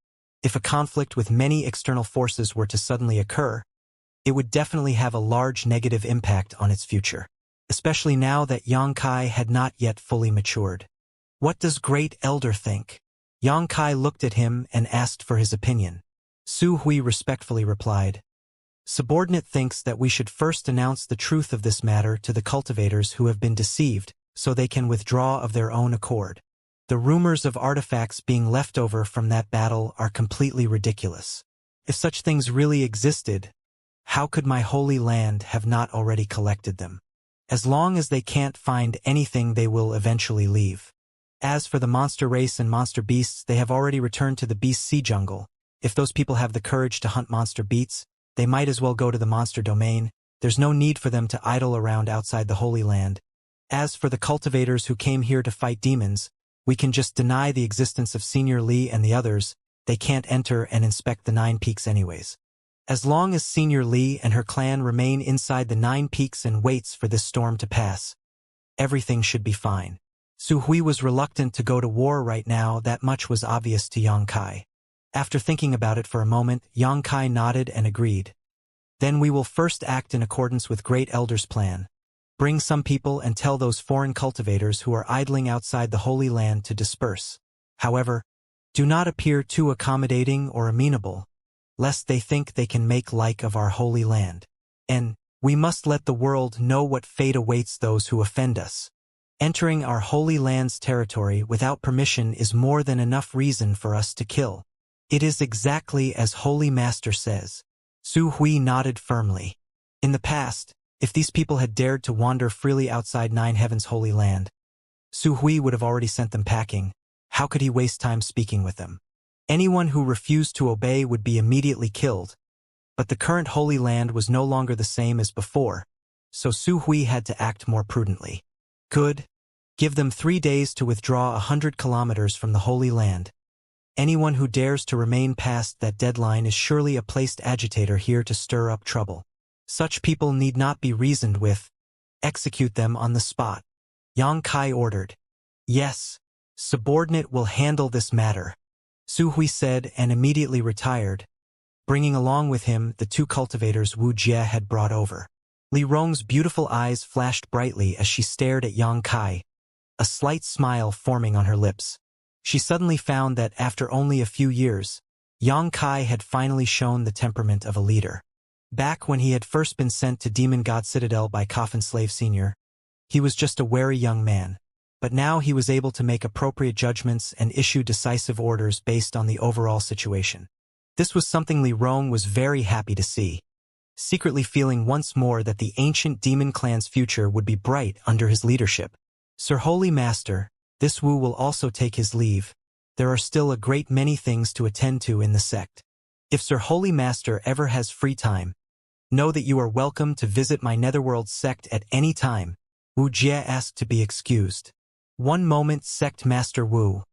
If a conflict with many external forces were to suddenly occur, it would definitely have a large negative impact on its future, especially now that Yang Kai had not yet fully matured. What does Great Elder think? Yang Kai looked at him and asked for his opinion. Su Hui respectfully replied, Subordinate thinks that we should first announce the truth of this matter to the cultivators who have been deceived so they can withdraw of their own accord. The rumors of artifacts being left over from that battle are completely ridiculous. If such things really existed, how could my holy land have not already collected them? As long as they can't find anything, they will eventually leave. As for the monster race and monster beasts, they have already returned to the Beast Sea Jungle. If those people have the courage to hunt monster beasts, they might as well go to the monster domain. There's no need for them to idle around outside the Holy Land. As for the cultivators who came here to fight demons, we can just deny the existence of Senior Li and the others. They can't enter and inspect the 9 peaks anyways. As long as Senior Li and her clan remain inside the 9 peaks and waits for this storm to pass, everything should be fine. Su Hui was reluctant to go to war right now, that much was obvious to Yang Kai. After thinking about it for a moment, Yang Kai nodded and agreed. Then we will first act in accordance with Great Elder's plan. Bring some people and tell those foreign cultivators who are idling outside the Holy Land to disperse. However, do not appear too accommodating or amenable, lest they think they can make like of our Holy Land. And we must let the world know what fate awaits those who offend us. Entering our Holy Land's territory without permission is more than enough reason for us to kill. It is exactly as Holy Master says. Su Hui nodded firmly. In the past, if these people had dared to wander freely outside Nine Heavens' Holy Land, Su Hui would have already sent them packing. How could he waste time speaking with them? Anyone who refused to obey would be immediately killed. But the current Holy Land was no longer the same as before, so Su Hui had to act more prudently. Good. Give them 3 days to withdraw 100 kilometers from the Holy Land. Anyone who dares to remain past that deadline is surely a placed agitator here to stir up trouble. Such people need not be reasoned with. Execute them on the spot. Yang Kai ordered. Yes, subordinate will handle this matter, Su Hui said and immediately retired, bringing along with him the 2 cultivators Wuxia had brought over. Li Rong's beautiful eyes flashed brightly as she stared at Yang Kai, a slight smile forming on her lips. She suddenly found that after only a few years, Yang Kai had finally shown the temperament of a leader. Back when he had first been sent to Demon God Citadel by Coffin Slave Sr., he was just a wary young man, but now he was able to make appropriate judgments and issue decisive orders based on the overall situation. This was something Li Rong was very happy to see, secretly feeling once more that the ancient demon clan's future would be bright under his leadership. Sir Holy Master, this Wu will also take his leave. There are still a great many things to attend to in the sect. If Sir Holy Master ever has free time, know that you are welcome to visit my Netherworld sect at any time. Wu Jie asked to be excused. One moment, Sect Master Wu.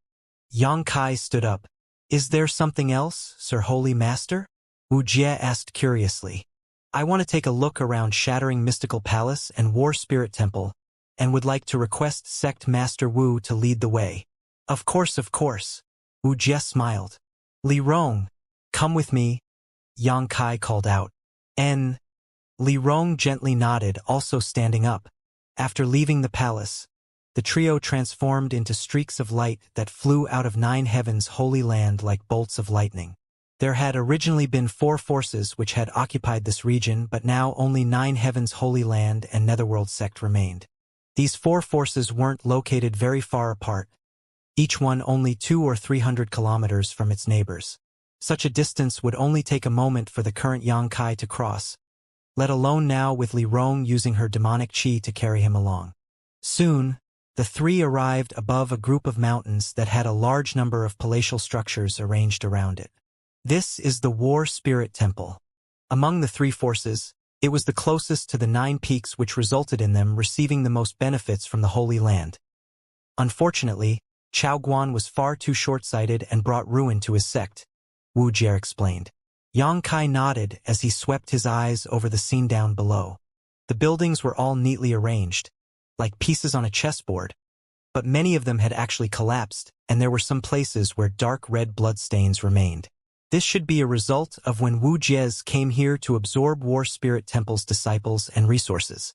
Yang Kai stood up. Is there something else, Sir Holy Master? Wu Jie asked curiously. I want to take a look around Shattering Mystical Palace and War Spirit Temple, and would like to request Sect Master Wu to lead the way. Of course, Wu Jie smiled. Li Rong, come with me, Yang Kai called out. Li Rong gently nodded, also standing up. After leaving the palace, the trio transformed into streaks of light that flew out of Nine Heavens' Holy Land like bolts of lightning. There had originally been 4 forces which had occupied this region, but now only Nine Heavens' Holy Land and Netherworld sect remained. These 4 forces weren't located very far apart, each one only 200 or 300 kilometers from its neighbors. Such a distance would only take a moment for the current Yangkai to cross, let alone now with Li Rong using her demonic qi to carry him along. Soon, the three arrived above a group of mountains that had a large number of palatial structures arranged around it. This is the War Spirit Temple. Among the three forces, it was the closest to the 9 peaks which resulted in them receiving the most benefits from the Holy Land. Unfortunately, Chao Guan was far too short-sighted and brought ruin to his sect, Wu Jie explained. Yang Kai nodded as he swept his eyes over the scene down below. The buildings were all neatly arranged, like pieces on a chessboard, but many of them had actually collapsed, and there were some places where dark red bloodstains remained. This should be a result of when Wu Jie came here to absorb War Spirit Temple's disciples and resources.